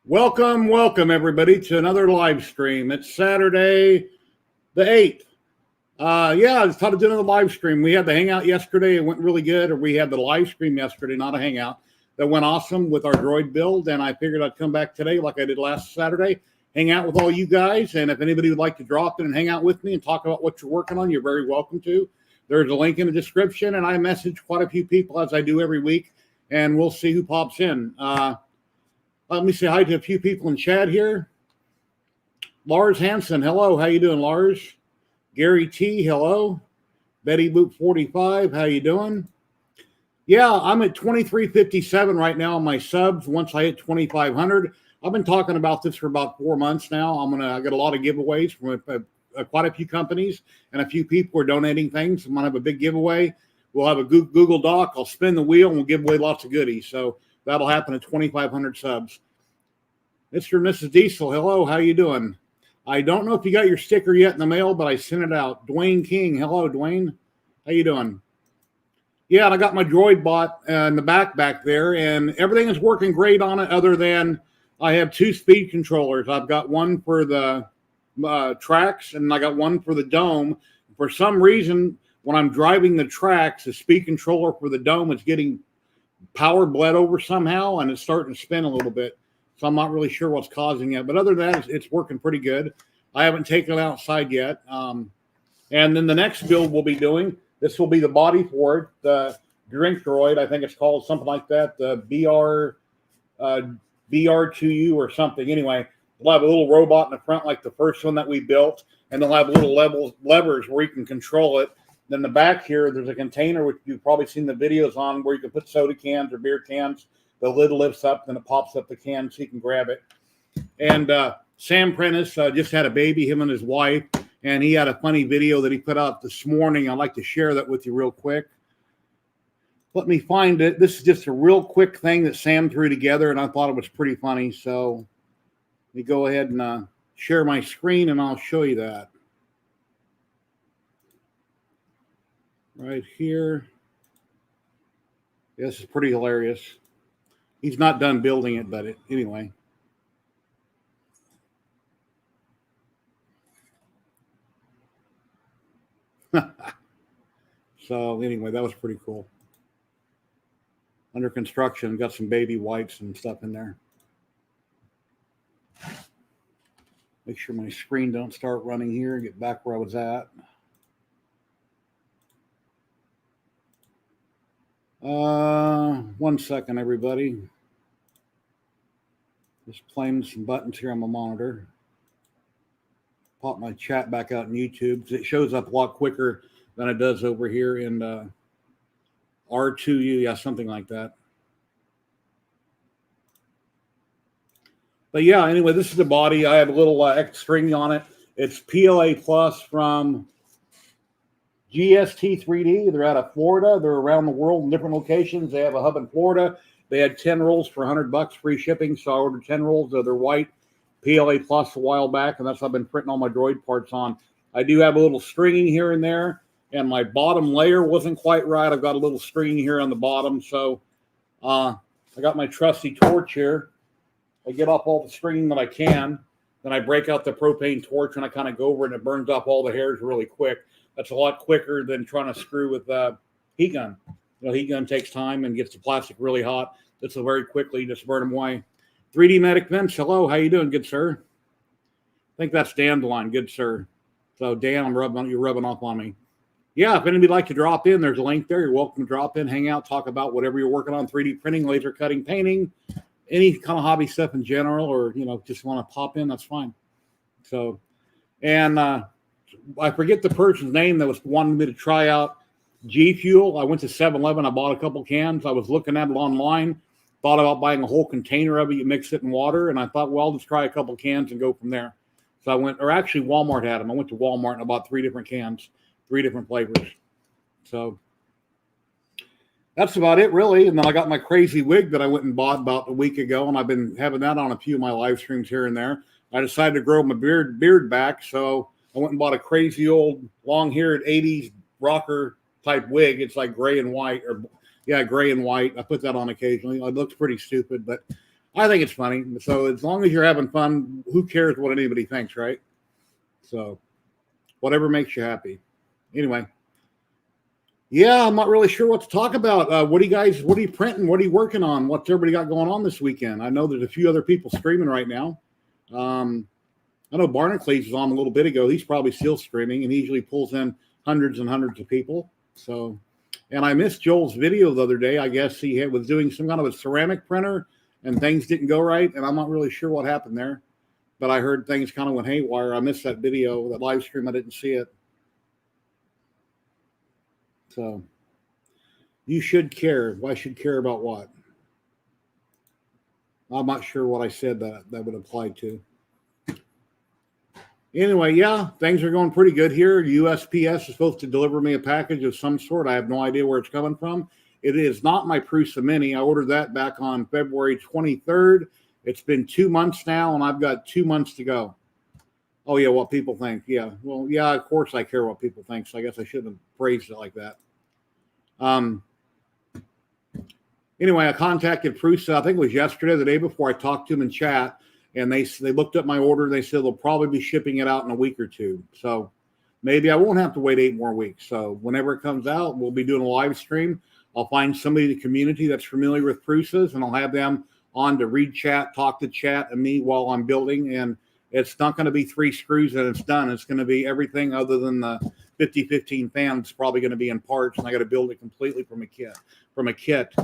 Welcome everybody to another live stream. It's Saturday the 8th. Yeah, I just thought I'd do another live stream. We had the hangout yesterday. It went really good. Or we had the live stream yesterday, not a hangout. That went awesome with our droid build. And I figured I'd come back today like I did last Saturday, hang out with all you guys. And if anybody would like to drop in and hang out with me and talk about what you're working on, you're very welcome to. There's a link in the description. And I message quite a few people as I do every week. And we'll see who pops in. Let me say hi to a few people in chat here. Lars Hansen, hello. How you doing, Lars? Gary T, hello. Betty Boop 45, how you doing? Yeah, I'm at 2357 right now on my subs. Once I hit 2,500, I've been talking about this for about 4 months now. I got a lot of giveaways from quite a few companies, and a few people are donating things. I'm gonna have a big giveaway. We'll have a Google Doc. I'll spin the wheel and we'll give away lots of goodies. So that'll happen at 2,500 subs. Mr. and Mrs. Diesel, hello. How you doing? I don't know if you got your sticker yet in the mail, but I sent it out. Dwayne King, hello, Dwayne. How you doing? Yeah, and I got my droid bot in the back there, and everything is working great on it other than I have 2 speed controllers. I've got one for the tracks, and I got one for the dome. For some reason, when I'm driving the tracks, the speed controller for the dome is getting power bled over somehow, and it's starting to spin a little bit. So I'm not really sure what's causing it. But other than that, it's working pretty good. I haven't taken it outside yet. And then the next build we'll be doing, this will be the body for it, the drink droid. I think it's called something like that, the BR2U or something. Anyway, we'll have a little robot in the front like the first one that we built. And they'll have little levers where you can control it. Then the back here, there's a container, which you've probably seen the videos on, where you can put soda cans or beer cans. The lid lifts up, then it pops up the can so you can grab it. And Sam Prentice just had a baby, him and his wife, and he had a funny video that he put out this morning. I'd like to share that with you real quick. Let me find it. This is just a real quick thing that Sam threw together, and I thought it was pretty funny. So let me go ahead and share my screen, and I'll show you that. Right here. Yeah, this is pretty hilarious. He's not done building it, but anyway. So anyway, that was pretty cool. Under construction, got some baby wipes and stuff in there. Make sure my screen don't start running here. Get back where I was at. One second, everybody. Just playing some buttons here on my monitor. Pop my chat back out in YouTube because it shows up a lot quicker than it does over here in R2U. Yeah, something like that. But yeah, anyway, this is the body. I have a little X string on it. It's PLA Plus from GST 3D. They're out of Florida. They're around the world in different locations. They have a hub in Florida. They had 10 rolls for $100 free shipping. So I ordered 10 rolls of their white PLA Plus a while back, and that's what I've been printing all my droid parts on. I do have a little stringing here and there, and my bottom layer wasn't quite right. I've got a little stringing here on the bottom. So I got my trusty torch here. I get off all the stringing that I can. Then I break out the propane torch, and I kind of go over it, and it burns off all the hairs really quick. That's a lot quicker than trying to screw with heat gun. You know, heat gun takes time and gets the plastic really hot. This will very quickly just burn them away. 3D Medic Vince, hello. How you doing, good sir? I think that's Dandelion, good sir. So Dan, you're rubbing off on me. Yeah, if anybody would like to drop in, there's a link there. You're welcome to drop in, hang out, talk about whatever you're working on, 3D printing, laser cutting, painting, any kind of hobby stuff in general, or just want to pop in, that's fine. So, and I forget the person's name that was wanting me to try out G Fuel. I went to 7-Eleven. I bought a couple cans. I was looking at it online. Thought about buying a whole container of it. You mix it in water. And I thought, well, I'll just try a couple cans and go from there. So I went, or actually Walmart had them. I went to Walmart and I bought 3 different cans, 3 different flavors. So that's about it, really. And then I got my crazy wig that I went and bought about a week ago. And I've been having that on a few of my live streams here and there. I decided to grow my beard back. So I went and bought a crazy old long-haired 80s rocker type wig. It's like gray and white, or gray and white. I put that on occasionally. It looks pretty stupid, but I think it's funny. So as long as you're having fun, who cares what anybody thinks, right? So whatever makes you happy. Anyway, yeah, I'm not really sure what to talk about. What are you printing? What are you working on? What's everybody got going on this weekend? I know there's a few other people streaming right now. I know Barnacles was on a little bit ago. He's probably still streaming, and he usually pulls in hundreds and hundreds of people. So, and I missed Joel's video the other day. I guess he was doing some kind of a ceramic printer, and things didn't go right, and I'm not really sure what happened there. But I heard things kind of went haywire. I missed that video, that live stream. I didn't see it. So, you should care. I should care about what? I'm not sure what I said that would apply to. Anyway, yeah, things are going pretty good here. USPS is supposed to deliver me a package of some sort. I have no idea where it's coming from. It is not my Prusa Mini. I ordered that back on February 23rd. It's been 2 months now, and I've got 2 months to go. Oh, yeah, what people think. Yeah, well, yeah, of course I care what people think, so I guess I shouldn't have phrased it like that. Anyway, I contacted Prusa, I think it was yesterday, the day before. I talked to them in chat, and they looked up my order. They said they'll probably be shipping it out in a week or two. So maybe I won't have to wait 8 more weeks. So whenever it comes out, we'll be doing a live stream. I'll find somebody in the community that's familiar with Prusas, and I'll have them on to read chat, talk to chat, and me while I'm building. And it's not going to be 3 screws and it's done. It's going to be everything other than the 5015 fan. It's probably going to be in parts, and I got to build it completely from a kit.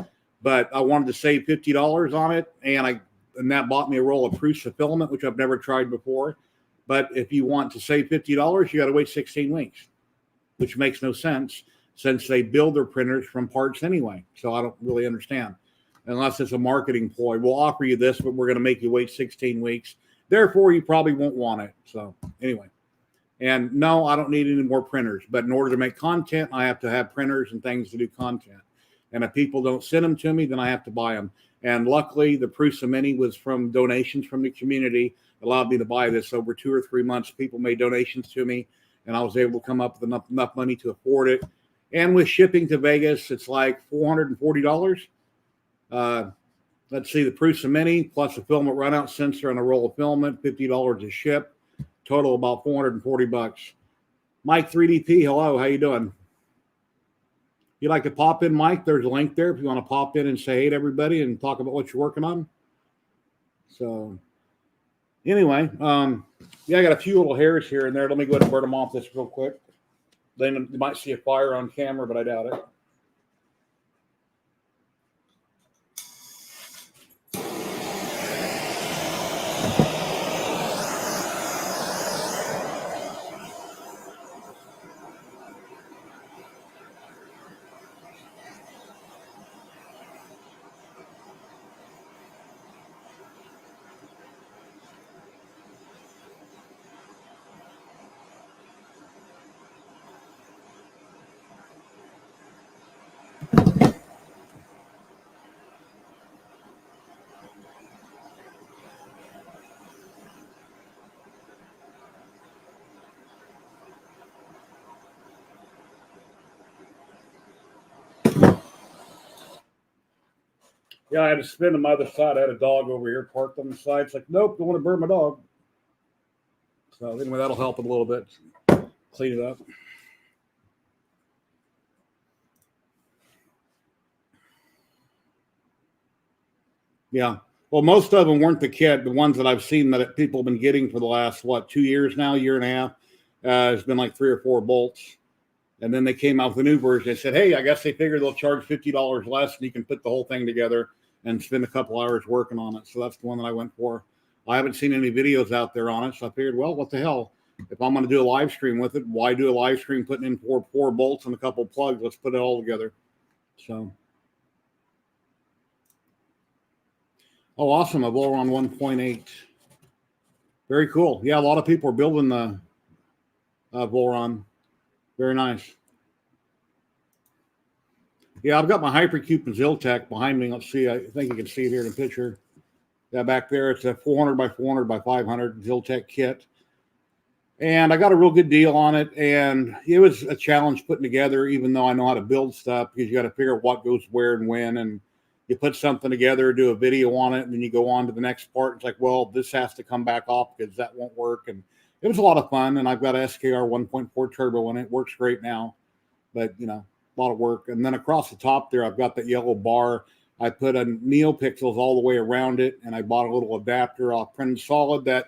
But I wanted to save $50 on it, and that bought me a roll of Prusa filament, which I've never tried before. But if you want to save $50, you got to wait 16 weeks, which makes no sense since they build their printers from parts anyway. So I don't really understand, unless it's a marketing ploy. We'll offer you this, but we're going to make you wait 16 weeks. Therefore, you probably won't want it. So anyway, and no, I don't need any more printers. But in order to make content, I have to have printers and things to do content. And if people don't send them to me, then I have to buy them. And luckily, the Prusa Mini was from donations from the community. It allowed me to buy this over 2 or 3 months. People made donations to me, and I was able to come up with enough money to afford it. And with shipping to Vegas, it's like $440. Let's see, the Prusa Mini plus a filament runout sensor and a roll of filament, $50 to ship. Total about $440. Mike 3DP, hello, how you doing? You like to pop in, Mike? There's a link there if you want to pop in and say hey to everybody and talk about what you're working on. So anyway, yeah, I got a few little hairs here and there. Let me go ahead and burn them off this real quick. Then you might see a fire on camera, but I doubt it. Yeah, I had to spin on my other side. I had a dog over here parked on the side. It's like, nope, don't want to burn my dog. So anyway, that'll help it a little bit. Clean it up. Yeah. Well, most of them weren't the kit. The ones that I've seen that people have been getting for the last, 2 years now, year and a half, has been like 3 or 4 bolts. And then they came out with a new version. They said, hey, I guess they figured they'll charge $50 less and you can put the whole thing together and spend a couple hours working on it. So that's the one that I went for. I haven't seen any videos out there on it. So I figured, well, what the hell? If I'm going to do a live stream with it, why do a live stream putting in four bolts and a couple of plugs? Let's put it all together. So. Oh, awesome. A Voron 1.8. Very cool. Yeah, a lot of people are building the Voron. Very nice. Yeah, I've got my Hypercube and ZYLTECH behind me. Let's see. I think you can see it here in the picture. Yeah, back there, it's a 400 by 400 by 500 ZYLTECH kit. And I got a real good deal on it. And it was a challenge putting together, even though I know how to build stuff, because you got to figure out what goes where and when. And you put something together, do a video on it, and then you go on to the next part. It's like, well, this has to come back off because that won't work. And it was a lot of fun. And I've got a SKR 1.4 turbo in it. Works great now, but a lot of work. And then across the top there, I've got that yellow bar. I put a NeoPixels all the way around it, and I bought a little adapter off Printed Solid that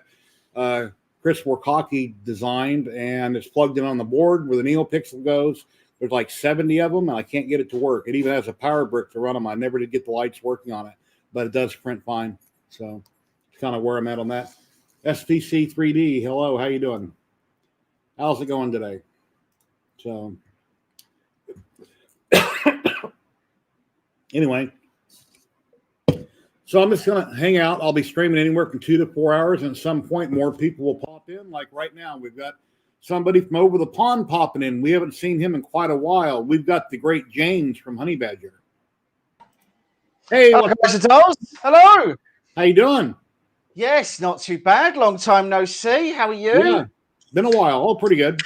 Chris Warkocki designed, and it's plugged in on the board where the NeoPixel goes. There's like 70 of them, and I can't get it to work. It even has a power brick to run them. I never did get the lights working on it, but it does print fine. So it's kind of where I'm at on that. SPC 3D, hello, how you doing? How's it going today? So anyway, so I'm just going to hang out. I'll be streaming anywhere from 2 to 4 hours, and at some point more people will pop in. Like right now, we've got somebody from over the pond popping in. We haven't seen him in quite a while. We've got the great James from Honey Badger. Hey, hello. How you doing? Yes, not too bad. Long time no see. How are you? Yeah, been a while. Oh, pretty good.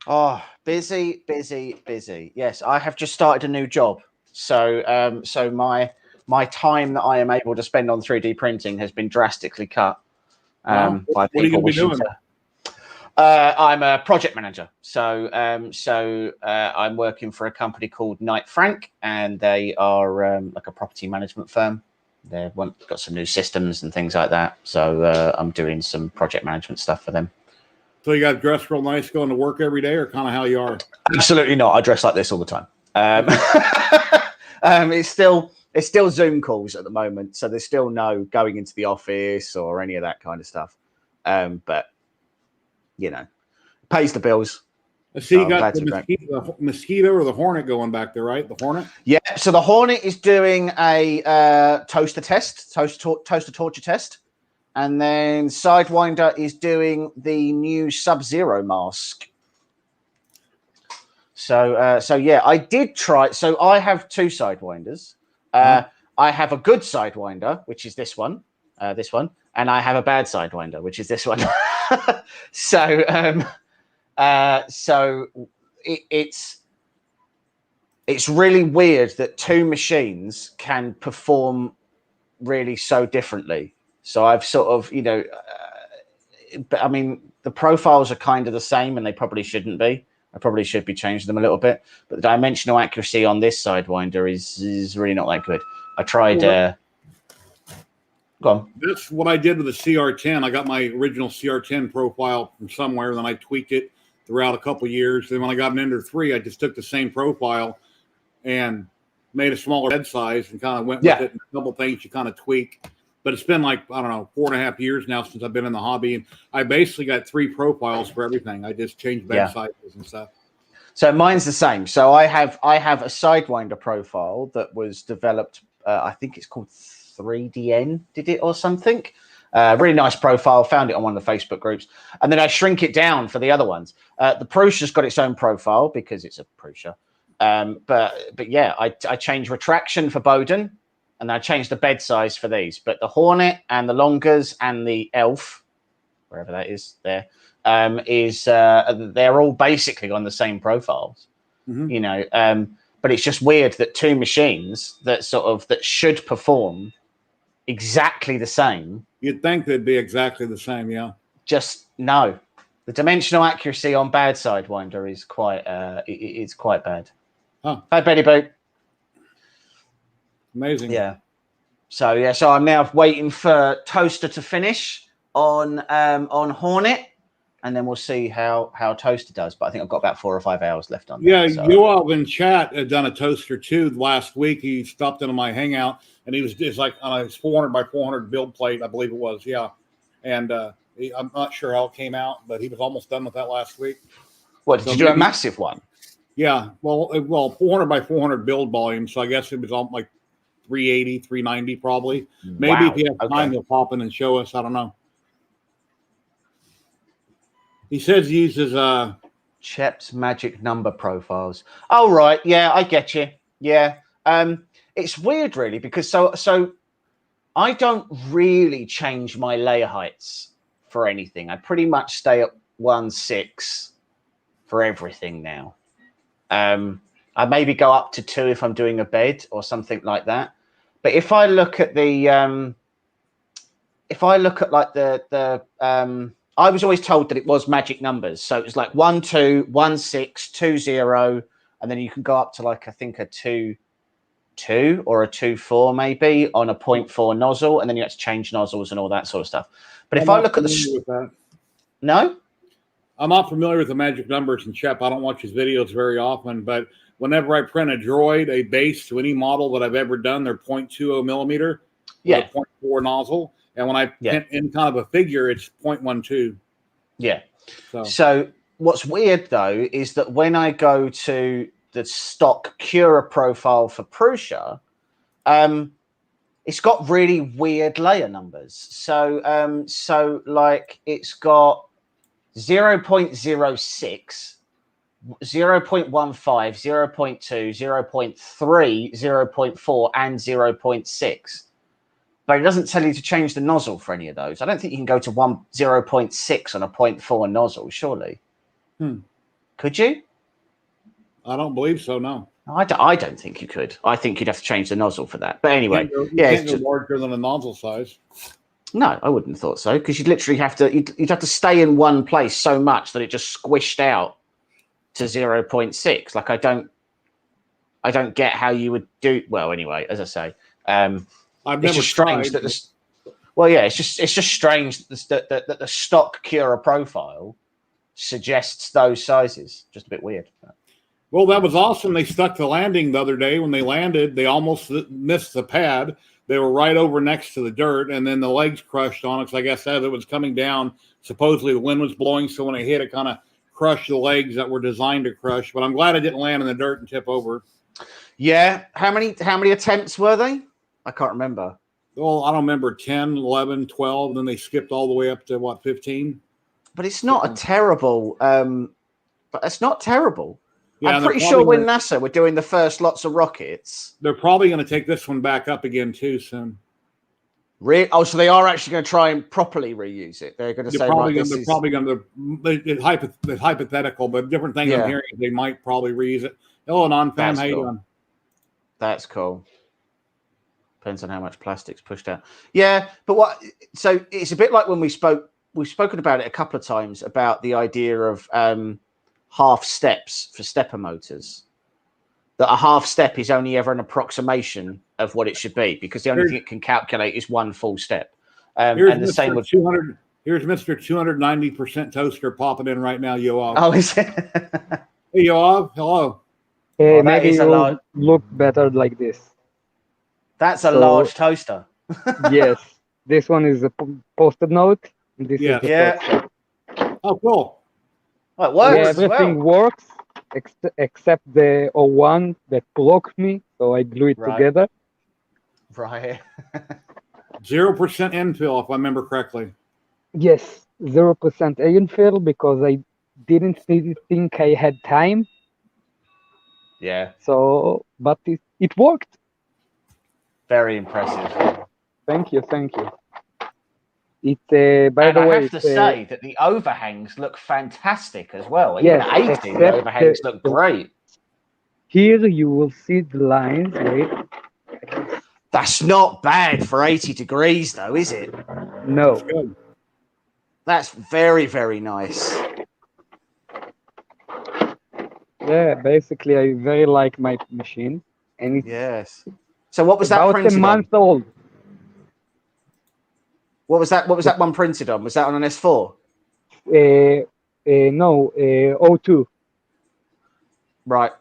Oh, busy. Yes, I have just started a new job. So, so my time that I am able to spend on 3D printing has been drastically cut. By what are you going to be doing? I'm a project manager, so I'm working for a company called Knight Frank, and they are like a property management firm. They've got some new systems and things like that, so I'm doing some project management stuff for them. So you got dressed real nice going to work every day, or kind of how you are? Absolutely not. I dress like this all the time. It's still Zoom calls at the moment, so there's still no going into the office or any of that kind of stuff. But pays the bills. I see you got the mosquito or the Hornet going back there, right? The Hornet? Yeah, so the Hornet is doing a toaster torture test. And then Sidewinder is doing the new Sub-Zero mask. So yeah, I did try. So I have 2 Sidewinders. I have a good Sidewinder, which is this one, and I have a bad Sidewinder, which is this one. So it's really weird that 2 machines can perform really so differently. So I've sort of, but I mean, the profiles are kind of the same, and they probably shouldn't be. I probably should be changing them a little bit. But the dimensional accuracy on this Sidewinder is really not that good. I tried. Go on. That's what I did with the CR10. I got my original CR10 profile from somewhere, then I tweaked it throughout a couple of years. Then when I got an Ender 3, I just took the same profile and made a smaller head size and kind of went with it. And a couple things you kind of tweak. But it's been like, I don't know, 4.5 years now since I've been in the hobby. And I basically got 3 profiles for everything. I just changed bed sizes and stuff. So mine's the same. So I have a Sidewinder profile that was developed, I think it's called 3DN, did it or something? Really nice profile. Found it on one of the Facebook groups. And then I shrink it down for the other ones. The Prusa's got its own profile because it's a Prusa. But yeah, I changed retraction for Bowden. And I changed the bed size for these, but the Hornet and the Longers and the Elf, wherever that is, there they're all basically on the same profiles, But it's just weird that 2 machines that should perform exactly the same. You'd think they'd be exactly the same, yeah. Just no. The dimensional accuracy on bad Sidewinder is it's quite bad. Huh. Hi, Betty Boot. Amazing. Yeah. So I'm now waiting for Toaster to finish on Hornet, and then we'll see how Toaster does. But I think I've got about 4 or 5 hours left on that. Yeah, you all in chat had done a Toaster too last week. He stopped into my hangout, and he was just like on a 400 by 400 build plate, I believe it was. Yeah, and I'm not sure how it came out, but he was almost done with that last week. What, did you do a massive one? Yeah, well, 400 by 400 build volume. So I guess it was all like 380, 390 probably. Maybe if you have time, he'll pop in and show us. I don't know. He says he uses Chep's magic number profiles. Oh, right. Yeah, I get you. Yeah. It's weird, really, because so I don't really change my layer heights for anything. I pretty much stay at 1.6 for everything now. I maybe go up to 2 if I'm doing a bed or something like that. But if I look at the like I was always told that it was magic numbers. So it was like 1 2 1 6 2 0, and then you can go up to like I think a 2 2 or a 2 4 maybe on a 0.4 nozzle, and then you have to change nozzles and all that sort of stuff. But if I look at no, I'm not familiar with the magic numbers, and Shep, I don't watch his videos very often, but whenever I print a droid, a base to any model that I've ever done, they're 0.20 millimeter with a 0.4 nozzle. And when I print in kind of a figure, it's 0.12. Yeah. So what's weird, though, is that when I go to the stock Cura profile for Prusa, it's got really weird layer numbers. So like it's got 0.06, 0.15, 0.2, 0.3, 0.4, and 0.6. But it doesn't tell you to change the nozzle for any of those. I don't think you can go to 0.6 on a 0.4 nozzle, surely. Could you? I don't believe so, no. I don't think you could. I think you'd have to change the nozzle for that. But anyway, you can't go larger than a nozzle size. No, I wouldn't have thought so, because you'd literally have to you'd have to stay in one place so much that it just squished out to 0.6. Like I don't get how you would do. Well, anyway, as I say, it's just strange that this. Well, yeah, it's just strange that the stock Cura profile suggests those sizes. Just a bit weird. Well, that was awesome. They stuck the landing the other day. When they landed, they almost missed the pad. They were right over next to the dirt, and then the legs crushed on it. So I guess as it was coming down, supposedly the wind was blowing, so when it hit, it kind of crushed the legs that were designed to crush. But I'm glad I didn't land in the dirt and tip over. Yeah. How many attempts were they? I can't remember. Well, I don't remember 10, 11, 12. Then they skipped all the way up to, 15? But it's not a terrible... but it's not terrible. Yeah, I'm pretty sure when NASA were doing the first lots of rockets... They're probably going to take this one back up again, too, soon. Oh, so they are actually going to try and properly reuse it. They're going to say... They're probably going to... It's hypothetical, but different things I'm hearing, they might probably reuse it. Hello, Non-Fam. How you doing? That's cool. Depends on how much plastic's pushed out. Yeah, but what... So it's a bit like when we've spoken about it a couple of times, about the idea of... half steps for stepper motors, that a half step is only ever an approximation of what it should be, because the only thing it can calculate is one full step. And the same with 200. Here's Mr. 290% toaster popping in right now, Yoav. Oh, is it? Hey, Yoav. Hello. Hey, maybe it'll look better like this. That's a large toaster. Yes. This one is a post-it note. This is the toaster. Oh, cool. Well, it works. Yeah, everything works except the O1 that blocked me, so I glue it together. Right. 0% infill, if I remember correctly. Yes, 0% infill, because I didn't think I had time. Yeah. So, but it worked. Very impressive. Thank you. It, by the way, I have to say that the overhangs look fantastic as well. Yes, even at 80, the overhangs look great. Here you will see the lines. Wait. That's not bad for 80 degrees, though, is it? No. That's good. That's very, very nice. Yeah, basically, I very like my machine, and it's So what was that about printed a month old. What was that one printed on? Was that on an S4? No, O2. Right.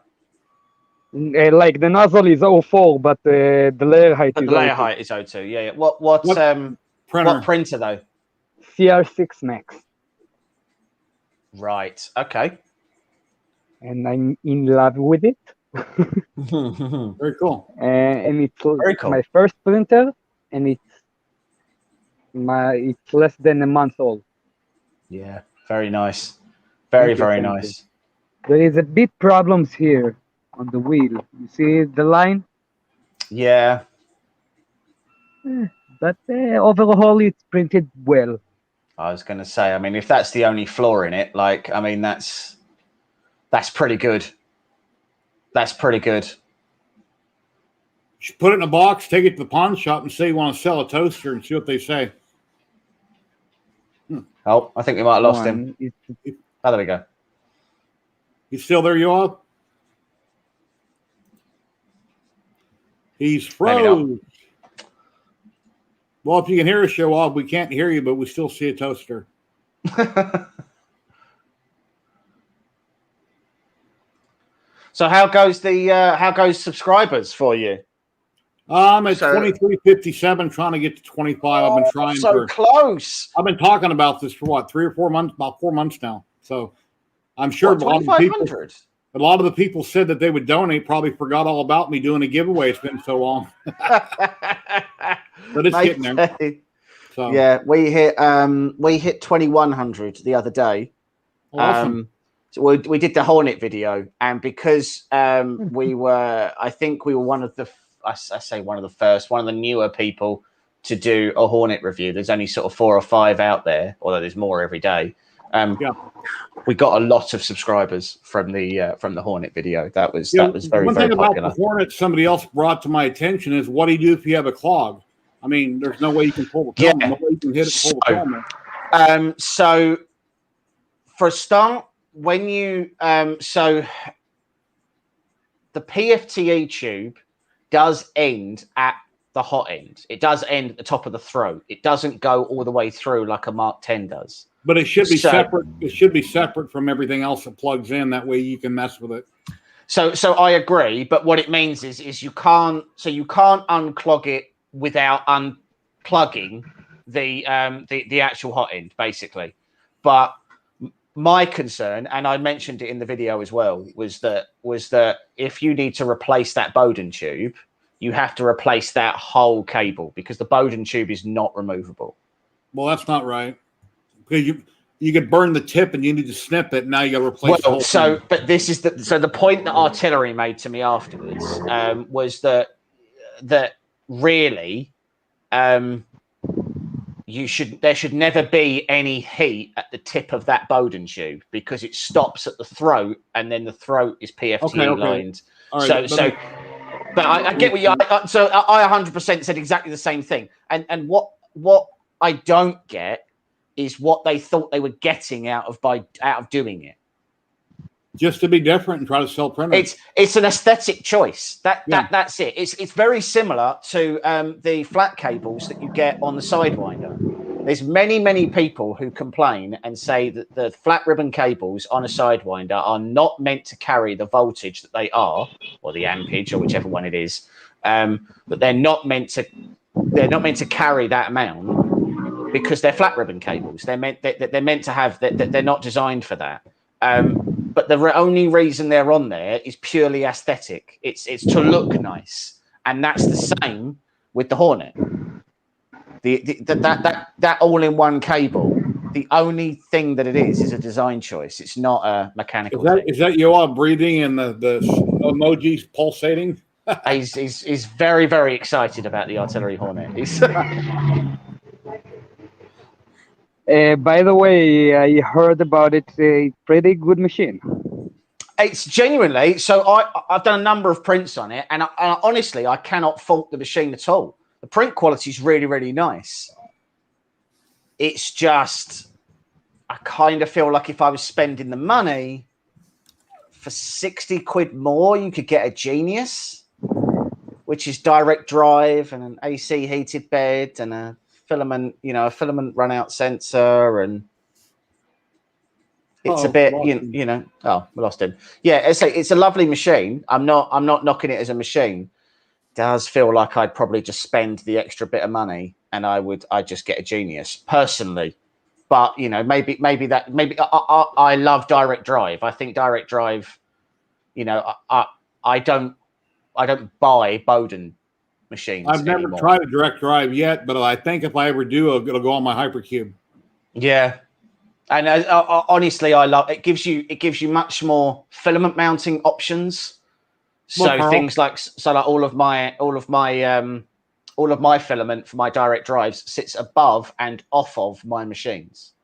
Like the nozzle is 04, but the layer height is 02. Layer height is 02. Yeah. What printer though? CR6 Max. Right. Okay. And I'm in love with it. Very cool. And it's very cool. My first printer, and it's less than a month old. Yeah, very nice. Very nice. There is a bit problems here on the wheel. You see the line? Yeah. But overall, it's printed well. I was going to say, I mean, if that's the only flaw in it, like, I mean, that's pretty good. That's pretty good. put it in a box, take it to the pawn shop, and say you want to sell a toaster, and see what they say. Oh, I think we might have lost him. Oh, there we go. You still there, Yoav? He's froze. Well, if you can hear us, Yoav, we can't hear you, but we still see a toaster. So how goes subscribers for you? I'm at 2357, trying to get to 25. I've been trying so close. I've been talking about this for what, 3 or 4 months? About 4 months now. So I'm sure a lot of the people said that they would donate. Probably forgot all about me doing a giveaway. It's been so long, but it's getting there. So yeah, we hit 2100 the other day. Awesome. So we did the Hornet video, and because we were, I think we were one of the first, one of the newer people to do a Hornet review. There's only sort of 4 or 5 out there, although there's more every day. We got a lot of subscribers from the Hornet video. That was very, very popular. One thing about the Hornet somebody else brought to my attention is, what do you do if you have a clog? I mean, there's no way you can pull the film. No way you can hit it, pull the film. So for a start, when you so the PFTE tube does end at the hot end. It does end at the top of the throat. It doesn't go all the way through like a Mark 10 does. But it should be separate. It should be separate from everything else that plugs in. That way you can mess with it. So I agree. But what it means is you can't unclog it without unplugging the actual hot end, basically. But my concern, and I mentioned it in the video as well, was that if you need to replace that Bowden tube, you have to replace that whole cable, because the Bowden tube is not removable. Well, that's not right. Because you could burn the tip and you need to snip it. Now you got to replace the whole thing. But this is the point that Artillery made to me afterwards, was that really there should never be any heat at the tip of that Bowden tube, because it stops at the throat, and then the throat is PFT lined. Right, but I get what you. So I 100% said exactly the same thing. And what I don't get is what they thought they were getting out of doing it. Just to be different and try to sell printers. It's an aesthetic choice. That's it. It's very similar to the flat cables that you get on the Sidewinder. There's many people who complain and say that the flat ribbon cables on a Sidewinder are not meant to carry the voltage that they are, or the ampage, or whichever one it is. But they're not meant to carry that amount, because they're flat ribbon cables. They're meant to have that. They're not designed for that. But the only reason they're on there is purely aesthetic. It's to look nice, and that's the same with the Hornet. That all-in-one cable. The only thing that it is a design choice. It's not a mechanical. Is that you all breathing and the emojis pulsating? He's very, very excited about the Artillery Hornet. By the way, I heard about it. A pretty good machine. It's genuinely. So I've done a number of prints on it, and honestly, I cannot fault the machine at all. The print quality is really, really nice. It's just, I kind of feel like if I was spending the money for 60 quid more, you could get a Genius, which is direct drive and an AC heated bed and a filament run out sensor, and it's a bit, oh, we lost him. Yeah, it's a lovely machine. I'm not knocking it as a machine. Does feel like I'd probably just spend the extra bit of money and I'd just get a Genius personally. But maybe I love direct drive. I think direct drive, I don't buy Bowden machines. I've never tried a direct drive yet, but I think if I ever do, it'll go on my Hypercube. Yeah. And honestly, I love it. Gives you much more filament mounting options. So things like all of my filament for my direct drives sits above and off of my machines.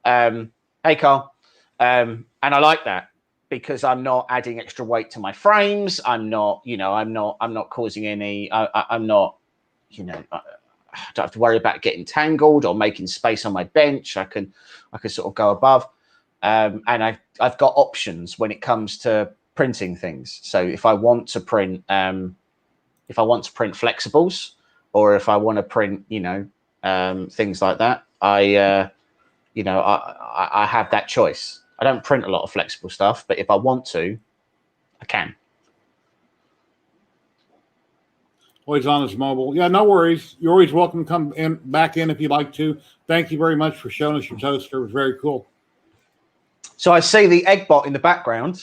Hey Carl, and I like that. because I'm not adding extra weight to my frames. I'm not causing any. I'm not, I don't have to worry about getting tangled or making space on my bench. I can sort of go above, and I've got options when it comes to printing things. So if I want to print, flexibles, or if I want to print, things like that, I have that choice. I don't print a lot of flexible stuff, but if I want to, I can. Always on his mobile. Yeah, no worries. You're always welcome to come back in if you'd like to. Thank you very much for showing us your toaster. It was very cool. So I see the Eggbot in the background.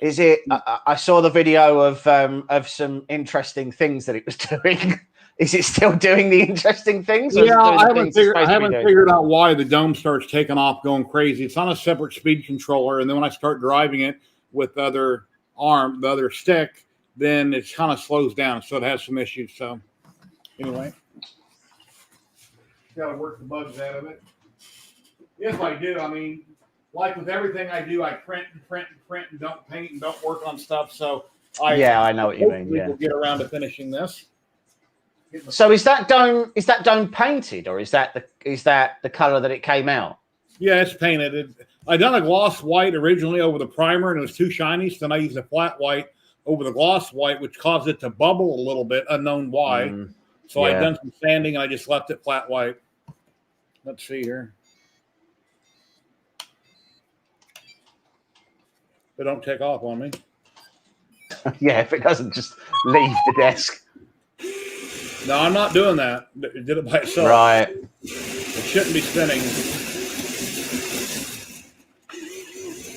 Is it? I saw the video of some interesting things that it was doing. Is it still doing the interesting things? Yeah, I haven't figured out why the dome starts taking off, going crazy. It's on a separate speed controller, and then when I start driving it with the other stick, then it kind of slows down, so it has some issues. So anyway, got to work the bugs out of it. If I do, I mean, like with everything I do, I print and don't paint and don't work on stuff. So I know what you mean. Yeah, we'll get around to finishing this. So is that dome painted, or is that the color that it came out? Yeah, it's painted. I done a gloss white originally over the primer, and it was too shiny, so then I used a flat white over the gloss white, which caused it to bubble a little bit, unknown why. So I done some sanding, and I just left it flat white. Let's see here. But don't take off on me. Yeah, if it doesn't just leave the desk. No, I'm not doing that. It did it by itself. Right. It shouldn't be spinning.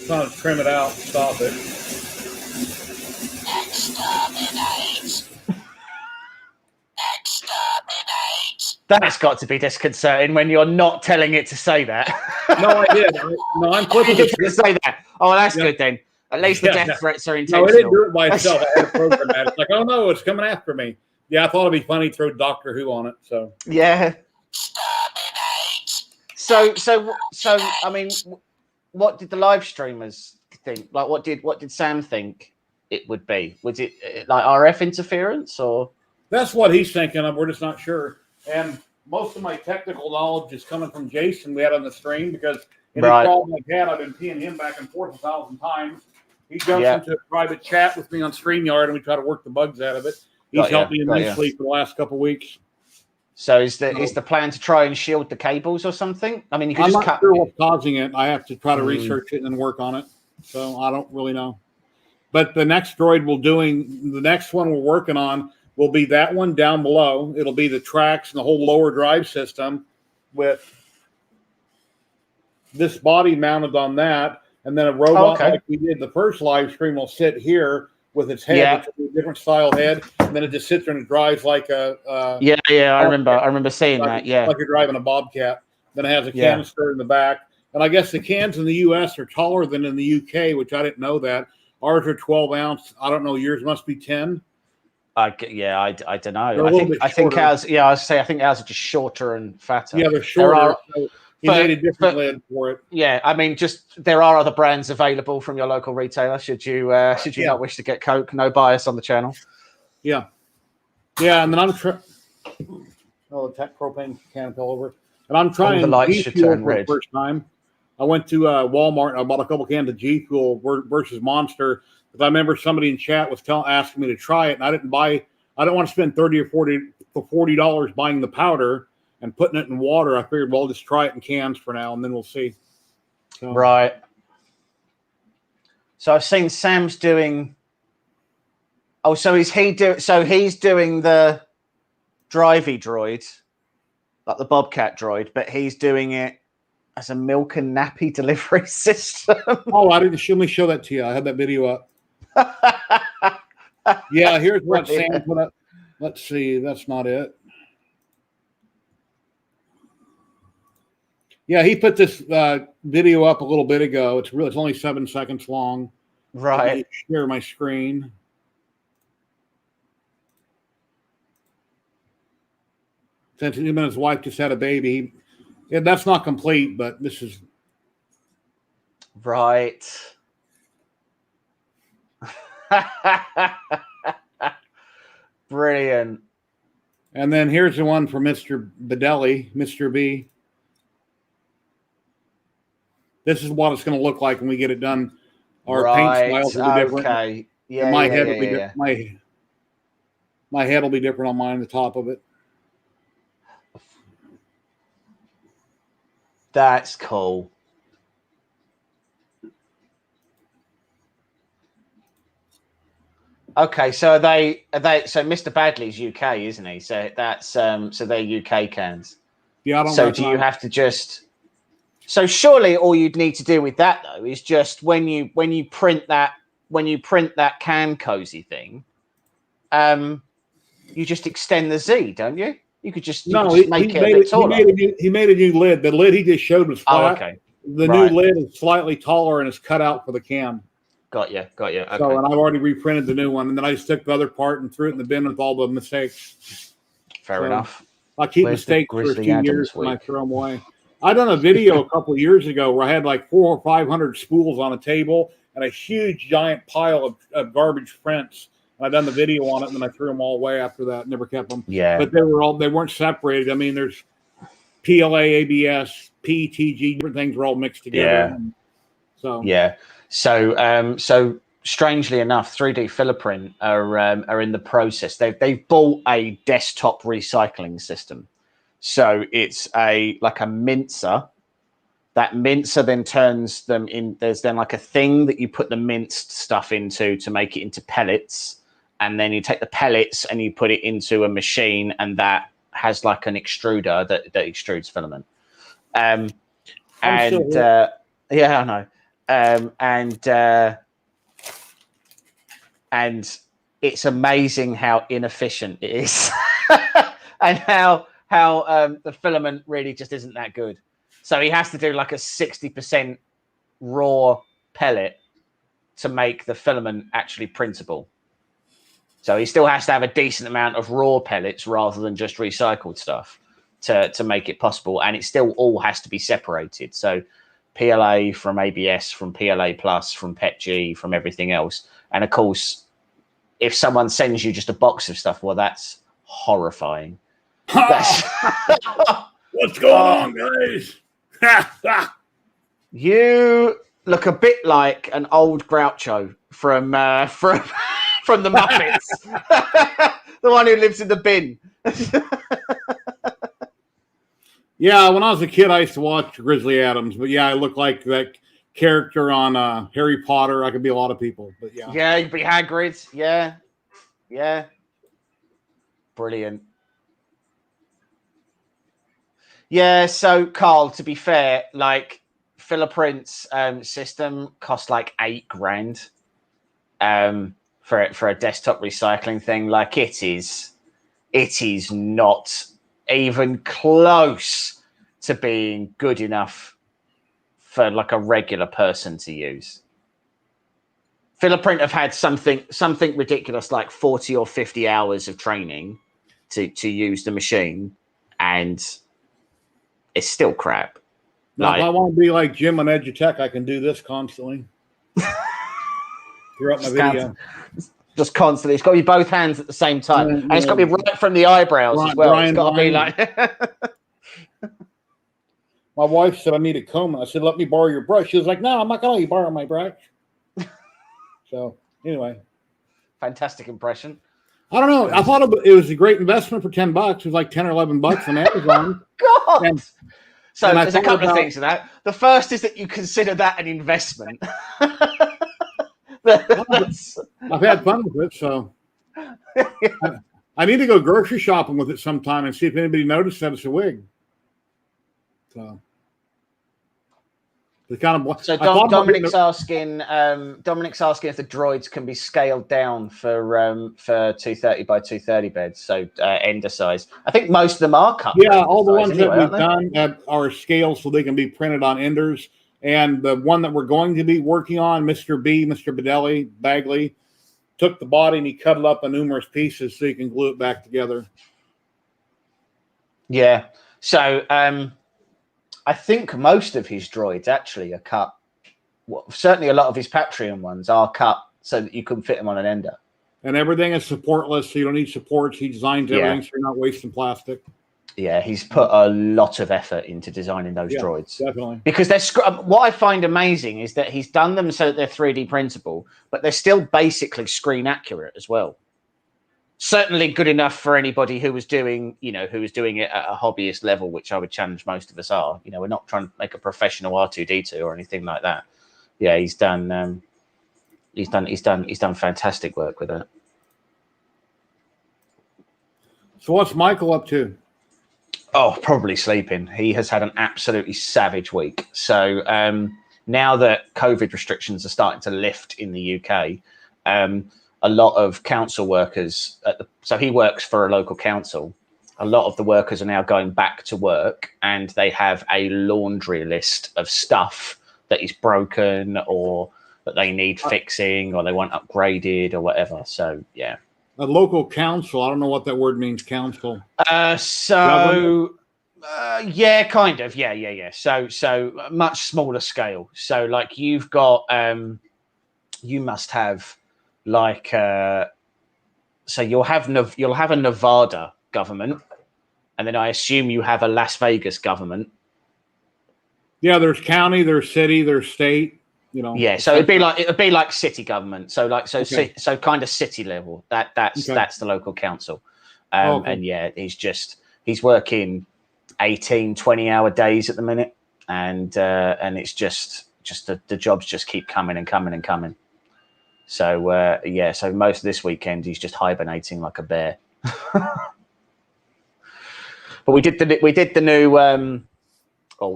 Trying to trim it out. Stop it. Exterminate. That's got to be disconcerting when you're not telling it to say that. No, I did. No, I'm flipping it to say that. Oh, that's good then. At least the death threats are intentional. No, it didn't do it by itself. I had a program at it. It's like, oh no, it's coming after me. Yeah, I thought it'd be funny to throw Doctor Who on it. So yeah. So I mean, what did the live streamers think? Like, what did Sam think it would be? Was it like RF interference or? That's what he's thinking of. We're just not sure. And most of my technical knowledge is coming from Jason we had on the stream because any problem I've had, I've been peeing him back and forth 1,000 times. He jumps into a private chat with me on StreamYard, and we try to work the bugs out of it. He's helped me immensely for the last couple of weeks. So is the plan to try and shield the cables or something? I mean, you can I'm just not sure what's causing it. I have to try to research it and work on it. So I don't really know. But the next droid the next one we're working on will be that one down below. It'll be the tracks and the whole lower drive system with this body mounted on that. And then a robot like we did the first live stream will sit here with its head, which is a different style head, and then it just sits there and it drives like a I remember seeing that. Yeah, like you're driving a Bobcat. Then it has a canister in the back, and I guess the cans in the U.S. are taller than in the U.K., which I didn't know that. Ours are 12 ounce. I don't know. Yours must be 10. I don't know. I think ours. Yeah, I think ours are just shorter and fatter. Yeah, they're shorter. He made a different lid for it. Yeah, I mean, just there are other brands available from your local retailer. Should you not wish to get Coke? No bias on the channel. Yeah, and then I'm the tech propane can fell over, and I'm trying the lights should turn for red. the first time. I went to Walmart and I bought a couple cans of G Fuel versus Monster because I remember somebody in chat was asking me to try it, and I didn't want to spend $30 or $40 buying the powder and putting it in water. I figured, well, I'll just try it in cans for now, and then we'll see. So. Right. So I've seen Sam's doing. Oh, so he's doing the drivey droid, like the Bobcat droid, but he's doing it as a milk and nappy delivery system. Oh, I didn't. Let me show that to you. I had that video up. Yeah, here's what Sam put up. Let's see. That's not it. Yeah, he put this video up a little bit ago. It's only 7 seconds long. Right. Let me share my screen. Since him and his wife just had a baby. Yeah, that's not complete, but this is right. Brilliant. And then here's the one for Mr. Bidelli, Mr. B. This is what it's going to look like when we get it done. Our paint styles will be different. Okay. Yeah. And my yeah, head yeah, will be yeah, different. My head will be different on mine, the top of it. That's cool. Okay, so are they so Mr. Badley's UK, isn't he? So that's so they're UK cans. Yeah, I don't So do you have to just so surely all you'd need to do with that though is just when you print that can cozy thing, you just extend the Z, don't you? You could just make it a bit taller. He made a new lid. The lid he just showed was flat. Oh, okay. The new lid is slightly taller and it's cut out for the can. Got you. Okay. So, and I've already reprinted the new one, and then I just took the other part and threw it in the bin with all the mistakes. Fair enough. I keep mistakes for a few years and I throw them away. I done a video a couple of years ago where I had like 400 or 500 spools on a table and a huge giant pile of garbage prints. And I done the video on it, and then I threw them all away after that. Never kept them. Yeah. But they weren't separated. I mean, there's PLA, ABS, PETG, different things were all mixed together. Yeah. So yeah. So strangely enough, 3D Filiprint are in the process. They've bought a desktop recycling system. So it's like a mincer. That mincer then turns them in. There's then like a thing that you put the minced stuff into to make it into pellets, and then you take the pellets and you put it into a machine, and that has like an extruder that extrudes filament. Yeah, I know. And it's amazing how inefficient it is, and how the filament really just isn't that good. So he has to do like a 60% raw pellet to make the filament actually printable. So he still has to have a decent amount of raw pellets rather than just recycled stuff to make it possible. And it still all has to be separated. So PLA from ABS, from PLA Plus, from PETG, from everything else. And of course, if someone sends you just a box of stuff, well, that's horrifying. What's going on, guys? You look a bit like an old Groucho from the Muppets, the one who lives in the bin. Yeah, when I was a kid, I used to watch Grizzly Adams, but yeah, I look like that character on Harry Potter. I could be a lot of people, but yeah. Yeah, you'd be Hagrid. Yeah. Brilliant. Yeah, so Carl, to be fair, like Filiprint's system cost like $8,000 for a desktop recycling thing. Like it is not even close to being good enough for like a regular person to use. Filiprint have had something ridiculous like 40 or 50 hours of training to use the machine, and it's still crap. Now, if I want to be like Jim on EduTech, I can do this constantly. Throughout my video. Just constantly. It's got to be both hands at the same time. And it's got to be right from the eyebrows as well. It's got to be like... My wife said I need a comb. I said, let me borrow your brush. She was like, no, I'm not going to let you borrow my brush. So, anyway. Fantastic impression. I don't know. I thought it was a great investment for $10. It was like 10 or 11 bucks on Amazon. God! So there's a couple of things to that. The first is that you consider that an investment. I've had fun with it, so I need to go grocery shopping with it sometime and see if anybody noticed that it's a wig. So the kind of Dominic's asking if the droids can be scaled down for 230 by 230 beds, so ender size. I think most of them are cut. Yeah, all the ones that we've done are scaled so they can be printed on enders. And the one that we're going to be working on, Mr. Bagley, took the body and he cut it up in numerous pieces so you can glue it back together. Yeah. So I think most of his droids actually are cut. Well, certainly a lot of his Patreon ones are cut so that you can fit them on an ender. And everything is supportless, so you don't need supports. He designs everything so you're not wasting plastic. Yeah, he's put a lot of effort into designing those droids. Definitely. Because what I find amazing is that he's done them so that they're 3D printable, but they're still basically screen accurate as well. Certainly good enough for anybody who was doing it at a hobbyist level, which I would challenge most of us are. We're not trying to make a professional R2D2 or anything like that. Yeah, he's done fantastic work with it. So what's Michael up to? Oh, probably sleeping. He has had an absolutely savage week. So now that COVID restrictions are starting to lift in the UK, a lot of council workers, so he works for a local council. A lot of the workers are now going back to work, and they have a laundry list of stuff that is broken or that they need fixing or they want upgraded or whatever. So, yeah. A local council. I don't know what that word means, council. Yeah, kind of. Yeah. So much smaller scale. So like you've got, you must have like, so you'll have a Nevada government, and then I assume you have a Las Vegas government. Yeah, there's county, there's city, there's state. Yeah, so it'd be like city government. So so kind of city level. That's the local council. And yeah, he's working 18, 20-hour days at the minute, and it's just the jobs just keep coming and coming and coming. So so most of this weekend he's just hibernating like a bear. But we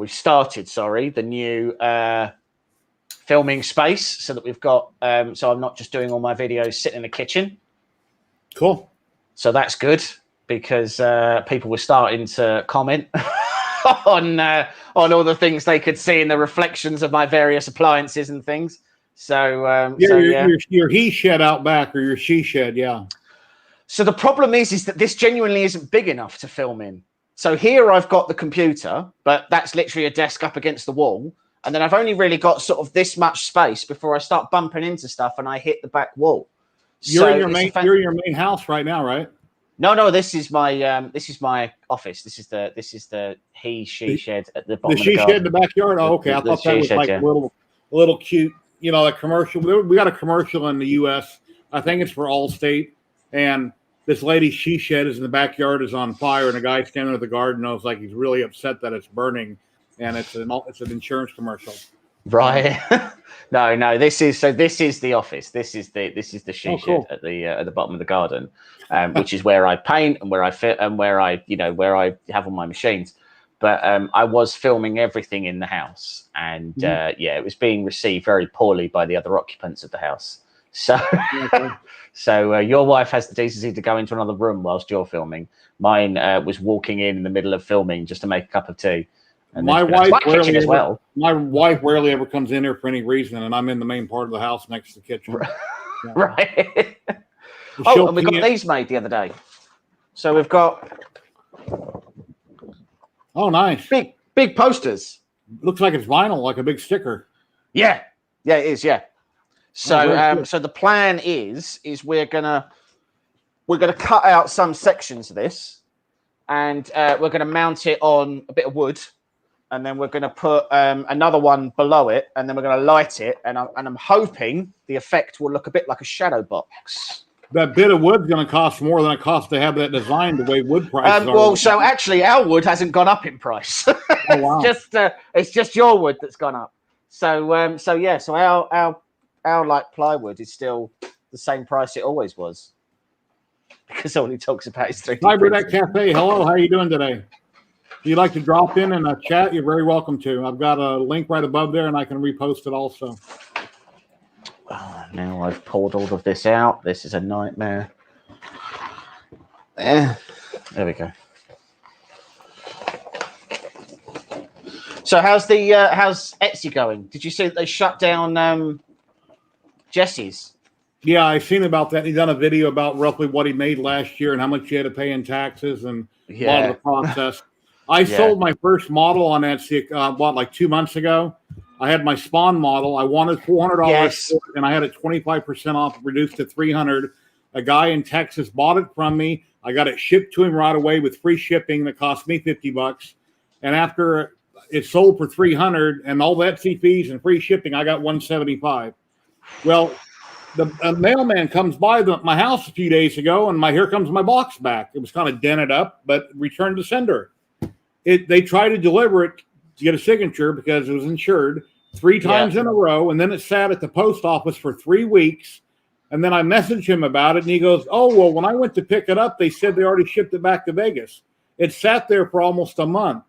started the new filming space, so that we've got so I'm not just doing all my videos sitting in the kitchen. Cool. So that's good, because people were starting to comment on all the things they could see in the reflections of my various appliances and things. So your he shed out back, or your she shed, yeah. So the problem is that this genuinely isn't big enough to film in. So here I've got the computer, but that's literally a desk up against the wall. And then I've only really got sort of this much space before I start bumping into stuff and I hit the back wall. You're in your main house right now, right? No. This is my office. This is the she shed at the bottom. The she shed in the backyard. Oh, okay. I thought that was like a little cute. A commercial. We got a commercial in the U.S. I think it's for Allstate, and this lady's she shed is in the backyard, is on fire, and a guy standing at the garden knows like he's really upset that it's burning, and it's an insurance commercial. Right. No. This is the office. This is the she shed at the bottom of the garden, which is where I paint and where I fit and where I have all my machines. But I was filming everything in the house, and it was being received very poorly by the other occupants of the house. So, so your wife has the decency to go into another room whilst you're filming. Mine was walking in the middle of filming just to make a cup of tea. And my wife rarely ever comes in here for any reason, and I'm in the main part of the house next to the kitchen. Yeah. Right. And we got these made the other day. So we've got. Oh, nice. Big posters. Looks like it's vinyl, like a big sticker. Yeah, it is. Yeah. So, so the plan is we're gonna cut out some sections of this, and we're gonna mount it on a bit of wood, and then we're gonna put another one below it, and then we're gonna light it, and I'm hoping the effect will look a bit like a shadow box. That bit of wood's going to cost more than it costs to have that designed the way wood prices are. Well, so actually, our wood hasn't gone up in price. Oh, wow. It's just your wood that's gone up. So our like plywood is still the same price it always was, because all he talks about is 3D. Hi, Burdette Cafe. Hello, how are you doing today? If you'd like to drop in and chat, you're very welcome to. I've got a link right above there, and I can repost it also. Oh, now I've pulled all of this out. This is a nightmare. There we go. So how's Etsy going? Did you see that they shut down Jesse's? Yeah, I've seen about that. He's done a video about roughly what he made last year and how much he had to pay in taxes and a lot of the process. I sold my first model on Etsy, like 2 months ago. I had my Spawn model. I wanted $400 Yes. for it, and I had it 25% off, reduced to $300. A guy in Texas bought it from me. I got it shipped to him right away with free shipping that cost me $50. And after it sold for $300 and all the Etsy fees and free shipping, I got $175. Well, the mailman comes by my house a few days ago, and here comes my box back. It was kind of dented up, but returned to sender. They tried to deliver it to get a signature because it was insured 3 times in a row, and then it sat at the post office for 3 weeks. And then I messaged him about it, and he goes, "Oh, well, when I went to pick it up, they said they already shipped it back to Vegas. It sat there for almost a month."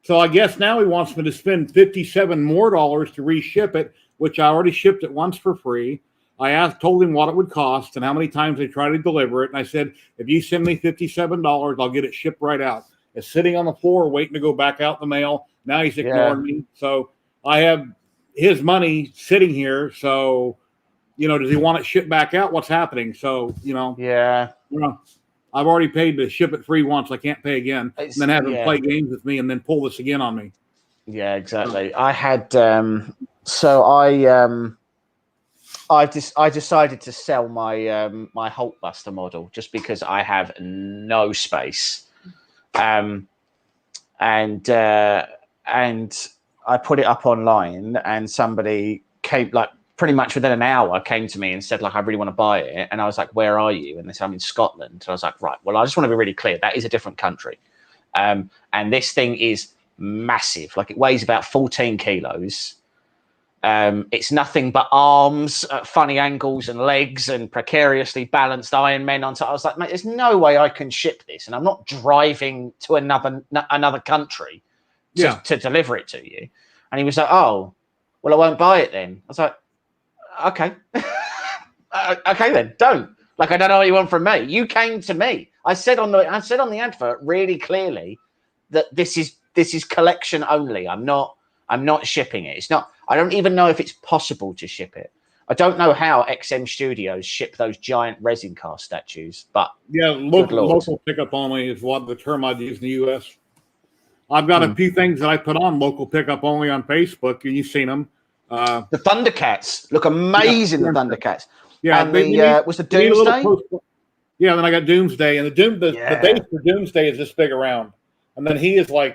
So I guess now he wants me to spend $57 more to reship it, which I already shipped it once for free. I told him what it would cost and how many times they tried to deliver it. And I said, if you send me $57, I'll get it shipped right out. It's sitting on the floor waiting to go back out in the mail. Now he's ignoring me. So I have his money sitting here. So, does he want it shipped back out? What's happening? So, I've already paid to ship it free once. I can't pay again. And then have him play games with me and then pull this again on me. Yeah, exactly. I had I decided to sell my my Hulkbuster model just because I have no space, and I put it up online, and somebody came pretty much within an hour came to me and said I really want to buy it, and I was like, where are you? And they said, I'm in Scotland. And I was like, right, well, I just want to be really clear, that is a different country, and this thing is massive. It weighs about 14 kilos. It's nothing but arms at funny angles and legs and precariously balanced Iron Men on top. I was like, mate, there's no way I can ship this, and I'm not driving to another country to deliver it to you. And he was like, oh, well, I won't buy it then. I was like, okay. Okay then, don't. I don't know what you want from me. You came to me. I said on the advert really clearly that this is collection only. I'm not shipping it. It's not. I don't even know if it's possible to ship it. I don't know how XM Studios ship those giant resin cast statues, but local pickup only is what the term I'd use in the U.S. I've got a few things that I put on local pickup only on Facebook, and you've seen them. The Thundercats look amazing. The Thundercats. Yeah, and was the Doomsday? Then I got Doomsday, and the base for Doomsday is this big around, and then he is this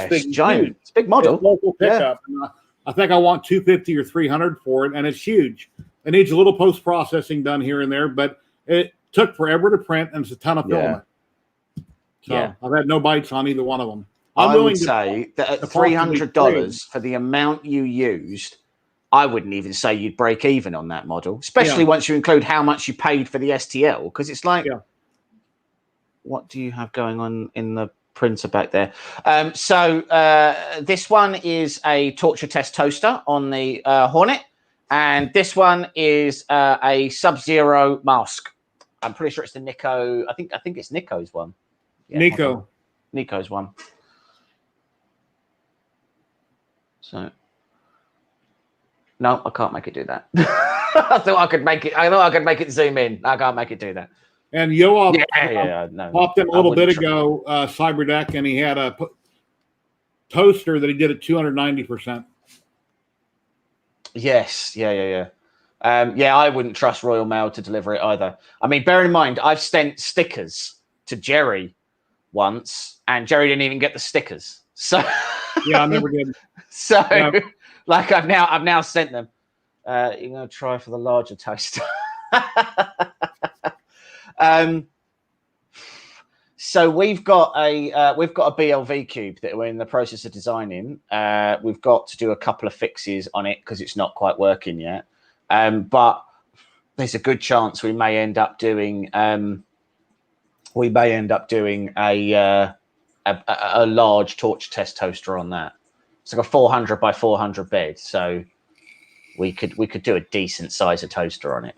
big, giant. Huge. It's a big model. It's local pickup. Yeah. I think I want $250 or $300 for it, and it's huge. It needs a little post processing done here and there, but it took forever to print, and it's a ton of filament. So I've had no bites on either one of them. I would say that at $300 for the amount you used, I wouldn't even say you'd break even on that model, especially once you include how much you paid for the STL, because it's what do you have going on in the printer back there? So this one is a torture test toaster on the Hornet, and this one is a Sub-Zero mask. I'm pretty sure it's the Nico. I think it's Nico's one. Yeah, Nico's one. So no, I can't make it do that. I thought I could make it zoom in. I can't make it do that. And Yoav no, popped in a little bit ago, Cyberdeck, and he had a toaster that he did at 290%. Yes, yeah. I wouldn't trust Royal Mail to deliver it either. I mean, bear in mind, I've sent stickers to Jerry once, and Jerry didn't even get the stickers. So yeah, I never did. So I've now sent them. You're gonna try for the larger toaster. So we've got a BLV cube that we're in the process of designing. We've got to do a couple of fixes on it because it's not quite working yet. But there's a good chance we may end up doing a large torch test toaster on that. It's like a 400 by 400 bed, so we could do a decent size of toaster on it.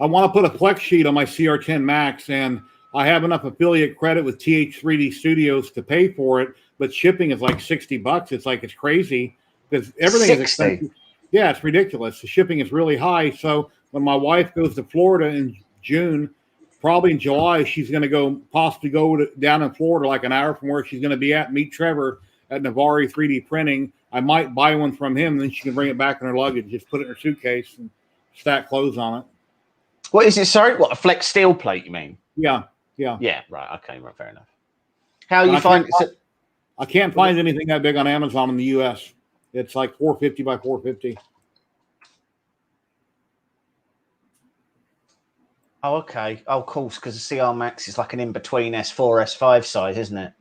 I want to put a flex sheet on my CR10 Max, and I have enough affiliate credit with TH3D Studios to pay for it, but shipping is like $60. It's crazy because everything is expensive. Yeah, it's ridiculous. The shipping is really high. So when my wife goes to Florida in June, probably in July, she's going to possibly go down in Florida, like an hour from where she's going to be at, meet Trevor, at Navari 3D Printing. I might buy one from him, and then she can bring it back in her luggage. Just put it in her suitcase and stack clothes on it. What is it? Sorry, what, a flex steel plate? You mean? Yeah. Yeah. Right. Okay. Right. Fair enough. How you find it? I can't find anything that big on Amazon in the U.S. It's like 450 by 450. Oh, okay. Oh, of course, because the CR Max is like an in-between S4, S5 size, isn't it?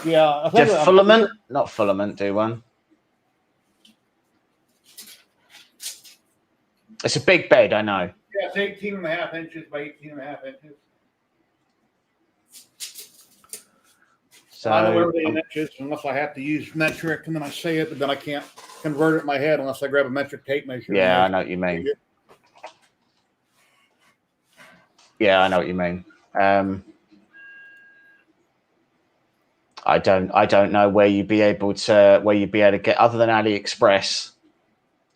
Yeah. Do filament? Not filament, do one. It's a big bed, I know. Yeah, it's 18 and a half inches by 18 and a half inches. So I know everything in inches unless I have to use metric, and then I say it, but then I can't convert it in my head unless I grab a metric tape measure. Yeah, I know what you mean. Yeah, I know what you mean. I don't know where you'd be able to get, other than AliExpress.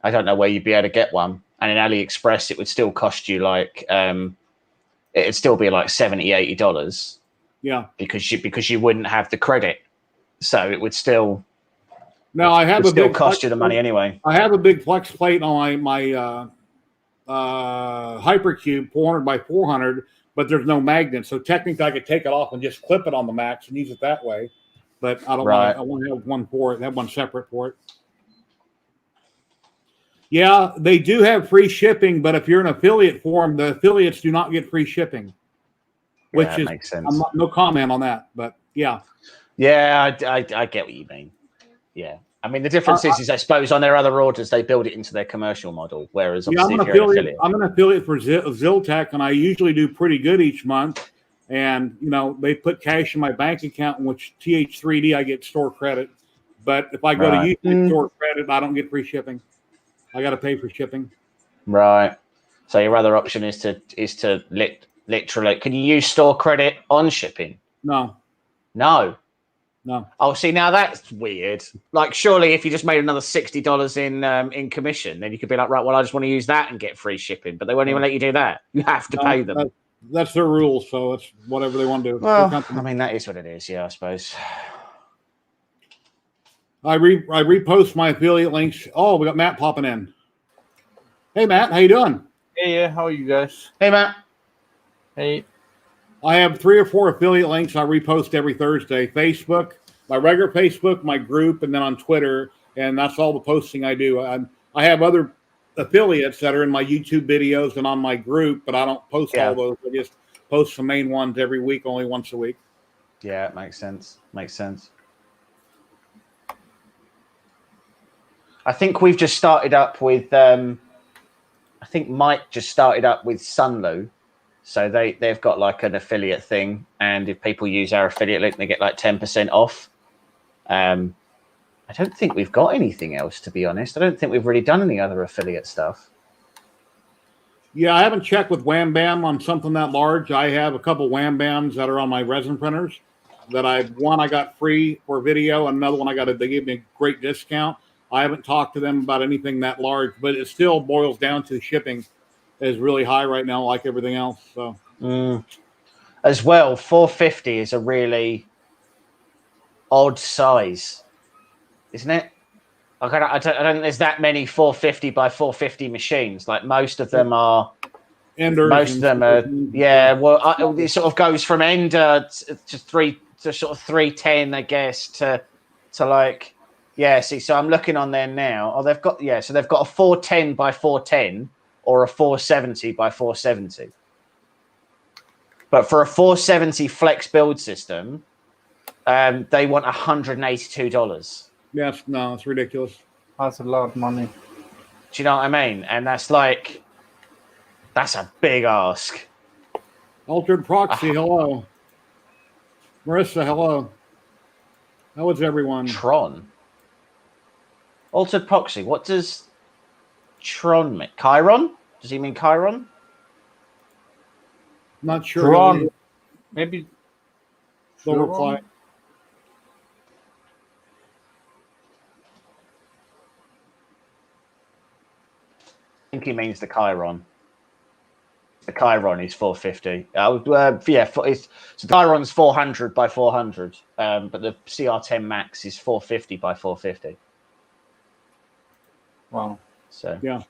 I don't know where you'd be able to get one. And in AliExpress, it would still cost you like it'd still be like $70-$80. Yeah, because you wouldn't have the credit, so it would still. Now I have still cost you the money anyway. I have a big flex plate on my Hypercube 400 by 400, but there's no magnet, so technically I could take it off and just clip it on the Max and use it that way. But I don't want. I want to have one for it. Have one separate for it. Yeah, they do have free shipping, but if you're an affiliate for them, the affiliates do not get free shipping. Which yeah, makes sense. I'm not, no comment on that, but yeah. Yeah, I get what you mean. Yeah, I mean the difference is I suppose on their other orders they build it into their commercial model, whereas obviously if you're an affiliate. I'm an affiliate for ZYLTECH, and I usually do pretty good each month. And you know they put cash in my bank account, in which TH3D I get store credit. But if I go to YouTube store credit, I don't get free shipping. I got to pay for shipping. Right. So your other option is to literally. Can you use store credit on shipping? No. Oh, see, now that's weird. Like, surely if you just made another $60 in commission, then you could be like, right, well, I just want to use that and get free shipping. But they won't even let you do that. You have to pay them. That's their rules, so it's whatever they want to do. Well, I mean, that is what it is. Yeah, I suppose. I repost my affiliate links. Oh, we got Matt popping in. Hey, Matt, how you doing? Hey, yeah, how are you guys? Hey, Matt. Hey. I have 3 or 4 affiliate links I repost every Thursday. Facebook, my regular Facebook, my group, and then on Twitter, and that's all the posting I do. I have other affiliates that are in my YouTube videos and on my group, but I don't post all those. I just post the main ones every week, only once a week. Yeah, it makes sense. I think we've just started up with. I think Mike just started up with Sunlu. So they've got like an affiliate thing, and if people use our affiliate link, they get like 10% off. I don't think we've got anything else, to be honest. I don't think we've really done any other affiliate stuff. Yeah, I haven't checked with Wham Bam on something that large. I have a couple Wham Bams that are on my resin printers that I got free for video, and another one they gave me a great discount. I haven't talked to them about anything that large, but it still boils down to shipping is really high right now, like everything else. So as well, 450 is a really odd size, isn't it? I don't think there's that many 450 by 450 machines. Like most of them are. Most of them are. Yeah, well, it sort of goes from Ender to 310, I guess, to like. Yeah, see, so I'm looking on there now. Oh, they've got a 410 by 410 or a 470 by 470. But for a 470 flex build system, they want $182. Yes, no, it's ridiculous. That's a lot of money. Do you know what I mean? And that's a big ask. Altered Proxy, hello. Marissa, hello. How is everyone? Tron. Altered Proxy. What does Tron mean? Chiron? Does he mean Chiron? Not sure. Tron. Maybe. They'll reply. I think he means the Chiron. The Chiron is 450. So Chiron's 400 by 400, but the CR10 Max is 450 by 450. Wow. So Yeah.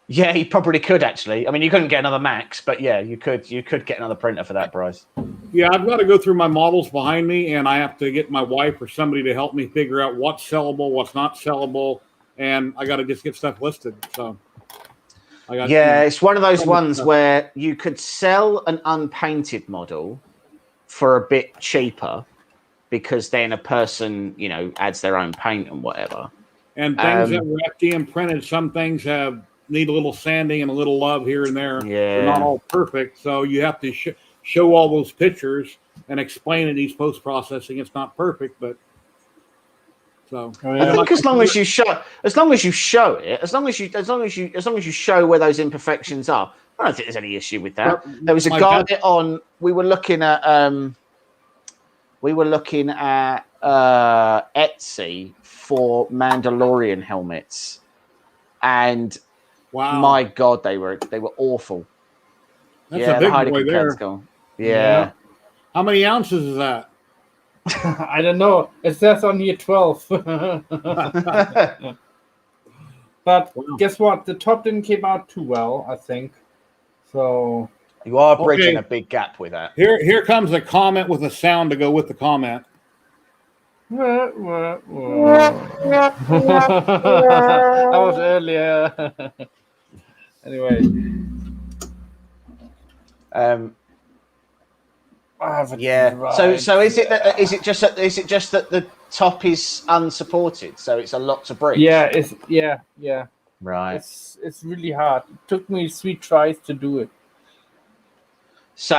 Yeah, you probably could actually. I mean, you couldn't get another Max, but yeah, you could get another printer for that price. Yeah, I've got to go through my models behind me, and I have to get my wife or somebody to help me figure out what's sellable, what's not sellable, and I got to just get stuff listed. So, it's one of those ones where you could sell an unpainted model for a bit cheaper because then a person, adds their own paint and whatever. And things that were FDM printed, some things need a little sanding and a little love here and there. Yeah. They're not all perfect, so you have to show all those pictures and explain in each post-processing it's not perfect, but so I think as long as you show it, as long as you show where those imperfections are, I don't think there's any issue with that. There was a guy we were looking at Etsy for Mandalorian helmets, and wow, my God, they were awful. That's a big boy there. Yeah. How many ounces is that? I don't know. It says on here 12. But guess what? The top didn't come out too well, I think. So you are bridging a big gap with that. Here comes a comment with a sound to go with the comment. That was earlier. Anyway. Yeah. Right. So is it just that the top is unsupported, so it's a lot to bridge? Yeah. Right. It's really hard. It took me 3 tries to do it. So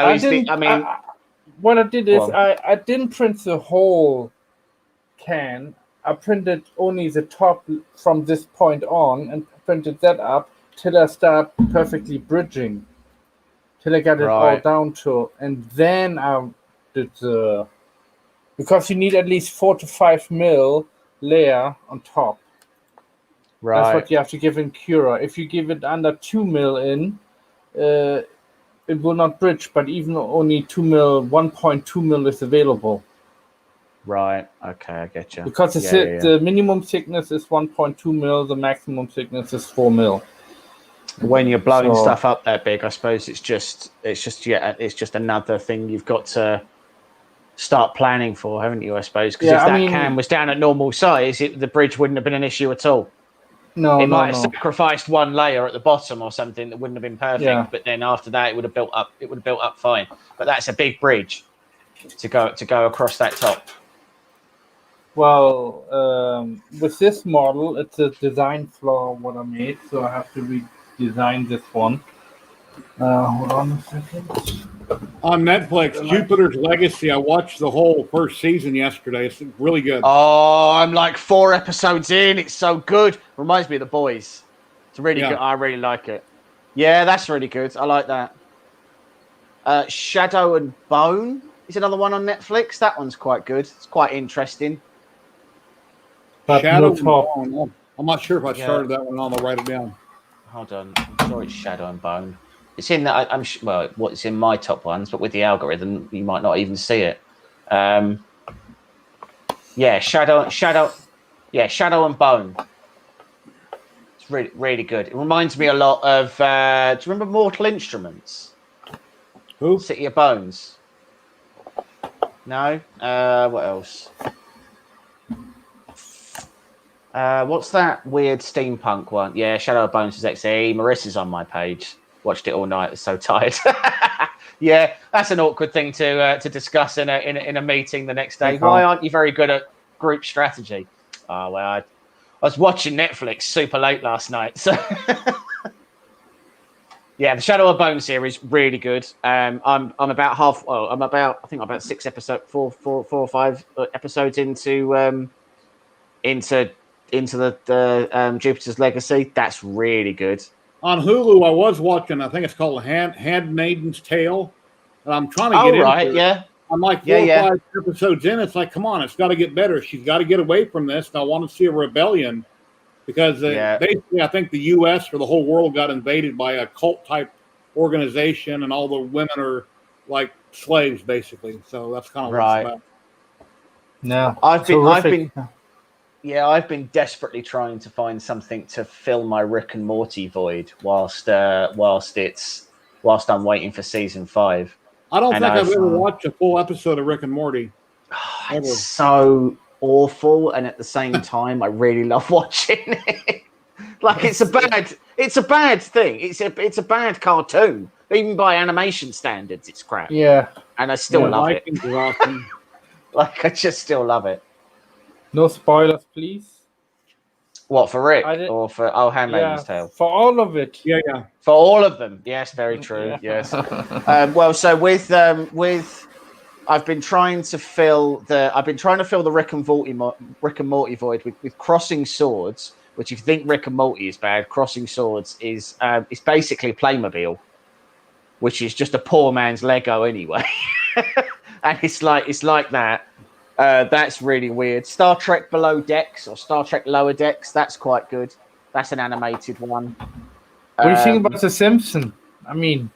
what I did is I didn't print the whole can. I printed only the top from this point on and printed that up till I start perfectly bridging. Till I got it all down to, and then I did because you need at least 4 to 5 mil layer on top. Right. That's what you have to give in Cura. If you give it under 2 mil in, it will not bridge. But even only 2 mil, 1.2 mil is available. Right. Okay, I get you. Because the minimum thickness is 1.2 mil, the maximum thickness is 4 mil. When you're blowing stuff up that big, I suppose it's just another thing you've got to start planning for, haven't you? I suppose because if that can was down at normal size, the bridge wouldn't have been an issue at all. It might have sacrificed one layer at the bottom or something that wouldn't have been perfect, but then after that, it would have built up. It would have built up fine. But that's a big bridge to go across that top. Well, with this model, it's a design flaw what I made, so I have to redesign this one. Hold on a second. On Netflix, Jupiter's Legacy. I watched the whole first season yesterday. It's really good. Oh, I'm like 4 episodes in. It's so good. Reminds me of The Boys. It's really good. I really like it. Yeah, that's really good. I like that. Shadow and Bone is another one on Netflix. That one's quite good. It's quite interesting. Shadow and Bone. I'm not sure if I started that one. I'll write it down. Hold on. I'm sure it's Shadow and Bone. It's in that. It's in my top ones, but with the algorithm, you might not even see it. Shadow and Bone. It's really, really good. It reminds me a lot of. Do you remember Mortal Instruments? Who? City of Bones. No. What else? What's that weird steampunk one? Yeah, Shadow of Bones is XE. Marissa's on my page. Watched it all night. Was so tired. Yeah, that's an awkward thing to discuss in a meeting the next day. Why aren't you very good at group strategy? Oh well, I was watching Netflix super late last night. So yeah, the Shadow of Bone series really good. I'm about half. Well, I'm about 6 episodes, 4 or 5 episodes into the Jupiter's Legacy. That's really good. On Hulu, I was watching. I think it's called Handmaiden's Tale, and I'm trying to get into it. Yeah. I'm like 4 or 5 episodes in. It's like, come on, it's got to get better. She's got to get away from this. And I want to see a rebellion because basically, I think the U.S. or the whole world got invaded by a cult type organization, and all the women are like slaves, basically. So that's kind of what Right. it's about. No, I've terrific. been desperately trying to find something to fill my Rick and Morty void whilst I'm waiting for season 5. I don't And think I've I've- ever watched a full episode of Rick and Morty. Ever. It's so awful, and at the same time, I really love watching it. Like it's a bad thing. It's a bad cartoon, even by animation standards. It's crap. Yeah. And I still love it. Vikings are awesome. Like I just still love it. No spoilers, please. What, for Rick I did- or for Handmaid's Tale? For all of it. Yeah. For all of them, yes, very true. Yeah. Yes. Well, so with I've been trying to fill the Rick and Morty void with Crossing Swords, which if you think Rick and Morty is bad, Crossing Swords is it's basically Playmobil, which is just a poor man's Lego anyway, and it's like that. That's really weird. Star Trek Below Decks or Star Trek Lower Decks, that's quite good. That's an animated one. What do you think about The Simpsons? I mean,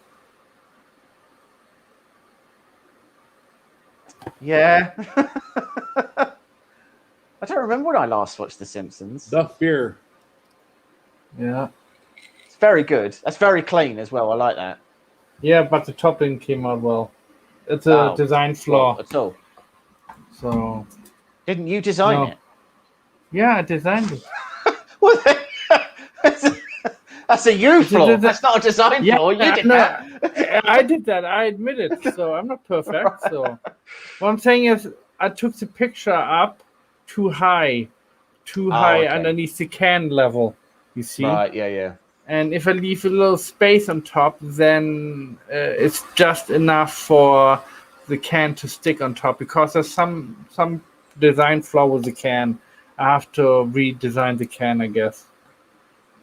yeah. I don't remember when I last watched The Simpsons. Duff Beer. yeah. It's very good. That's very clean as well. I like that. Yeah, but the topping came out well. It's a design flaw. At all. So, Didn't you design No. it? yeah, I designed it. Well, that's a you flaw. That's not a design Yeah, flaw. You did no, that. I did that. I admit it. So I'm not perfect. So what I'm saying is, I took the picture up too high okay. underneath the can level. You see, Right. Yeah. and if I leave a little space on top, then it's just enough for the can to stick on top. Because there's some design flaw with the can. I have to redesign the can, I guess.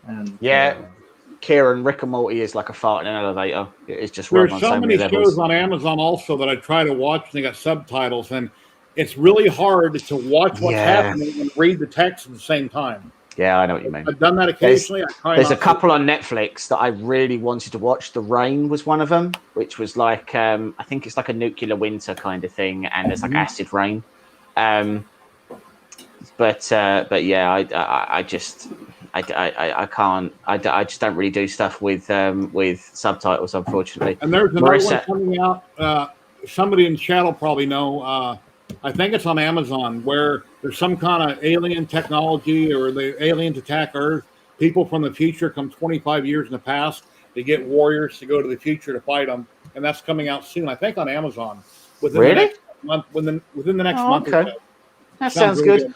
And Yeah. Kieran, Rick and Morty is like a fart in an elevator. It's just run There's on so many levels. shows on Amazon also that I try to watch, and they got subtitles, and it's really hard to watch what's happening and read the text at the same time. Yeah, I know what you mean. I've done that occasionally. There's a couple on Netflix that I really wanted to watch. The Rain was one of them, which was like I think it's like a nuclear winter kind of thing, and there's like acid rain. But yeah, I just can't. I just don't really do stuff with subtitles, unfortunately. And there's another Marissa- one coming out. Somebody in chat will probably know. I think it's on Amazon, where there's some kind of alien technology, or the aliens attack Earth. People from the future come 25 years in the past to get warriors to go to the future to fight them, and that's coming out soon. I think on Amazon within the next month. Within the next month or so. That sounds really good.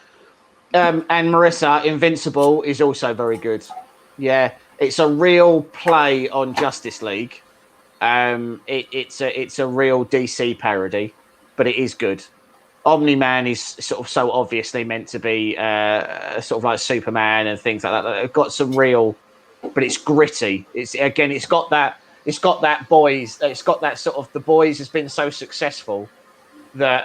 And Marissa, Invincible is also very good. Yeah, it's a real play on Justice League. It's a real DC parody, but it is good. Omni-Man is sort of so obviously meant to be sort of like Superman and things like that. It's got some real, but it's gritty. It's got that boys. It's got that sort of, The Boys has been so successful that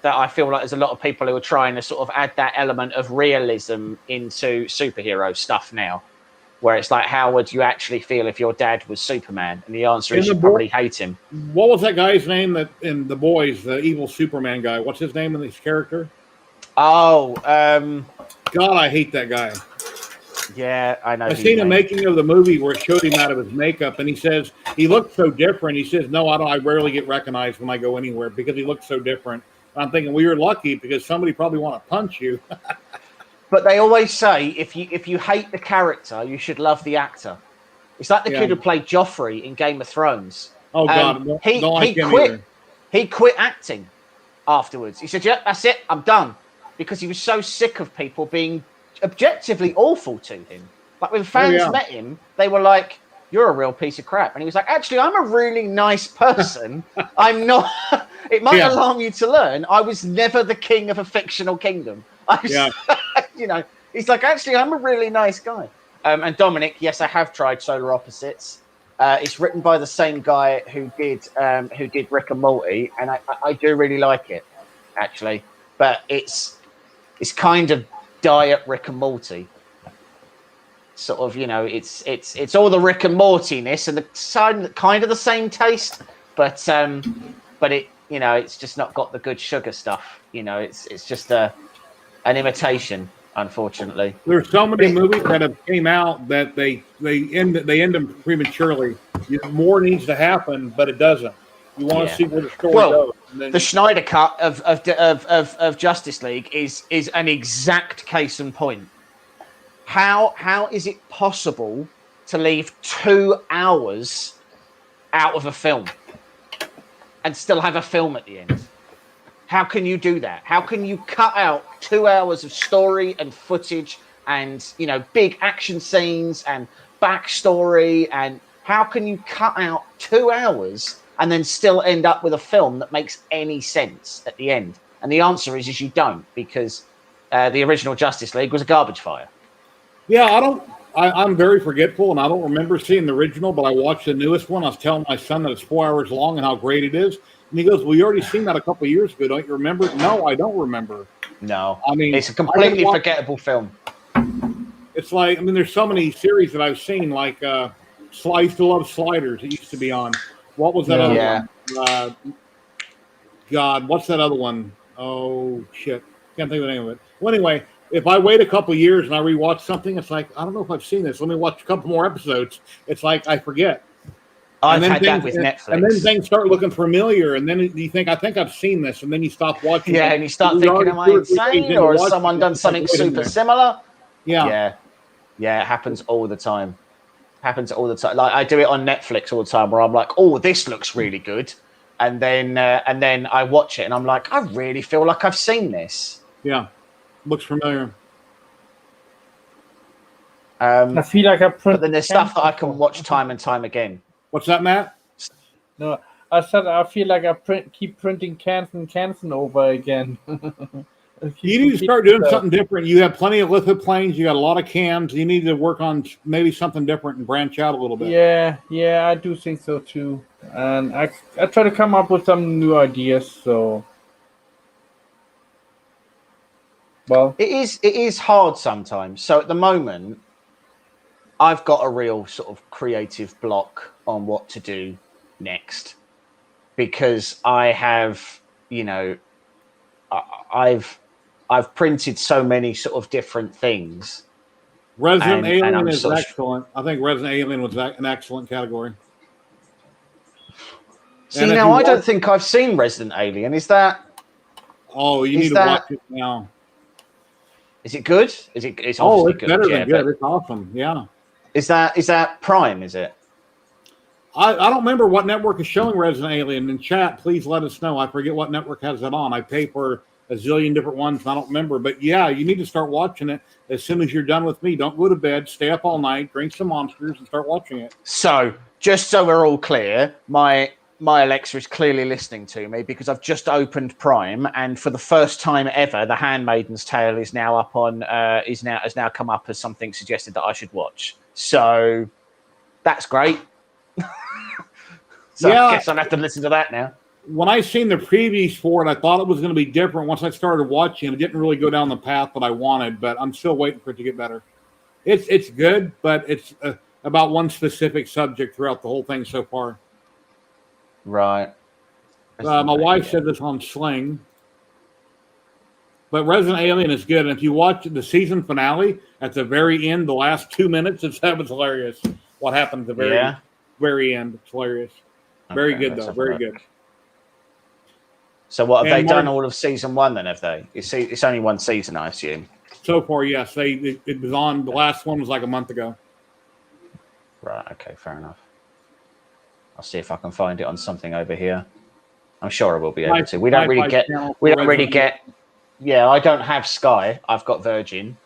I feel like there's a lot of people who are trying to sort of add that element of realism into superhero stuff now, where it's like, how would you actually feel if your dad was Superman? And the answer is you probably hate him. What was that guy's name that in The Boys, the evil Superman guy? What's his name in this character? Oh, God, I hate that guy. yeah, I know. I seen a making of the movie where it showed him out of his makeup, and he says he looked so different. He says, "No, I rarely get recognized when I go anywhere because he looks so different." And I'm thinking, well, you're lucky because somebody probably want to punch you. But they always say if you hate the character, you should love the actor. It's like the kid who played Joffrey in Game of Thrones. Oh God, he quit. Either. He quit acting afterwards. He said, "Yeah, that's it. I'm done," because he was so sick of people being objectively awful to him. Like when fans met him, they were like, "You're a real piece of crap," and he was like, "Actually, I'm a really nice person. I'm not." It might alarm you to learn, I was never the king of a fictional kingdom. You know, he's like, "Actually, I'm a really nice guy." And Dominic, yes, I have tried Solar Opposites. It's written by the same guy who did Rick and Morty, and I do really like it, actually. But it's kind of diet Rick and Morty. sort of, you know, it's all the Rick and Mortiness and the kind of the same taste, but it, you know, it's just not got the good sugar stuff. You know, it's just an imitation, unfortunately. There's so many movies that have came out that they end them prematurely. More needs to happen, but it doesn't. You want to see where the story goes. The Snyder cut of Justice League is an exact case in point. How is it possible to leave 2 hours out of a film and still have a film at the end? How can you do that? How can you cut out 2 hours of story and footage and, you know, big action scenes and backstory? And how can you cut out 2 hours and then still end up with a film that makes any sense at the end? And the answer is you don't, because the original Justice League was a garbage fire. Yeah, I'm very forgetful, and I don't remember seeing the original, but I watched the newest one. I was telling my son that it's 4 hours long and how great it is. And he goes, well, you already seen that a couple of years ago. Don't you remember? No, I don't remember. No. I mean, it's a completely forgettable film. It's like, I mean, there's so many series that I've seen, like Slice to Love Sliders. It used to be on. What was that other one? God, what's that other one? Oh, shit. Can't think of the name of it. Well, anyway, if I wait a couple of years and I rewatch something, it's like, I don't know if I've seen this. Let me watch a couple more episodes. It's like I forget. I've had that with Netflix. And then things start looking familiar, and then you think, I think I've seen this, and then you stop watching. Yeah, and you start thinking, am I insane, or has someone done something super similar? Yeah. It happens all the time. Happens all the time. Like, I do it on Netflix all the time, where I'm like, oh, this looks really good, and then I watch it, and I'm like, I really feel like I've seen this. Yeah, looks familiar. I feel like but then there's stuff that I can watch time and time again. What's that, Matt? No, I said I feel like I keep printing cans over again. You need to start doing something different. You have plenty of lithoplanes. You got a lot of cans. You need to work on maybe something different and branch out a little bit. Yeah, I do think so too. And I try to come up with some new ideas. So, well, it is hard sometimes. So at the moment, I've got a real sort of creative block on what to do next, because I have, you know, I've printed so many sort of different things. Resident Alien is excellent. I think Resident Alien was an excellent category. See, now I don't think I've seen Resident Alien. Is that? Oh, you need to watch it now. Is it good? Is it? It's obviously good. Better than good. It's awesome. Yeah. Is that Prime? Is it? I don't remember what network is showing Resident Alien. In chat, please let us know. I forget what network has that on. I pay for a zillion different ones. I don't remember. But yeah, you need to start watching it as soon as you're done with me. Don't go to bed. Stay up all night. Drink some monsters and start watching it. So, just so we're all clear, my Alexa is clearly listening to me, because I've just opened Prime, and for the first time ever, The Handmaiden's Tale is now up on has now come up as something suggested that I should watch. So that's great. So yeah, I guess I'll have to listen to that now. When I seen the previews for it, I thought it was going to be different. Once I started watching it, didn't really go down the path that I wanted, but I'm still waiting for it to get better. It's good, but it's about one specific subject throughout the whole thing so far. Right. My wife said this on Sling. But Resident Alien is good. And if you watch the season finale at the very end, the last 2 minutes, that was hilarious. What happened at the very end. It's hilarious. Very good, though. Very good. So what, have they done all of season one then, have they? It's only one season, I assume. So far, yes. It was on, the last one was like a month ago. Right, okay, fair enough. I'll see if I can find it on something over here. I'm sure I will be able to. We don't really get. Yeah, I don't have Sky. I've got Virgin,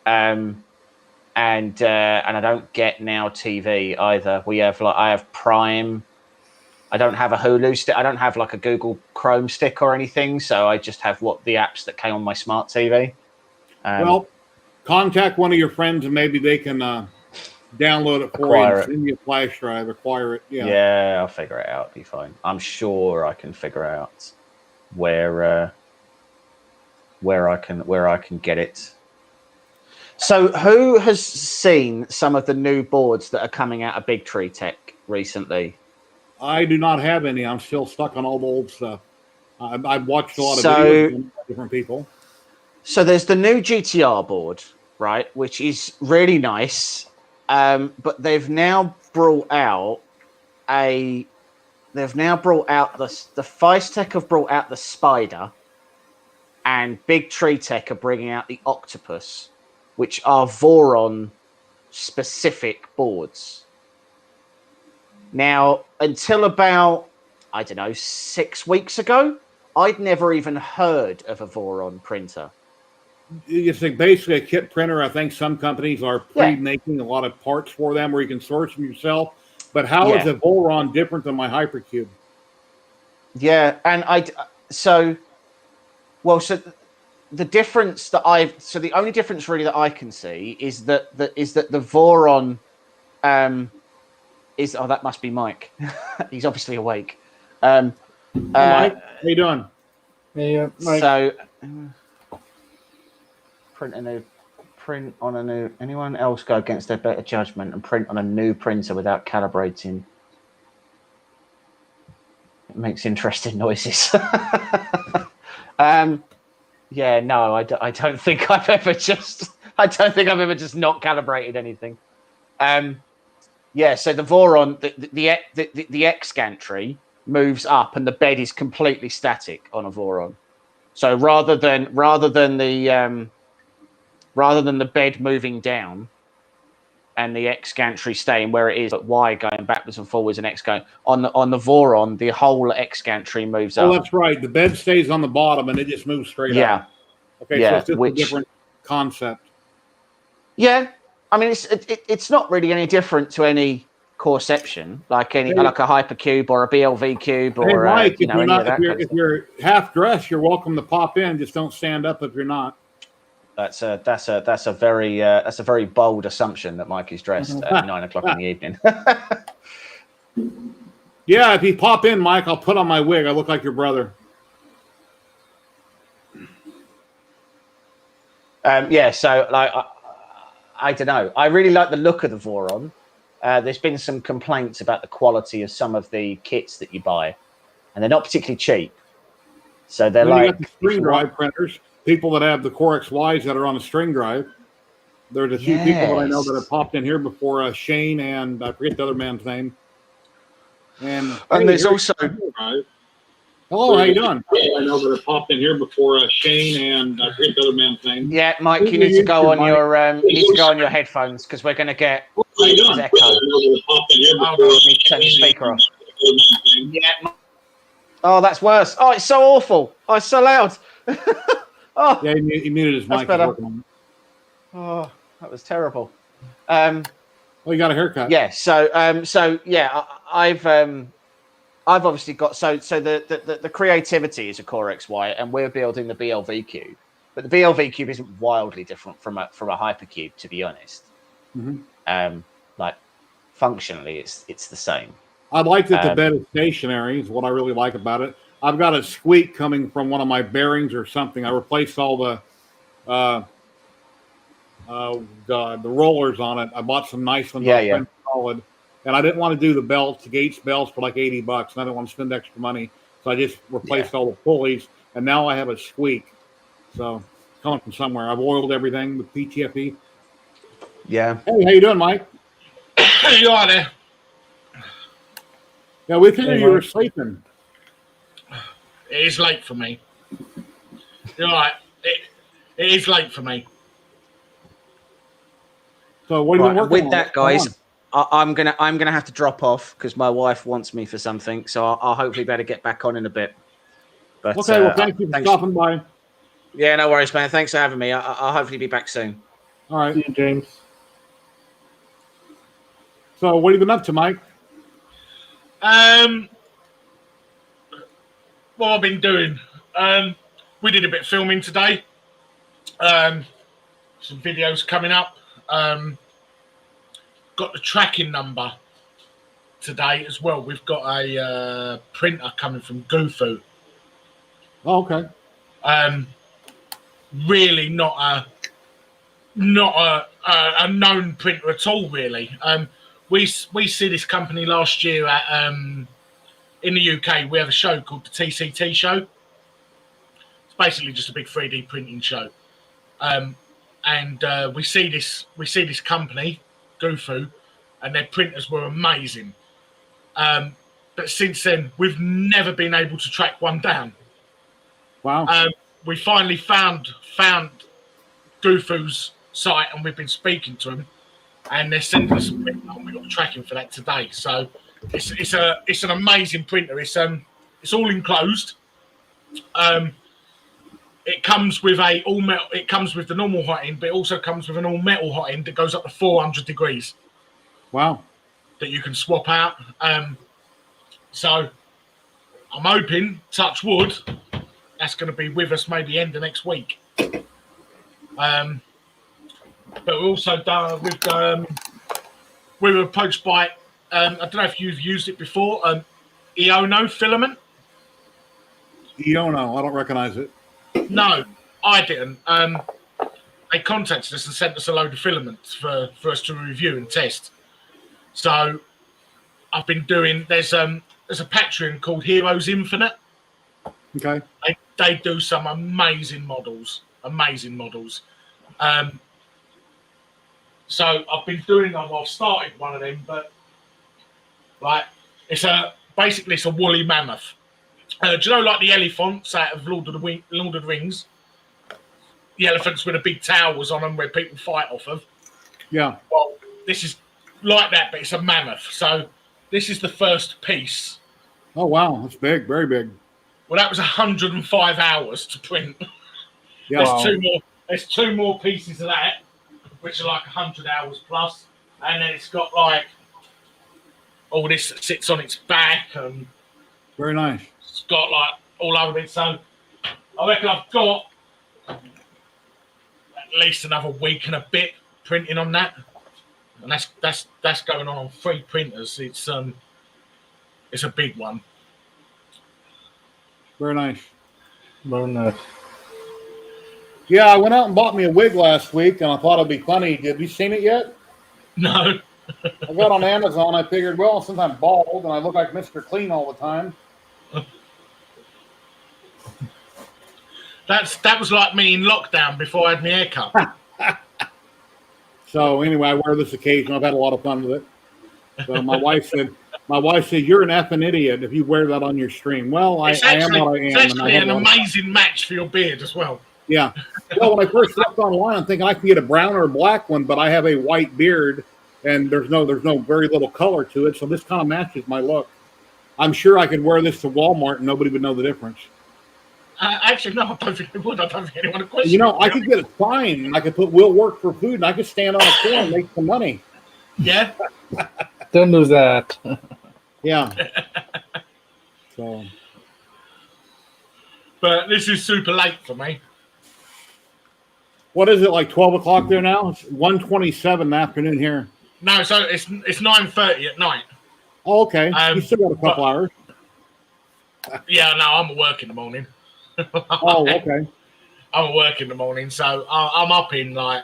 and I don't get Now TV either. I have Prime. I don't have a Hulu stick. I don't have like a Google Chrome stick or anything. So I just have the apps that came on my smart TV. Well, contact one of your friends and maybe they can download it for you and send you a flash drive. Acquire it. Yeah, I'll figure it out. It'll be fine. I'm sure I can figure out where I can get it. So, who has seen some of the new boards that are coming out of Big Tree Tech recently? I do not have any. I'm still stuck on all the old stuff. I've watched a lot of videos from different people. So there's the new GTR board, right, which is really nice, but they've now brought out the Feistek have brought out the Spider, and Big Tree Tech are bringing out the Octopus, which are Voron specific boards. Now, until about, I don't know, 6 weeks ago, I'd never even heard of a Voron printer. You think basically a kit printer. I think some companies are pre-making a lot of parts for them where you can source them yourself. But how is a Voron different than my Hypercube? Yeah, and so the difference the only difference really that I can see is that the Voron is that must be Mike. He's obviously awake. Mike, how you doing? Yeah, Mike. So print on a new. Anyone else go against their better judgment and print on a new printer without calibrating? It makes interesting noises. Yeah, no, I don't think I've ever just not calibrated anything. Yeah, so the Voron, the X gantry moves up, and the bed is completely static on a Voron. So rather than the bed moving down and the X gantry staying where it is, but Y going backwards and forwards and X going on the Voron, the whole X gantry moves up. Oh, that's right. The bed stays on the bottom and it just moves straight up. Okay, so it's just a different concept. Yeah, I mean it's not really any different to any Coreception, like a Hypercube or a BLV cube or hey, Mike, if you're half dressed, you're welcome to pop in. Just don't stand up if you're not. That's a very bold assumption that Mike is dressed at 9 o'clock in the evening. Yeah, if you pop in, Mike, I'll put on my wig. I look like your brother. So like I don't know. I really like the look of the Voron. There's been some complaints about the quality of some of the kits that you buy, and they're not particularly cheap. So they're then like you got the string drive printers. People that have the Core XYs that are on a string drive. There's a few people that I know that have popped in here before. Shane and I forget the other man's name. And there's also. Hello, how you doing? I know that have popped in here before. Shane and I forget the other man's name. Yeah, Mike, you need to go on your headphones because we're going to get echo. Need to turn the speaker off. Yeah. Oh, that's worse. Oh, it's so awful. Oh, it's so loud. Oh, yeah, he muted his mic. Better. Oh, that was terrible. Well, you got a haircut. Yeah. So yeah, I've obviously got the creativity is a Core XY, and we're building the BLV cube. But the BLV cube isn't wildly different from a Hypercube, to be honest. Mm-hmm. Like functionally, it's the same. I like that the bed is stationary. Is what I really like about it. I've got a squeak coming from one of my bearings or something. I replaced all the rollers on it. I bought some nice ones. Solid. And I didn't want to do the belts, the Gates belts, for like $80, and I didn't want to spend extra money. So I just replaced all the pulleys, and now I have a squeak. So it's coming from somewhere. I've oiled everything with PTFE. Yeah. Hey, how you doing, Mike? Hey, you are there? Yeah, we figured you were sleeping. It is late for me. You're right. It is late for me. So what are you working with on? that, guys? I'm gonna have to drop off because my wife wants me for something. So I'll hopefully better get back on in a bit. But, okay, well, thank you for stopping by. Yeah, no worries, man. Thanks for having me. I'll hopefully be back soon. All right, See you, James. So what have you been up to, Mike? What I've been doing. We did a bit of filming today. Some videos coming up. Got the tracking number today as well. We've got a printer coming from Goofu. Oh, okay. Really not not a known printer at all, really. We see this company last year at in the UK. We have a show called the TCT show. It's basically just a big 3D printing show, and we see this company, Gufu, and their printers were amazing. But since then, we've never been able to track one down. Wow. We finally found Gufu's site, and we've been speaking to them, and they're sending us a printer, and we've got tracking for that today. So it's an amazing printer. It's all enclosed. It comes with all metal. It comes with the normal hot end, but it also comes with an all metal hot end that goes up to 400 degrees. Wow. That you can swap out. So I'm hoping, touch wood, that's going to be with us maybe end of next week. But we're also done. We were approached by. I don't know if you've used it before. Iono filament. Iono, I don't recognize it. No, I didn't. They contacted us and sent us a load of filaments for us to review and test. So I've been doing. There's a Patreon called Heroes Infinite. Okay. They do some amazing models. So I've been doing them. I've started one of them, but like basically it's a woolly mammoth. Do you know, like the elephants out of Lord of the Rings? The elephants with the big towers on them where people fight off of. Yeah. Well, this is like that, but it's a mammoth. So this is the first piece. Oh wow, that's big, very big. Well, that was 105 hours to print. Yeah. There's two more pieces of that, which are like 100 hours plus, and then it's got like all this that sits on its back, and Very nice. it's got like all over it. So I reckon I've got at least another week and a bit printing on that, and that's going on 3 printers. It's a big one. Very nice. Very nice. Yeah, I went out and bought me a wig last week, and I thought it'd be funny. Have you seen it yet? No. I got on Amazon. I figured, well, since I'm bald and I look like Mr. Clean all the time. That was like me in lockdown before I had my haircut. So anyway, I wear this occasionally. I've had a lot of fun with it. So my wife said, "You're an effing idiot if you wear that on your stream." Well, I am what I am. It's actually an amazing match for your beard as well. Yeah. Well, when I first looked online, I'm thinking I can get a brown or a black one, but I have a white beard, and there's no very little color to it. So this kind of matches my look. I'm sure I could wear this to Walmart and nobody would know the difference. Actually, no, I don't think it would. I don't think anyone would question. You know, I could get a sign, and I could put "Will work for food," and I could stand on a corner and make some money. Yeah. Don't do that. Yeah. So. But this is super late for me. What is it, like 12 o'clock there now? It's 1:27 in the afternoon here. No, so it's 9:30 at night. Oh, okay. You still got a couple hours. Yeah, no, I'm at work in the morning. Oh, okay. I'm at work in the morning, so I'm up in like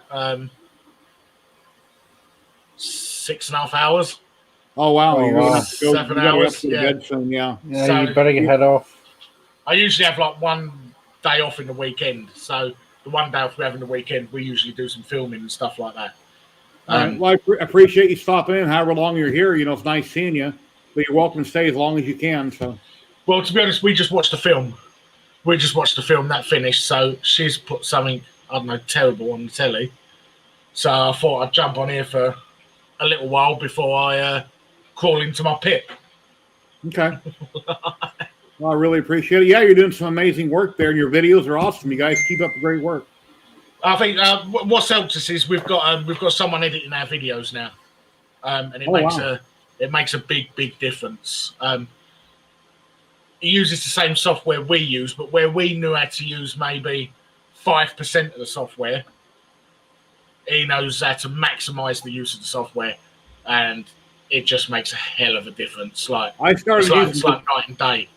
6.5 hours. Oh, wow. Oh, You're wow. gonna have to go, 7 you gotta hours, have to go to yeah. bed soon, yeah. Yeah, So you better head off. I usually have like one day off in the weekend. So the one day off we have in the weekend, we usually do some filming and stuff like that. Well, I appreciate you stopping in. However long you're here, you know, it's nice seeing you. But you're welcome to stay as long as you can. So. Well, to be honest, we just watched the film. That finished. So she's put something, I don't know, terrible on the telly. So I thought I'd jump on here for a little while before I crawl into my pit. Okay. Well, I really appreciate it. Yeah, you're doing some amazing work there, and your videos are awesome. You guys keep up the great work. I think what's helped us is we've got someone editing our videos now, and it makes a big difference. He uses the same software we use, but where we knew how to use maybe 5% of the software, he knows how to maximize the use of the software, and it just makes a hell of a difference. Like it's like night and day.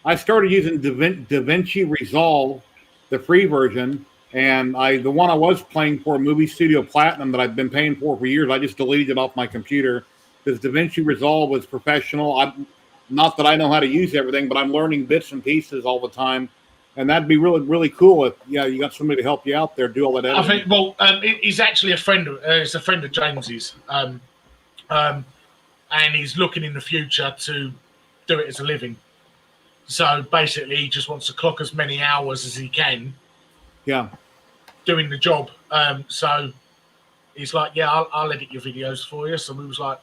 I started using DaVinci Resolve, the free version, And the one I was playing for, Movie Studio Platinum, that I've been paying for years, I just deleted it off my computer because DaVinci Resolve was professional. Not that I know how to use everything, but I'm learning bits and pieces all the time. And that'd be really, really cool if you got somebody to help you out there, do all that editing. I think, well, he's actually a friend of James's. And he's looking in the future to do it as a living. So basically, he just wants to clock as many hours as he can. Yeah. Doing the job. So he's like, yeah, I'll edit your videos for you. So we was like,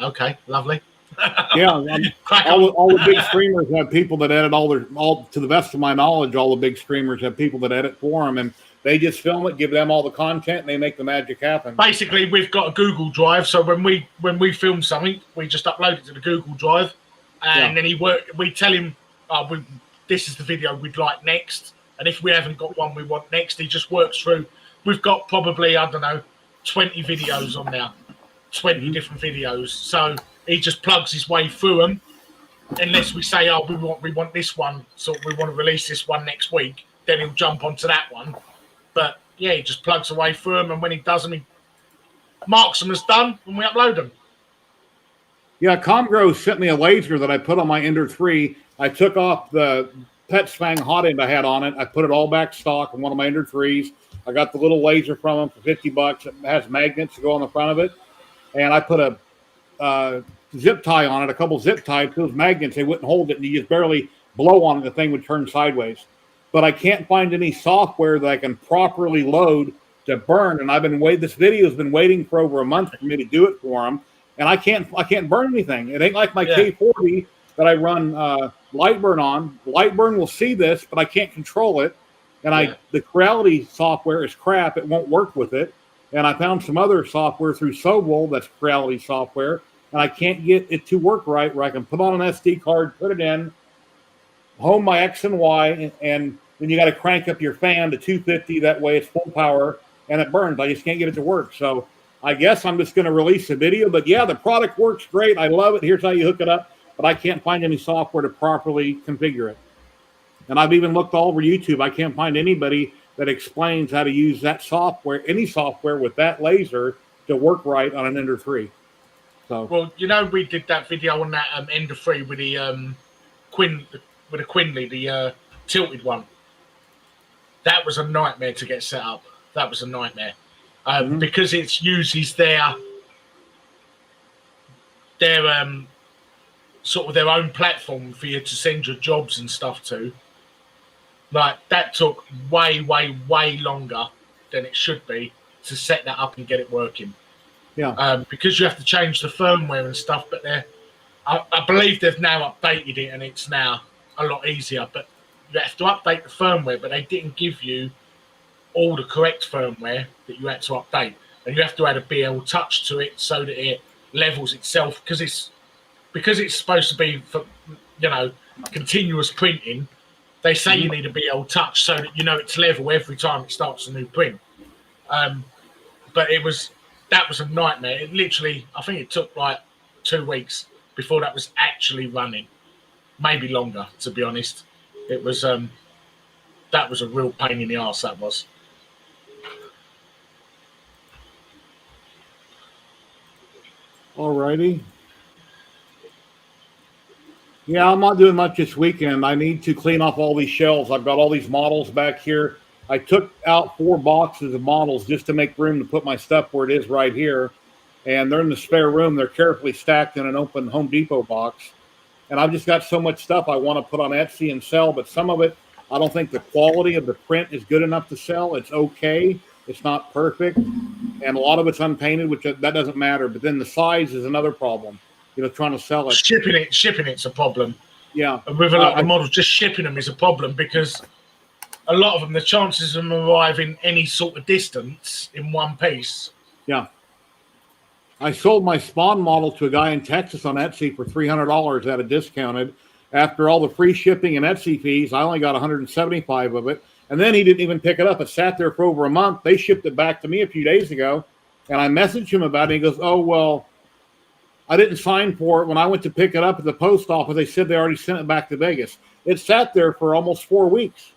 okay, lovely. Yeah. all the big streamers have people that edit all to the best of my knowledge, all the big streamers have people that edit for them, and they just film it, give them all the content, and they make the magic happen. Basically, we've got a Google Drive. So when we film something, we just upload it to the Google Drive. And then we tell him, this is the video we'd like next. And if we haven't got one we want next, he just works through. We've got probably, 20 videos on there, 20 different videos. So he just plugs his way through them. Unless we say, we want this one, so we want to release this one next week, then he'll jump onto that one. But yeah, he just plugs away through them. And when he does them, he marks them as done and we upload them. Yeah, Comgrow sent me a laser that I put on my Ender 3. I took off the PetSpang hot end I had on it. I put it all back stock in one of my Ender 3s. I got the little laser from them for $50. It has magnets to go on the front of it. And I put a zip tie on it, a couple zip ties. Those magnets, they wouldn't hold it, and you just barely blow on it, the thing would turn sideways. But I can't find any software that I can properly load to burn. And I've been this video has been waiting for over a month for me to do it for them. And I can't burn anything. It ain't like my K40 that I run Lightburn on. Lightburn will see this, but I can't control it. And the Creality software is crap. It won't work with it. And I found some other software through Sobol that's Creality software, and I can't get it to work right where I can put on an SD card, put it in, home my X and Y, and then you got to crank up your fan to 250. That way it's full power, and it burns. I just can't get it to work. So I guess I'm just going to release a video. But yeah, the product works great. I love it. Here's how you hook it up. But I can't find any software to properly configure it. And I've even looked all over YouTube. I can't find anybody that explains how to use that software, any software with that laser to work right on an Ender 3. So, well, we did that video on that Ender 3 with the Quinley, the tilted one. That was a nightmare to get set up. That was a nightmare. Because it uses their sort of their own platform for you to send your jobs and stuff to. Like, that took way, way, way longer than it should be to set that up and get it working. Yeah. Because you have to change the firmware and stuff, but I believe they've now updated it and it's now a lot easier. But you have to update the firmware, but they didn't give you all the correct firmware that you had to update. And you have to add a BL touch to it so that it levels itself, because it's supposed to be for, continuous printing. They say you need a BL touch so that it's level every time it starts a new print. But that was a nightmare. It literally, I think it took like 2 weeks before that was actually running. Maybe longer, to be honest. It was that was a real pain in the arse, that was. Alrighty. Yeah, I'm not doing much this weekend. I need to clean off all these shelves. I've got all these models back here. I took out 4 boxes of models just to make room to put my stuff where it is right here. And they're in the spare room. They're carefully stacked in an open Home Depot box. And I've just got so much stuff I want to put on Etsy and sell, but some of it, I don't think the quality of the print is good enough to sell. It's okay. It's not perfect. And a lot of it's unpainted, which that doesn't matter. But then the size is another problem. Trying to sell it. Shipping it's a problem. Yeah. And with a lot of models, just shipping them is a problem because a lot of them, the chances of them arriving any sort of distance in one piece. Yeah. I sold my Spawn model to a guy in Texas on Etsy for $300 at a discounted. After all the free shipping and Etsy fees, I only got 175 of it. And then he didn't even pick it up. It sat there for over a month. They shipped it back to me a few days ago. And I messaged him about it. He goes, oh, well, I didn't sign for it. When I went to pick it up at the post office, they said they already sent it back to Vegas. It sat there for almost 4 weeks.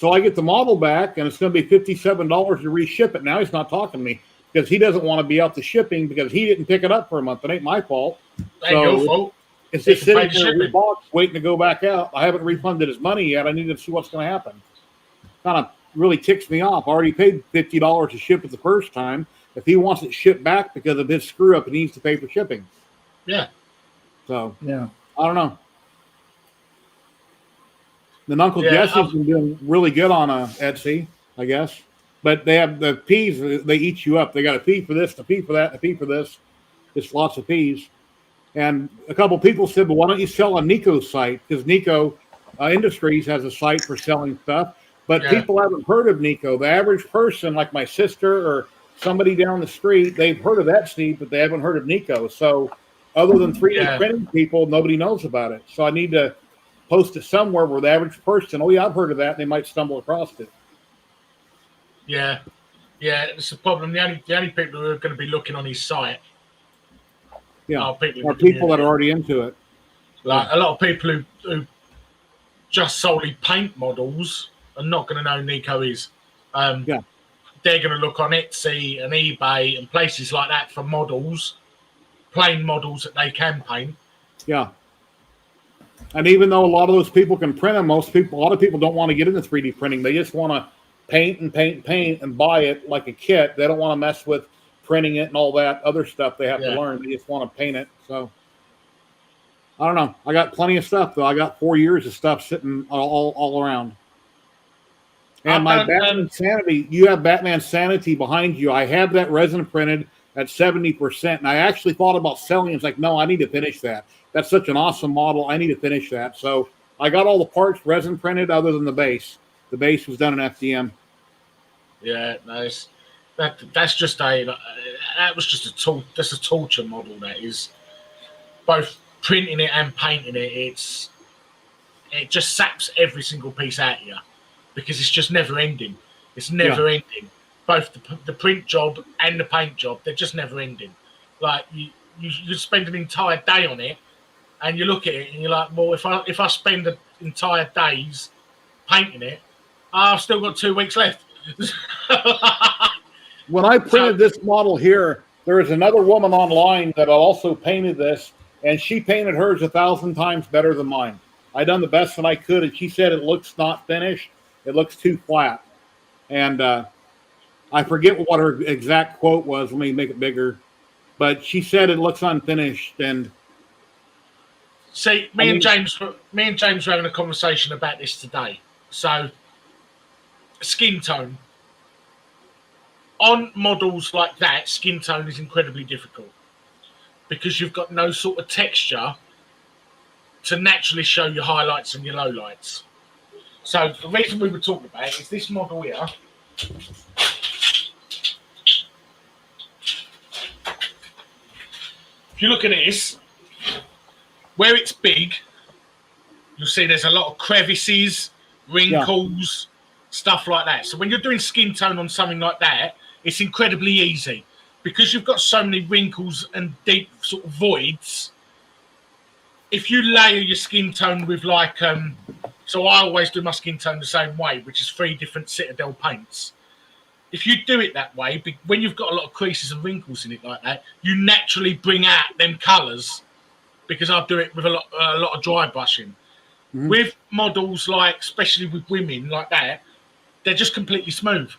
So I get the model back, and it's going to be $57 to reship it. Now he's not talking to me because he doesn't want to be out the shipping because he didn't pick it up for a month. It ain't my fault. Ain't your fault. It's just sitting there in the box waiting to go back out. I haven't refunded his money yet. I need to see what's going to happen. Kind of really ticks me off. I already paid $50 to ship it the first time. If he wants it shipped back because of his screw up, he needs to pay for shipping. Yeah. So, Yeah. I don't know. Then Uncle Jesse's been doing really good on Etsy, I guess. But they have the fees, they eat you up. They got a fee for this, a fee for that, a fee for this. Just lots of fees. And a couple people said, well, why don't you sell on Nico's site? Because Nico Industries has a site for selling stuff. But people haven't heard of Nico. The average person, like my sister or somebody down the street, they've heard of Etsy, but they haven't heard of Nico. So other than 3D printing people, nobody knows about it. So I need to post it somewhere where the average person, oh yeah, I've heard of that, and they might stumble across it. Yeah, it's a problem. The only people who are going to be looking on his site, are people that are already into it. Like a lot of people who just solely paint models are not going to know Nico is. They're going to look on Etsy and eBay and places like that for models, plain models that they can paint. Yeah. And even though a lot of those people can print them, a lot of people don't want to get into 3D printing. They just want to paint and buy it like a kit. They don't want to mess with printing it and all that other stuff they have to learn. They just want to paint it. So I don't know. I got plenty of stuff though. I got 4 years of stuff sitting all around. And my Batman Sanity, you have Batman Sanity behind you. I have that resin printed at 70%. And I actually thought about selling it. It's like, no, I need to finish that. That's such an awesome model. I need to finish that. So I got all the parts resin printed other than the base. The base was done in FDM. Yeah, nice. That's just that was just a tool. That's a torture model. That is both printing it and painting it. It just saps every single piece out of you because it's just never ending. It's never ending. Both the print job and the paint job, they're just never ending. Like you spend an entire day on it, and you look at it and you're like, well, if I spend the entire days painting it, I've still got 2 weeks left. When I printed this model here, there is another woman online that also painted this, and she painted hers 1,000 times better than mine. I done the best that I could, and she said it looks not finished. It looks too flat. And I forget what her exact quote was. Let me make it bigger. But she said it looks unfinished. And see, me and James were having a conversation about this today. So, skin tone. On models like that, skin tone is incredibly difficult because you've got no sort of texture to naturally show your highlights and your lowlights. So the reason we were talking about it is this model here. If you look at this, where it's big, you'll see there's a lot of crevices, wrinkles, stuff like that. So when you're doing skin tone on something like that, it's incredibly easy because you've got so many wrinkles and deep sort of voids. If you layer your skin tone with like, so I always do my skin tone the same way, which is 3 different Citadel paints. If you do it that way, when you've got a lot of creases and wrinkles in it like that, you naturally bring out them colours because I do it with a lot of dry brushing. Mm-hmm. With models like, especially with women like that, they're just completely smooth.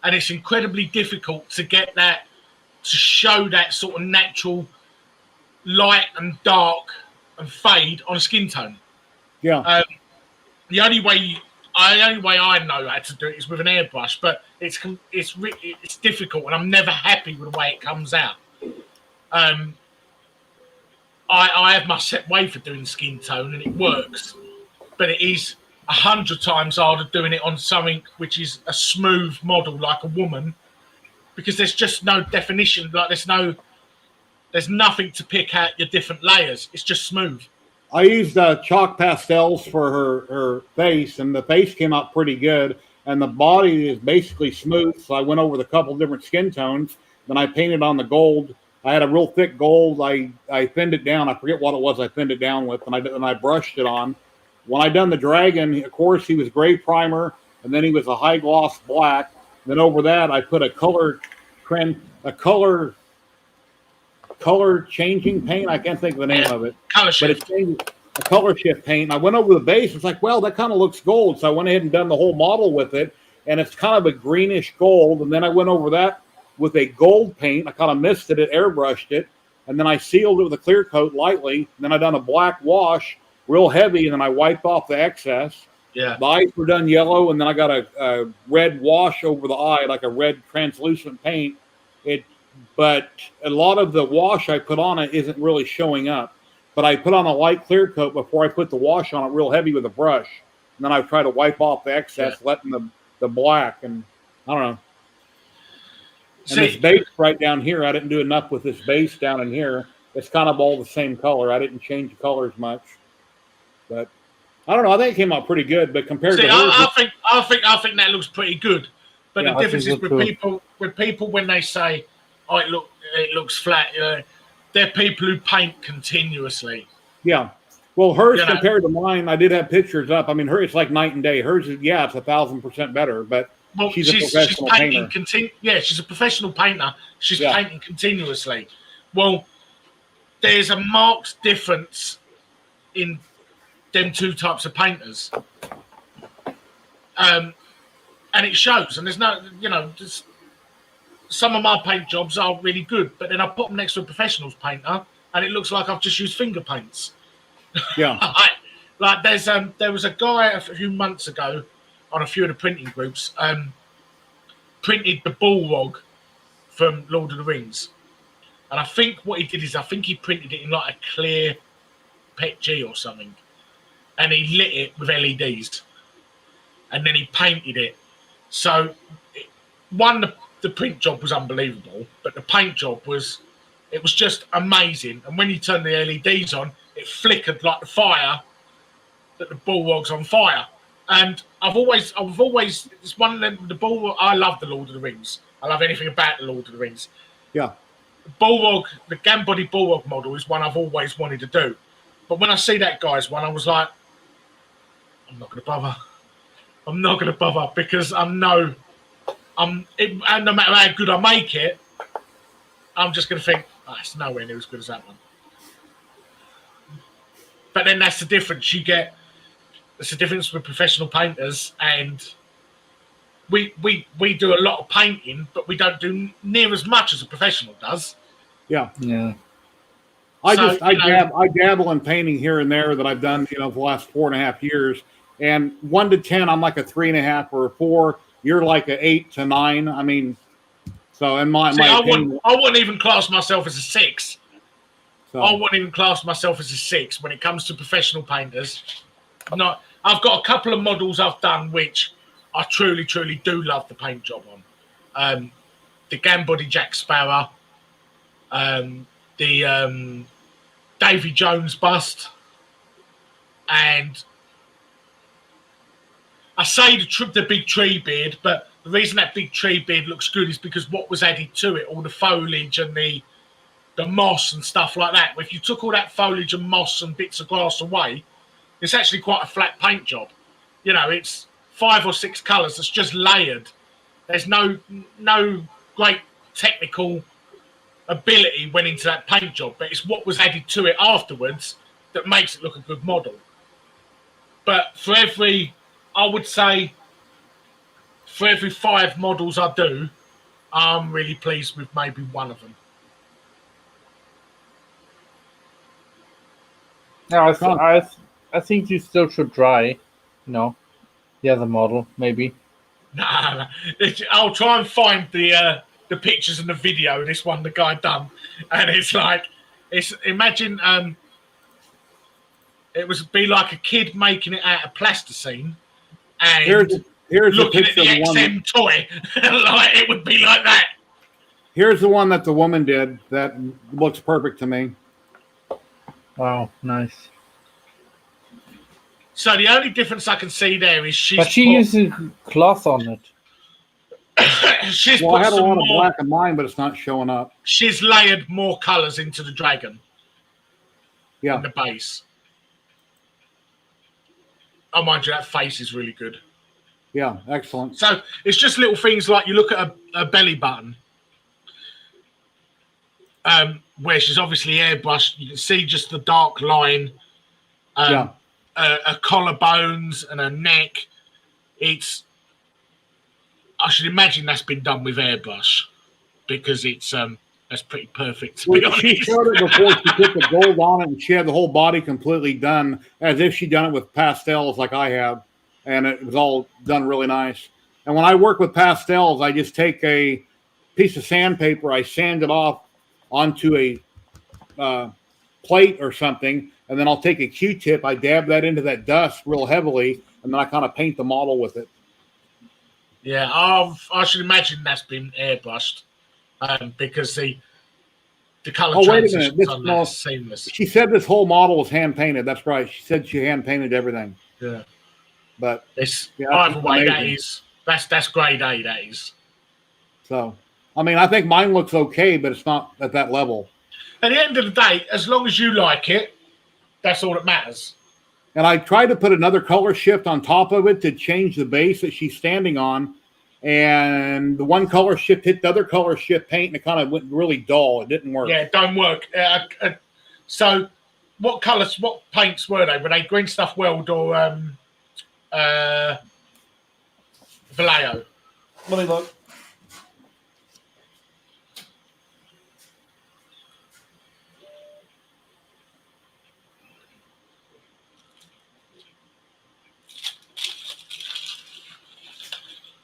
And it's incredibly difficult to get that, to show that sort of natural light and dark and fade on a skin tone. Yeah. The only way I know how to do it is with an airbrush, but it's difficult, and I'm never happy with the way it comes out. I have my set way for doing skin tone, and it works, but it is 100 times harder doing it on something which is a smooth model like a woman, because there's just no definition. Like there's nothing to pick out your different layers. It's just smooth. I used chalk pastels for her face, and the face came out pretty good, and the body is basically smooth. So I went over the couple different skin tones. Then I painted on the gold. I had a real thick gold. I thinned it down. I forget what it was I thinned it down with, and I brushed it on. when I done the dragon, of course, he was gray primer, and then he was a high gloss black. Then over that, I put a color changing paint. I can't think of the name of it, Color but it's a color shift paint. I went over the base. It's like, well, that kind of looks gold. So I went ahead and done the whole model with it, and it's kind of a greenish gold. And then I went over that with a gold paint. I kind of misted it, airbrushed it, and then I sealed it with a clear coat lightly. And then I done a black wash, real heavy, and then I wiped off the excess. Yeah. The eyes were done yellow, and then I got a red wash over the eye, like a red translucent paint. But a lot of the wash I put on it isn't really showing up. But I put on a light clear coat before I put the wash on it real heavy with a brush. And then I try to wipe off the excess, letting the black, and I don't know. And this base right down here, I didn't do enough with this base down in here. It's kind of all the same color. I didn't change the colors much. But I don't know. I think it came out pretty good, but compared to hers, I think that looks pretty good. But the difference is with people when they say, "Oh, it looks flat," they're people who paint continuously. Yeah. Well, hers compared to mine, I did have pictures up. I mean, hers, it's like night and day. Hers is, it's 1,000% better, but she's a professional painter. She's a professional painter. She's painting continuously. Well, there's a marked difference in them two types of painters. And it shows. And there's no, just some of my paint jobs are really good, but then I put them next to a professional's painter and it looks like I've just used finger paints. Yeah. Like there was a guy a few months ago on a few of the printing groups, printed the Balrog from Lord of the Rings. And I think what he did is he printed it in like a clear PETG or something. And he lit it with LEDs. And then he painted it. So the print job was unbelievable, but the paint job was just amazing. And when you turn the LEDs on, it flickered like the fire that the Balrog's on fire. And I've always it's one of them, the Balrog. I love the Lord of the Rings. I love anything about the Lord of the Rings. Yeah. Balrog, the Gambody Balrog model is one I've always wanted to do. But when I see that guy's one, I was like, I'm not going to bother. I'm not going to bother because and no matter how good I make it, I'm just going to think, it's nowhere near as good as that one. But then that's the difference. That's the difference with professional painters, and we do a lot of painting, but we don't do near as much as a professional does. Yeah. Yeah. I dabble in painting here and there that I've done, for the last 4.5 years. And 1 to 10, I'm like a 3.5 or a 4. You're like an 8 to 9. I mean, so in my opinion, I wouldn't even class myself as a 6. So. I wouldn't even class myself as a 6 when it comes to professional painters. I've got a couple of models I've done which I truly, truly do love the paint job on. The Gambody Jack Sparrow, the Davy Jones bust, and I say the big tree beard, but the reason that big tree beard looks good is because what was added to it, all the foliage and the moss and stuff like that. If you took all that foliage and moss and bits of grass away, it's actually quite a flat paint job. It's 5 or 6 colours that's just layered. There's no great technical ability went into that paint job, but it's what was added to it afterwards that makes it look a good model. But I would say for every 5 models I do, I'm really pleased with maybe one of them. No, I think you still should try, the other model, maybe. Nah. I'll try and find the pictures and the video of this one the guy done, and imagine it would be like a kid making it out of plasticine, and here's looking the at the XM toy, like it would be like that. Here's the one that the woman did that looks perfect to me. Wow, nice. So the only difference I can see there is she uses cloth on it. I had a lot of black in mine, but it's not showing up. She's layered more colours into the dragon. Yeah. In the base. Oh, mind you, that face is really good. Yeah, excellent. So it's just little things like you look at a belly button, where she's obviously airbrushed. You can see just the dark line, Yeah. her collarbones and her neck. I should imagine that's been done with airbrush because that's pretty perfect, to be honest. She showed it before she put the gold on it, and she had the whole body completely done as if she'd done it with pastels like I have, and it was all done really nice. And when I work with pastels, I just take a piece of sandpaper, I sand it off onto a plate or something, and then I'll take a Q-tip, I dab that into that dust real heavily, and then I kind of paint the model with it. Yeah, I should imagine that's been airbrushed. Because the color transitions on that is seamless. She said this whole model was hand painted. That's right. She said she hand painted everything. Yeah, but either way, that's grade A. That is. So, I mean, I think mine looks okay, but it's not at that level. At the end of the day, as long as you like it, that's all that matters. And I tried to put another color shift on top of it to change the base that she's standing on. And the one color shift hit the other color shift paint, and it kind of went really dull. It didn't work. Yeah, it don't work. So, what paints were they? Were they Green Stuff Weld or Vallejo? Let me look.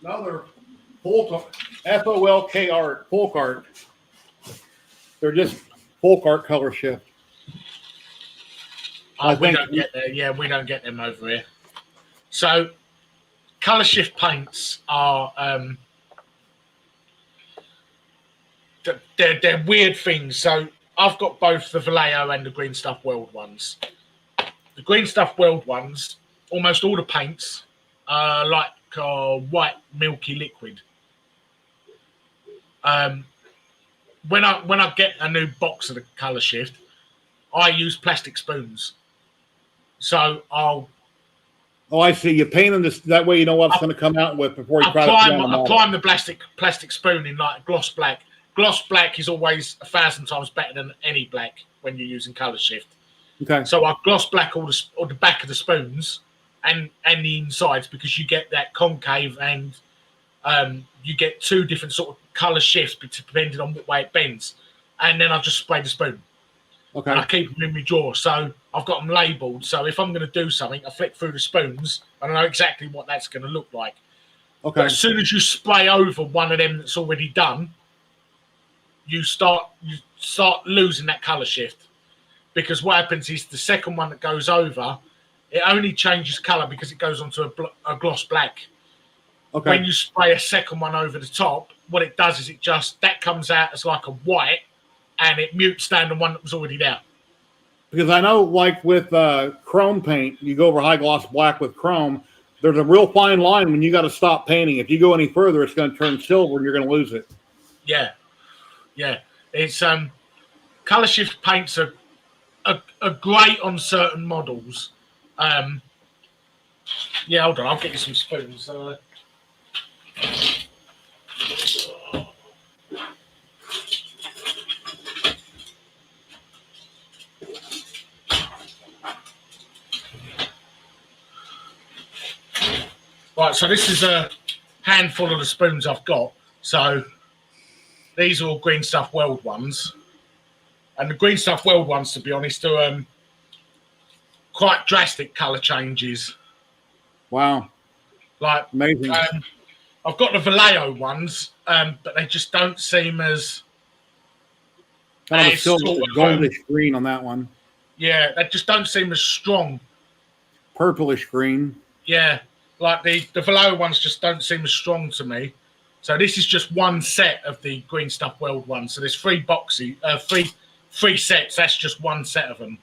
No, they're folk, F-O-L-K art, folk art. They're just folk art color shift. We don't get there. Yeah, we don't get them over here. So, color shift paints are they're weird things. So, I've got both the Vallejo and the Green Stuff Weld ones. The Green Stuff Weld ones, almost all the paints are like white milky liquid. When I get a new box of the color shift, I use plastic spoons. So Oh, I see. You paint them that way you know what's going to come out with before you try to prime the plastic spoon in like gloss black. Gloss black is always 1,000 times better than any black when you're using color shift. Okay. So I gloss black all the back of the spoons and the insides because you get that concave and you get two different sort of color shifts depending on what way it bends. And then I just spray the spoon. Okay. And I keep them in my drawer. So I've got them labelled. So if I'm going to do something, I flick through the spoons and I know exactly what that's going to look like. Okay. But as soon as you spray over one of them that's already done, you start losing that colour shift. Because what happens is the second one that goes over, it only changes colour because it goes onto a gloss black. Okay. When you spray a second one over the top, what it does is that comes out as like a white and it mutes down the one that was already there. Because I know, like with chrome paint, you go over high gloss black with chrome, there's a real fine line when you got to stop painting. If you go any further, it's going to turn silver and you're going to lose it. Yeah. Yeah. It's colour shift paints are great on certain models. Yeah, hold on, I'll get you some spoons. Right, so this is a handful of the spoons I've got. So these are all Green Stuff Weld ones. And the Green Stuff Weld ones, to be honest, are quite drastic colour changes. Wow. Like, amazing. I've got the Vallejo ones, but they just don't seem as... Kind of a silver, goldish green on that one. Yeah, they just don't seem as strong. Purplish green. Yeah, like the Vallejo ones just don't seem as strong to me. So this is just one set of the Green Stuff Weld ones. So there's three sets. That's just one set of them.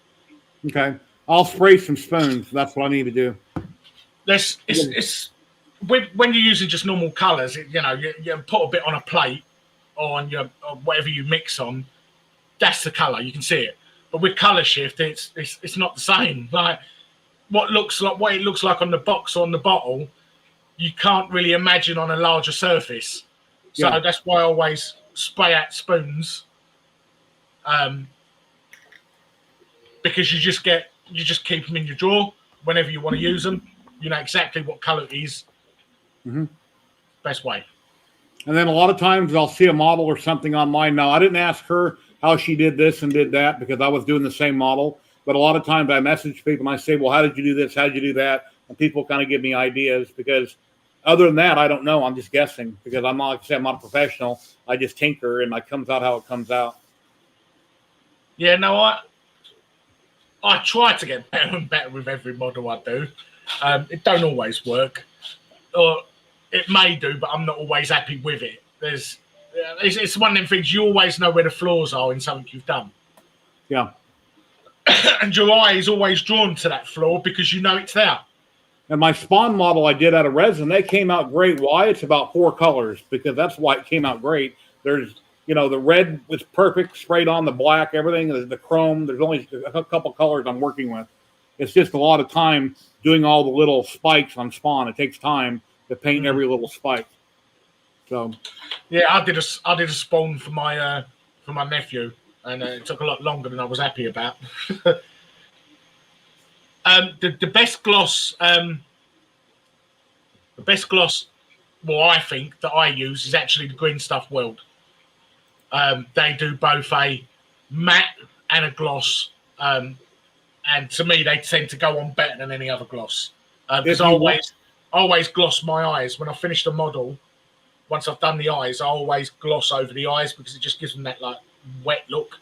Okay. I'll spray some spoons. That's what I need to do. When you're using just normal colours, you put a bit on a plate or on or whatever you mix on. That's the colour. You can see it. But with colour shift, it's not the same. Like what it looks like on the box or on the bottle, you can't really imagine on a larger surface. So that's why I always spray out spoons, because you just keep them in your drawer whenever you want to use them. You know exactly what color it is. Mm-hmm. Best way. And then a lot of times I'll see a model or something online. Now, I didn't ask her how she did this and did that because I was doing the same model. But a lot of times I message people and I say, well, how did you do this? How did you do that? And people kind of give me ideas because other than that, I don't know. I'm just guessing because I'm not, like I said, I'm not a professional. I just tinker and it comes out how it comes out. Yeah, no, I try to get better and better with every model I do. It don't always work. Or it may do, but I'm not always happy with it. It's one of them things, you always know where the flaws are in something you've done. Yeah. And your eye is always drawn to that flaw because you know it's there. And my spawn model I did out of resin, they came out great. Why? It's about 4 colors because that's why it came out great. There's, the red was perfect, sprayed on, the black, everything, the chrome. There's only a couple colors I'm working with. It's just a lot of time doing all the little spikes on spawn. It takes time to paint every little spike. So, yeah, I did a spawn for my nephew, and it took a lot longer than I was happy about. The best gloss, well, I think that I use is actually the Green Stuff World. They do both a matte and a gloss, and to me, they tend to go on better than any other gloss. Because I always gloss my eyes when I finish the model. Once I've done the eyes, I always gloss over the eyes because it just gives them that like wet look,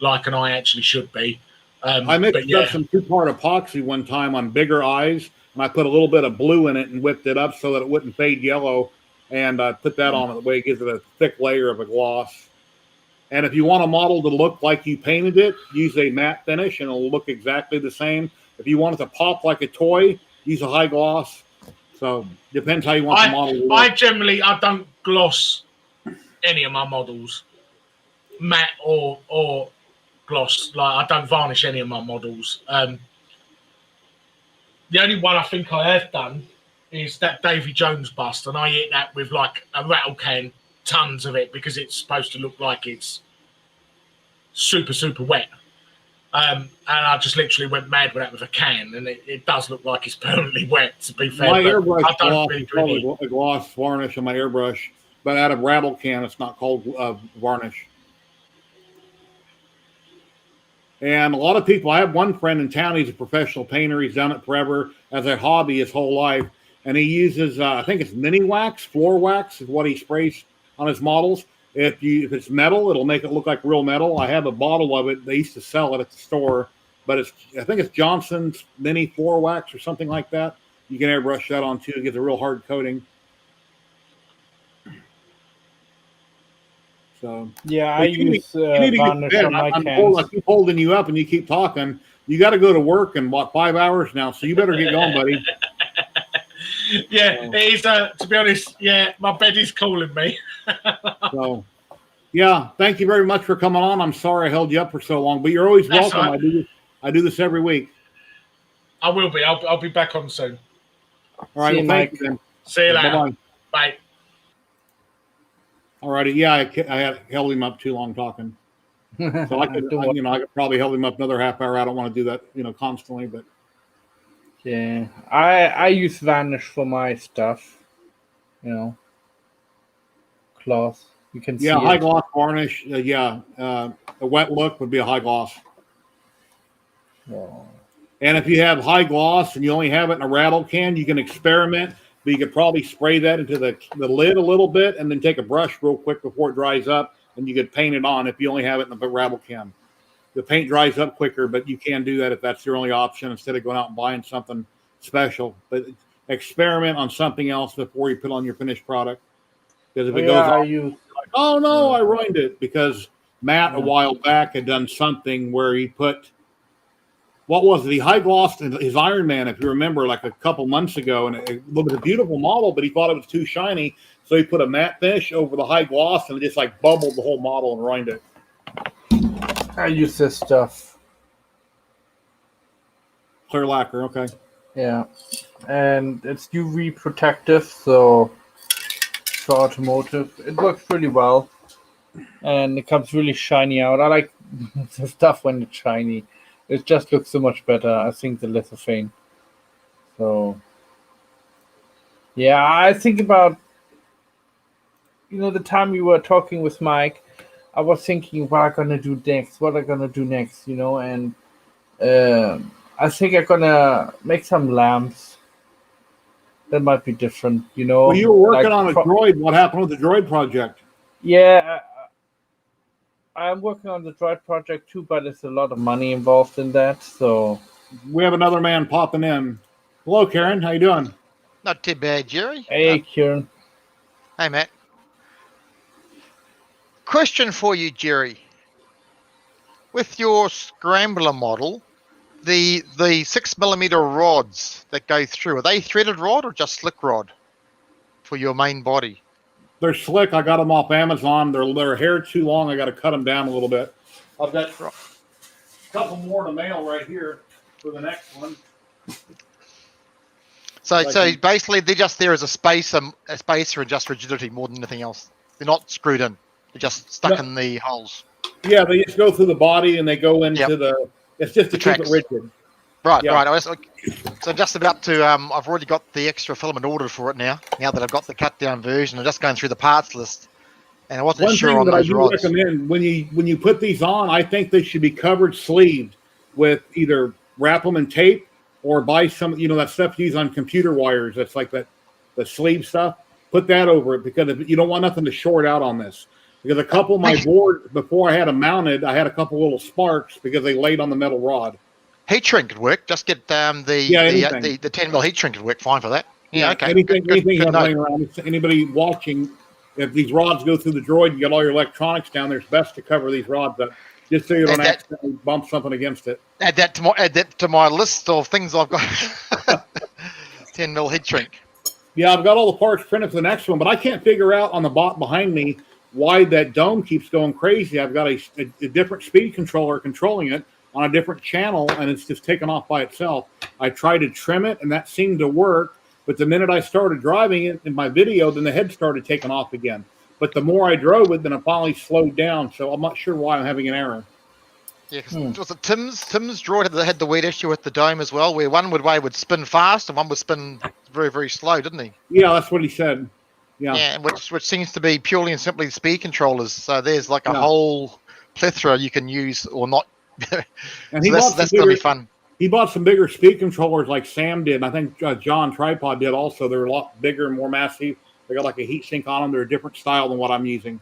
like an eye actually should be. I mixed up some 2-part epoxy one time on bigger eyes, and I put a little bit of blue in it and whipped it up so that it wouldn't fade yellow, and I put that on it the way it gives it a thick layer of a gloss. And if you want a model to look like you painted it, use a matte finish, and it'll look exactly the same. If you want it to pop like a toy, use a high gloss. So depends how you want the model to look. I don't gloss any of my models, matte or gloss. Like I don't varnish any of my models. The only one I think I have done is that Davy Jones bust, and I hit that with like a rattle can, tons of it, because it's supposed to look like it's super, super wet. And I just literally went mad with that with a can, and it does look like it's permanently wet, to be fair. My airbrush I don't gloss really is called a gloss varnish on my airbrush, but out of rattle can, it's not called varnish. And a lot of people, I have one friend in town, he's a professional painter. He's done it forever as a hobby his whole life. And he uses, I think it's mini wax, floor wax is what he sprays on his models. If it's metal, it'll make it look like real metal. I have a bottle of it. They used to sell it at the store, but I think it's Johnson's mini floor wax or something like that. You can airbrush that on too. It gives a real hard coating. So yeah, I use varnish on my cans. I keep holding you up and you keep talking. You got to go to work in 5 hours now, so you better get going, buddy. Yeah, it is. To be honest, yeah, my bed is calling me. So, yeah, thank you very much for coming on. I'm sorry I held you up for so long, but you're always welcome. Right. I do this every week. I will be. I'll be back on soon. All right, well, thank you then. See you later. Bye. All righty. Yeah, I had held him up too long talking. So I could probably hold him up another half hour. I don't want to do that, constantly, but. Yeah, I use varnish for my stuff, cloth. You can see high gloss varnish. A wet look would be a high gloss. Oh. And if you have high gloss and you only have it in a rattle can, you can experiment. But you could probably spray that into the lid a little bit and then take a brush real quick before it dries up, and you could paint it on if you only have it in the rattle can. The paint dries up quicker, but you can do that if that's your only option instead of going out and buying something special. But experiment on something else before you put on your finished product. Because if it goes off, you're like, oh no, I ruined it. Because Matt a while back had done something where he put, what was it? He high glossed his Iron Man, if you remember, like a couple months ago, and it was a beautiful model, but he thought it was too shiny, so he put a matte finish over the high gloss, and it just like bubbled the whole model and ruined it. I use this stuff. Clear lacquer. Okay. Yeah, and it's UV protective, so for automotive, it works pretty well, and it comes really shiny out. I like the stuff when it's shiny. It just looks so much better. I think the lithophane. So, yeah, I think about the time we were talking with Mike. I was thinking what I'm gonna do next. And I think I'm gonna make some lamps. That might be different, Well, you were working like on a droid. What happened with the droid project? Yeah, I'm working on the droid project too, but there's a lot of money involved in that. So We have another man popping in. Hello, Karen. How you doing? Not too bad, Jerry. hey, Kieran. Hey, Matt. Question for you, Jerry. With your scrambler model, the 6mm rods that go through, are they threaded rod or just slick rod for your main body? They're slick. I got them off Amazon. Their hair too long. I got to cut them down a little bit. I've got a couple more in the mail right here for the next one. So basically, they're just there as a spacer and just rigidity more than anything else. They're not screwed in. They're just stuck in the holes. Yeah, they just go through the body and they go into the. It's just to keep it rigid. Right, Yeah. right. So just about to. I've already got the extra filament ordered for it now. Now that I've got the cut down version, I'm just going through the parts list, and I wasn't One sure thing on that I those do rods. recommend when you put these on, I think they should be covered sleeved with either wrap them in tape or buy some, that stuff you use on computer wires. That's like the sleeve stuff. Put that over it because you don't want nothing to short out on this. Because a couple of my boards, before I had them mounted, I had a couple little sparks because they laid on the metal rod. Heat shrink could work. Just get the 10mm heat shrink could work fine for that. Yeah, okay. Anything you have note. laying around. Anybody watching, if these rods go through the droid, you get all your electronics down there. It's best to cover these rods up, just so you don't accidentally bump something against it. Add that to my list of things I've got. 10mm heat shrink. Yeah, I've got all the parts printed for the next one, but I can't figure out on the bot behind me why that dome keeps going crazy. I've got a different speed controller controlling it on a different channel, and it's just taken off by itself. I tried to trim it, and that seemed to work, but the minute I started driving it in my video, then the head started taking off again. But the more I drove it, then it finally slowed down, so I'm not sure why I'm having an error. Yeah, because was it Tim's droid had the weird issue with the dome as well, where one would spin fast and one would spin very, very slow, didn't he? Yeah, that's what he said. Yeah, which seems to be purely and simply speed controllers. So there's like a whole plethora you can use or not. And that's going to be fun. He bought some bigger speed controllers like Sam did, and I think John Tripod did also. They're a lot bigger and more massive. They got like a heat sink on them. They're a different style than what I'm using.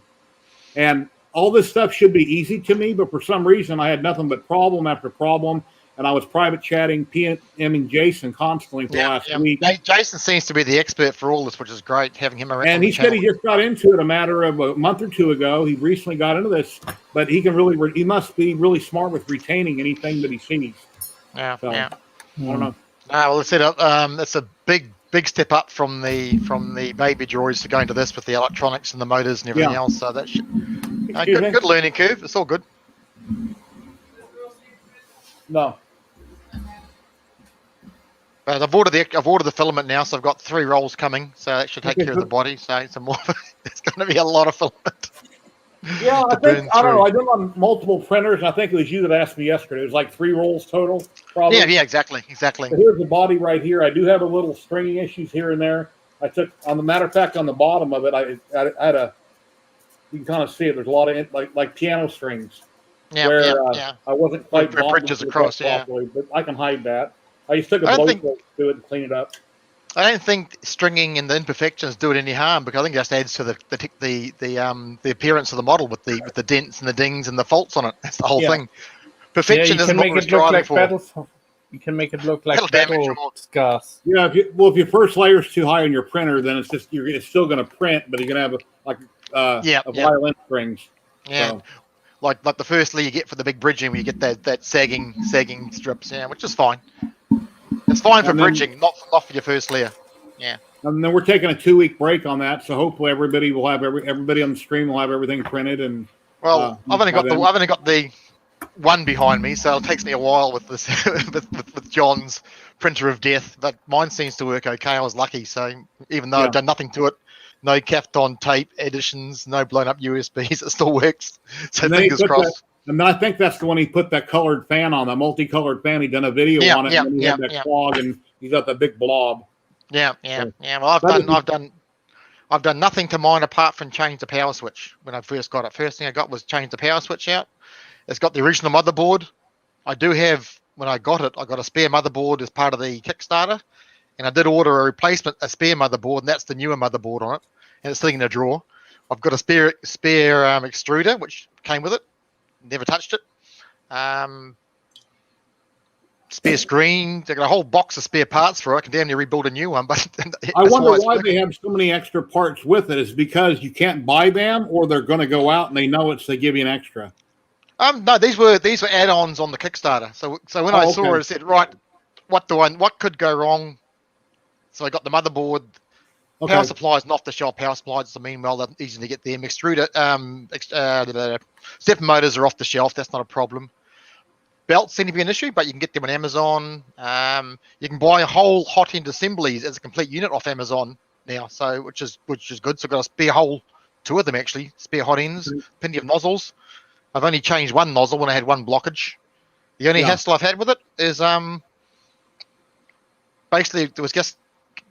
And all this stuff should be easy to me, but for some reason I had nothing but problem after problem. And I was private chatting PMing Jason constantly for the last week. Jason seems to be the expert for all this, which is great, having him around. And he said he just got into it a matter of a month or two ago. He recently got into this, but he must be really smart with retaining anything that he sees. Yeah, so, yeah. I don't know. Well, let's that's a big step up from the baby droids to going to this with the electronics and the motors and everything else. So that should good learning curve. It's all good. No. I've ordered the filament now, so I've got 3 rolls coming. So that should take care of the body. So it's it's going to be a lot of filament. Yeah, I don't know. I did on multiple printers, and I think it was you that asked me yesterday. It was like 3 rolls total, probably. Yeah, exactly. So here's the body right here. I do have a little stringing issues here and there. I took, on the matter of fact, on the bottom of it, I had a. You can kind of see it. There's a lot of like piano strings. I wasn't quite bridges across. Properly, but I can hide that. I just took a blowtorch to it and clean it up. I don't think stringing and the imperfections do it any harm, because I think it just adds to the appearance of the model with the dents and the dings and the faults on it. That's the whole thing. Perfection isn't what we're striving for. You can make it look like battle scars. Yeah, if your first layer is too high on your printer, then it's still going to print, but you're going to have a violin strings. Yeah. So. Like the first layer you get for the big bridging, where you get that sagging strips, which is fine. It's fine for bridging, not for your first layer. Yeah. And then we're taking a 2-week break on that, so hopefully everybody will have everybody on the stream will have everything printed. And I've only got the one behind me, so it takes me a while with this with John's printer of death. But mine seems to work okay. I was lucky, so even though I've done nothing to it, no Kapton tape additions, no blown up USBs, it still works. So fingers crossed. And I think that's the one he put that colored fan on, the multicolored fan. He done a video on it, and then he had that clog, and he's got that big blob. Yeah. Well, I've done nothing to mine apart from change the power switch when I first got it. First thing I got was change the power switch out. It's got the original motherboard. I do have, when I got it, I got a spare motherboard as part of the Kickstarter, and I did order a spare motherboard, and that's the newer motherboard on it, and it's sitting in a drawer. I've got a spare extruder which came with it. Never touched it. Spare screen. They got a whole box of spare parts for it. I can damn near rebuild a new one. But I wonder why they have so many extra parts with it. Is because you can't buy them, or they're going to go out and they know it's they give you an extra. No, these were add-ons on the Kickstarter. So when I saw it, I said, right, what could go wrong? So I got the motherboard. Power supply is an off-the-shelf power supply. So meanwhile, they're easy to get them. Extruder, the step motors are off the shelf. That's not a problem. Belts seem to be an issue, but you can get them on Amazon. You can buy whole hot end assemblies as a complete unit off Amazon now, so which is good. So I've got a spare two of them actually, spare hot ends, plenty of nozzles. I've only changed one nozzle when I had one blockage. The only hassle I've had with it is basically it was just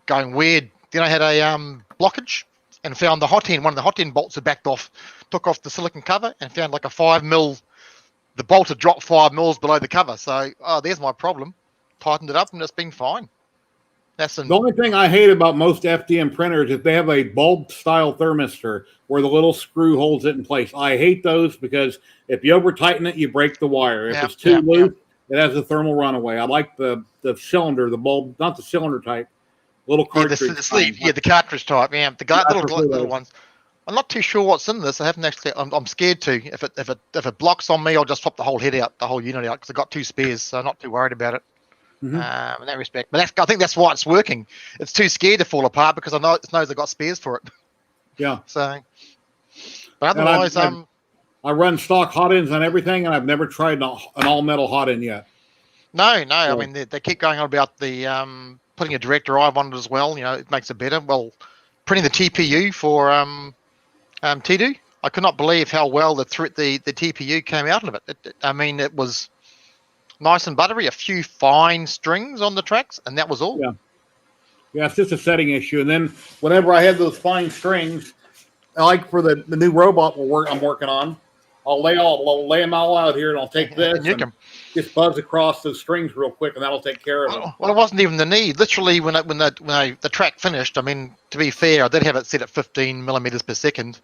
going weird. Then I had a blockage and found the hot end. One of the hot end bolts had backed off, took off the silicon cover, and found like a 5 mil. The bolt had dropped 5 mils below the cover. So, there's my problem. Tightened it up, and it's been fine. The only thing I hate about most FDM printers is they have a bulb-style thermistor where the little screw holds it in place. I hate those because if you over-tighten it, you break the wire. If it's too loose, it has a thermal runaway. I like the cylinder, the bulb, not the cylinder type. Little cartridge. The sleeve, the cartridge type. Yeah, the little ones. I'm not too sure what's in this. I haven't actually. I'm scared to. If it blocks on me, I'll just swap the whole head out, the whole unit out, because I've got 2 spares, so I'm not too worried about it in that respect. But I think that's why it's working. It's too scared to fall apart because it knows I've got spares for it. Yeah. So, but otherwise, I run stock hot ends on everything, and I've never tried an all metal hot end yet. No. So, I mean, they keep going on about the putting a direct drive on it as well. You know, it makes it better. Well, printing the TPU for Tidu, I could not believe how well the TPU came out of it. I mean, it was nice and buttery, a few fine strings on the tracks, and that was all. Yeah, it's just a setting issue. And then whenever I have those fine strings, like for the new robot I'm working on, I'll lay them all out here, and I'll take this and just buzz across those strings real quick, and that'll take care of it. Well, it wasn't even the need. Literally, when the track finished, I mean, to be fair, I did have it set at 15 millimeters per second.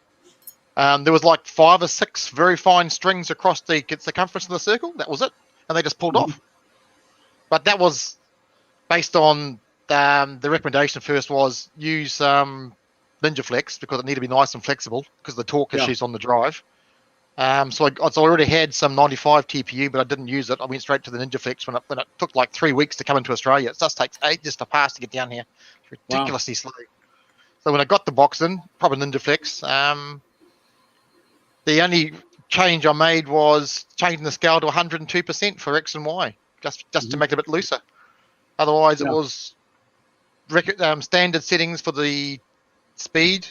There was like 5 or 6 very fine strings across the circumference of the circle. That was it, and they just pulled off. But that was based on the recommendation. First was use Ninja Flex because it needed to be nice and flexible because of the torque issues on the drive. So I already had some 95 TPU, but I didn't use it. I went straight to the Ninja Flex when it took like 3 weeks to come into Australia. It just takes ages to pass to get down here. It's ridiculously slow. So when I got the box in, proper Ninja Flex, the only change I made was changing the scale to 102% for X and Y, just to make it a bit looser. Otherwise, it was standard settings for the speed,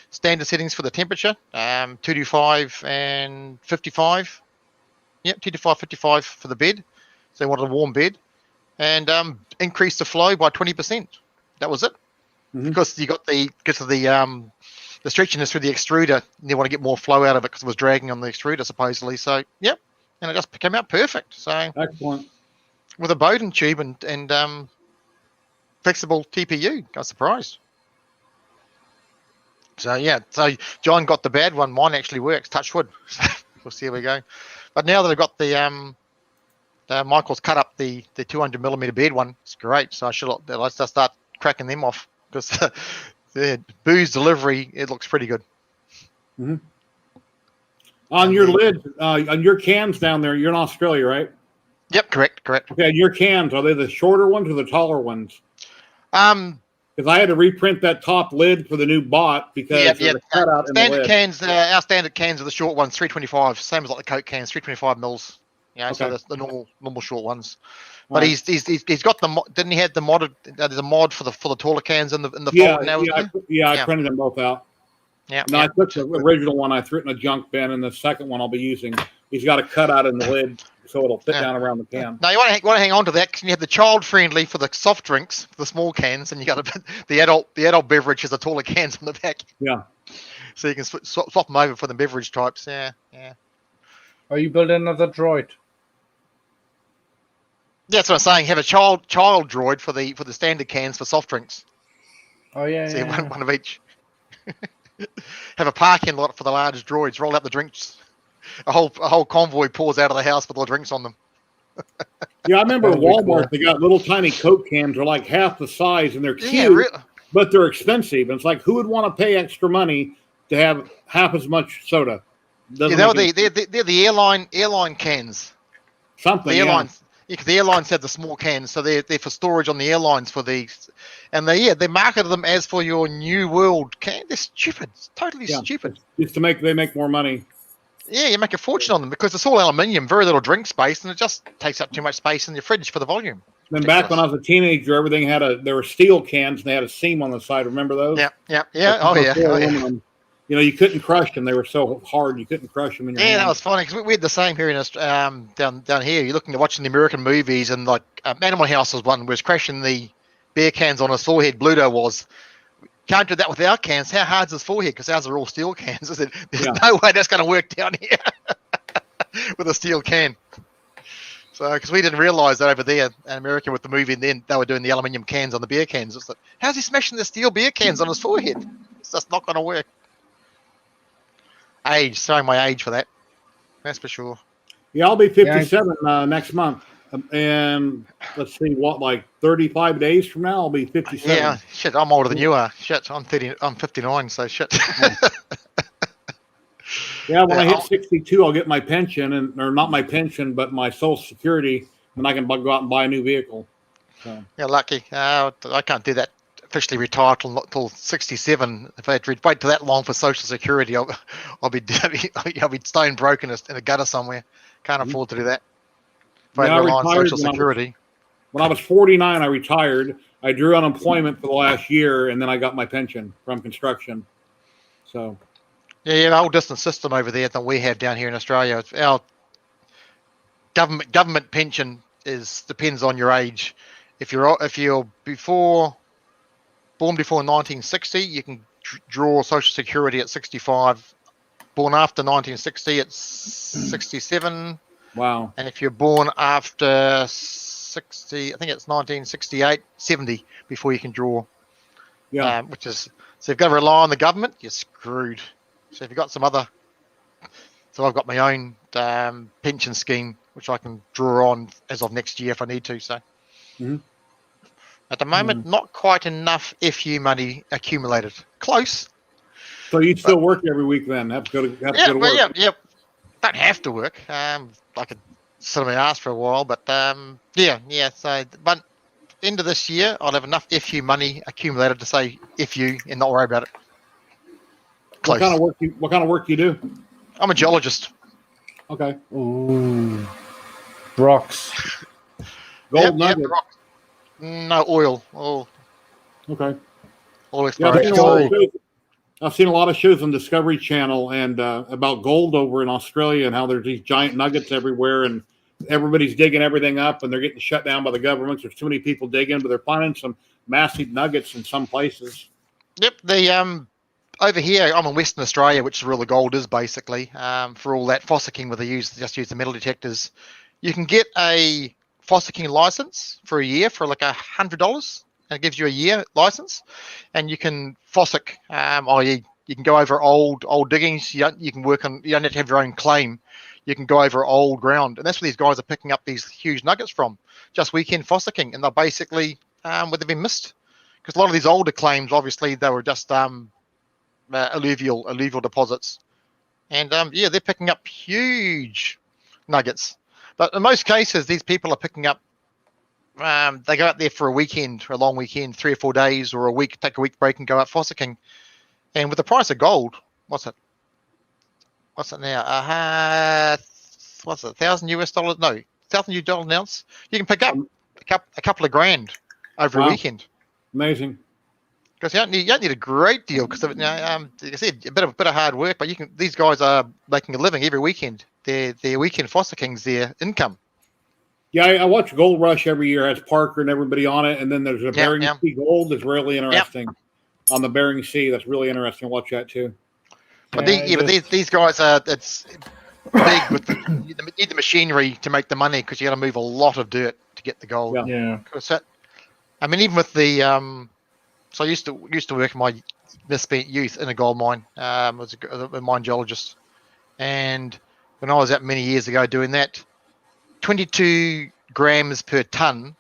standard settings for the temperature, 225 and 55. Yep, 225, 55 for the bed. So they wanted a warm bed, and increase the flow by 20%. That was it. Because you got the stretchiness through the extruder, and you want to get more flow out of it because it was dragging on the extruder supposedly. So and it just came out perfect. So excellent with a Bowden tube and flexible TPU. I was surprised. So so John got the bad one. Mine actually works. Touch wood. We'll see how we go. But now that I've got the Michael's cut up the 200 millimeter bed one, it's great. So let's just start cracking them off because the booze delivery, it looks pretty good. On your lid, on your cans down there, you're in Australia, right? Yep, correct. Okay, your cans, are they the shorter ones or the taller ones? Because I had to reprint that top lid for the new bot because there's a cutout in the lid. Cans, our standard cans are the short ones, 325, same as like the Coke cans, 325 mils. So Okay. that's the normal short ones. But Right. he's got the didn't he have the modded? There's a mod for the taller cans in the Yeah, folder now, isn't there? I Yeah. printed them both out. Yeah, No, I took the original one, I threw it in a junk bin, and the second one I'll be using. He's got a cutout in the lid, so it'll fit down around the can. Now you want to hang on to that because you have the child friendly for the soft drinks, the small cans, and you got the adult beverage is the taller cans on the back. Yeah. So you can swap them over for the beverage types. Yeah. Or you build another droid. Yeah, that's what I'm saying. Have a child droid for the standard cans for soft drinks. Oh yeah. So yeah. one of each. Have a parking lot for the large droids. Roll out the drinks. A whole convoy pours out of the house with all the drinks on them. Yeah, I remember That'd be Walmart, cool. they got little tiny Coke cans, are like half the size, and they're cute, Yeah, really. but they're expensive. And it's like, who would want to pay extra money to have half as much soda? Doesn't Yeah, make any- they're the airline cans. something. The Yeah. airlines. Yeah, 'cause the airlines have the small cans, so they're for storage on the airlines for these, and they marketed them as for your New World can. They're stupid, it's totally Yeah. stupid. Just to they make more money. Yeah, you make a fortune on them because it's all aluminium, very little drink space, and it just takes up too much space in your fridge for the volume. Then back when I was a teenager, everything there were steel cans and they had a seam on the side. Remember those? Yeah. Oh yeah. Aluminum. You know, you couldn't crush them; they were so hard you couldn't crush them in your Yeah, hand. that was funny because we had the same here in down here. You're looking at watching the American movies, and like Animal House was one was crashing the beer cans on his forehead. Bluto was. Can't do that with our cans. How hard's his forehead? Because ours are all steel cans. I said, there's no way that's going to work down here with a steel can. So, because we didn't realize that over there in America with the movie, and then they were doing the aluminium cans on the beer cans. It's like, how's he smashing the steel beer cans on his forehead? It's just not going to work. Showing my age for that. That's for sure. Yeah, I'll be 57 next month. And let's see, like 35 days from now, I'll be 57. Yeah, shit, I'm older than you are. Shit, I'm 59, so shit. Yeah, when I hit 62, I'll get my pension, or not my pension, but my Social Security, and I can go out and buy a new vehicle. So. Yeah, lucky. I can't do that. Officially retire till 67. If I had to wait till that long for Social Security, I'll be stone broken in a gutter somewhere. Can't afford to do that. If I had to rely on Social Security. When I was 49, I retired. I drew unemployment for the last year, and then I got my pension from construction. So. Yeah, the whole distance system over there that we have down here in Australia. Our government pension depends on your age. If you're born before 1960, you can draw Social Security at 65. Born after 1960, it's 67. Wow. And if you're born after 60, I think it's 1968, 70 before you can draw. Yeah. So you've got to rely on the government, you're screwed. So if you've got some other, so I've got my own pension scheme, which I can draw on as of next year if I need to. So at the moment, not quite enough FU money accumulated. Close. So you still work every week then? Have to go to work? Yeah. Don't have to work. I could sit on my ass for a while, but yeah. So, but end of this year, I'll have enough FU money accumulated to say FU and not worry about it. Close. What kind of work you do? I'm a geologist. Okay. Ooh. Rocks. Gold nugget. Rocks. No oil. Oh, okay. Oil Yeah, exploration. I've seen a lot of shows on Discovery Channel and about gold over in Australia and how there's these giant nuggets everywhere and everybody's digging everything up and they're getting shut down by the governments. There's too many people digging, but they're finding some massive nuggets in some places. Yep. The over here, I'm in Western Australia, which is where the gold is basically. For all that fossicking where they use the metal detectors, you can get a fossicking license for a year for like $100. And it gives you a year license, and you can fossick, i.e., you can go over old diggings. You can work on. You don't have to have your own claim. You can go over old ground, and that's where these guys are picking up these huge nuggets from. Just weekend fossicking, and they're basically where they've been missed, because a lot of these older claims, obviously, they were just alluvial deposits, and they're picking up huge nuggets. But in most cases, these people are picking up. They go out there for a long weekend, 3 or 4 days, or a week, take a week break and go out fossicking. And with the price of gold, what's it now? what's it, $1,000 US? No, $1,000 an ounce. You can pick up a couple of grand over a weekend. Amazing. Because you don't need a great deal. Because like I said, a bit of hard work, but these guys are making a living every weekend. Their weekend Foster Kings, their income. Yeah, I watch Gold Rush every year. It has Parker and everybody on it, and then there's a Bering Sea Gold that's really interesting on the Bering Sea. That's really interesting. Watch that too. But these guys are it's big with you need the machinery to make the money because you got to move a lot of dirt to get the gold. Yeah. I mean, even with the so I used to work in my misspent youth in a gold mine. I was a mine geologist, and when I was out many years ago doing that, 22 grams per ton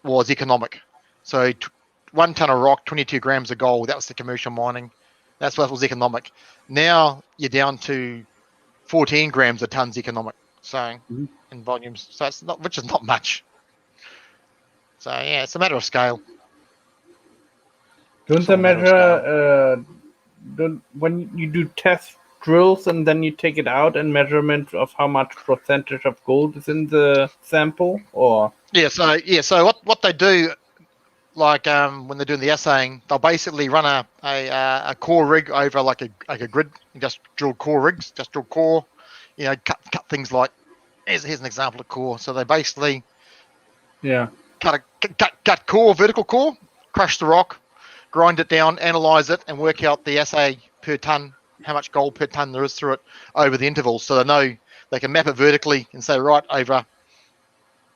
was economic. So 1 ton of rock, 22 grams of gold. That was the commercial mining. That's what was economic. Now you're down to 14 grams a ton's economic. So in volumes, so it's not, which is not much. So yeah, it's a matter of scale. Don't they measure when you do test drills and then you take it out and measurement of how much percentage of gold is in the sample, or? So what they do, like when they're doing the assaying, they'll basically run a core rig over like a grid, and just drill core rigs, just drill core, cut things like here's an example of core. So they basically cut core, vertical core, crush the rock, grind it down, analyze it, and work out the assay per ton, how much gold per ton there is through it over the intervals. So they know they can map it vertically and say, right, over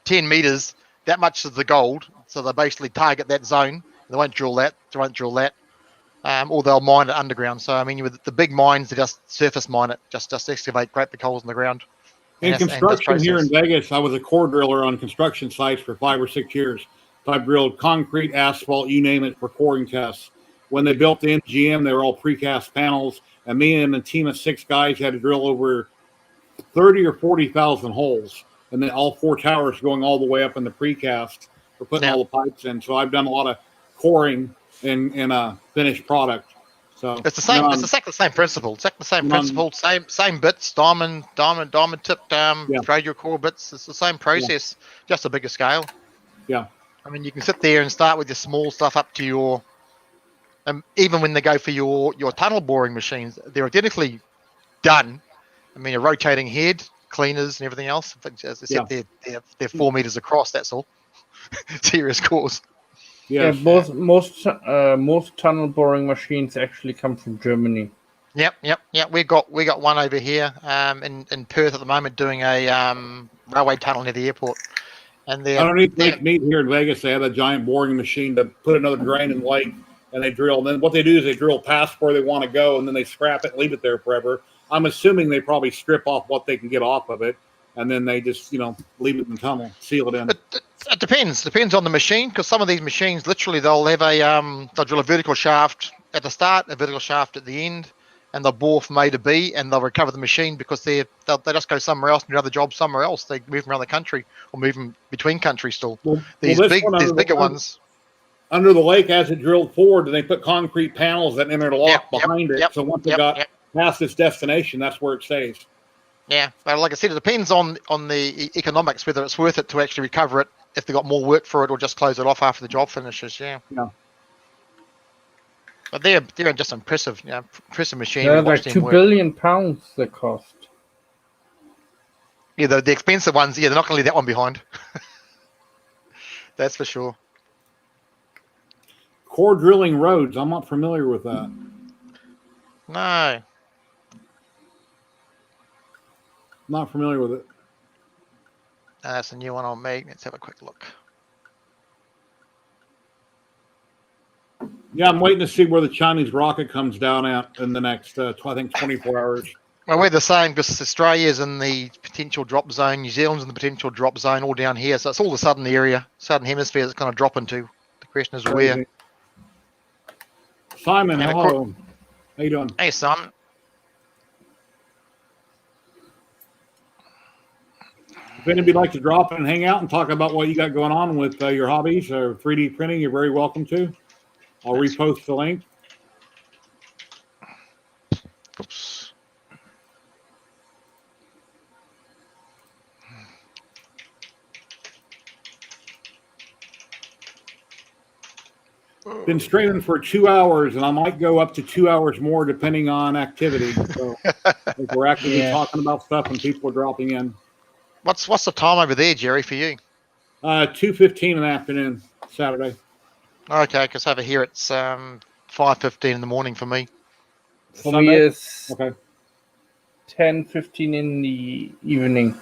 10 meters, that much is the gold. So they basically target that zone. They won't drill that. Or they'll mine it underground. So, I mean, with the big mines, they just surface mine it, just excavate great big holes in the ground. In construction here in Vegas, I was a core driller on construction sites for 5 or 6 years. I've drilled concrete, asphalt, you name it, for coring tests. When they built the MGM, they were all precast panels, and me and a team of 6 guys had to drill over 30 or 40,000 holes, and then all 4 towers going all the way up in the precast for putting all the pipes in. So I've done a lot of coring in a finished product. So it's the same. It's exactly the same principle. Exactly the same principle. Same bits. Diamond tipped. Trade your core bits. It's the same process, just a bigger scale. Yeah. I mean, you can sit there and start with your small stuff up to your. Even when they go for your tunnel boring machines, they're identically done. I mean, a rotating head, cleaners, and everything else. As I said, they're 4 meters across. That's all. Serious cores. Yeah, most tunnel boring machines actually come from Germany. Yep. We got one over here in Perth at the moment doing a railway tunnel near the airport. And underneath Lake Mead here in Vegas, they have a giant boring machine to put another drain in the lake, and they drill. And then what they do is they drill past where they want to go, and then they scrap it and leave it there forever. I'm assuming they probably strip off what they can get off of it, and then they just leave it in the tunnel, seal it in. It depends on the machine, because some of these machines literally they'll have they'll drill a vertical shaft at the start, a vertical shaft at the end, and they'll bore from A to B, and they'll recover the machine because they just go somewhere else and do another job somewhere else. They move them around the country or move them between countries still. These bigger ones. Under the lake, as it drilled forward, they put concrete panels that interlock behind it. So once it got past its destination, that's where it stays. Yeah, but like I said, it depends on the economics, whether it's worth it to actually recover it, if they got more work for it, or just close it off after the job finishes. Yeah. But they're just impressive, impressive machine. They're like £2 billion they cost. Yeah, the expensive ones, they're not going to leave that one behind. That's for sure. Core drilling roads. I'm not familiar with that. No. Not familiar with it. That's a new one on me. Let's have a quick look. Yeah, I'm waiting to see where the Chinese rocket comes down at in the next, I think, 24 hours. Well, we're the same because Australia's in the potential drop zone, New Zealand's in the potential drop zone, all down here. So it's all the southern area, southern hemisphere that's going to drop into. The question is where. Simon, hello. How you doing? Hey, Simon. If anybody'd like to drop in and hang out and talk about what you got going on with your hobbies or 3D printing, you're very welcome to. I'll repost the link. Oops. been streaming for 2 hours, and I might go up to 2 hours more depending on activity. So if we're actively talking about stuff and people are dropping in. What's the time over there, Jerry, for you? 2:15 in the afternoon, Saturday. Okay, because over here it's 5:15 in the morning for me. For me, it's Okay. 10:15 in the evening.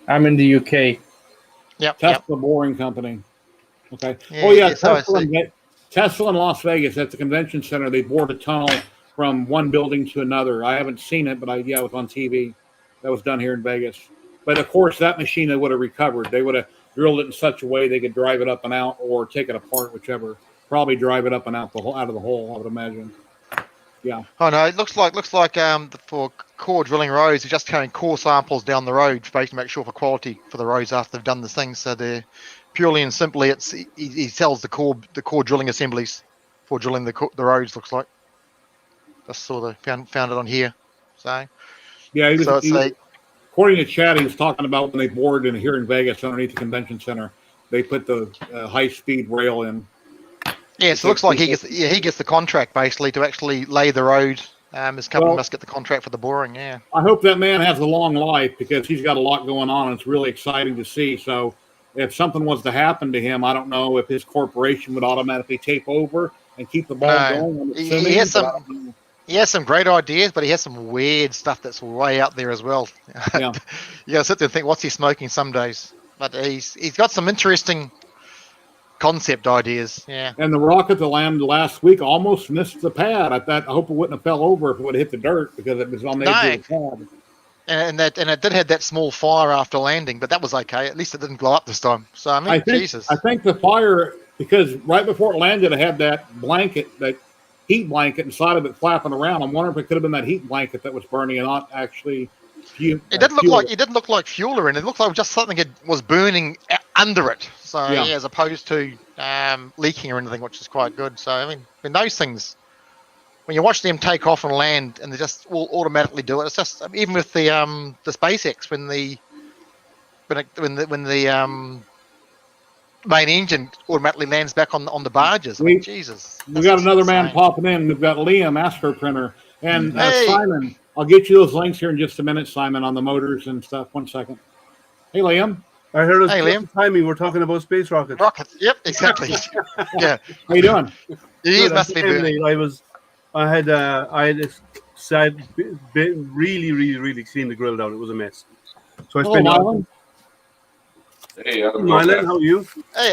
I'm in the UK. Yep. Tesla Boring Company. Okay. Yeah, Tesla in Las Vegas at the convention center. They bored a tunnel from one building to another. I haven't seen it, but it was on TV. That was done here in Vegas. But of course, that machine they would have recovered. They would have drilled it in such a way they could drive it up and out, or take it apart, whichever. Probably drive it up and out out of the hole, I would imagine. Yeah. Oh no, it looks like for core drilling roads, they're just carrying core samples down the road, basically to make sure for quality for the roads after they've done the thing. So they're purely and simply, he sells the core drilling assemblies for drilling the roads. Looks like. Just sort of found it on here. So yeah, according to Chad, he was talking about when they bored here in Vegas underneath the convention center. They put the high-speed rail in. Yeah, so it looks like he gets the contract basically to actually lay the road. His company must get the contract for the boring. Yeah. I hope that man has a long life because he's got a lot going on, and it's really exciting to see. So, if something was to happen to him, I don't know if his corporation would automatically take over and keep the ball going. He has some great ideas, but he has some weird stuff that's way out there as well. Yeah. You got to sit there and think, what's he smoking some days? But he's got some interesting concept ideas. Yeah. And the rocket that landed last week almost missed the pad. I hope it wouldn't have fell over if it would have hit the dirt because it was on the edge of the pad. And it did have that small fire after landing, but that was okay. At least it didn't blow up this time. So I mean, Jesus. I think the fire, because right before it landed, it had that blanket, that heat blanket inside of it flapping around. I'm wondering if it could have been that heat blanket that was burning and not actually fuel. It didn't look like fuel or anything. It looked like just something that was burning under it. So as opposed to leaking or anything, which is quite good. So I mean those things, when you watch them take off and land, and they just all automatically do it. It's just even with the SpaceX when the main engine automatically lands back on the barges. Jesus. We got another man popping in. We've got Liam, Astroprinter, and Simon. I'll get you those links here in just a minute, Simon, on the motors and stuff. 1 second. Hey, Liam. I heard us timing. We're talking about space rockets. Rockets. Yep, exactly. Yeah. How you doing? It must be I had a sad, really cleaned the grill down. It was a mess. So I spent. Mylan. Hey, Mylan, how are you? Hey,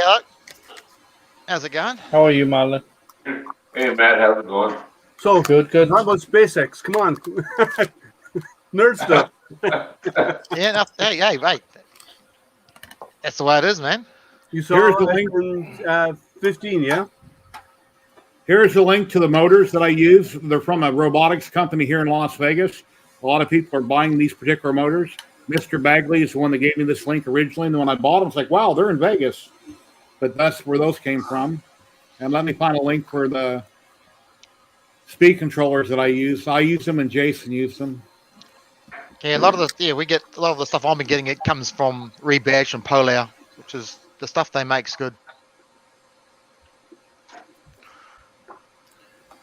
how's it going? How are you, Marlon? Hey, Matt, how's it going? So good. Talk about SpaceX. Come on, nerd stuff. Yeah. Hey, right. That's the way it is, man. You saw Here's the link. in 15, yeah. Here's the link to the motors that I use. They're from a robotics company here in Las Vegas. A lot of people are buying these particular motors. Mr. Bagley is the one that gave me this link originally. And when I bought them, it's like, wow, they're in Vegas. But that's where those came from. And let me find a link for the speed controllers that I use. I use them and Jason used them. Yeah, we get a lot of the stuff I've been getting. It comes from Rebadge and Polar, which is the stuff they make's good.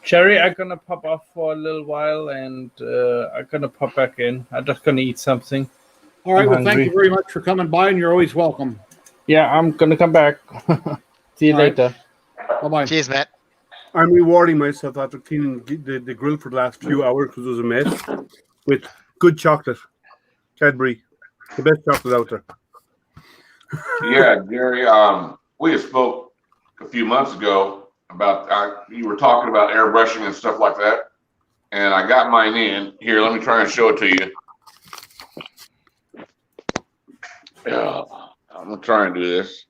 Jerry, I'm gonna pop off for a little while, and I'm gonna pop back in. I'm just gonna eat something. All right. Well, thank you very much for coming by, and you're always welcome. Yeah, I'm gonna come back. See you later. Bye-bye. Cheers, Matt. I'm rewarding myself after cleaning the grill for the last few hours because it was a mess with good chocolate, Cadbury, the best chocolate out there. Yeah, Gary, we had spoke a few months ago about, you were talking about airbrushing and stuff like that, and I got mine in. Here, let me try and show it to you. Yeah, I'm going to try and do this.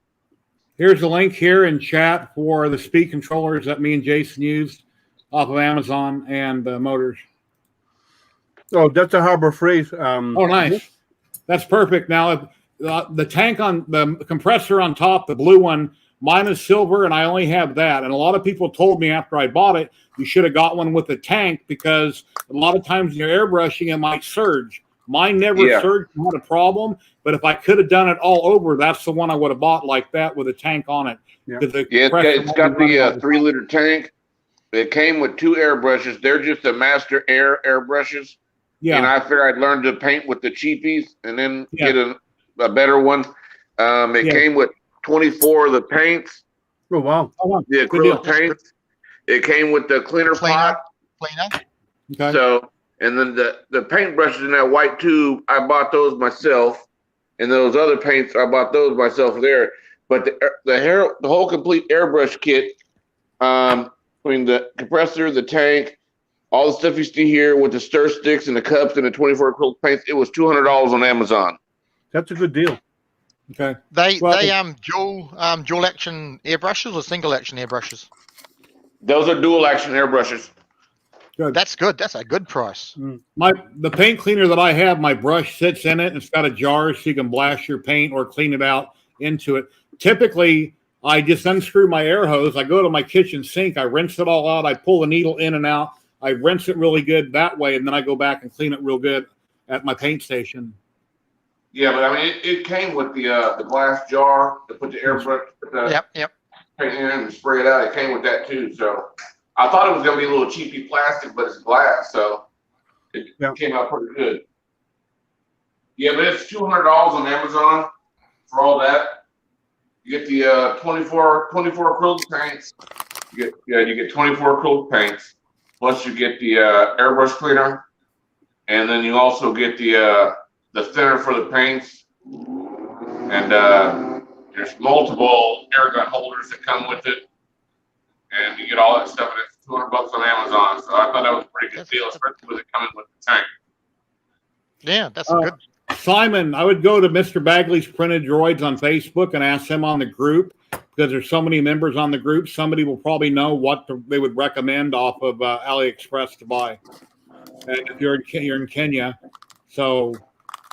Here's a link here in chat for the speed controllers that me and Jason used off of Amazon and motors. Oh, that's a Harbor Freight. Oh, nice. That's perfect. Now, the tank on the compressor on top, the blue one, mine is silver, and I only have that. And a lot of people told me after I bought it, you should have got one with a tank because a lot of times when you're airbrushing, it might surge. Mine never Yeah. surged and had a problem, but if I could have done it all over, that's the one I would have bought like that with a tank on it. Yeah. 'Cause the Yeah, compressor it's won't got be running all the the 3-liter tank. It came with 2 airbrushes. They're just the master airbrushes. Yeah. And I figured I'd learn to paint with the cheapies and then Yeah. get a better one. It Yeah. came with 24 of the paints, Oh wow. Oh, wow. the Good deal. acrylic paints. It came with the cleaner pot. Cleaner. Okay. So, and then the paint brushes in that white tube, I bought those myself. And those other paints, I bought those myself there. But the whole complete airbrush kit, between the compressor, the tank, all the stuff you see here with the stir sticks and the cups and the 24 acrylic paints, it was $200 on Amazon. That's a good deal. Okay. They Well- dual action airbrushes or single action airbrushes? Those are dual action airbrushes. Good. That's good. That's a good price. The paint cleaner that I have, my brush sits in it and it's got a jar so you can blast your paint or clean it out into it. Typically, I just unscrew my air hose. I go to my kitchen sink. I rinse it all out. I pull the needle in and out. I rinse it really good that way, and then I go back and clean it real good at my paint station. Yeah, but I mean, it came with the glass jar to put the airbrush, put the Yep. paint in and spray it out. It came with that too. So I thought it was going to be a little cheapy plastic, but it's glass, so it came out pretty good. Yeah, but it's $200 on Amazon for all that. You get the 24 acrylic paints. You get 24 acrylic paints. Plus, you get the airbrush cleaner, and then you also get the thinner for the paints. And there's multiple air gun holders that come with it, and you get all that stuff. And it's $200 on Amazon. So I thought that was a pretty good deal, especially with it coming with the tank. Yeah, that's good. Simon, I would go to Mr. Bagley's Printed Droids on Facebook and ask him on the group, because there's so many members on the group. Somebody will probably know what they would recommend off of AliExpress to buy. And if you're in Kenya, so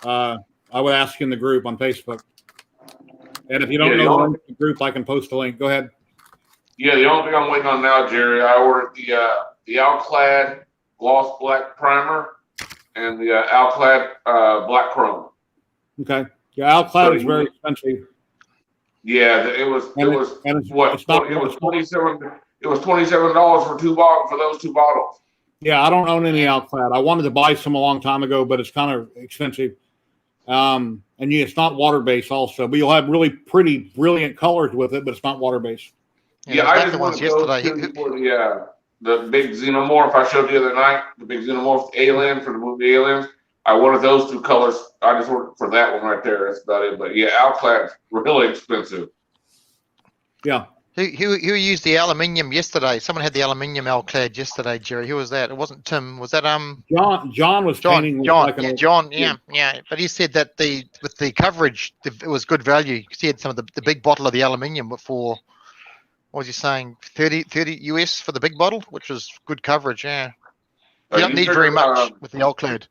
I would ask in the group on Facebook. And if you don't know the link to the group, I can post a link. Go ahead. Yeah, the only thing I'm waiting on now, Jerry, I ordered the Alclad Gloss Black Primer and the Alclad Black Chrome. Okay. Yeah, Alclad is very expensive. Yeah, it was $27 for for those 2 bottles. Yeah, I don't own any Alclad. I wanted to buy some a long time ago, but it's kind of expensive. And it's not water based also, but you'll have really pretty, brilliant colors with it, but it's not water based. Yeah, I just wanted to go for the big xenomorph I showed the other night, the big xenomorph alien for the movie Aliens. I wanted those 2 colors. I just ordered for that one right there. That's about it. But yeah, Alclad's really expensive. Yeah. Who used the aluminium yesterday? Someone had the aluminium Alclad yesterday, Jerry. Who was that? It wasn't Tim. Was that John was painting. John. Yeah. But he said that with the coverage, it was good value. He had some of the big bottle of the aluminium for, what was he saying, 30 US for the big bottle, which was good coverage. Yeah. You don't need very much with the Alclad.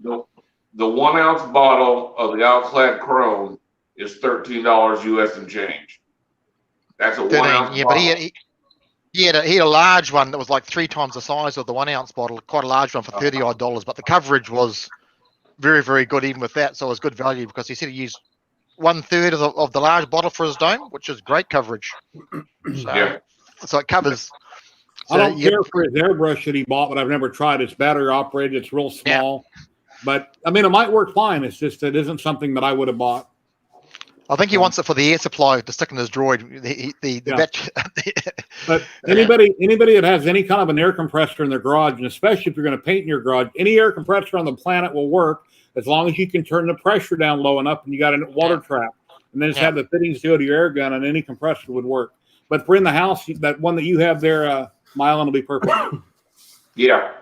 The 1 ounce bottle of the Alclad Chrome is $13 US and change. That's a 1 ounce. Yeah, bottle. but he had a large one that was like 3 times the size of the 1 ounce bottle, quite a large one for $30 odd. But the coverage was very, very good even with that. So it was good value because he said he used 1/3 of the large bottle for his dome, which is great coverage. So it covers. I don't care for his airbrush that he bought, but I've never tried. It's battery operated. It's real small. Yeah. But, I mean, it might work fine. It's just it isn't something that I would have bought. I think he wants it for the air supply to stick in his droid. But anybody that has any kind of an air compressor in their garage, and especially if you're going to paint in your garage, any air compressor on the planet will work as long as you can turn the pressure down low enough and you got a water trap. And then just have the fittings go to your air gun, and any compressor would work. But for in the house, that one that you have there, Mylon, will be perfect. Yeah,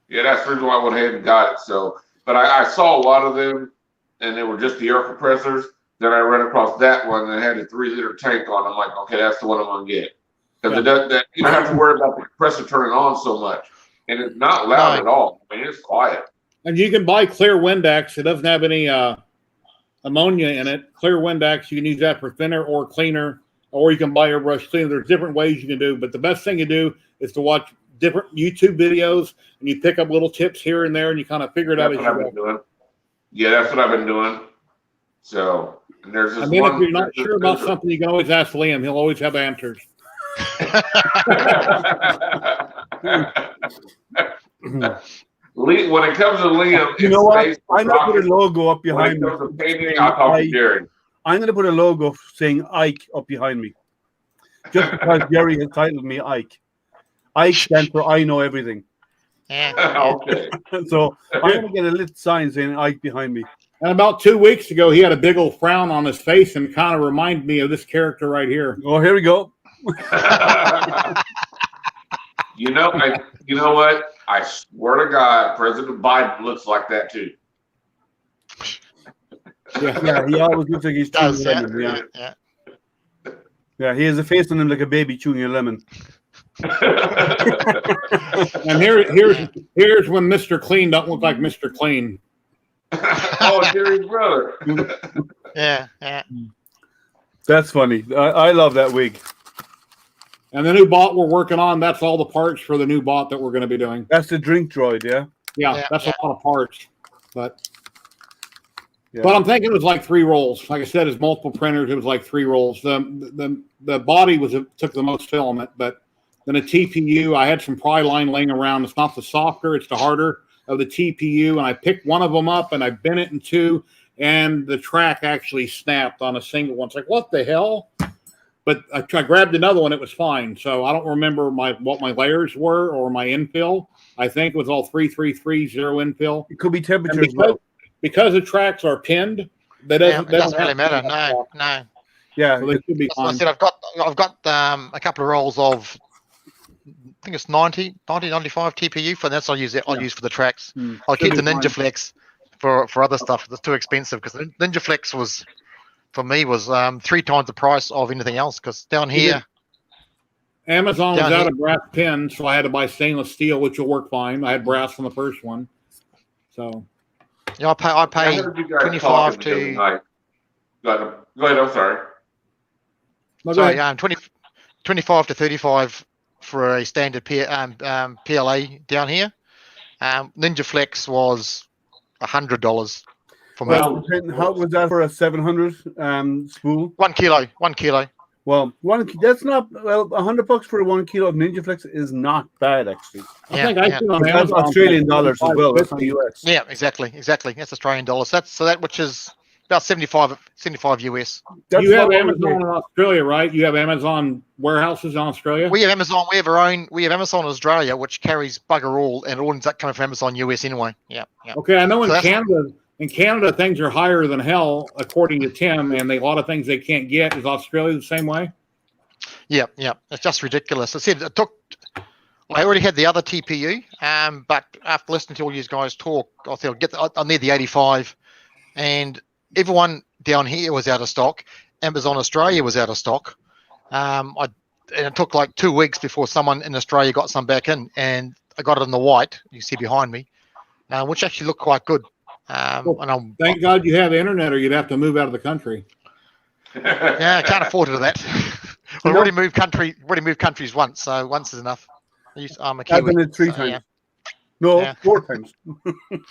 that's the reason why I went ahead and got it. So, but I saw a lot of them, and they were just the air compressors. Then I ran across that one that had a 3-liter tank on. I'm like, okay, that's the one I'm gonna get, because you don't have to worry about the compressor turning on so much, and it's not loud at all. I mean, it's quiet. And you can buy clear Windex. It doesn't have any ammonia in it. Clear Windex, you can use that for thinner or cleaner, or you can buy airbrush cleaner. There's different ways you can do, but the best thing to do is to watch different YouTube videos, and you pick up little tips here and there, and you kind of figure it out as you go. Yeah, that's what I've been doing. So, and there's this I mean, one. if you're not sure about something, you can always ask Liam. He'll always have answers. Lee, when it comes to Liam, You know what? it's I'm going to put a logo up when behind it me. comes to painting, I'll talk to Jerry. I'm going to put a logo saying Ike up behind me. Just because Jerry has titled me Ike. Ike stands for I know everything. Okay. So I'm going to get a little sign saying Ike behind me. And about 2 weeks ago, he had a big old frown on his face and kind of reminded me of this character right here. Oh, here we go. You know what? I swear to God, President Biden looks like that too. Yeah, he always looks like he's chewing Does, a lemon. yeah. Yeah. Yeah. Yeah, he has a face on him like a baby chewing a lemon. And here's when Mr. Clean don't look like Mr. Clean. Oh, Jerry's brother. Yeah, yeah. That's funny. I love that wig. And the new bot we're working on, that's all the parts for the new bot that we're going to be doing. That's the drink droid, yeah? Yeah, that's a lot of parts. But Yeah. I'm thinking it was like 3 rolls. Like I said, it's multiple printers. It was like 3 rolls. The body took the most filament, but then a TPU, I had some pry line laying around. It's not the softer, it's the harder of the TPU. And I picked one of them up and I bent it in 2, and the track actually snapped on a single one. It's like, what the hell? But I grabbed another one. It was fine. So I don't remember what my layers were or my infill. I think it was all 333 infill. It could be temperature as well. Because the tracks are pinned, It doesn't really matter. No. Yeah, so they should be As I fine. said, I've got a couple of rolls of, I think it's 95 TPU for that's I'll use for the tracks. I'll keep the Ninja Flex for other stuff. It's too expensive because the Ninja Flex was 3 times the price of anything else. Because down here, Amazon was out of brass pins, so I had to buy stainless steel, which will work fine. I had brass on the first one, so. I pay 25 to. Go ahead. I'm sorry. No, Sorry, 25 to 35 for a standard PLA down here. Ninja Flex was $100 for me. How was that for a 700 spool? 1 kilo. Well, that's not $100 for 1 kilo of Ninja Flex is not bad actually. I think I seen on That's Amazon Australian dollars as well. That's not US. Yeah, exactly. That's Australian dollars. That which is about 75 US. You have Amazon in Australia, right? You have Amazon warehouses in Australia. We have Amazon. We have our own. We have Amazon Australia, which carries bugger all, and it all ends up coming from Amazon US anyway. Yeah. Okay, I know So in Canada things are higher than hell, according to Tim, and a lot of things they can't get. Is Australia the same way? Yeah. It's just ridiculous. I said it took. I already had the other TPU, but after listening to all you guys talk, I thought I need the 85, and everyone down here was out of stock. Amazon Australia was out of stock. And it took like 2 weeks before someone in Australia got some back in, and I got it in the white. You see behind me, which actually looked quite good. Thank God you have internet, or you'd have to move out of the country. Yeah, I can't afford to do that. We've already moved countries once, so once is enough. I'm a Kiwi. I've done it 3 times. Yeah. No, 4 times.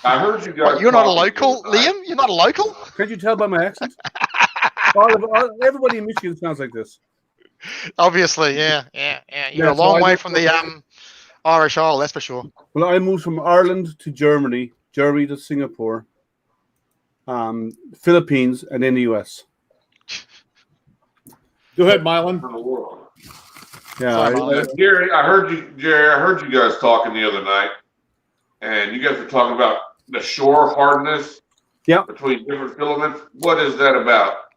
I heard you guys. What, you're not a local, Liam? You're not a local? Can't you tell by my accent? Everybody in Michigan sounds like this. Obviously, yeah. You're a long way from the Irish Isle, that's for sure. Well, I moved from Ireland to Germany to Singapore, Philippines, and then the US. Go ahead, Mylan. Yeah, Jerry, I heard you guys talking the other night, and you guys were talking about the shore hardness between different filaments. What is that about?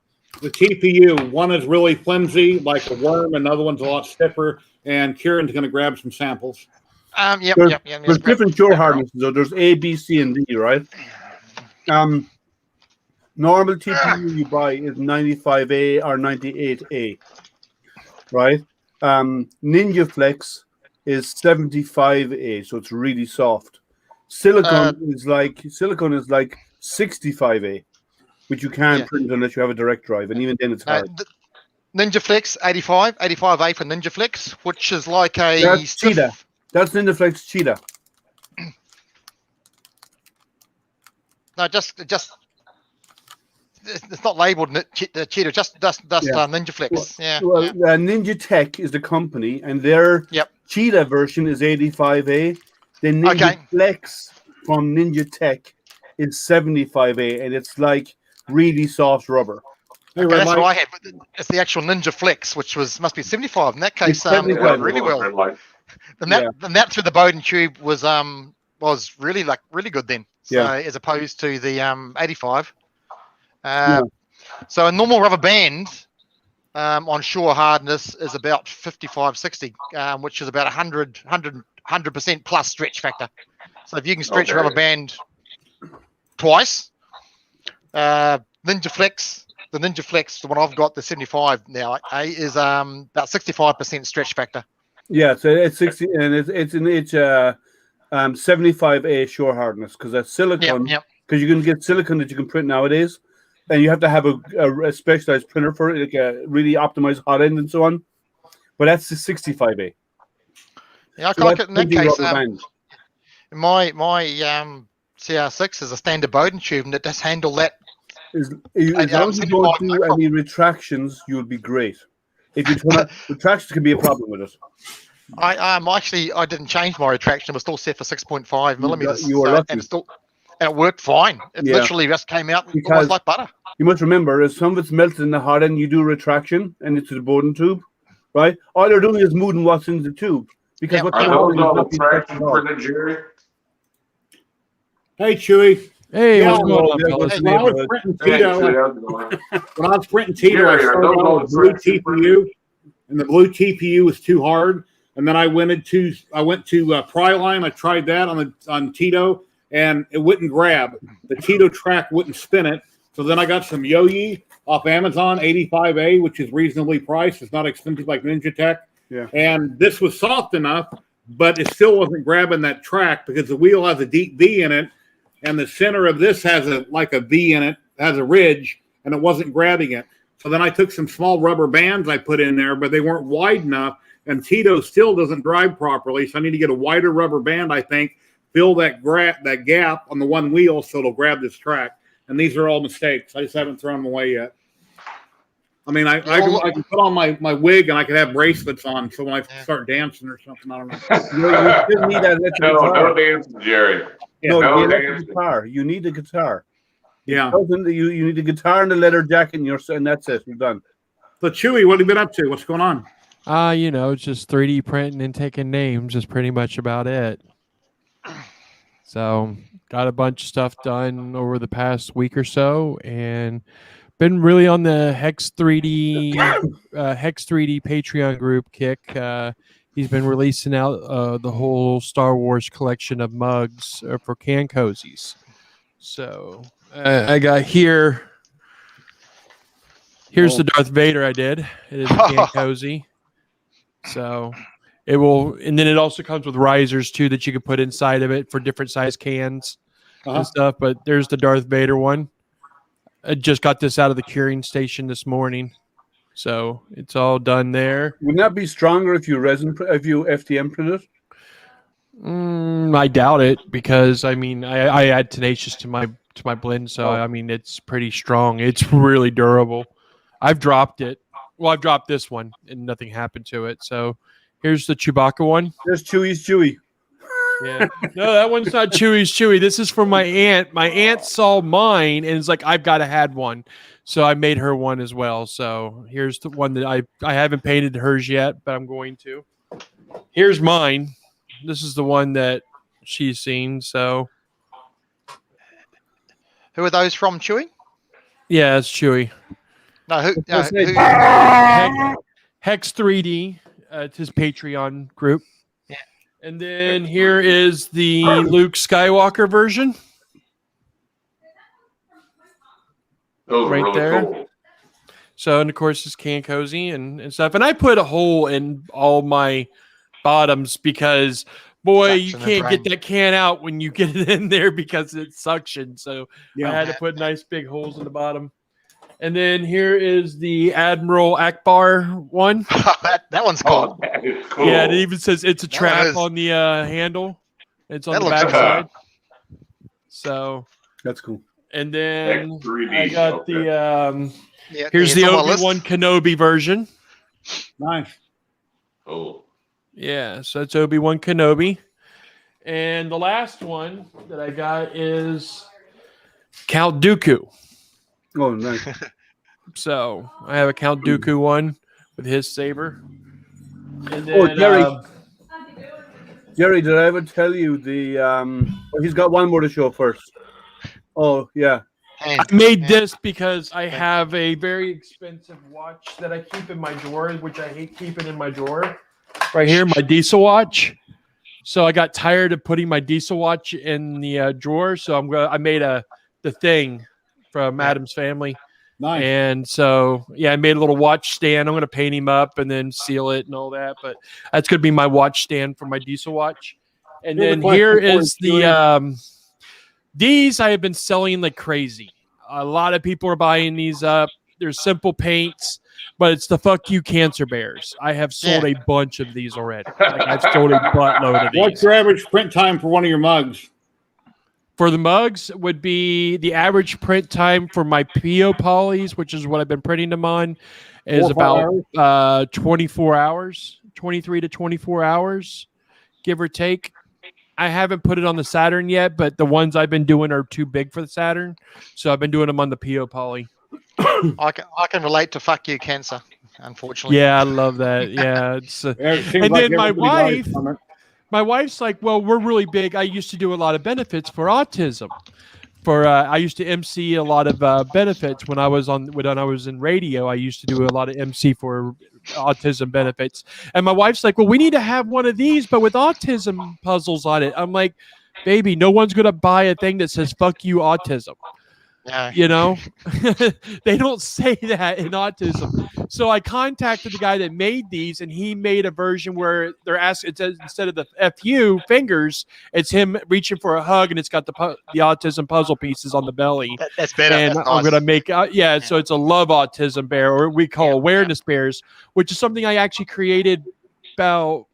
The TPU, one is really flimsy, like a worm, another one's a lot stiffer, and Kieran's going to grab some samples. There's different shore hardnesses. So there's A, B, C, and D, right? Normal TPU you buy is 95A or 98A, right? Ninja Flex is 75A, so it's really soft. Silicone is like 65A, which you can't print unless you have a direct drive, and even then it's hard. Ninja Flex 85A for Ninja Flex, which is like a That's Cheetah. That's Ninja Flex Cheetah. No, just it's not labeled Cheeto. Just Ninja Flex. Yeah. Well, Ninja Tech is the company, and their Cheetah version is 85A. The Ninja Flex from Ninja Tech is 75A, and it's like really soft rubber. Okay, that's what I had. It's the actual Ninja Flex, which must be 75. In that case, it went really well. And that through the Bowden tube was really good then. So as opposed to the 85. So a normal rubber band on shore hardness is about 55, 60, which is about 100% plus stretch factor. So if you can stretch a rubber band twice, Ninja Flex, the one I've got, the 75 now, is about 65% stretch factor. Yeah, so it's 60, and it's 75A shore hardness because that's silicone. Because you can get silicone that you can print nowadays, and you have to have a specialized printer for it, like a really optimized hot end and so on. But that's the 65A. Yeah, in that case, my CR6 is a standard Bowden tube, and it does handle that. As long as you don't do any retractions, you'll be great. If you turn retractions can be a problem with it. I didn't change my retraction. It was still set for 6.5 millimeters. You were lucky. And it worked fine. It literally just came out almost like butter. You must remember, if some of it's melted in the hot end, you do retraction, and it's a Bowden tube, right? All you're doing is moving what's in the tube. Because are those all the traction printed, Jerry? Hey, Chewy. Hey, what's going on, fellas? When I was printing Tito, I started on the blue TPU, and the blue TPU was too hard. And then I went to Pryline. I tried that on Tito, and it wouldn't grab. The Tito track wouldn't spin it. So then I got some Yoyi off Amazon, 85A, which is reasonably priced. It's not expensive like Ninja Tech. Yeah. And this was soft enough, but it still wasn't grabbing that track because the wheel has a deep V in it, and the center of this has a V in it, has a ridge, and it wasn't grabbing it. So then I took some small rubber bands I put in there, but they weren't wide enough, and Tito still doesn't drive properly. So I need to get a wider rubber band, I think, fill that gap on the one wheel so it'll grab this track. And these are all mistakes. I just haven't thrown them away yet. I mean, I can put on my wig and I could have bracelets on, so when I start dancing or something, I don't know. You still need that electric guitar. No dancing, Jerry. No, the electric guitar. You need a guitar. Yeah. You need a guitar and a leather jacket, and that's it. You're done. So, Chewy, what have you been up to? What's going on? It's just 3D printing and taking names is pretty much about it. So, got a bunch of stuff done over the past week or so, and been really on the Hex 3D Patreon group kick. He's been releasing out the whole Star Wars collection of mugs for can cozies. So I got here's the Darth Vader I did. It is a can cozy. So it will, and then it also comes with risers too that you can put inside of it for different size cans and stuff. But there's the Darth Vader one. I just got this out of the curing station this morning, so it's all done there. Wouldn't that be stronger if you FDM print it? I doubt it because I add tenacious to my blend, so I mean it's pretty strong. It's really durable. I've dropped it. Well, I've dropped this one and nothing happened to it. So here's the Chewbacca one. There's Chewy's Chewy. Yeah. No, that one's not Chewy's Chewy. This is for my aunt. My aunt saw mine and it's like, I've got to have one. So I made her one as well. So here's the one that I haven't painted hers yet, but I'm going to. Here's mine. This is the one that she's seen. So who are those from, Chewy? Yeah, it's Chewy. No, who Hex 3D. It's his Patreon group. Yeah. And then here is the Luke Skywalker version. Those right really there. cool. So, and of course, it's can cozy and stuff. And I put a hole in all my bottoms because, boy, you can't get that can out when you get it in there because it's suction. So I had to put nice big holes in the bottom. And then here is the Admiral Akbar one. that one's cool. Cool. Yeah, it even says it's a trap on the handle. It's on the back side. So that's cool. And then 3D, I got okay. the Yeah, here's it's the on my Obi-Wan list. Kenobi version. Nice. Oh, Yeah, so it's Obi-Wan Kenobi. And the last one that I got is Count Dooku. Oh, nice. So I have a Count Dooku one with his saber. And then, Oh, Jerry, did I ever tell you the he's got one more to show first. Oh, yeah. I made this because I have a very expensive watch that I keep in my drawer, which I hate keeping in my drawer. Right here, my diesel watch. So I got tired of putting my diesel watch in the drawer. So I made the thing from Adam's Family. Nice. And so, yeah, I made a little watch stand. I'm going to paint him up and then seal it and all that. But that's going to be my watch stand for my diesel watch. And then here is the these I have been selling like crazy. A lot of people are buying these up. They're simple paints, but it's the fuck you cancer bears. I have sold a bunch of these already. Like I've sold a buttload of these. What's your average print time for one of your mugs? For the mugs would be the average print time for my PO polys, which is what I've been printing them on, is about 24 hours, 23 to 24 hours, give or take. I haven't put it on the Saturn yet, but the ones I've been doing are too big for the Saturn, so I've been doing them on the PO poly. I can relate to fuck you cancer, unfortunately. Yeah, I love that. Yeah, it's and then my wife's like, well, we're really big. I used to do a lot of benefits for autism. I used to MC a lot of benefits when I was in radio. I used to do a lot of MC for autism benefits. And my wife's like, well, we need to have one of these, but with autism puzzles on it. I'm like, baby, no one's going to buy a thing that says, fuck you, autism. Yeah. You know, they don't say that in autism. So I contacted the guy that made these, and he made a version where they're asking, it says instead of the FU fingers, it's him reaching for a hug, and it's got the autism puzzle pieces on the belly. That's better. And that's I'm nice. going to make, so it's a love autism bear, or we call awareness bears, which is something I actually created about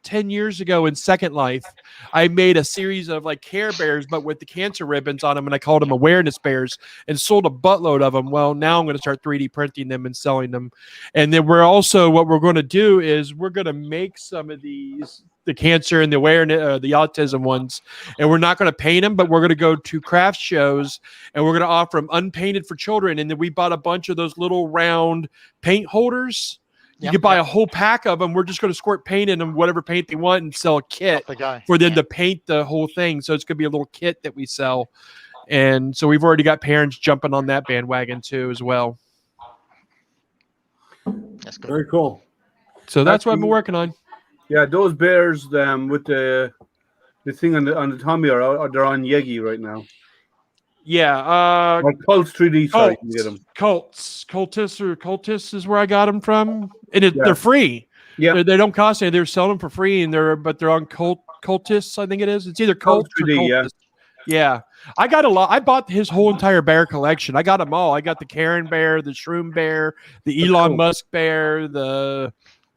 10 years ago in Second Life. I made a series of like Care Bears, but with the cancer ribbons on them, and I called them awareness bears and sold a buttload of them. Well, now I'm going to start 3D printing them and selling them. And then what we're going to do is we're going to make some of these, the cancer and the awareness, the autism ones, and we're not going to paint them, but we're going to go to craft shows and we're going to offer them unpainted for children. And then we bought a bunch of those little round paint holders. You could buy a whole pack of them. We're just going to squirt paint in them, whatever paint they want, and sell a kit for them to paint the whole thing. So it's going to be a little kit that we sell. And so we've already got parents jumping on that bandwagon too as well. That's good. Very cool. So that's what I've been working on. Yeah, those bears with the thing on the tummy they're on Yegi right now. Yeah, Cults 3D. Sorry, you can get them. Cultists is where I got them from, and they're free. Yeah, they don't cost anything. They're selling them for free, and they're on Cultists. I think it is. It's either Cults 3D, or Cultists. Yeah, I got a lot. I bought his whole entire bear collection. I got them all. I got the Karen bear, the Shroom bear, the Elon Musk bear,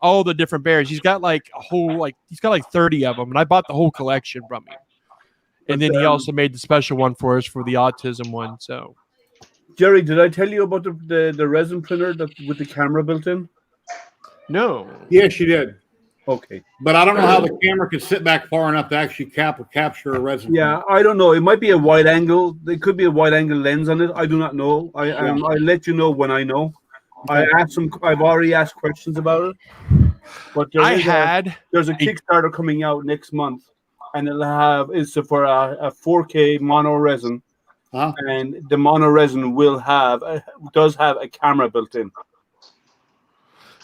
all the different bears. He's got like 30 of them, and I bought the whole collection from him. And then he also made the special one for us for the autism one. So, Jerry, did I tell you about the resin printer with the camera built in? No. Yes, you did. Okay. But I don't know how the camera could sit back far enough to actually capture a resin. Yeah, I don't know. It might be a wide angle. There could be a wide angle lens on it. I do not know. I'll let you know when I know. Okay. I've already asked questions about it. But there's a Kickstarter coming out next month. And it's for a 4K mono resin, and the mono resin does have a camera built in.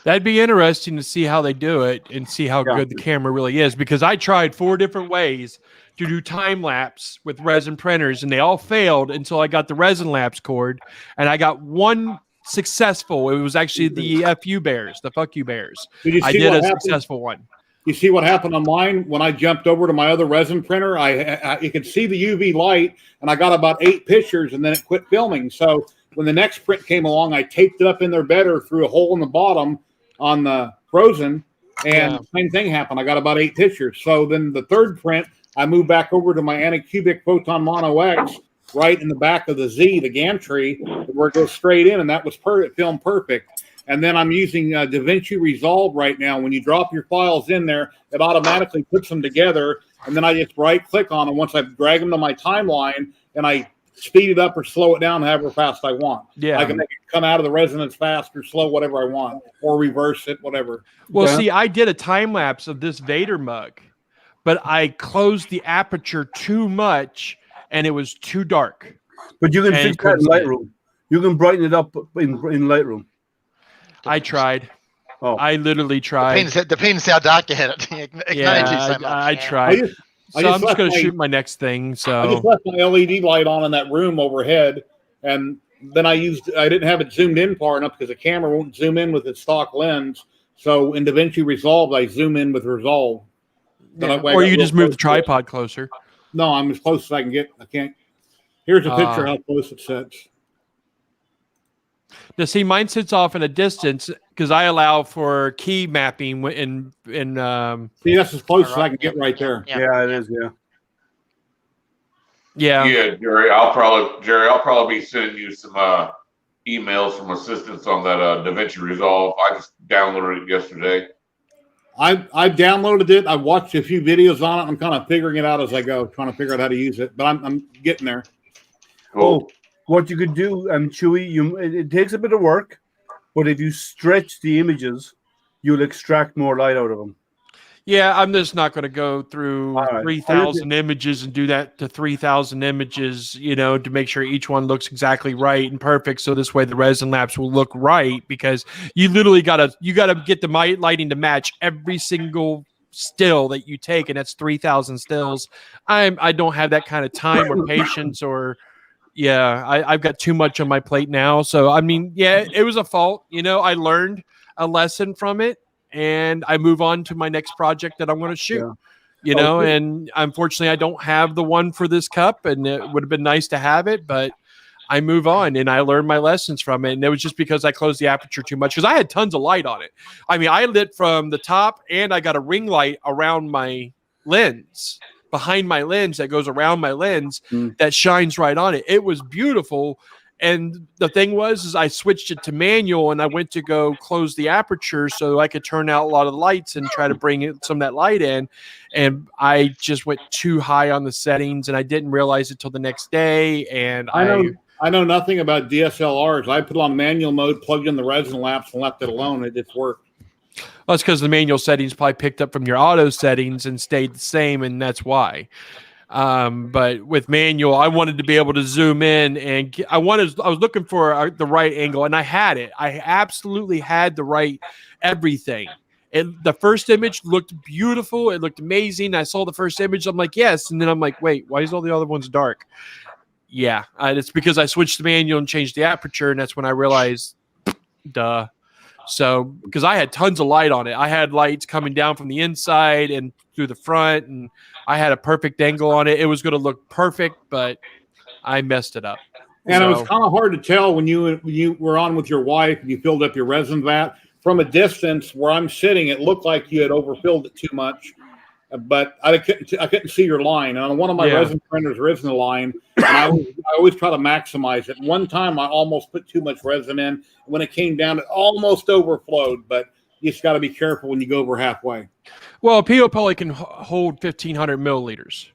That'd be interesting to see how they do it and see how good the camera really is, because I tried 4 different ways to do time lapse with resin printers, and they all failed until I got the resin lapse cord, and I got one successful. It was actually the FU bears, the fuck you bears. I did a successful one. You see what happened on mine when I jumped over to my other resin printer? You could see the UV light, and I got about 8 pictures, and then it quit filming. So when the next print came along, I taped it up in there better through a hole in the bottom on the frozen, and the same thing happened. I got about 8 pictures. So then the third print, I moved back over to my Anycubic Photon Mono X, right in the back of the Z, the gantry, where it goes straight in, and that was filmed perfect. And then I'm using DaVinci Resolve right now. When you drop your files in there, it automatically puts them together, and then I just right-click on them once I drag them to my timeline, and I speed it up or slow it down however fast I want. Yeah. I can make it come out of the resonance fast or slow, whatever I want, or reverse it, whatever. Well, see, I did a time lapse of this Vader mug, but I closed the aperture too much, and it was too dark. But you can fix that in Lightroom. You can brighten it up in Lightroom. I tried. Oh. I literally tried. Depends how dark you had it. I tried. So I'm just going to shoot my next thing. So I just left my LED light on in that room overhead, and then I didn't have it zoomed in far enough because the camera won't zoom in with its stock lens. So in DaVinci Resolve, I zoom in with Resolve. Yeah. Or you just move the tripod closer. No, I'm as close as I can get. I can't. Here's a picture how close it sits. Now, see, mine sits off in a distance because I allow for key mapping in see, that's as close as I can get right there. Yeah, it is. Yeah. Yeah, Jerry. I'll probably be sending you some emails from assistance on that DaVinci Resolve. I just downloaded it yesterday. I downloaded it. I watched a few videos on it. I'm kind of figuring it out as I go, trying to figure out how to use it. But I'm getting there. Cool. Oh, what you could do, Chewy, it takes a bit of work, but if you stretch the images, you'll extract more light out of them. Yeah, I'm just not going to go through 3,000 images and do that to 3,000 images, to make sure each one looks exactly right and perfect. So this way the resin lapse will look right, because you literally gotta get the lighting to match every single still that you take, and that's 3,000 stills. I don't have that kind of time or patience, or I've got too much on my plate now. So I mean, it was a fault. I learned a lesson from it, and I move on to my next project that I'm going to shoot. And unfortunately I don't have the one for this cup, and it would have been nice to have it, but I move on and I learned my lessons from it. And it was just because I closed the aperture too much, because I had tons of light on it. I mean, I lit from the top, and I got a ring light around my lens, behind my lens, that goes around my lens, that shines right on it. It was beautiful. And the thing is I switched it to manual, and I went to go close the aperture so I could turn out a lot of the lights and try to bring some of that light in. And I just went too high on the settings, and I didn't realize it till the next day. And I know nothing about DSLRs. I put it on manual mode, plugged in the resin lapse, and left it alone. It just worked. Well, it's because the manual settings probably picked up from your auto settings and stayed the same, and that's why. But with manual, I wanted to be able to zoom in, and I was looking for the right angle, and I had it. I absolutely had the right everything. The first image looked beautiful. It looked amazing. I saw the first image. I'm like, yes. And then I'm like, wait, why is all the other ones dark? Yeah, it's because I switched to manual and changed the aperture, and that's when I realized, duh. So, because I had tons of light on it. I had lights coming down from the inside and through the front, and I had a perfect angle on it. It was going to look perfect, but I messed it up. And it was kind of hard to tell when you were on with your wife and you filled up your resin vat. From a distance where I'm sitting, it looked like you had overfilled it too much, but I couldn't see your line. And on one of my resin printers, there isn't a line. And I always try to maximize it. One time I almost put too much resin in. When it came down, it almost overflowed, but you just got to be careful when you go over halfway. Well, a PO poly can hold 1,500 milliliters.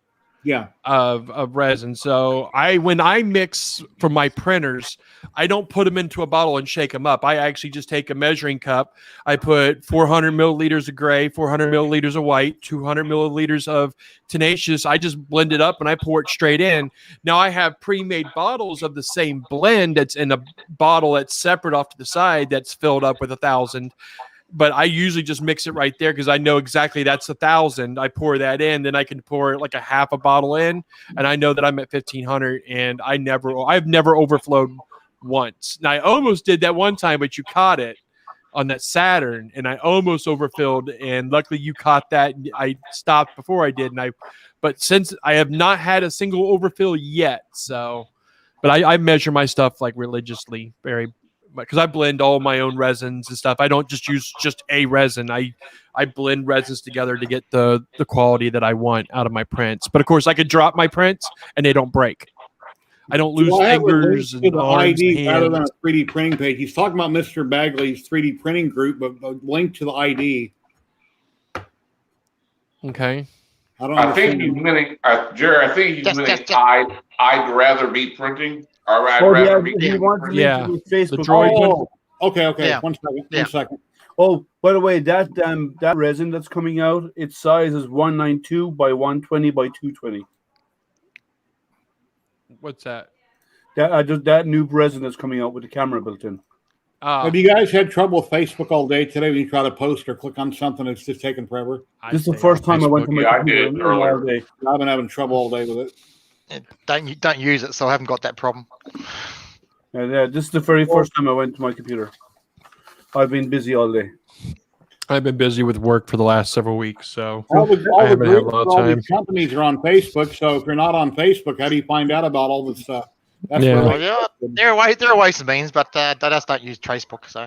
Yeah, of resin. So when I mix from my printers, I don't put them into a bottle and shake them up. I actually just take a measuring cup. I put 400 milliliters of gray, 400 milliliters of white, 200 milliliters of tenacious. I just blend it up and I pour it straight in. Now I have pre-made bottles of the same blend that's in a bottle that's separate off to the side that's filled up with 1,000. But I usually just mix it right there because I know exactly that's 1,000. I pour that in, then I can pour like a half a bottle in, and I know that I'm at 1,500. And I've never overflowed once. Now I almost did that one time, but you caught it on that Saturn, and I almost overfilled. And luckily, you caught that. I stopped before I did, but since I have not had a single overfill yet, so. But I measure my stuff like religiously, very. Because I blend all my own resins and stuff. I don't just use just a resin. I blend resins together to get the quality that I want out of my prints. But of course, I could drop my prints and they don't break. I don't lose Well, I have a link fingers to and the arms ID and rather than hands. a 3D printing page. He's talking about Mr. Bagley's 3D printing group, but a link to the ID. Okay. I don't I think understand. he's meaning, Jerry. I think he's Just- meaning just- I'd rather be printing, or I'd Oh, rather yeah, be. he wants to Yeah. link to his The Facebook. droid one. Oh, okay. Yeah. One second. Yeah. 1 second. Oh, by the way, that resin that's coming out, its size is 192 by 120 by 220. What's that? That new resin that's coming out with the camera built in. Have you guys had trouble with Facebook all day today when you try to post or click on something? It's just taking forever. This is the first time I went to my Yeah, I computer did in earlier. all day. I've been having trouble all day with it. Don't use it, so I haven't got that problem. Yeah, this is the very first time I went to my computer. I've been busy all day. I've been busy with work for the last several weeks, so All the I haven't had a groups lot for of all time. these companies are on Facebook. So if you're not on Facebook, how do you find out about all this stuff? That's Yeah. Oh, yeah, there are ways and means, but I just don't use Facebook. So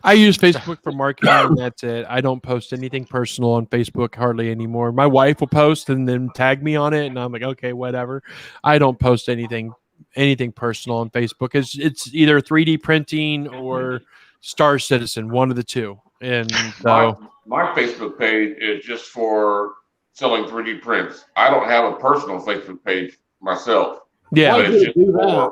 I use Facebook for marketing, and that's it. I don't post anything personal on Facebook hardly anymore. My wife will post and then tag me on it, and I'm like, okay, whatever. I don't post anything personal on Facebook. It's either 3D printing or Star Citizen, one of the two. And so My Facebook page is just for selling 3D prints. I don't have a personal Facebook page myself. yeah. Why But do it's you just do for that?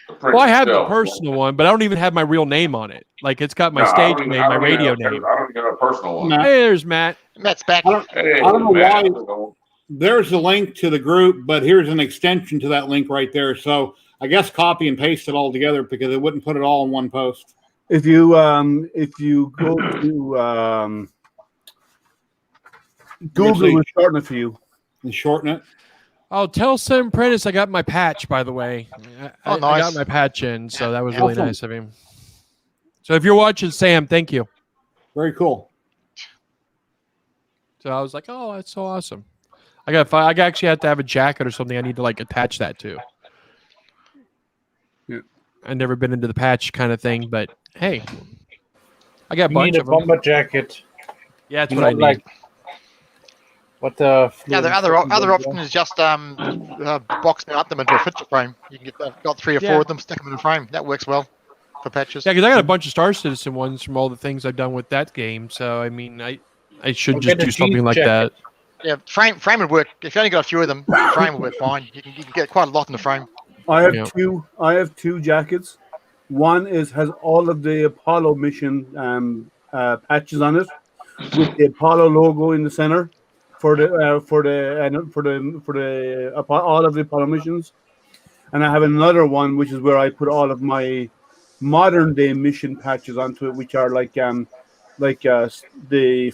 the print Well, I have the itself. personal one, but I don't even have my real name on it. Like it's got my No, I stage don't even- name, I my don't even radio have- name. I don't even have a personal one. Matt, Hey, there's Matt. Matt's back. I don't, Hey, I don't know Matt, why. There's a link to the group, but here's an extension to that link right there. So I guess copy and paste it all together because it wouldn't put it all in one post. If you go to Google will shorten it for you. And shorten it. Oh, tell Sam Prentice I got my patch, by the way. I nice. got my patch in, so that was really Awesome. nice of him. So if you're watching, Sam, thank you. Very cool. So I was like, oh, that's so awesome. I actually have to have a jacket or something I need to like attach that to. Yeah. I've never been into the patch kind of thing, but hey, I got a You bunch need a of them. bomber jacket. Yeah, that's You what I know, need. like what the Yeah, the other option is just box mount them into a picture frame. You can got 3 or 4 Yeah. of them, stick them in a frame. That works well for patches. Yeah, because I got a bunch of Star Citizen ones from all the things I've done with that game. So I mean, I should Or just get a do something jeans like jacket. that. Yeah, frame would work. If you only got a few of them, frame would work fine. You can get quite a lot in the frame. I have Yeah. two. I have 2 jackets. One has all of the Apollo mission patches on it, with the Apollo logo in the center for all of the Apollo missions. And I have another one which is where I put all of my modern day mission patches onto it, which are like the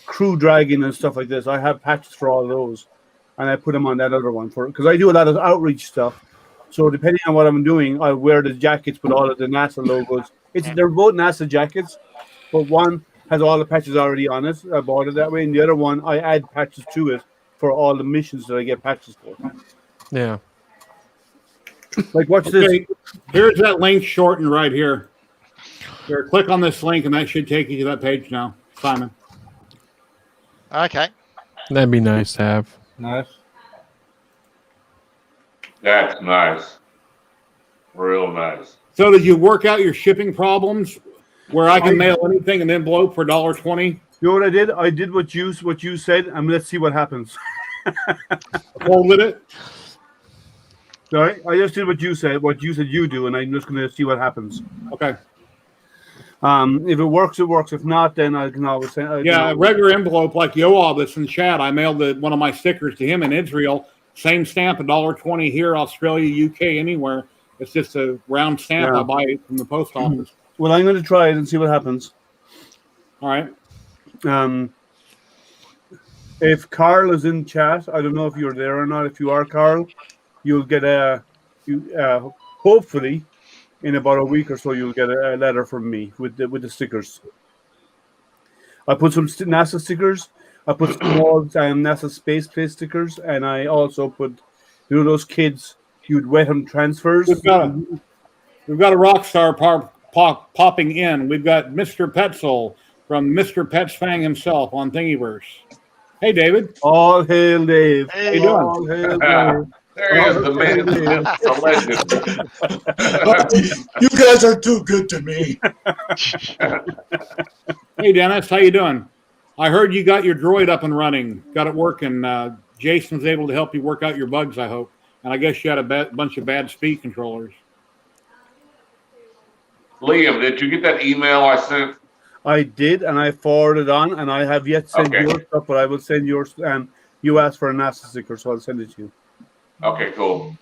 Crew Dragon and stuff like this. I have patches for all those, and I put them on that other one because I do a lot of outreach stuff. So depending on what I'm doing, I wear the jackets with all of the NASA logos. They're both NASA jackets, but one has all the patches already on it. I bought it that way, and the other one I add patches to it for all the missions that I get patches for. Yeah. Like watch this. Okay, here's that link shortened right here. Here, click on this link, and that should take you to that page now, Simon. Okay. That'd be nice to have. Nice. That's nice. Real nice. So did you work out your shipping problems where I can mail anything and then blow for $1.20? You know what I did? I did what you said, and let's see what happens. Folded it. Sorry, I just did what you said you do, and I'm just going to see what happens. Okay. If it works, it works. If not, then I can always say. Yeah, a regular envelope like Yoav that's in chat. I mailed one of my stickers to him in Israel. Same stamp, $1.20 here, Australia, UK, anywhere. It's just a round stamp. Yeah. I buy it from the post office. Well, I'm going to try it and see what happens. All right. If Carl is in chat, I don't know if you're there or not. If you are, Carl, you'll get hopefully in about a week or so you'll get a letter from me with the stickers. I put some NASA stickers. I put small NASA space play stickers, and I also put those kids you'd wet them transfers. We've got a rock star popping in. We've got Mr. Petzel from Mr. Pets Fang himself on Thingiverse. Hey, David. All hail Dave. Hey, doing? All hail Dave. There he is, the man, the legend. You guys are too good to me. Hey, Dennis, how you doing? I heard you got your droid up and running, got it working. Jason was able to help you work out your bugs, I hope. And I guess you had a bunch of bad speed controllers. Liam, did you get that email I sent? I did, and I forwarded on, and I have yet to send your stuff, but I will send yours. You asked for a NASA sticker, so I'll send it to you. Okay, cool.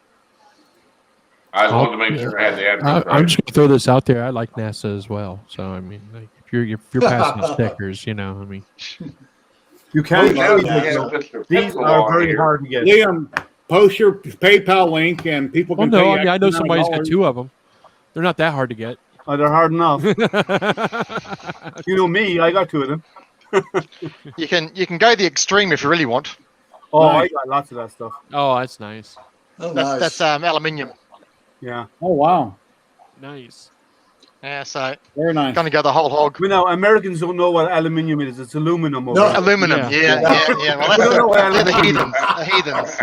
I just wanted to make sure I had the address right. I'm just gonna throw this out there. I like NASA as well, so I mean, like, if you're passing stickers, I mean, you can't. These are very hard to get. Liam, post your PayPal link, and people can. Well, no, I mean, I know somebody's got 2 of them. They're not that hard to get. Oh, they're hard enough. You know me, I got 2 of them. You can go the extreme if you really want. Oh, nice. I got lots of that stuff. Oh, that's nice. Oh, that's aluminium. Yeah. Oh, wow. Nice. Yeah, so very nice. Gonna go the whole hog. You know, Americans don't know what aluminium is. It's aluminum. No, aluminum. Yeah. Well, that's the heathens.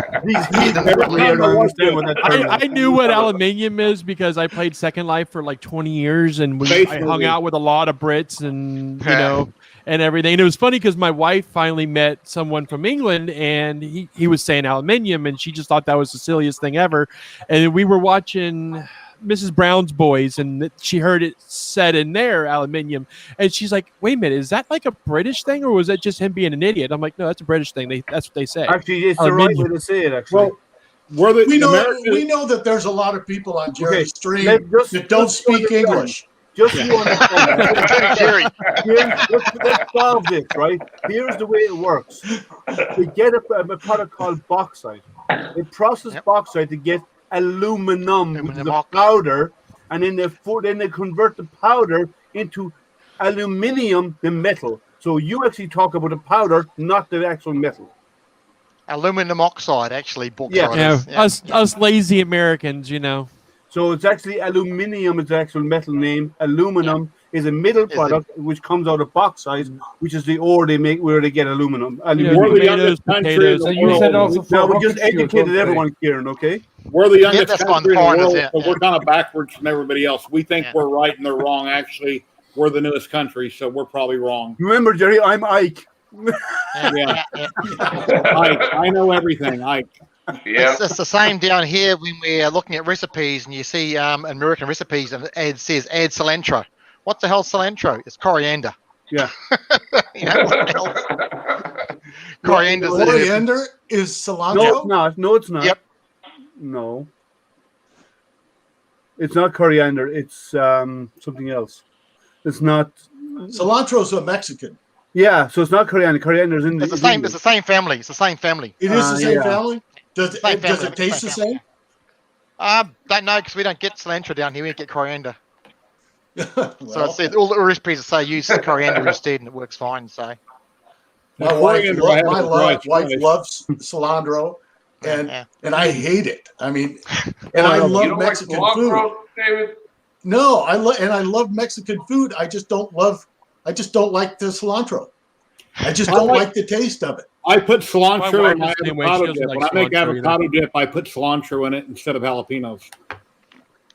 I knew what aluminium is because I played Second Life for like 20 years, and I hung out with a lot of Brits, and and everything. And it was funny because my wife finally met someone from England, and he was saying aluminium, and she just thought that was the silliest thing ever. And we were watching Mrs. Brown's Boys, and she heard it said in there aluminium, and she's like, "Wait a minute, is that like a British thing, or was that just him being an idiot?" I'm like, "No, that's a British thing. That's what they say." Actually, it's the right way to say it. Actually, well, we know that there's a lot of people on Jerry's stream that don't speak English. Just so you understand, Jerry. Let's solve this, right? Here's the way it works. We get a product called bauxite. They process bauxite to get aluminum, the powder, and then they convert the powder into aluminium, the metal. So you actually talk about the powder, not the actual metal. Aluminum oxide, actually. Us lazy Americans, So it's actually aluminium is the actual metal name. Aluminum is a middle product which comes out of bauxite, which is the ore they make where they get aluminum. We're the youngest country in the world. Now we just educated everyone, Kieran, okay? We're the youngest country in the world, so we're kind of backwards from everybody else. We think we're right and they're wrong. Actually, we're the newest country, so we're probably wrong. Remember, Jerry, I'm Ike. Ike, I know everything, Ike. Yeah, it's the same down here when we're looking at recipes and you see American recipes and it says add cilantro. What the hell's cilantro? It's coriander. Yeah. What else? Coriander is cilantro? No, it's not. Yep. No. It's not coriander. It's something else. It's not. Cilantro's a Mexican. Yeah, so it's not coriander. Coriander's in It's the same. It's the same family. It's the same family. It is the same family. Does it taste the same? Don't know because we don't get cilantro down here. We get coriander. Well, so all the recipes say use coriander instead, and it works fine. So my wife loves cilantro, and I hate it. I mean, and I love Mexican food. David? No, I love Mexican food. I just don't like the cilantro. I just don't like the taste of it. I put cilantro in my avocado dip. When I make avocado dip, I put cilantro in it instead of jalapenos.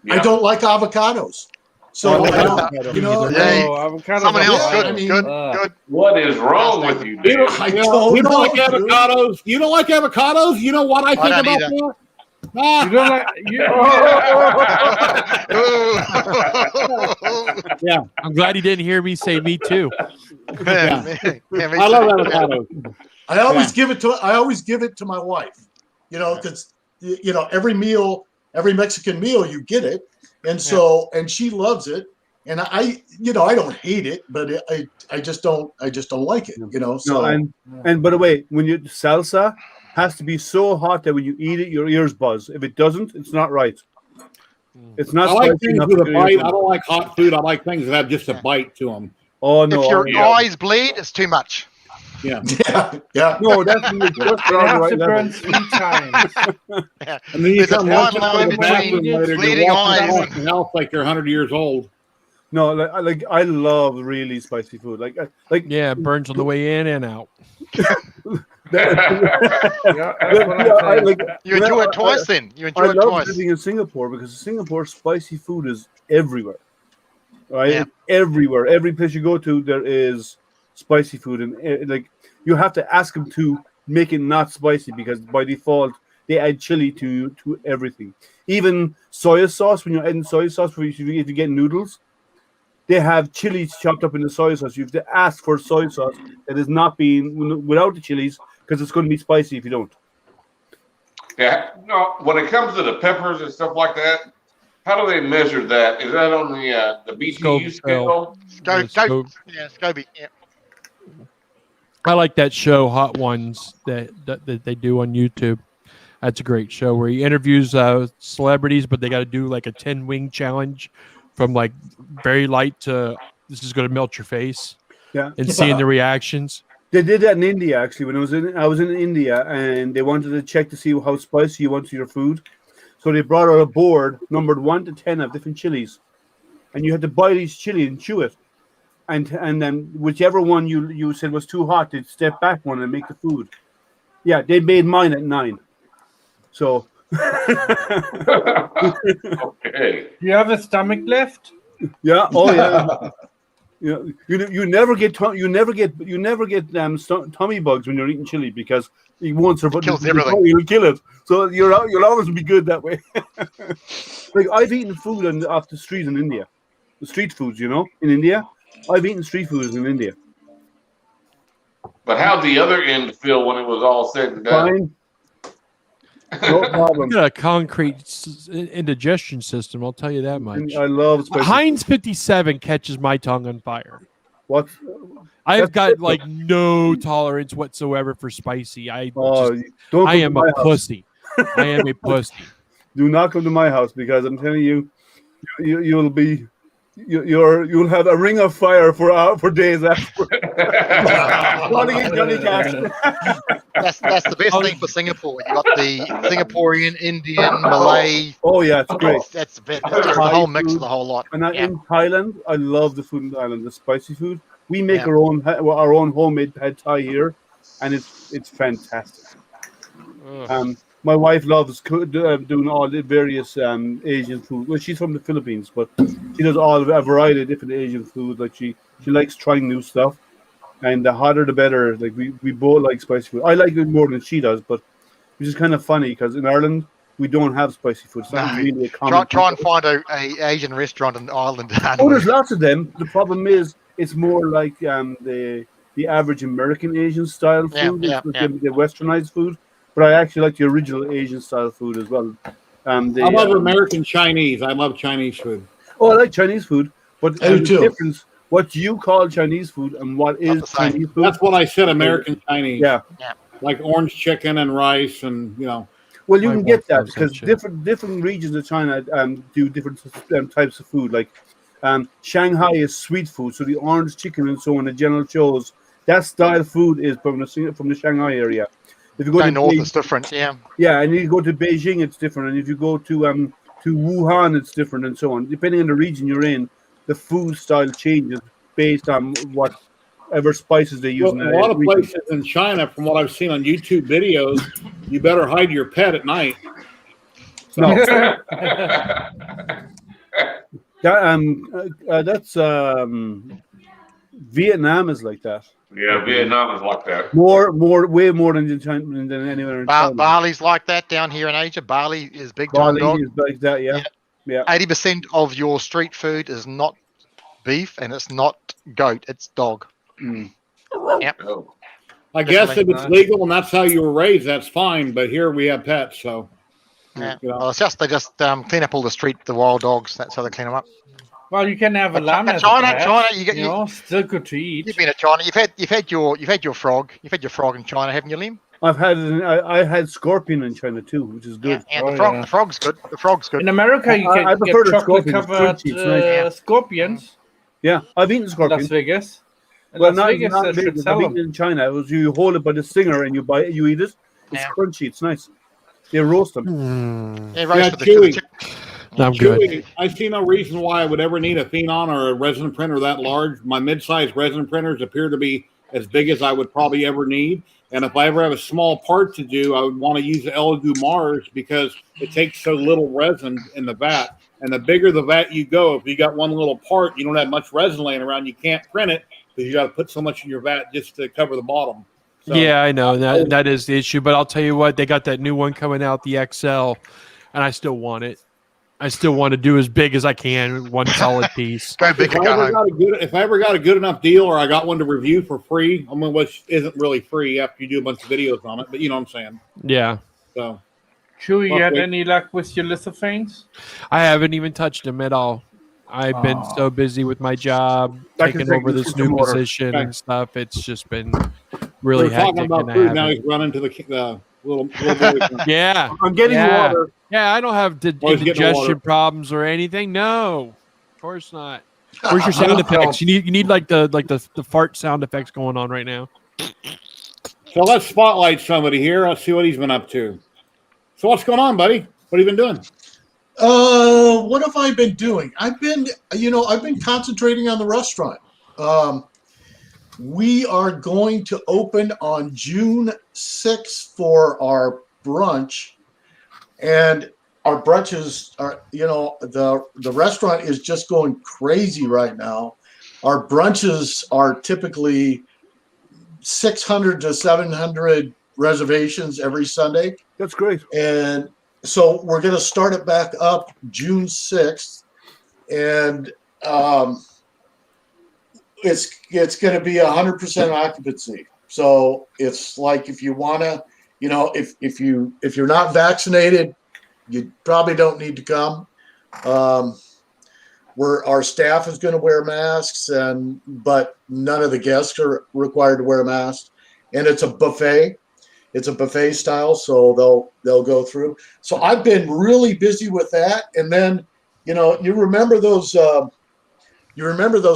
Yeah. I don't like avocados. So, someone else, good. What is wrong with you, dude? You don't like avocados? You don't like avocados? You know what I think about that? You don't like Yeah. I'm glad he didn't hear me say me too. I love avocados. I always give it to my wife, because every Mexican meal you get it, and so and she loves it, and I don't hate it, but I just don't like it, So no, and by the way, when you salsa has to be so hot that when you eat it, your ears buzz. If it doesn't, it's not right. It's not. I like things with a bite. I don't like hot food. I like things that have just a bite to them. Oh no! If your eyes bleed, it's too much. Yeah. Yeah. No, that's just have to burn 3 times. And then you come one line between bleeding eyes and health like you're 100 years old. No, I love really spicy food. Like yeah, it burns on the way in and out. You enjoy it twice then. You enjoy it love twice. living in Singapore because Singapore spicy food is everywhere. Right? Yeah. Everywhere. Every place you go to, there is spicy food. And like you have to ask them to make it not spicy because by default, they add chili to everything. Even soy sauce, when you're adding soy sauce, if you get noodles, they have chilies chopped up in the soy sauce. You have to ask for soy sauce that is not being without the chilies because it's going to be spicy if you don't. Yeah, no. When it comes to the peppers and stuff like that, how do they measure that? Is that on the BTU scale? Scobie. Yeah. I like that show, Hot Ones, that they do on YouTube. That's a great show where he interviews celebrities, but they got to do like a 10-wing challenge from like very light to this is going to melt your face. Yeah, and seeing the reactions. They did that in India actually. When I was in India, and they wanted to check to see how spicy you want your food. So they brought out a board numbered 1 to 10 of different chilies, and you had to bite each chili and chew it. And then whichever one you said was too hot, they'd step back one and make the food. Yeah, they made mine at 9. So. Okay. Do you have a stomach left? Yeah. Oh yeah. You never get tummy bugs when you're eating chili because it won't survive. It kills everything. You'll kill it. So you'll always be good that way. Like I've eaten food off the street in India, the street foods. In India, I've eaten street foods in India. But how'd the other end feel when it was all said and done? Fine. No problem. You got a concrete indigestion system. I'll tell you that much. I love spicy. Heinz 57 catches my tongue on fire. What? I've got like no tolerance whatsoever for spicy. I am a pussy. I am a pussy. Do not come to my house because I'm telling you, you'll have a ring of fire for days after. Johnny Cash. That's the best thing for Singapore. You got the Singaporean, Indian, Malay. Oh yeah, it's great. That's the best. It's just the whole mix of the whole lot. And in Thailand, I love the food in Thailand, the spicy food. We make our own homemade pad thai here, and it's fantastic. My wife loves doing all the various Asian food. Well, she's from the Philippines, but she does a variety of different Asian food. Like she likes trying new stuff, and the hotter the better. Like we both like spicy food. I like it more than she does, but which is kind of funny because in Ireland we don't have spicy food. It's not really a common. Try and find a Asian restaurant in Ireland. Oh, there's lots of them. The problem is it's more like the average American Asian style food. The westernized food. But I actually like the original Asian style food as well. I love American Chinese. I love Chinese food. Oh, I like Chinese food, but I do there's too. a difference what you call Chinese food and what is Chinese food. That's what I said. American Chinese. Yeah. Like orange chicken and rice, and Well, you can get that because different regions of China do different types of food. Like Shanghai is sweet food, so the orange chicken and so on. The general shows that style food is from the Shanghai area. If you go to north, it's different. Yeah. Yeah, and if you go to Beijing, it's different, and if you go to Wuhan, it's different, and so on. Depending on the region you're in, the food style changes based on whatever spices they use. A lot of places in China, from what I've seen on YouTube videos, you better hide your pet at night. So. No. That's Vietnam is like that. Yeah, Vietnam is like that. Way more than anywhere in China. Bali's like that down here in Asia. Bali is big time. Bali is like that, yeah. 80% of your street food is not beef and it's not goat, it's dog. Yep. I guess if it's legal and that's how you were raised, that's fine. But here we have pets, so. Yeah. Well, it's just they clean up all the wild dogs. That's how they clean them up. Well, you can have a lamb. China, still good to eat. You've been to China. You've had your frog. You've had your frog in China, haven't you, Liam? I had scorpion in China too, which is good. Yeah, the frog's good. The frog's good. In America, you can get chocolate-covered scorpions. Yeah, I've eaten scorpion. Las Vegas. Not Vegas. I've eaten in China. It was you hold it by the stinger and you eat it. It's crunchy. It's nice. They roast them. They roast chewy. I'm good. I see no reason why I would ever need a Phenon or a resin printer that large. My mid-sized resin printers appear to be as big as I would probably ever need. And if I ever have a small part to do, I would want to use the Elegoo Mars because it takes so little resin in the vat. And the bigger the vat you go, if you got one little part, you don't have much resin laying around, you can't print it because you got to put so much in your vat just to cover the bottom. So, yeah, I know that is the issue. But I'll tell you what, they got that new one coming out, the XL, and I still want it. I still want to do as big as I can, one solid piece. If I ever got a good enough deal, or I got one to review for free, I mean, which isn't really free after you do a bunch of videos on it, but you know what I'm saying. Yeah. So, Chewy, you had any luck with your lithophanes? I haven't even touched them at all. I've been so busy with my job, taking over this new position and stuff. It's just been really hectic. Talking about food, now he's running to the little boy. Yeah. I'm getting water. Yeah, I don't have indigestion problems or anything. No, of course not. Where's your sound effects? You need like the fart sound effects going on right now. So let's spotlight somebody here. Let's see what he's been up to. So what's going on, buddy? What have you been doing? What have I been doing? I've been concentrating on the restaurant. We are going to open on June 6th for our brunch. And our brunches are, the restaurant is just going crazy right now. Our brunches are typically 600 to 700 reservations every Sunday. That's great. And so we're going to start it back up June 6th. And it's going to be 100% occupancy. So it's like if you want to, if you're not vaccinated, you probably don't need to come. Our staff is going to wear masks, but none of the guests are required to wear a mask. And it's a buffet. It's a buffet style, so they'll go through. So I've been really busy with that. And then, you remember those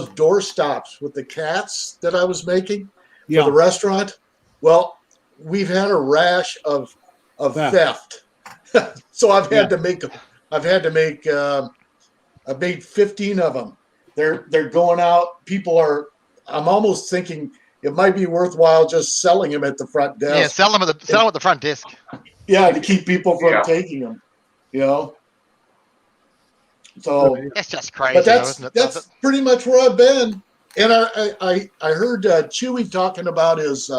door stops with the cats that I was making for the restaurant? Well, we've had a rash of theft. So I've made 15 of them. They're going out. I'm almost thinking it might be worthwhile just selling them at the front desk. Yeah, sell them at the front desk. Yeah, to keep people from taking them. So that's just crazy. But isn't it? that's pretty much where I've been. And I heard Chewy talking about his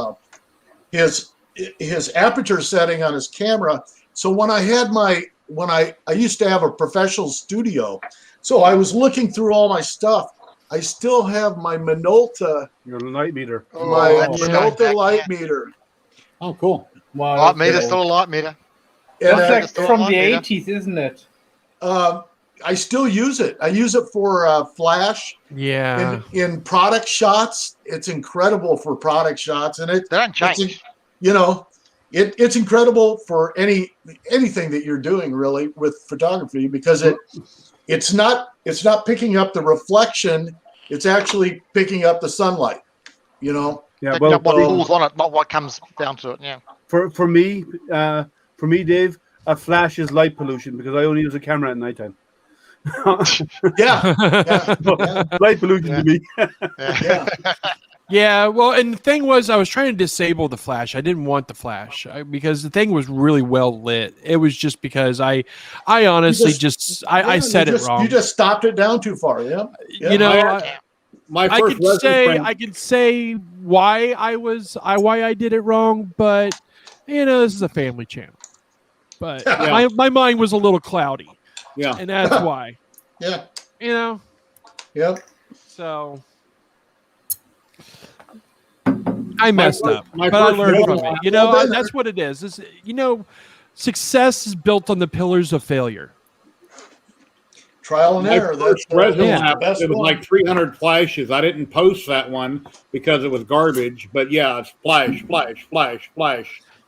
aperture setting on his camera. So when I used to have a professional studio, so I was looking through all my stuff. I still have my Minolta. Your light meter. My Minolta light meter. Oh, cool. Wow, light meter, still a light meter. That's like from the 80s, isn't it? I still use it. I use it for flash. Yeah. In product shots, it's incredible for product shots, and they don't change. It's incredible for anything that you're doing really with photography because it's not picking up the reflection. It's actually picking up the sunlight. Yeah. Picking up what falls on it, not what comes down to it. Yeah. For me, Dave, a flash is light pollution because I only use a camera at nighttime. yeah. Light pollution to me. Yeah, well, and the thing was, I was trying to disable the flash. I didn't want the flash because the thing was really well lit. It was just because I honestly I said it wrong. You just stopped it down too far. Yeah. I could say why I did it wrong, but this is a family channel. But my mind was a little cloudy. Yeah, and that's why. Yeah. Yeah. So I messed up, but I learned from it. That's what it is. Success is built on the pillars of failure. Trial and error. It was like 300 flashes. I didn't post that one because it was garbage. But it's flash.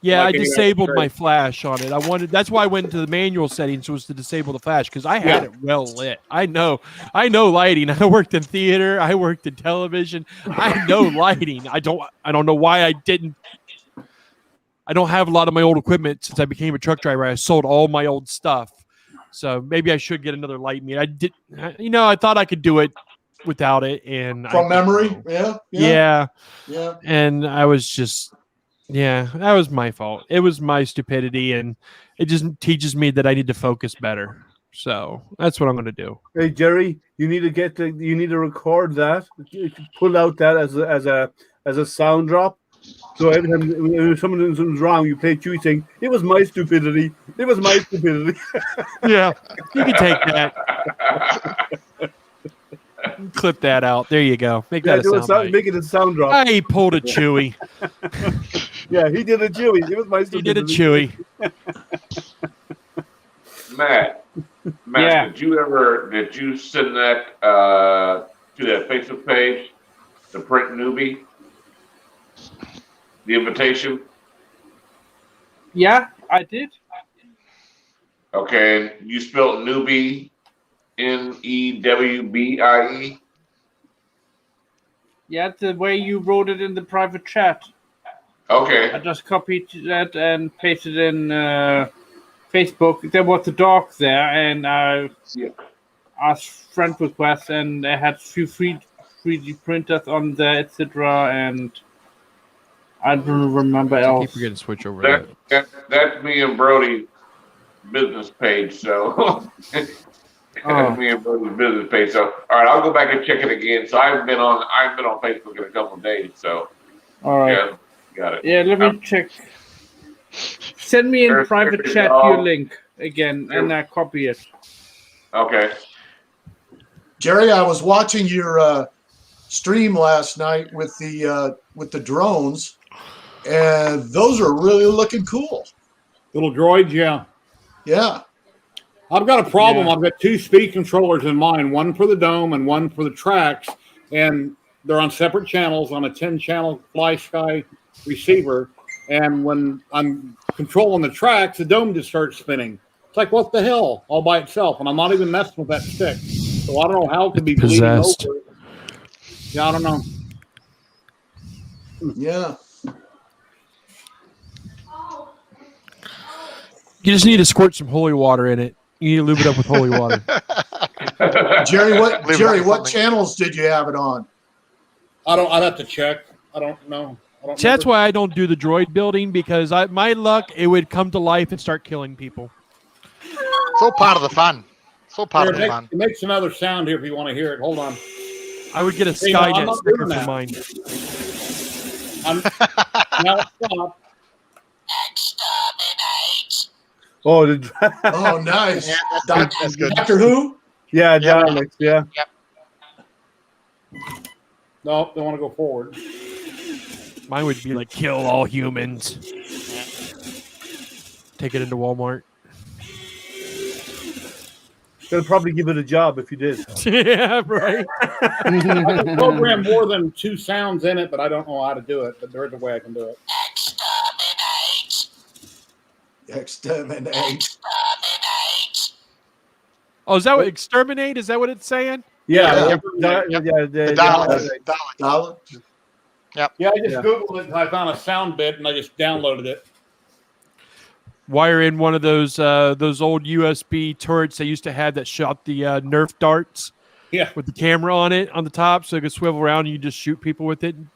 Yeah, I disabled my flash on it. That's why I went into the manual settings was to disable the flash because I had it well lit. I know lighting. I worked in theater. I worked in television. I know lighting. I don't know why I didn't. I don't have a lot of my old equipment since I became a truck driver. I sold all my old stuff, so maybe I should get another light meter. I did. I thought I could do it without it, and from memory. Yeah. And I was just. Yeah, that was my fault. It was my stupidity, and it just teaches me that I need to focus better. So that's what I'm going to do. Hey Jerry, you need to record that. Pull out that as a sound drop. So every time when something's wrong, you play Chewy saying, "It was my stupidity. It was my stupidity." Yeah, you can take that. Clip that out. There you go. Make that a sound. Make it a sound drop. I pulled a Chewy. Yeah, he did a Chewy. It was my stupidity. He did a Chewy. Matt, Yeah. did you send that to that Facebook page, the Print Newbie? The invitation? Yeah, I did. Okay, you spelled newbie NEWBIE? Yeah, the way you wrote it in the private chat. Okay. I just copied that and pasted in Facebook. There was a dog there, and I asked friend requests, and I had a few 3D printers on there, etc. And I don't remember else. I keep forgetting to switch over. That's me and Brody's business page. So that's me and Brody's business page. So all right, I'll go back and check it again. So I haven't been on Facebook in a couple of days. So all right. Yeah, got it. Yeah, let me check. Send me in private chat your link again, and I copy it. Okay. Jerry, I was watching your stream last night with the drones, and those are really looking cool. Little droids, yeah. Yeah. I've got a problem. Yeah. I've got two speed controllers in mine, one for the dome and one for the tracks, and they're on separate channels on a 10-channel Fly Sky receiver. And when I'm controlling the tracks, the dome just starts spinning. It's like, what the hell, all by itself, and I'm not even messing with that stick. So I don't know how it could be bleeding over. Yeah, I don't know. Yeah. You just need to squirt some holy water in it. You need to lube it up with holy water. Jerry, what channels did you have it on? I'd have to check. I don't know. See, that's why I don't do the droid building, because my luck, it would come to life and start killing people. It's all part of the fun. It's all part of the fun. It makes another sound here if you want to hear it. Hold on. I would get a Skynet sticker for mine. Now stop. Oh, oh, nice. Yeah, that's good. Doctor Who? Yeah, dialects, yeah. Yep. No, don't want to go forward. Mine would be like, kill all humans. Take it into Walmart. They'll probably give it a job if you did. Yeah, right. I can program more than 2 sounds in it, but I don't know how to do it. But there is a way I can do it. Exterminate. Oh, is that what exterminate? Is that what it's saying? Yeah. Dalek. Yep. Yeah, I just Googled it and I found a sound bit and I just downloaded it. Wire in one of those old USB turrets they used to have that shot the Nerf darts. Yeah. With the camera on it on the top, so it could swivel around and you just shoot people with it. And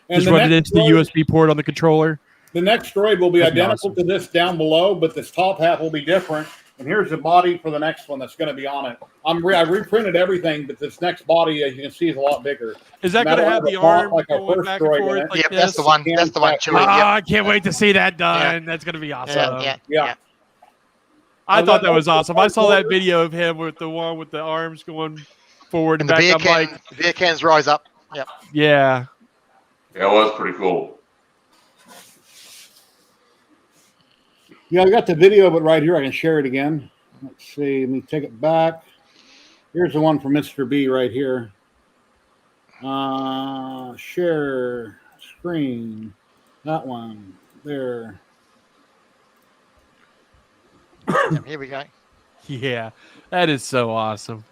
just run it into the USB port on the controller. The next droid will be That'd be identical to this down below, but this top half will be different. And here's the body for the next one that's going to be on it. I reprinted everything, but this next body, as you can see, is a lot bigger. Is that going to have the arm going back and forth? Like that's the one. That's the one. I can't wait to see that done. That's going to be awesome. Yeah. I thought that was awesome. I saw that video of him with the one with the arms going forward and back. The beer cans rise up. Yep. Yeah. Yeah, it was pretty cool. Yeah, I got the video of it right here. I can share it again. Let's see. Let me take it back. Here's the one from Mr. B right here. Share screen. That one. There. Here we go. Yeah, that is so awesome.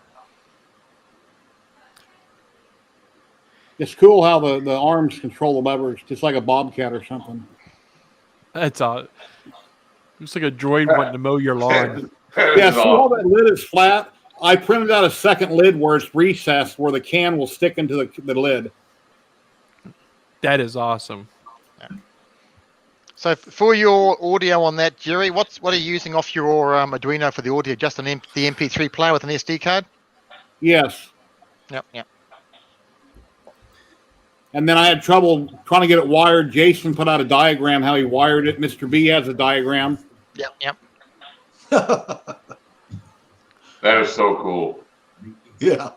It's cool how the arms control the levers, just like a bobcat or something. That's all. Looks like a droid wanting to mow your lawn. Yeah, see how that lid is flat? I printed out a second lid where it's recessed, where the can will stick into the lid. That is awesome. So for your audio on that, Jerry, what are you using off your Arduino for the audio? Just the MP3 player with an SD card? Yes. Yep. And then I had trouble trying to get it wired. Jason put out a diagram how he wired it. Mr. B has a diagram. Yep. That is so cool. Yeah.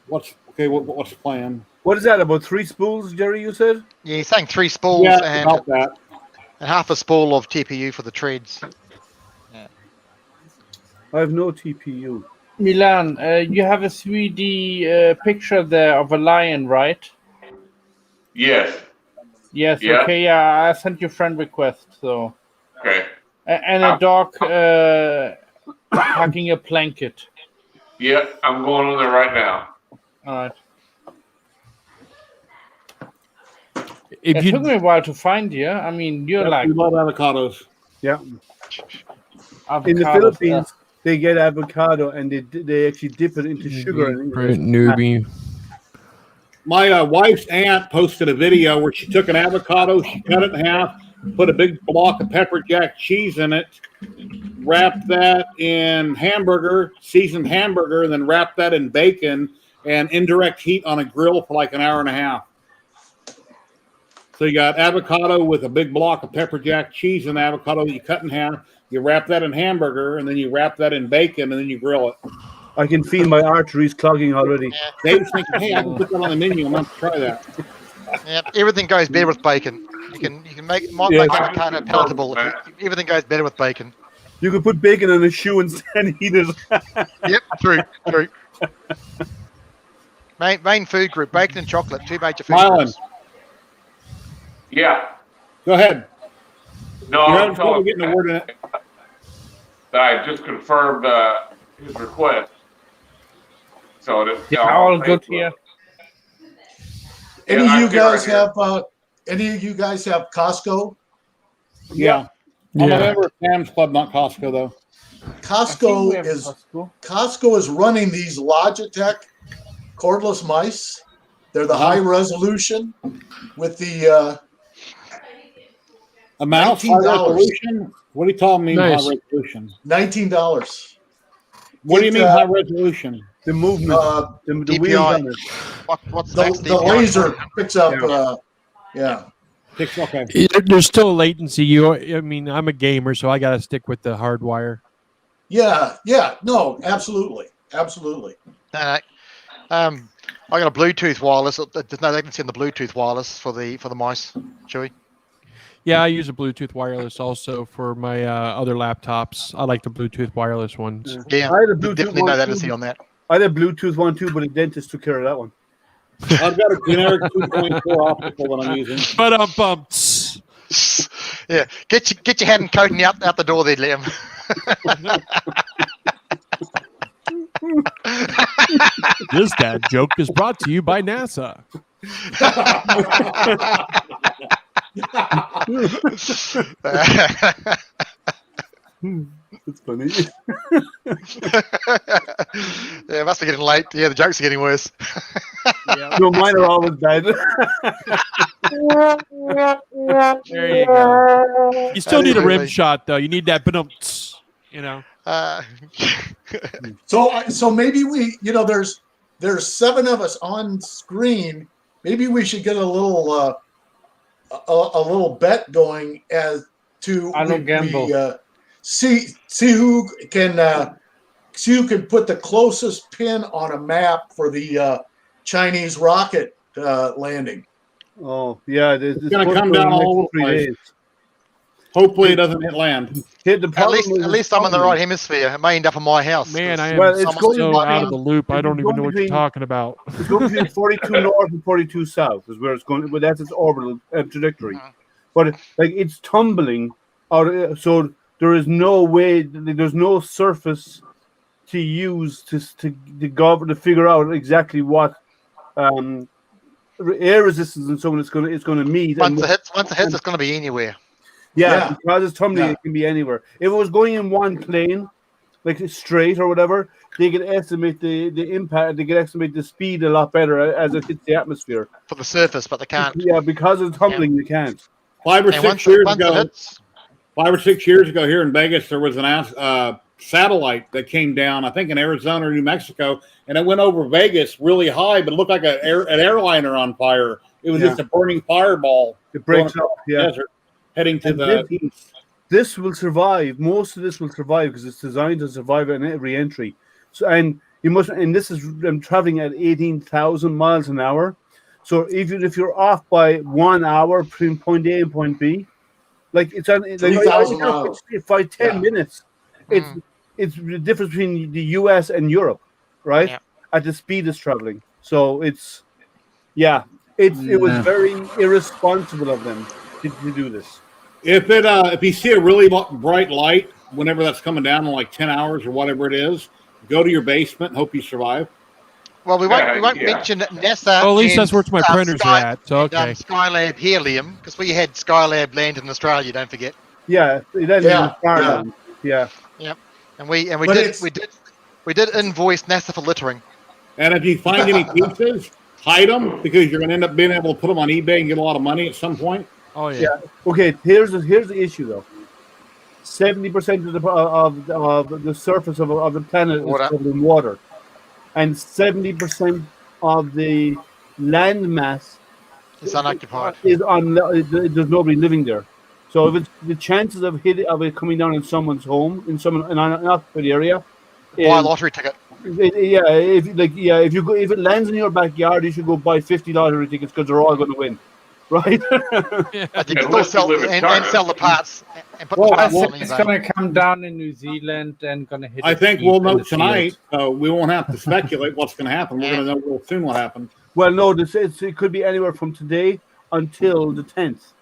What's the plan? What is that? About 3 spools, Jerry? You said? Yeah, he's saying 3 spools Yeah, and about that. half a spool of TPU for the treads. I have no TPU. Milan, you have a 3D picture there of a lion, right? Yes. Yes. Yeah. Okay. Yeah, I sent you friend request. So. Okay. And a dog hugging a blanket. Yeah, I'm going on there right now. All right. If It you took me a while to find you. I mean, you're like We love avocados. Yeah. avocados. In the Philippines, they get avocado and they actually dip it into sugar. And newbie. My wife's aunt posted a video where she took an avocado, she cut it in half, put a big block of pepper jack cheese in it, wrapped that in seasoned hamburger, and then wrapped that in bacon and indirect heat on a grill for like an hour and a half. So you got avocado with a big block of pepper jack cheese and avocado that you cut in half. You wrap that in hamburger, and then you wrap that in bacon, and then you grill it. I can feel my arteries clogging already. Dave's thinking, hey, I can put that on the menu. I'm going to try that. Yep, everything goes better with bacon. You can make avocado palatable. Everything goes better with bacon. You can put bacon in a shoe and eat it. Yep, true. Main food group, bacon and chocolate, 2 major food groups. Yeah. Go ahead. No, You're I'm having trouble telling getting a word in it. I just confirmed his request. So that all good here. Any of you guys have Costco? Yeah. I'm a member of Sam's Club, not Costco, though. Costco is running these Logitech cordless mice. They're the high resolution with the a mouse high resolution. What do you call me high resolution? $19. What do you mean high resolution? The movement, the wheels on it. What's the laser picks up. Okay. There's still latency. I mean, I'm a gamer, so I got to stick with the hardwire. Yeah. No, absolutely. I got a Bluetooth wireless. There's no latency in the Bluetooth wireless for the mice, Chewy. Yeah, I use a Bluetooth wireless also for my other laptops. I like the Bluetooth wireless ones. Yeah, I had a Bluetooth definitely no latency on that. I had a Bluetooth one too, but the dentist took care of that one. I've got a generic 2.4 optical that I'm using. But yeah, get your hand and coating out the door there, Liam. This dad joke is brought to you by NASA. It's funny. Yeah, it must be getting late. Yeah, the jokes are getting worse. No, mine are always bad. There you go. You still need a rim shot, though. You need that, you know. So maybe we, there's 7 of us on screen. Maybe we should get a little bet going as to see who can put the closest pin on a map for the Chinese rocket landing. Oh yeah, it's going to come down all over the place. Hopefully, it doesn't hit land. At least I'm in the right hemisphere. It may end up in my house. Man, I am so out of the loop. I don't even know what you're talking about. It's going between 42 north and 42 south is where it's going. But that's its orbital trajectory. But it's tumbling out, so there is no way. There's no surface to use to go to figure out exactly what air resistance and so on it's going to meet. Once it hits, it's going to be anywhere. Yeah, because it's tumbling, it can be anywhere. If it was going in one plane, like straight or whatever, they can estimate the impact. They can estimate the speed a lot better as it hits the atmosphere. For the surface, but they can't. Yeah, because it's tumbling, they can't. 5 or 6 years ago here in Vegas, there was an satellite that came down, I think in Arizona or New Mexico, and it went over Vegas really high, but it looked like an airliner on fire. It was just a burning fireball. It breaks up, desert, heading to the east. This will survive. Most of this will survive because it's designed to survive in every entry. So, and you must, and this is traveling at 18,000 miles an hour. So even if you're off by 1 hour between point A and point B, like it's on 3,000 miles. 10 minutes. It's the difference between the US and Europe, right? Yeah. At the speed it's traveling. So it was very irresponsible of them to do this. If you see a really bright light, whenever that's coming down in like 10 hours or whatever it is, go to your basement and hope you survive. Well, we won't mention NASA. Well, at least that's where my printers are at. So okay. Skylab Helium, because we had Skylab land in Australia. Don't forget. Yeah, yeah. Yep. And we did invoice NASA for littering. And if you find any pieces, hide them because you're going to end up being able to put them on eBay and get a lot of money at some point. Oh yeah. Okay. Here's the issue though. 70% of the surface of the planet is covered in water, and 70% of the land mass is unoccupied. There's nobody living there. So if it's the chances of it coming down in someone's home, in an unoccupied area, buy a lottery ticket. If it lands in your backyard, you should go buy 50 lottery tickets because they're all going to win, right? I think still sell the parts and put the parts on eBay. It's going to come down in New Zealand and going to hit. I think we'll know tonight, so we won't have to speculate what's going to happen. We're going to know real soon what happens. Well, no, it could be anywhere from today until the 10th.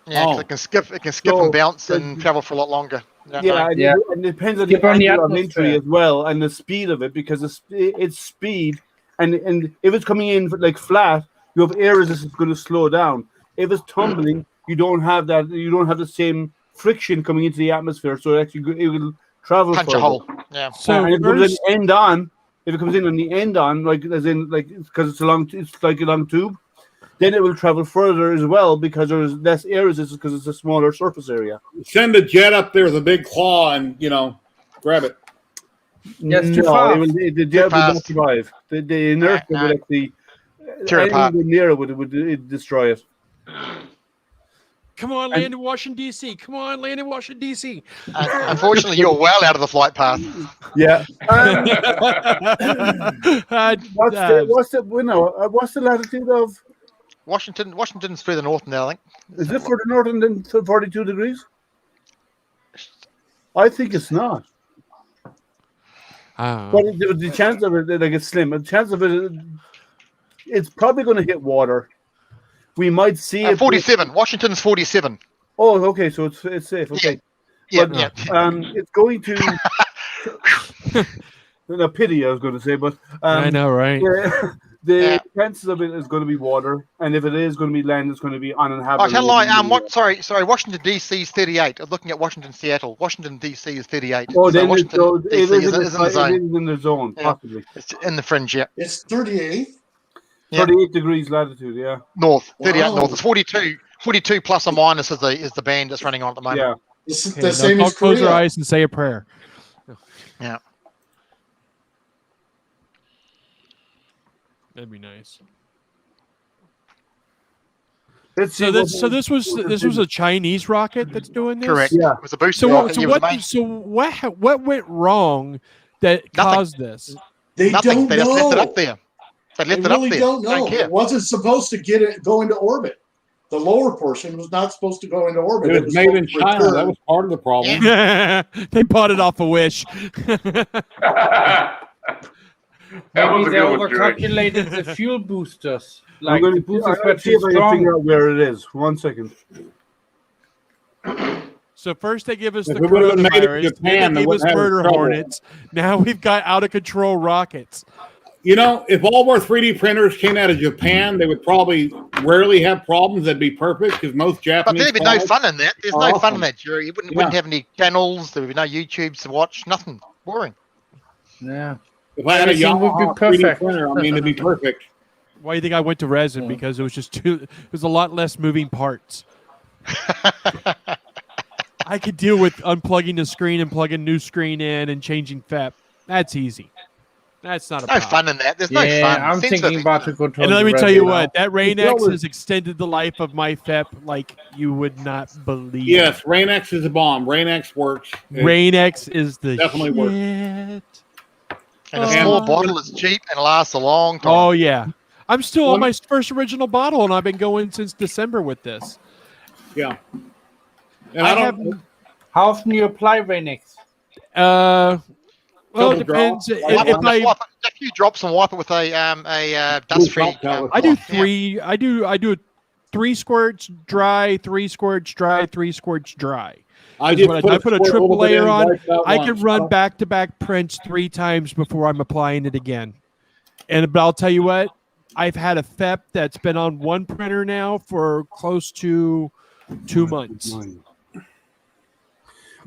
Yeah, it can skip and bounce and travel for a lot longer. And it depends on the angle of entry as well and the speed of it, because it's speed, and if it's coming in like flat, you have air resistance going to slow down. If it's tumbling, you don't have that. You don't have the same friction coming into the atmosphere, so it will travel. Punch a hole. Yeah. So if it comes in on the end on, like as in like because it's like a long tube. Then it will travel further as well because there's less air resistance because it's a smaller surface area. Send a jet up there with a big claw and grab it. Yes, the jet will not survive. The inertia would actually tear it apart. Near it would destroy it. Come on, land in Washington D.C. Come on, land in Washington D.C. Unfortunately, you're well out of the flight path. Yeah. What's the latitude of Washington? Washington's further north now, I think. Is it further north than 42 degrees? I think it's not. But the chance of it, like it's slim. The chance of it, it's probably going to hit water. We might see it. 47. Washington's 47. Oh, okay. So it's safe. Okay. Yeah. But, it's going to. A pity, I was going to say, but I know, right? The chances of it is going to be water, and if it is going to be land, it's going to be uninhabitable. Oh, tell a lie. Sorry. Washington D.C. is 38. I'm looking at Washington, Seattle. Washington D.C. is 38. Oh, then Washington D.C. is in the zone. It is in the zone, possibly. It's in the fringe. Yeah. It's 38. 38 degrees latitude. Yeah. North. 38 north. It's 42. 42 plus or minus is the band that's running on at the moment. Yeah. It's the same as close your Korea. eyes and say a prayer. Yeah. That'd be nice. So this was a Chinese rocket that's doing this. Correct. Yeah. It was a booster rocket. What went wrong that caused this? They Nothing. don't They know. just left it up there. They left it up there. Don't know. Don't care. It wasn't supposed to go into orbit. The lower portion was not supposed to go into orbit. It was made in China. That was part of the problem. They bought it off a Wish. Maybe they overcalculated the fuel boosters. Like I'm the going boosters to were see too if I can strong. figure out where it is. 1 second. So first they give us If the we would've made it in coronavirus, Japan, then they they give us wouldn't have murder trouble. hornets. Now we've got out of control rockets. If all of our 3D printers came out of Japan, they would probably rarely have problems. That'd be perfect because most But Japanese. there'd be no fun in that. There's no fun in awesome. that, Jerry. You wouldn't have any channels. There would be no YouTubes to watch. Nothing. boring. Yeah. If I had a Everything would be Yamaha 3D perfect. printer, I mean, it'd be perfect. Why do you think I went to resin? Because it was just it was a lot less moving parts. I could deal with unplugging the screen and plugging new screen in and changing FEP. That's easy. That's not a No problem. fun in that. There's no Yeah, fun. I'm Sense thinking of- about the control. And let me tell you now. what, that Rain Well, X has extended the life of my FEP like you would not believe. Yes, Rain X is a bomb. Rain X works. Rain X is the Definitely works. shit. And a small bottle is cheap and lasts a long time. Oh yeah, I'm still on my first original bottle, and I've been going since December with this. Yeah. And I I have. don't. How often you apply Rain-X? Well, Double it depends. drop. If you drop some, wipe it with a dust-free. I do three. I do 3 squirts dry, 3 squirts dry, 3 squirts dry. I put a triple layer on. I can can run back-to-back prints 3 times before I'm applying it again. But I'll tell you what, I've had a FEP that's been on one printer now for close to 2 months.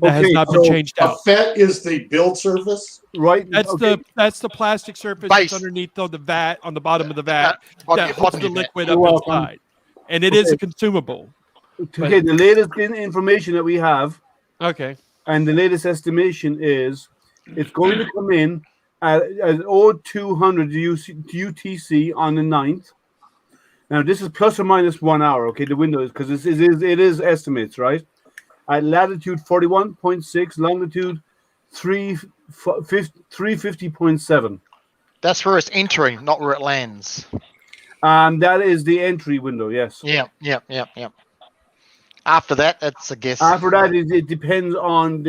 That has not been changed out. A FET is the build surface, right? That's the plastic surface that's underneath on the vat, on the bottom of the vat, that holds the liquid up inside, and it is a consumable. Okay, the latest information that we have, and the latest estimation is it's going to come in at 0200 UTC on the 9th. Now this is plus or minus 1 hour. Okay, the window is because it is estimates, right? At latitude 41.6, longitude 350.7. That's where it's entering, not where it lands. And that is the entry window, yes. Yeah. After that, it's a guess. After that, it depends on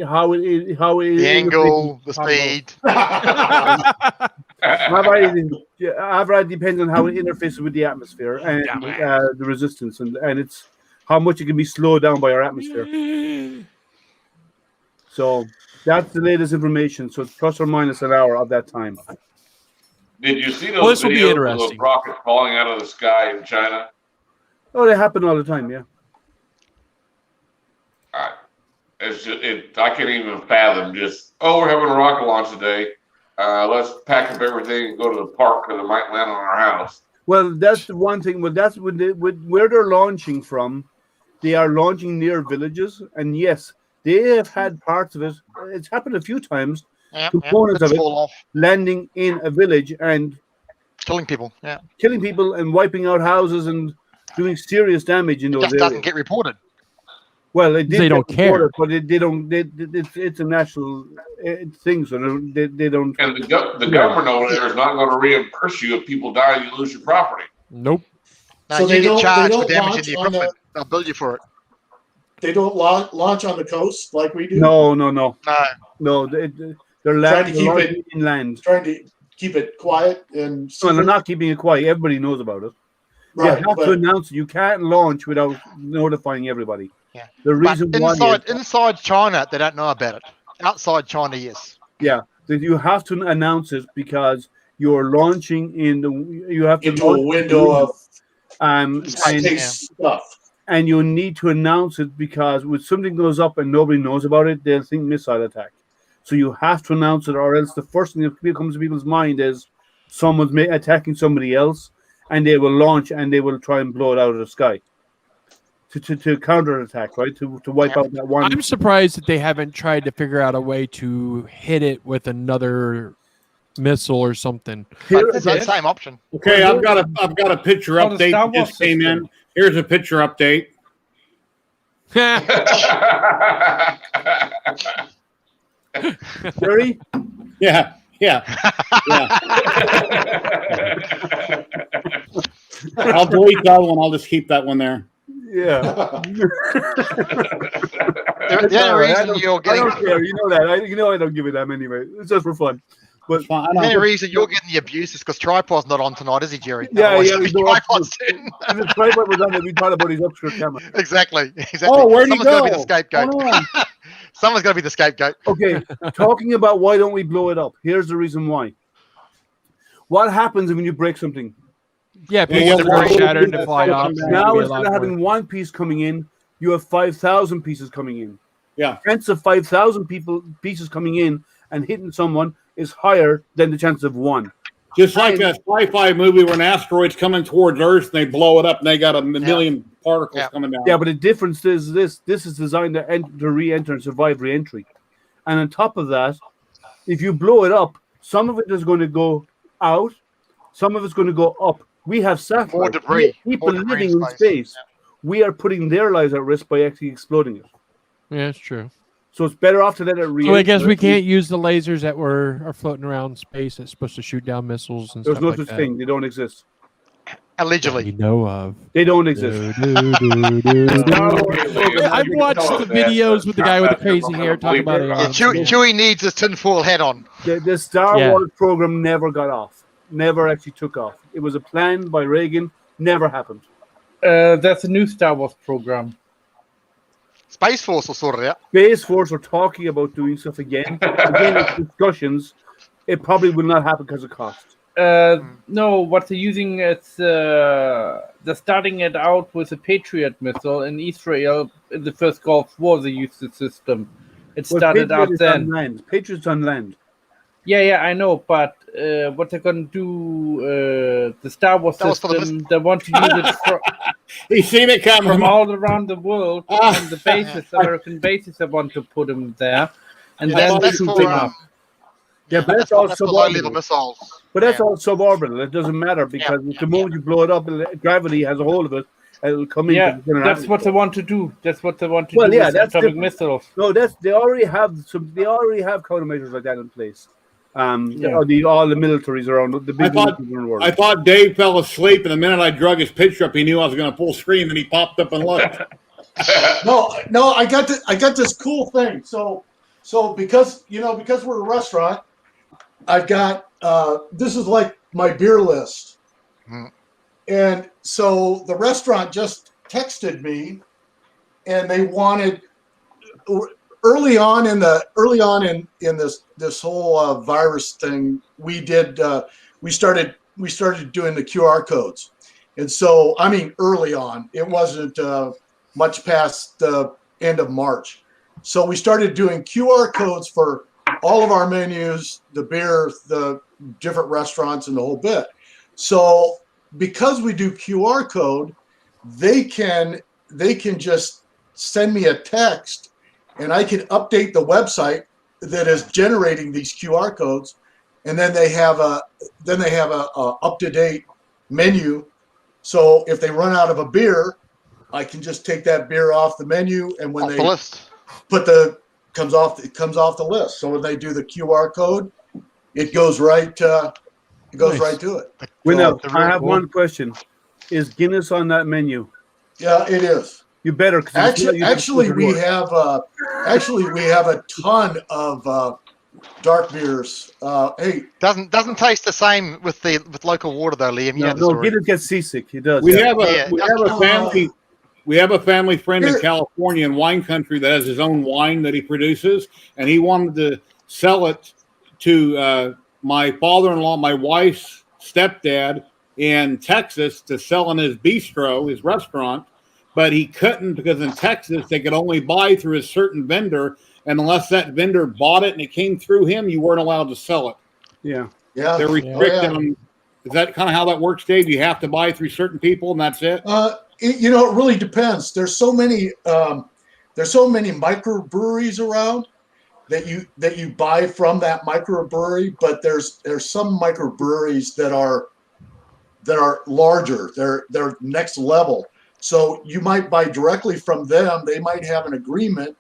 how it the angle, the speed. After that, it depends on how it interfaces with the atmosphere and the resistance, and it's how much it can be slowed down by our atmosphere. So that's the latest information. So it's plus or minus an hour of that time. Did you see those videos of those rockets falling out of the sky in China? Oh, they happen all the time, yeah. It's just, I can't even fathom we're having a rocket launch today. Let's pack up everything and go to the park because it might land on our house. Well, that's the one thing. Well, that's where they're launching from. They are launching near villages, and yes, they have had parts of it. It's happened a few times. Components of it landing in a village and killing people. Yeah, killing people and wiping out houses and doing serious damage in those areas. It doesn't get reported. Well, it did. They don't care, but they don't. It's a national thing, so they don't. And the government over there is not going to reimburse you if people die and you lose your property. Nope. No, so you get charged for damaging the equipment. They'll bill you for it. They don't launch on the coast like we do. No. They're trying to keep it inland. Trying to keep it quiet and. No, they're not keeping it quiet. Everybody knows about it. Right, you have to announce it. You can't launch without notifying everybody. Yeah. The reason inside China, they don't know about it. Outside China, yes. Yeah, that you have to announce it because you're launching into a window of stuff. And you need to announce it because when something goes up and nobody knows about it, they'll think missile attack. So you have to announce it, or else the first thing that comes to people's mind is someone's attacking somebody else, and they will launch and they will try and blow it out of the sky to counterattack, right? To wipe out that one. I'm surprised that they haven't tried to figure out a way to hit it with another missile or something. It's the same option. Okay, I've got a picture update that just came in. Here's a picture update. Jerry? Yeah. I'll delete that one. I'll just keep that one there. Yeah. The only reason you're getting... I don't care. You know that. I don't give a damn anyway. It's just for fun. But the only reason you're getting the abuse is because Tripod's not on tonight, is he, Jerry? Yeah. Tripod soon. If the Tripod was on, we thought about his upstream camera. Exactly. Oh, where'd he go? Someone's going to be the scapegoat. Someone's going to be the scapegoat. Okay, talking about why don't we blow it up? Here's the reason why. What happens when you break something? Yeah, pieces are very shattered to fly off. Now instead of having one piece coming in, you have 5,000 pieces coming in. Yeah. Hence of 5,000 pieces coming in, and hitting someone is higher than the chance of 1. Just like a sci-fi movie where an asteroid's coming towards Earth and they blow it up and they got a million particles coming down. Yeah, but the difference is this is designed to re-enter and survive re-entry. And on top of that, if you blow it up, some of it is going to go out, some of it's going to go up. We have satellites. More debris. People More debris living in space. Yeah. We are putting their lives at risk by actually exploding it. Yeah, it's true. So it's better off to let it re-enter. So I guess we can't use the lasers that are floating around space that's supposed to shoot down missiles and There's stuff no like such that. thing. They don't exist. Allegedly. You know of. They don't exist. I've watched the videos with the guy with the crazy hair talking about it. Chewie needs his tinfoil hat on. The Star Wars program never got off. Never actually took off. It was a plan by Reagan. Never happened. That's a new Star Wars program. Space Force will sort it out. Space Force are talking about doing stuff again. Again, it's discussions. It probably will not happen because of cost. No, what they're using is they're starting it out with a Patriot missile in Israel. In the first Gulf War, they used the system. It started out then. On land. Patriots on land. Yeah, I know, but what they're going to do, the Star Wars system, they want to use it You seen it coming from all around the world, from the bases, American bases, they want to put them there, and then shoot them up. Yeah, but that's all suborbital. Missiles. But that's all suborbital. It doesn't matter because the moment you blow it up, gravity has a hold of it. It'll come in. Yeah, that's what they want to do. That's what they want to do. Well, yeah, with that's atomic different. missiles. No, they already have countermeasures like that in place. All the militaries around the big militaries in the world. I thought Dave fell asleep, and the minute I drug his picture up, he knew I was going to pull screen, and he popped up and looked. No, I got this cool thing. So because we're a restaurant, I've got this is like my beer list. And so the restaurant just texted me, and they wanted early on in this whole virus thing. We started doing the QR codes, and so I mean early on. It wasn't much past the end of March. So we started doing QR codes for all of our menus, the beer, the different restaurants, and the whole bit. So because we do QR code, they can just send me a text, and I can update the website that is generating these QR codes, and then they have a up-to-date menu. So if they run out of a beer, I can just take that beer off the menu, and when Off the list. comes off the list. So when they do the QR code, it goes right to it. I have one question: is Guinness on that menu? Yeah, it is. You better. Actually, we have a ton of dark beers. Hey, doesn't taste the same with local water though, Liam. No, Guinness gets seasick. He does. We have a family. We have a family friend in California in wine country that has his own wine that he produces, and he wanted to sell it to my father-in-law, my wife's stepdad in Texas to sell in his bistro, his restaurant, but he couldn't because in Texas they could only buy through a certain vendor, and unless that vendor bought it and it came through him, you weren't allowed to sell it. Yeah. They're restricted on. Is that kind of how that works, Dave? You have to buy through certain people, and that's it. It really depends. There's so many microbreweries around that you buy from that microbrewery, but there's some microbreweries that are larger. They're next level. So you might buy directly from them. They might have an agreement,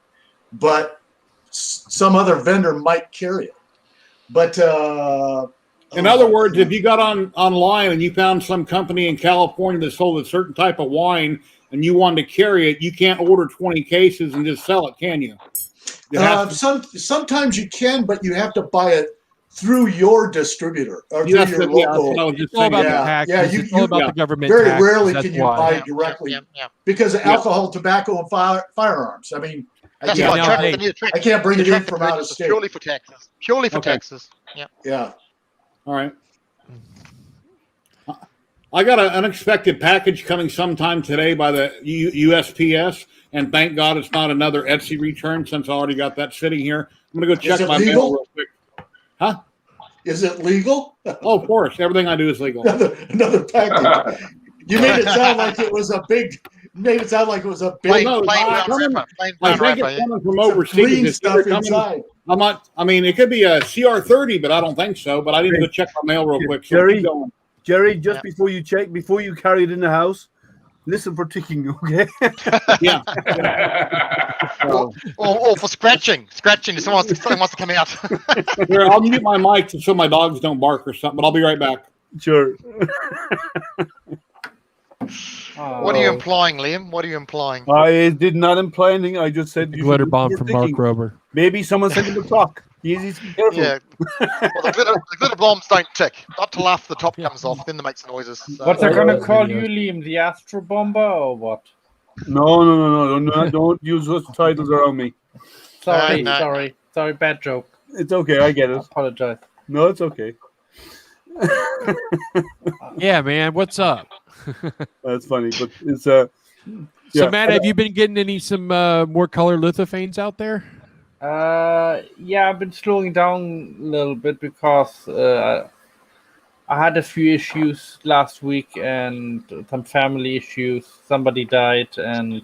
but some other vendor might carry it. But in other words, if you got online and you found some company in California that sold a certain type of wine and you wanted to carry it, you can't order 20 cases and just sell it, can you? Sometimes you can, but you have to buy it through your distributor or through your local. It's all about the taxes. It's all about the government. Very taxes. rarely That's can you why. buy directly because of alcohol, tobacco, and firearms. I mean, I can't bring it in from out of state. Purely for taxes. Purely for taxes. Yeah. Yeah. All right. I got an unexpected package coming sometime today by the USPS, and thank God it's not another Etsy return since I already got that sitting here. I'm going to go check my mail real quick. Huh? Is it legal? Oh, of course. Everything I do is legal. Another package. You made it sound like it was a big. Made it sound like it was a big. Well, no, I think it's coming from overseas. Green It's stuff either coming- inside. I'm not. I mean, it could be a CR30, but I don't think so. But I need to go check my mail real quick. So Jerry, keep going. Jerry, just before you check, before you carry it in the house, listen for ticking, okay? Yeah. or for scratching. Scratching. Someone wants to come out. Here, I'll mute my mic so my dogs don't bark or something. But I'll be right back. Sure. What are you implying, Liam? What are you implying? I did not imply anything. I just said you Glitter should bomb look from for Mark ticking. Rober. Maybe someone sent him a clock. He's careful. Yeah. Well, the glitter bombs don't tick. Not till after the top comes off, then they make noises. So. What's that gonna call you, Liam? The Astro Bomber or what? No. Don't use those titles around me. Sorry, No. sorry, bad joke. It's okay. I get I it. apologize. No, it's okay. Yeah, man. What's up? That's funny, but it's So, yeah. Matt, have you been getting some more color lithophanes out there? Yeah, I've been slowing down a little bit because I had a few issues last week and some family issues. Somebody died, and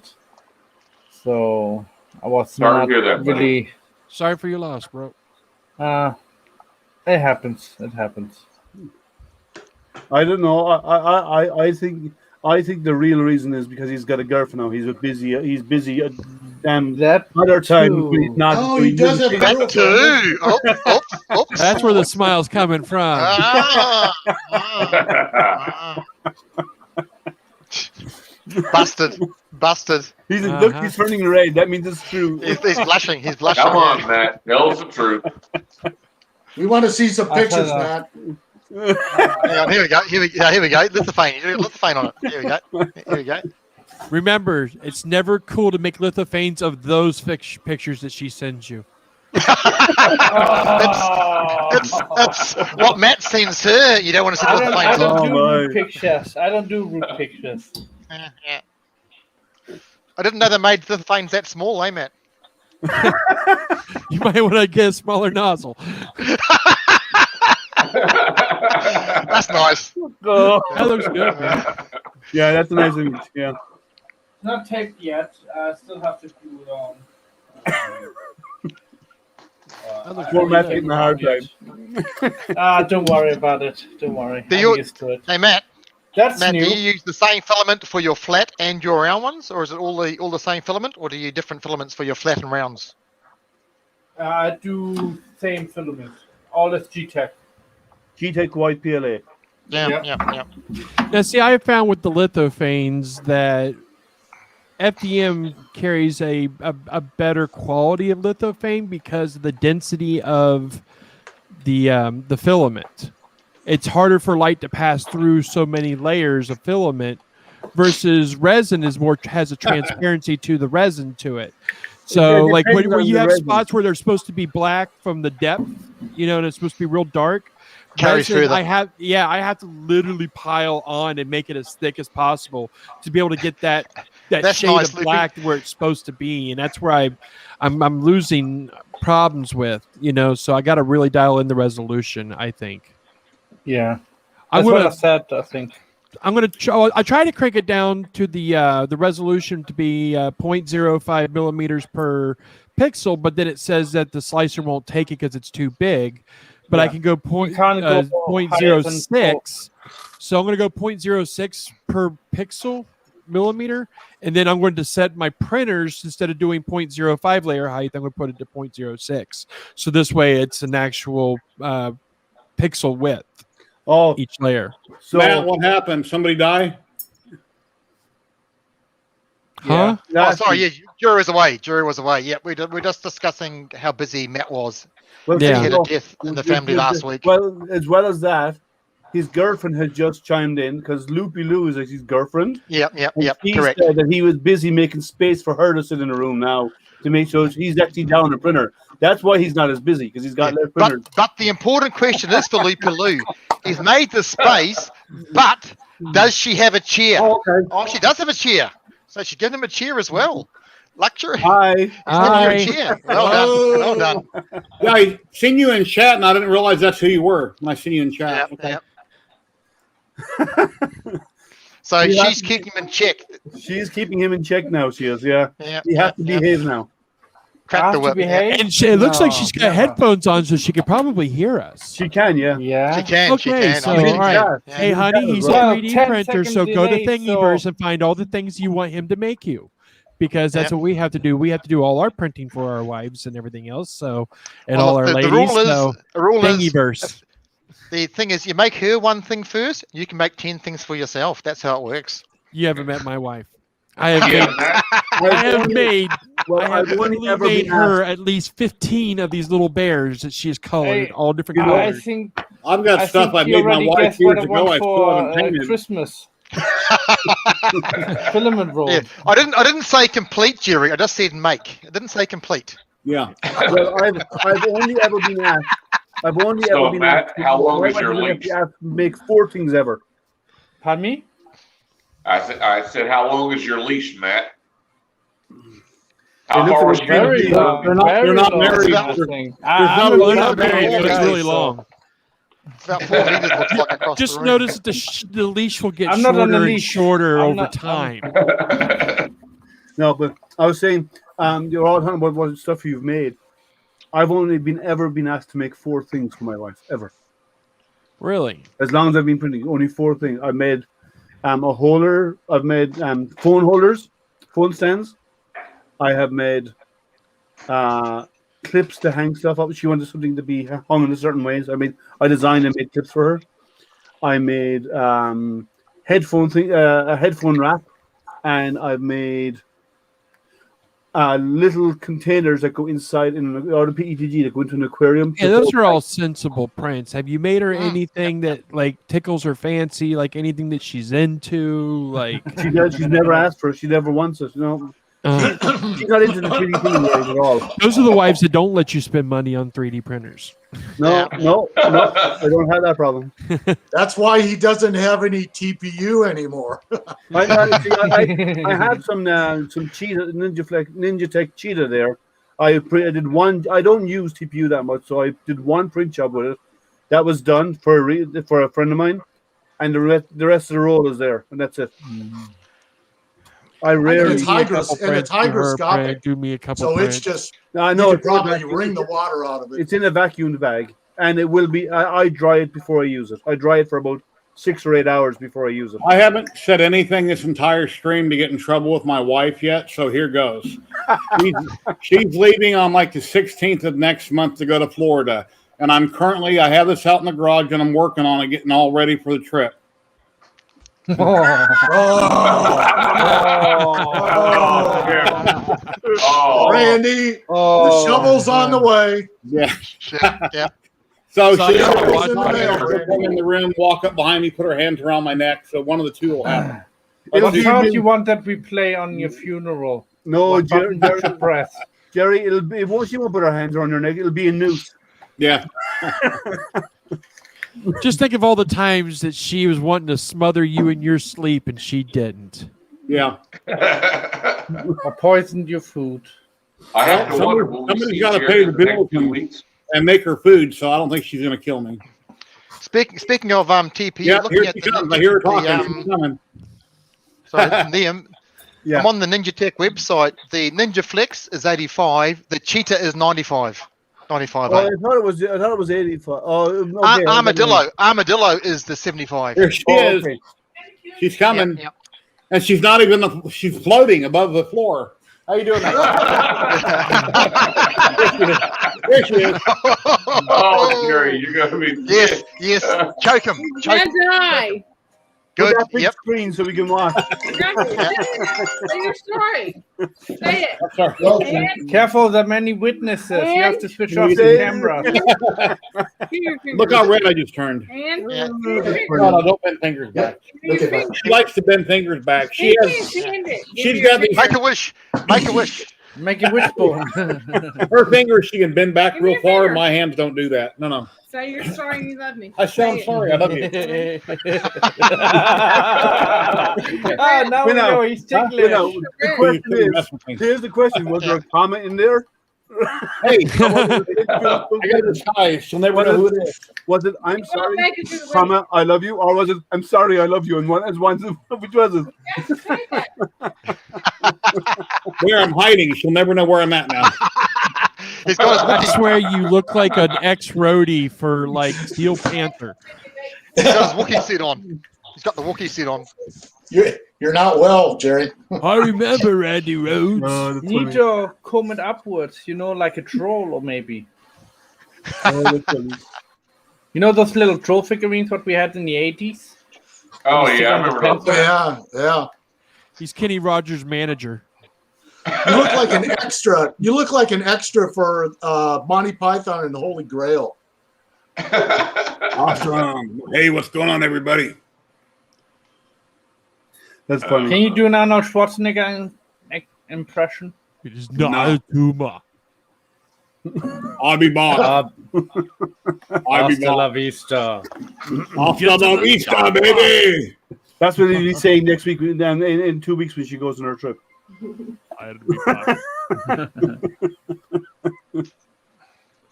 so I was Sorry not to hear that, buddy. really. Sorry for your loss, bro. It happens. It happens. I don't know. I think the real reason is because he's got a girlfriend now. He's busy. He's busy. That other time too. he's not. Oh, he does have a That girlfriend. too. Oops. That's where the smile's coming from. Busted. He's look. He's turning red. That means it's true. He's blushing. He's blushing. Come on, Matt. Tell us the truth. We want to see some pictures, Matt. Hang on, here we go. Here we go. Lithophane. Lithophane on it. Here we go. Remember, it's never cool to make lithophanes of those pictures that she sends you. That's what Matt sends her. You don't want to see I lithophane. don't do root pictures. I don't do root pictures. Yeah. I didn't know they made lithophanes that small, eh, Matt? You might want to get a smaller nozzle. That's nice. Oh. That looks good, man. Yeah, that's a nice image. Yeah. Not taped yet. I still have to do it on. Poor Matt's getting a hard time. Don't worry about it. Don't worry. Do I'm you- used to it. Hey, Matt. That's Matt, new. do you use the same filament for your flat and your round ones, or is it all the same filament, or do you different filaments for your flat and rounds? I do same filament. All is ZYLTECH. ZYLTECH white PLA. Yeah. Now, see, I found with the lithophanes that FDM carries a better quality of lithophane because of the density of the filament. It's harder for light to pass through so many layers of filament versus resin has a transparency to the resin to it. So, Yeah, like depends when on you the have resin. spots where they're supposed to be black from the depth, and it's supposed to be real dark. Carries through them. I have to literally pile on and make it as thick as possible to be able to get that That's shade nice, of Loopy. black where it's supposed to be, and that's where I'm losing problems with. So I got to really dial in the resolution. I think. Yeah. I'm That's what I gonna. said, I think. I'm gonna. I try to crank it down to the resolution to be 0.05 millimeters per pixel, but then it says that the slicer won't take it because it's too big. But I can go can't go higher than 0.06. So I'm going to go 0.06 per pixel millimeter, and then I'm going to set my printers instead of doing 0.05 layer height. I'm going to put it to 0.06. So this way, it's an actual pixel width. Each layer. So Matt, what happened? Somebody die? Huh? Oh, sorry. Yeah, Jury was away. Yeah, we're just discussing how busy Matt was. Well, He had a death in the family last week. Well, as well as that, his girlfriend had just chimed in because Loopy Lou is his girlfriend. Yep, He correct. said that he was busy making space for her to sit in the room now to make sure he's actually down the printer. That's why he's not as busy because he's got less printers. But the important question is for Loopy Lou. He's made the space, but does she have a chair? Oh, okay. Oh, she does have a chair. So she given him a chair as well. Luxury. Hi. He's left your chair. Well done. Yeah, I seen you in chat, and I didn't realize that's who you were when I seen you in chat. Yep. So she's keeping him in check. She's keeping him in check now. She is. Yeah. Yep, He has to behave now. Crack the whip. And it looks like she's got headphones on, so she could probably hear us. She can, yeah. She can. Okay, so all right. Hey, honey, he's a 3D printer, so go to Thingiverse and find all the things you want him to make you, because that's what we have to do. We have to do all our printing for our wives and everything else. So, and all our ladies. The rule is Thingiverse. The thing is, you make her one thing first, you can make 10 things for yourself. That's how it works. You haven't met my wife. I have made her at least 15 of these little bears that she has colored, all different colors. I think I've got stuff I made my wife years ago. I still haven't painted. Christmas. Filament roll. Yeah. I didn't say complete, Jerry. I just said make. I didn't say complete. Yeah. Well, I've only ever been asked. Matt, how long is your leash? Make 4 things ever. Pardon me? I said, how long is your leash, Matt? How far was Very long. They're not married. They're not married, but it's really long. It's about 4 meters. Looks like across Just the room. notice that the leash will get I'm not on the shorter and leash. shorter I'm over not- time. No, but I was saying, you're all talking about what stuff you've made. I've only ever been asked to make 4 things for my wife, ever. Really? As long as I've been printing, only 4 things. I made a holder. I've made phone holders, phone stands. I have made clips to hang stuff up. She wanted something to be hung in a certain way. So I designed and made clips for her. I made a headphone wrap, and I've made little containers that go inside or the PETG that go into an aquarium. Yeah, those are all sensible prints. Have you made her anything that like tickles her fancy, like anything that she's into? Like she does. She's never asked for it. She never wants it. No. She's not into the 3D printing at all. Those are the wives that don't let you spend money on 3D printers. No, I don't have that problem. That's why he doesn't have any TPU anymore. I had some Cheetah Ninja Tech Cheetah there. I did one. I don't use TPU that much, so I did one print job with it. That was done for a friend of mine, and the rest of the roll is there, and that's it. I rarely. It's hygroscopic. Do me a couple. So prints. it's just. I know. You could probably wring the water out of it. It's in a vacuumed bag, and it will be. I dry it before I use it. I dry it for about 6 or 8 hours before I use it. I haven't said anything this entire stream to get in trouble with my wife yet, so here goes. She's leaving on like the 16th of next month to go to Florida, and I have this out in the garage, and I'm working on it, getting all ready for the trip. Randy, the shovel's on the way. Yeah. Yeah. So So she'll I gotta come in the room, walk up behind me, put her hands around my neck. So one of the two will happen. What sound do you want that we play on your funeral? No, What button you should press? Jerry, she won't put her hands around your neck. It'll be a noose. Yeah. Just think of all the times that she was wanting to smother you in your sleep and she didn't. Yeah. Or poisoned your food. I have to wonder, will we Somebody's see got to Jerry pay the in the bill next 2 weeks? and make her food, so I don't think she's going to kill me. Speaking of TPU, Yeah, looking here at she the comes. I hear her talking. Ninja, She's coming. I'm on the NinjaTech website. The Ninja Flex is 85. The Cheetah is 95. 95. Oh, I thought it was 85. Oh, okay. Armadillo is the 75. There she is. Okay. She's coming. Yep. And she's not even, she's floating above the floor. How you doing? There she is. Oh, Jerry, you're going to be. Yes. Choke him. As did I. Good. Put that big screen so we can watch. Say your story. Say it. And Careful, there are many witnesses. You have to switch off the say- camera. Look how red I just turned. and No, don't bend fingers back. Look at that. She likes to bend fingers back. She's got these. Make a wish. Make a wish. Make a wishbone. Her fingers, she can bend back Give me real a far. finger. My hands don't do that. No. Say you're sorry and you love me. I said I'm Say it. sorry. I love you. Oh, now we know he's ticklish. The question is, here's the question: was there a comment in there? Hey, I got a disguise. She'll never know who it is. Was it I'm You won't sorry, make it through the comma, I love you, or was it I'm sorry, I love you? And one, which was it? Where I'm hiding, she'll never know where I'm at now. He's got I swear you look like an ex-roadie for like Steel Panther. He's got his Wookiee suit on. He's got the Wookiee suit on. You're not well, Jerry. I remember Randy Rhodes. Oh, You need to comb it upwards, like a troll, or maybe. You know those little troll figurines what we had in the 80s? Oh yeah, I remember those. Yeah. He's Kenny Rogers' manager. You look like an extra. You look like an extra for Monty Python and the Holy Grail. Awesome. Hey, what's going on, everybody? That's funny. Can you do an Arnold Schwarzenegger impression? It is not a tumor. I'll be back. Hasta la vista. Hasta la vista, baby. That's what he'll be saying next week. Then in 2 weeks when she goes on her trip.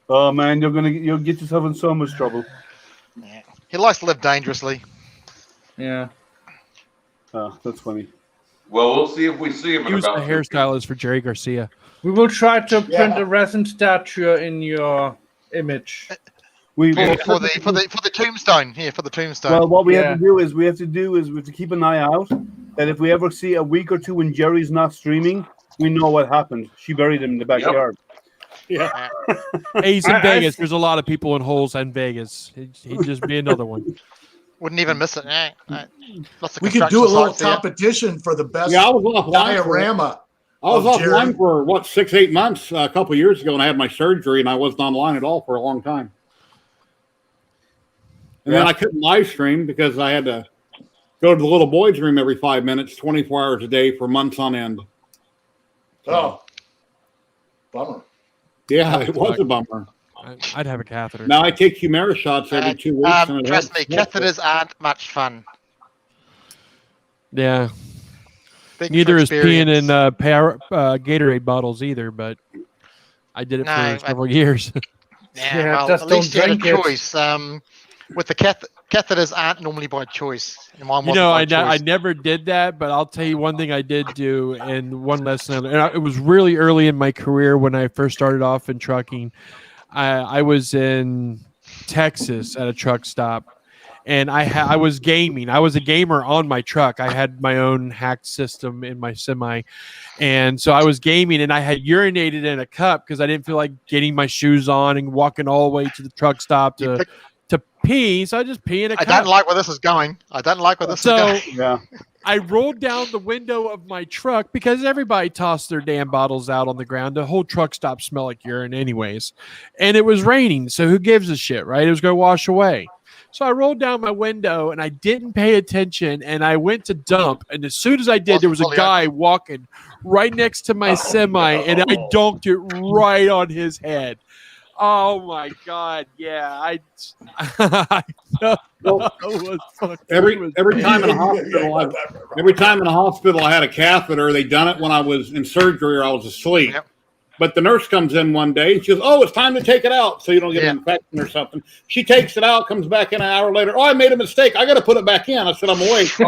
Oh man, you'll get yourself in so much trouble. Yeah. He likes to live dangerously. Yeah. Oh, that's funny. Well, we'll see if we see him He in was the about hairstylist for Jerry Garcia. We will try to print a resin statue in your image. For the tombstone. Here, for the tombstone. Well, what we have to do is we have to keep an eye out that if we ever see a week or two when Jerry's not streaming, we know what happened. She buried him in the backyard. Yeah. Hey, he's in Vegas. There's a lot of people in holes in Vegas. He'd just be another one. Wouldn't even miss it. Lots of We could do a construction little sites there. competition for the best Yeah, I was offline diorama. I was of offline Jerry. for 6-8 months a couple of years ago, and I had my surgery, and I wasn't online at all for a long time. And then I couldn't live stream because I had to go to the little boys' room every 5 minutes, 24 hours a day for months on end. Oh, bummer. Yeah, it was a bummer. I'd have a catheter. Now I take Humira shots every 2 weeks. and it Trust me, helps. catheters aren't much fun. Yeah. Big Neither is peeing experience. in Gatorade bottles either, but I did it for several years. Yeah, well, just at least you don't had a drink it. choice. With the catheters aren't normally by choice. And mine You wasn't know, by I choice. never did that, but I'll tell you one thing I did do, and one lesson. It was really early in my career when I first started off in trucking. I was in Texas at a truck stop, and I was gaming. I was a gamer on my truck. I had my own hacked system in my semi, and so I was gaming, and I had urinated in a cup because I didn't feel like getting my shoes on and walking all the way to the truck stop to pee. So I just pee in a cup. I don't like where this is going. Yeah. I rolled down the window of my truck because everybody tossed their damn bottles out on the ground. The whole truck stop smelled like urine anyways. And it was raining, so who gives a shit, right? It was going to wash away. So I rolled down my window, and I didn't pay attention, and I went to dump. And as soon as I did, there was a guy walking right next to my semi, and I dunked it right on his head. Oh my God! Yeah, every time in a hospital, I had a catheter. They done it when I was in surgery or I was asleep. Yep. But the nurse comes in one day. And she goes, "Oh, it's time to take it out, so you don't get an infection or something." She takes it out, comes back in an hour later. "Oh, I made a mistake. I got to put it back in." I said, "I'm awake." She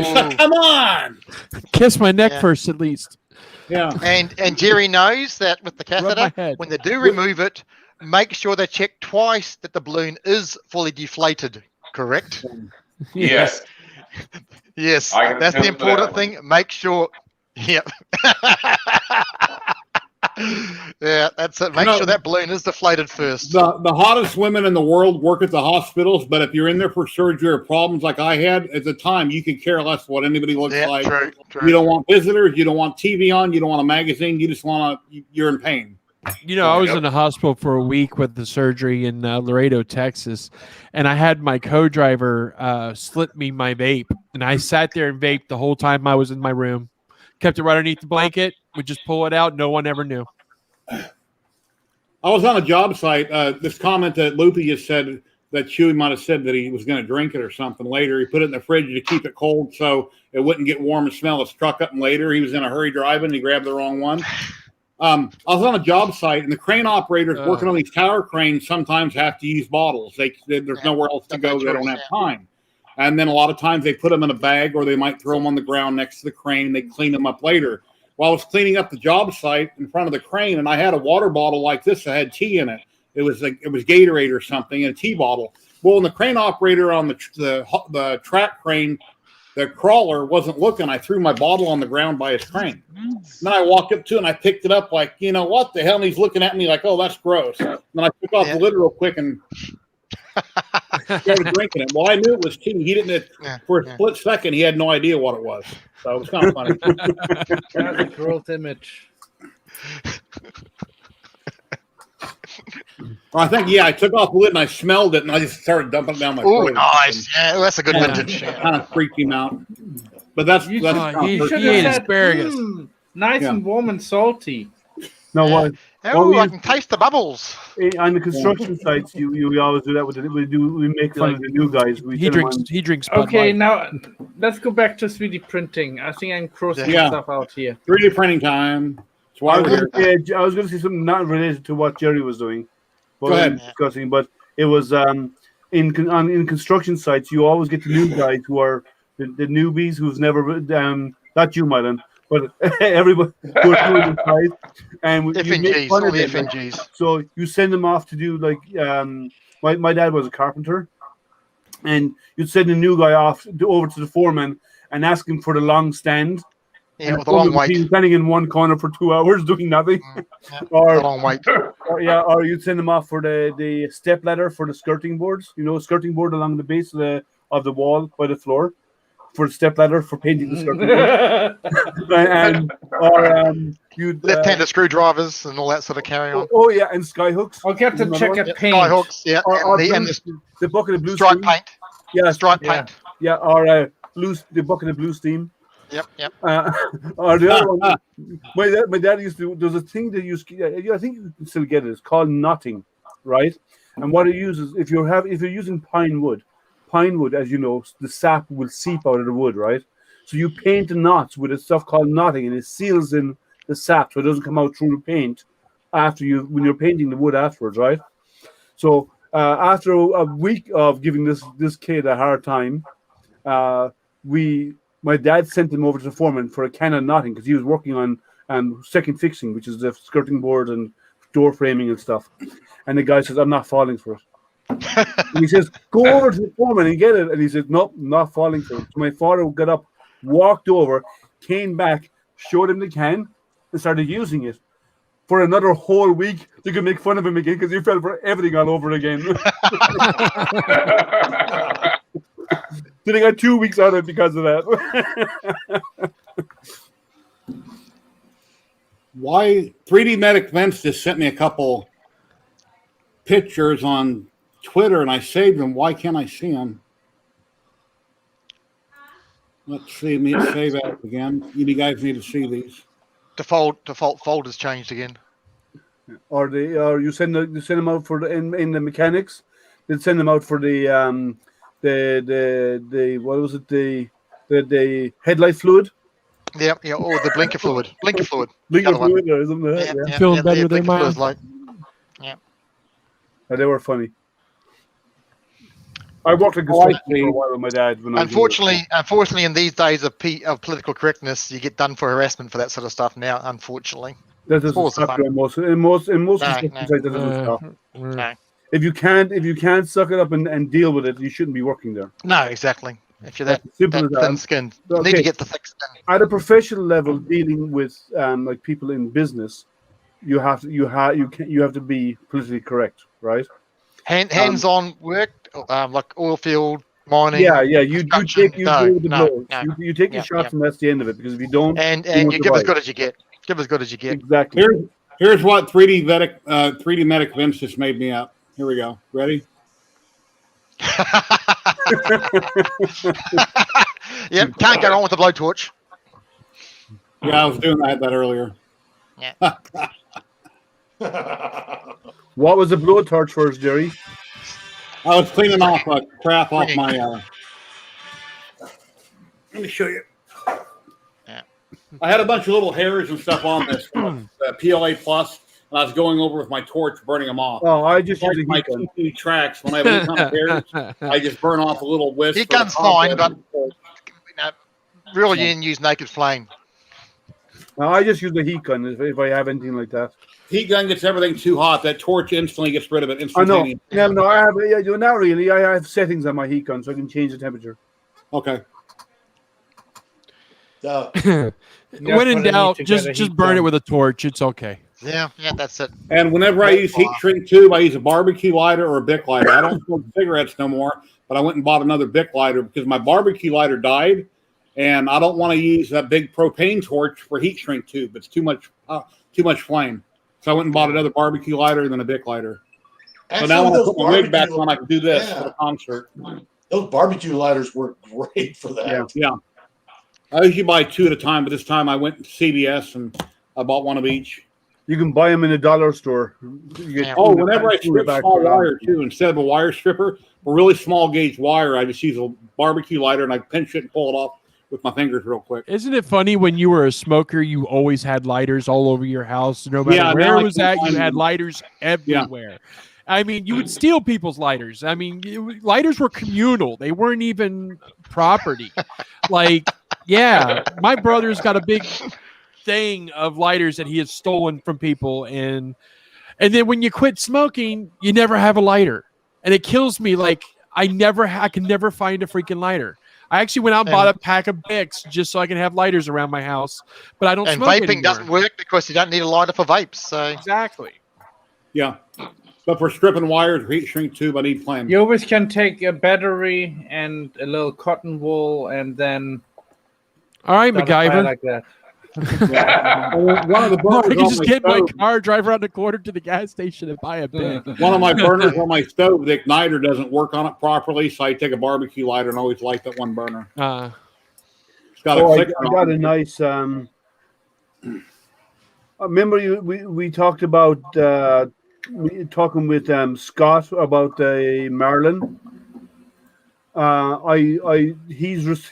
said, "Come on, kiss my neck first, at least." Yeah. And Jerry knows that with the catheter, when they do remove it, make sure they check twice that the balloon is fully deflated. Correct? Yes. Yes. I can That's the attest to that important one. thing. Make sure. Yep. Yeah, that's it. Make sure that balloon is deflated first. The hottest women in the world work at the hospitals, but if you're in there for surgery or problems like I had at the time, you could care less what anybody looks like. True. You don't want visitors. You don't want TV on. You don't want a magazine. You just want you're in pain. You know, I was in the hospital for a week with the surgery in Laredo, Texas, and I had my co-driver slip me my vape, and I sat there and vaped the whole time I was in my room kept it right underneath the blanket. We'd just pull it out. No one ever knew. I was on a job site. This comment that Loopy just said that Chewy might have said that he was going to drink it or something later. He put it in the fridge to keep it cold so it wouldn't get warm and smell his truck up. And later he was in a hurry driving and he grabbed the wrong one. I was on a job site and the crane operators working on these tower cranes sometimes have to use bottles. There's nowhere else to go. They don't have time. And then a lot of times they put them in a bag or they might throw them on the ground next to the crane and they clean them up later. Well, I was cleaning up the job site in front of the crane and I had a water bottle like this that had tea in it. It was Gatorade or something in a tea bottle. Well, when the crane operator on the track crane, the crawler wasn't looking, I threw my bottle on the ground by his crane. And then I walked up to it and I picked it up like, you know, what the hell? And he's looking at me like, oh, that's gross. And then I took off the lid real quick and started drinking it. Well, I knew it was tea. He didn't, for a split second, he had no idea what it was. So it was kind of funny. That's a growth image. Well, I think, I took off the lid and I smelled it and I just started dumping it down my throat. Oh, nice. Yeah, that's a good vintage. Kind of freaked him out. But that's he ate asparagus. Nice and warm and salty. No, what? Oh, I can taste the bubbles. On the construction sites, we always do that. We make fun of the new guys. He drinks. Bud Okay, Light. now let's go back to 3D printing. I think I'm crossing stuff out here. 3D printing time. That's why we're here. I was going to say something not related to what Jerry was doing. Go ahead. Discussing, but it was in construction sites. You always get the new guys who are the newbies who's never not you, Mylan, but everybody who are doing the site. And FNGs, all the FNGs. So you send them off to do like my dad was a carpenter, and you'd send a new guy off over to the foreman and ask him for the long stand. Yeah, with a long wait. Standing in one corner for 2 hours doing nothing. Or a long wait. Or you'd send them off for the step ladder for the skirting boards. You know, skirting board along the base of the wall by the floor for the step ladder for painting the skirting board. You'd left-handed screwdrivers and all that sort of carry on. Oh yeah, and sky hooks. I'll get to check at paint. Sky hooks, yeah. And the bucket of blue stripe steam. paint. Yeah, stripe paint. Yeah, or the bucket of blue steam. Yep. Or the other one, my dad used to. There's a thing that I think you can still get it. It's called knotting, right? And what it uses, if you're using pine wood, as you know, the sap will seep out of the wood, right? So you paint the knots with a stuff called knotting, and it seals in the sap so it doesn't come out through the paint when you're painting the wood afterwards, right? So after a week of giving this kid a hard time, my dad sent him over to the foreman for a can of knotting because he was working on second fixing, which is the skirting board and door framing and stuff. And the guy says, I'm not falling for it. And he says, go over to the foreman and get it. And he said, nope, not falling for it. So my father got up, walked over, came back, showed him the can, and started using it. For another whole week, you could make fun of him again because he fell for everything all over again. So they got 2 weeks out of it because of that. Why 3D Medic Vince just sent me a couple pictures on Twitter and I saved them. Why can't I see them? Let's see. Let me save that again. You guys need to see these. Default folders changed again. Or you send them out for in the mechanics. They send them out for the what was it, the headlight fluid? Yeah, or the blinker fluid. Blinker fluid or something like that. Yeah. Feeling better than mine. Yeah. They were funny. I worked in construction for a while with my dad. Unfortunately, in these days of political correctness, you get done for harassment for that sort of stuff now. Unfortunately, that doesn't stop in most construction sites. That doesn't stop. No. If you can't suck it up and deal with it, you shouldn't be working there. No, exactly. If you're that thin-skinned, you need to get the thick skin. At a professional level, dealing with like people in business, you have to be politically correct, right? Hands-on work, like oil field, mining. Yeah. You take your shots, and that's the end of it. Because if you don't, and you give as good as you get. Give as good as you get. Exactly. Here's what 3D Medic Vince just made me up. Here we go. Ready? Yep, can't go wrong with the blowtorch. Yeah, I was doing that earlier. Yeah. What was the blowtorch first, Jerry? I was cleaning off crap off my. Let me show you. Yeah. I had a bunch of little hairs and stuff on this PLA Plus, and I was going over with my torch, burning them off. Oh, I just like use a my heat gun. TV tracks. When I have any kind of hairs, I just burn off a little wisp. Heat gun's fine, but really you didn't use naked flame. No, I just use the heat gun if I have anything like that. Heat gun gets everything too hot. That torch instantly gets rid of it I know. instantaneously. Yeah, no, I have. Yeah, not really. I have settings on my heat gun so I can change the temperature. Okay. When in doubt, just burn it with a torch. It's okay. Yeah, that's it. And whenever I use heat shrink tube, I use a barbecue lighter or a Bic lighter. I don't smoke cigarettes no more, but I went and bought another Bic lighter because my barbecue lighter died, and I don't want to use that big propane torch for heat shrink tube. It's too much flame. So I went and bought another barbecue lighter and then a Bic lighter. Actually, so now when I those put my wig back barbecue- on, I can do this Yeah. for the concert. Those barbecue lighters work great for that. Yeah. I usually buy 2 at a time, but this time I went to CVS and I bought one of each. You can buy them in a dollar store. Whenever I strip small wire too, instead of a wire stripper, a really small gauge wire, I just use a barbecue lighter and I pinch it and pull it off with my fingers real quick. Isn't it funny when you were a smoker, you always had lighters all over your house? No matter Yeah, where now it I was can at, find you had them. lighters everywhere. I mean, you would steal people's lighters. I mean, lighters were communal. They weren't even property. Like, yeah, my brother's got a big thing of lighters that he has stolen from people. And then when you quit smoking, you never have a lighter. And it kills me. Like, I can never find a freaking lighter. I actually went out and bought a pack of Bics just so I can have lighters around my house, but I don't And smoke vaping anymore. doesn't work because you don't need a lighter for vapes. So exactly. Yeah. But for stripping wires, heat shrink tube, I need flame. You always can take a battery and a little cotton wool and then. All right, start a fire MacGyver. like that. One of the Or I burners can on just my get my stove, car, drive around the corner to the gas station, and buy a Bic. one of my burners on my stove, the igniter doesn't work on it properly, so I take a barbecue lighter and always light that one burner. It's got a I clicker got on a it. nice. Remember, we talked about talking with Scott about the Marlin.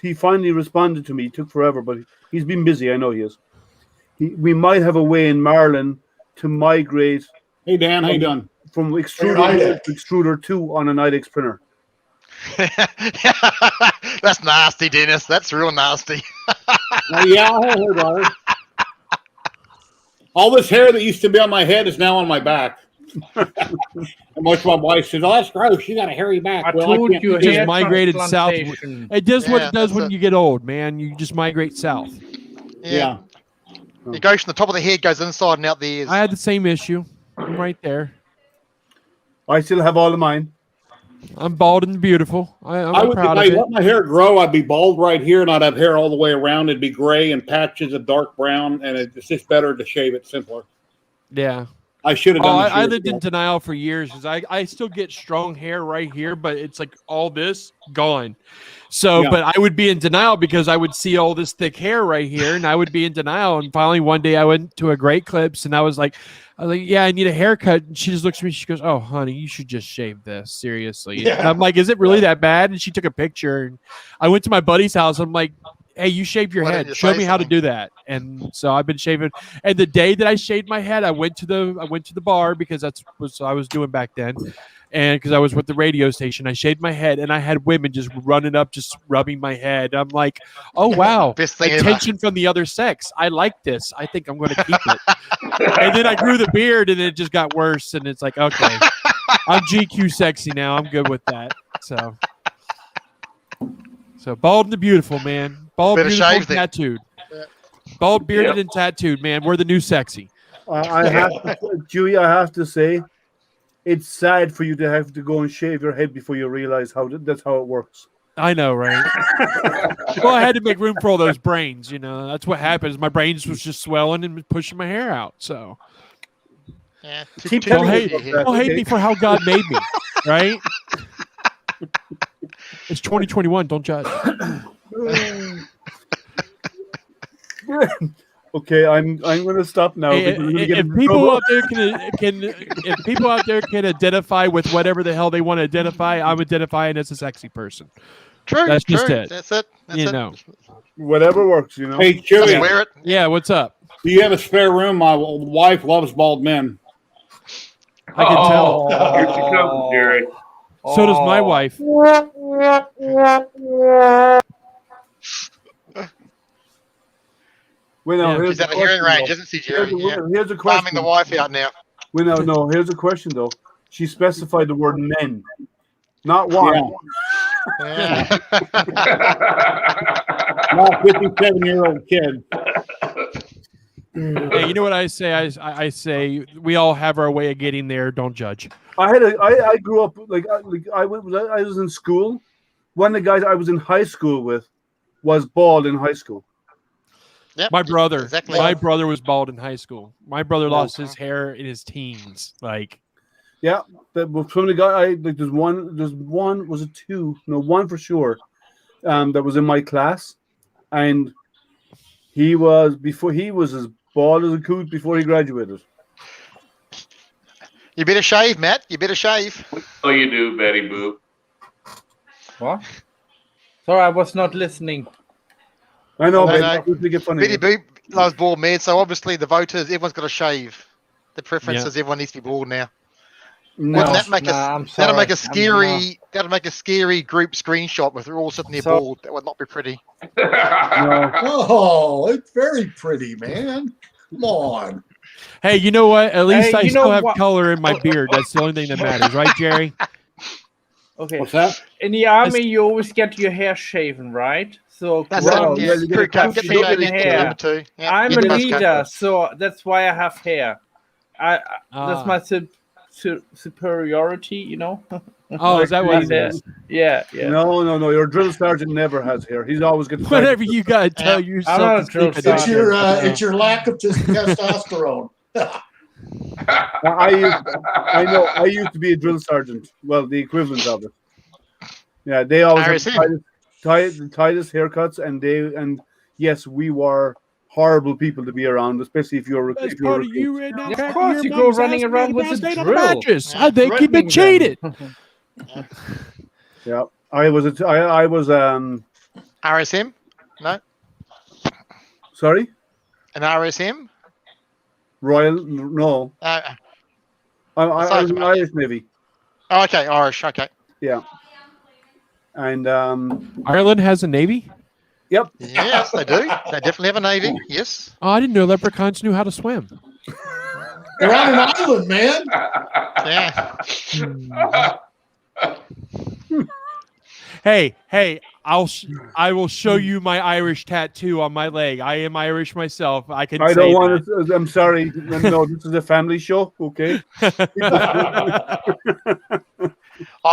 He finally responded to me. It took forever, but he's been busy. I know he is. We might have a way in Marlin to migrate. Hey Dan, how you doing? From extruder to extruder 2 on an IDEX printer. that's nasty, Dennis. That's real nasty. Yeah, I heard about it. All this hair that used to be on my head is now on my back. And most of my wife says, "Oh, that's gross. You got a hairy back." I told can't you, do Just that. migrated south. transplantation. It does what Yeah, it does that's when it. you get old, man. You just migrate south. Yeah. It goes from the top of the head, goes inside and out the ears. I had the same issue. I'm right there. I still have all of mine. I'm bald and beautiful. I'm I would, if proud I of it. let my hair grow, I'd be bald right here, and I'd have hair all the way around. It'd be gray and patches of dark brown, and it's just better to shave it simpler. Yeah. I should have Oh, done this I years lived in ago. denial for years because I still get strong hair right here, but it's like all this gone. So, Yeah. but I would be in denial because I would see all this thick hair right here, and I would be in denial. And finally, one day I went to a Great Clips, and I was like, "Yeah, I need a haircut." And she just looks at me. She goes, "Oh, honey, you should just shave this seriously." Yeah. And I'm like, "Is it really that bad?" And she took a picture, and I went to my buddy's house. I'm like, "Hey, you shaved your Why didn't head. you Show say me how to something?" do that." And so I've been shaving. And the day that I shaved my head, I went to the bar because that's what I was doing back then. And because I was with the radio station, I shaved my head, and I had women just running up, just rubbing my head. I'm like, "Oh wow, Best thing ever. attention from the other sex. I like this. I think I'm going to keep it." And then I grew the beard, and it just got worse. And it's like, okay, I'm GQ sexy now. I'm good with that. So bald and the beautiful, man. Bald, Better beautiful, shave and then. tattooed. Bald, bearded, and tattooed, man. We're the new sexy. I have to, Dewey, I have to say, it's sad for you to have to go and shave your head before you realize that's how it works. I know, right? Well, I had to make room for all those brains. That's what happens. My brains was just swelling and pushing my hair out. So Yeah, Keep don't telling hate, me about that, don't hate okay? me for how God made me, right? It's 2021. Don't judge. Okay, I'm going to stop now. Hey, because we're gonna get if into people trouble. out there if people out there can identify with whatever the hell they want to identify, I'm identifying as a sexy person. True. That's true. just it. That's it. That's you it. know. Whatever works, you know. Hey, Just Chewy, wear it. Yeah, what's up? do you have a spare room? My wife loves bald men. I can tell. Here she comes, Jerry. So does my wife. Well, now, Yeah. here's She's the out of hearing question, range, though. isn't she, Jerry? Yeah. Here's a Farming question. the wife out now. Well, no, here's a question though. She specified the word men, not one. Yeah. Yeah. Not 57-year-old kid. Hey, you know what I say? I say we all have our way of getting there. Don't judge. I grew up I was in school. One of the guys I was in high school with was bald in high school. Yep, My brother, exactly. my brother was bald in high school. My brother Yeah. lost his hair in his teens. Like, Yeah, but from the guy, there's one, was it two? No, one for sure. That was in my class, and he was as bald as a coot before he graduated. You better shave, Matt. You better shave. Oh, you do, Betty Boop. What? Sorry, I was not listening. I know, No, but no. we get funny. Bitty Boop loves bald men, so obviously the voters, everyone's got to shave. The preference Yeah. is everyone needs to be bald now. No, Wouldn't that make I'm that'll make sorry. a scary that'll make a scary group screenshot with all sitting there So- bald. That would not be pretty. no. Oh, it's very pretty, man. Come on. hey, you know what? At least Hey, I you still know have what- color in my beard. That's the only thing that matters, right, Jerry? Okay. What's that? In the army, you always get your hair shaven, right? So That's Wow, it. yeah, Yeah, you get crew a cut. cut Get the shave shady in hair. number two. Yeah, I'm get a the buzz cut. leader, so that's why I have hair. That's Ah. my superiority, you know. Oh, is that what it Yeah. is? Yeah. No. Your drill sergeant never has hair. He's always got. Whatever you gotta tell I'm yourself. not to a drill sleep at sergeant. It's your lack of just testosterone. I used to be a drill sergeant. Well, the equivalent of it. Yeah, they always had the tightest haircuts, and yes, we were horrible people to be around, especially if you're That's if you're part of you right now. Of Cracking course, your you go mom's running ass around made with a a stain on the drill. mattress. Yeah. I think you've been Threatening them. cheated. Yeah, I was RSM? No, sorry, an RSM? Royal. No, Uh, I was in the Irish Navy. oh, okay, Irish. Okay. Yeah, and Ireland has a navy. yep. Yes, they do. They definitely have a navy. Yes. Oh, I didn't know leprechauns knew how to swim. They're on an island, man. Yeah. Hey, I will show you my Irish tattoo on my leg. I am Irish myself. I can. I say don't want that. to. I'm sorry. No, this is a family show. Okay. I've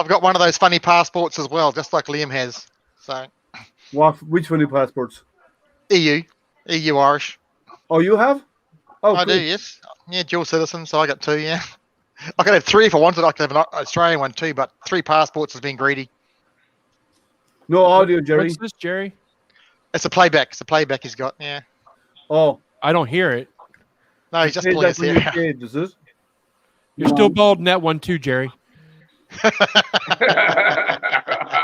got one of those funny passports as well, just like Liam has. So Which one of your passports? EU Irish. Oh, you have? Oh, I cool. do, yes. Yeah, dual citizen, so I got two, yeah. I could have three if I wanted. I could have an Australian one too, but 3 passports has been greedy. No audio, Jerry. What's this, Jerry? It's a playback. It's a playback he's got, yeah. Oh, I don't hear it. No, he's just Hey, pulling that's his when hair you're out. shaved, is it? You're still bald in that one too, Jerry.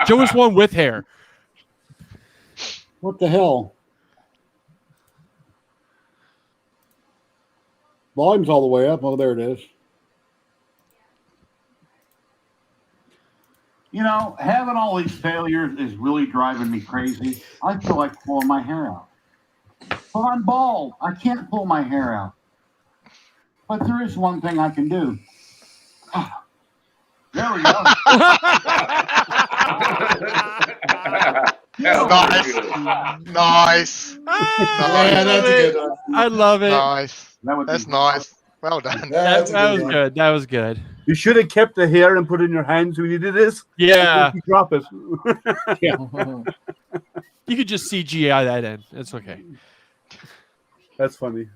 Show us one with hair. What the hell? Volume's all the way up. Oh, there it is. You know, having all these failures is really driving me crazy. I feel like pulling my hair out. But I'm bald. I can't pull my hair out. But there is one thing I can do. There we go. Nice. Yeah, that's a good one. I love it. Nice. That's nice. Well done. That was good. That was good. You should have kept the hair and put it in your hands when you did this. Yeah. You drop it. Yeah. You could just CGI that in. It's okay. That's funny.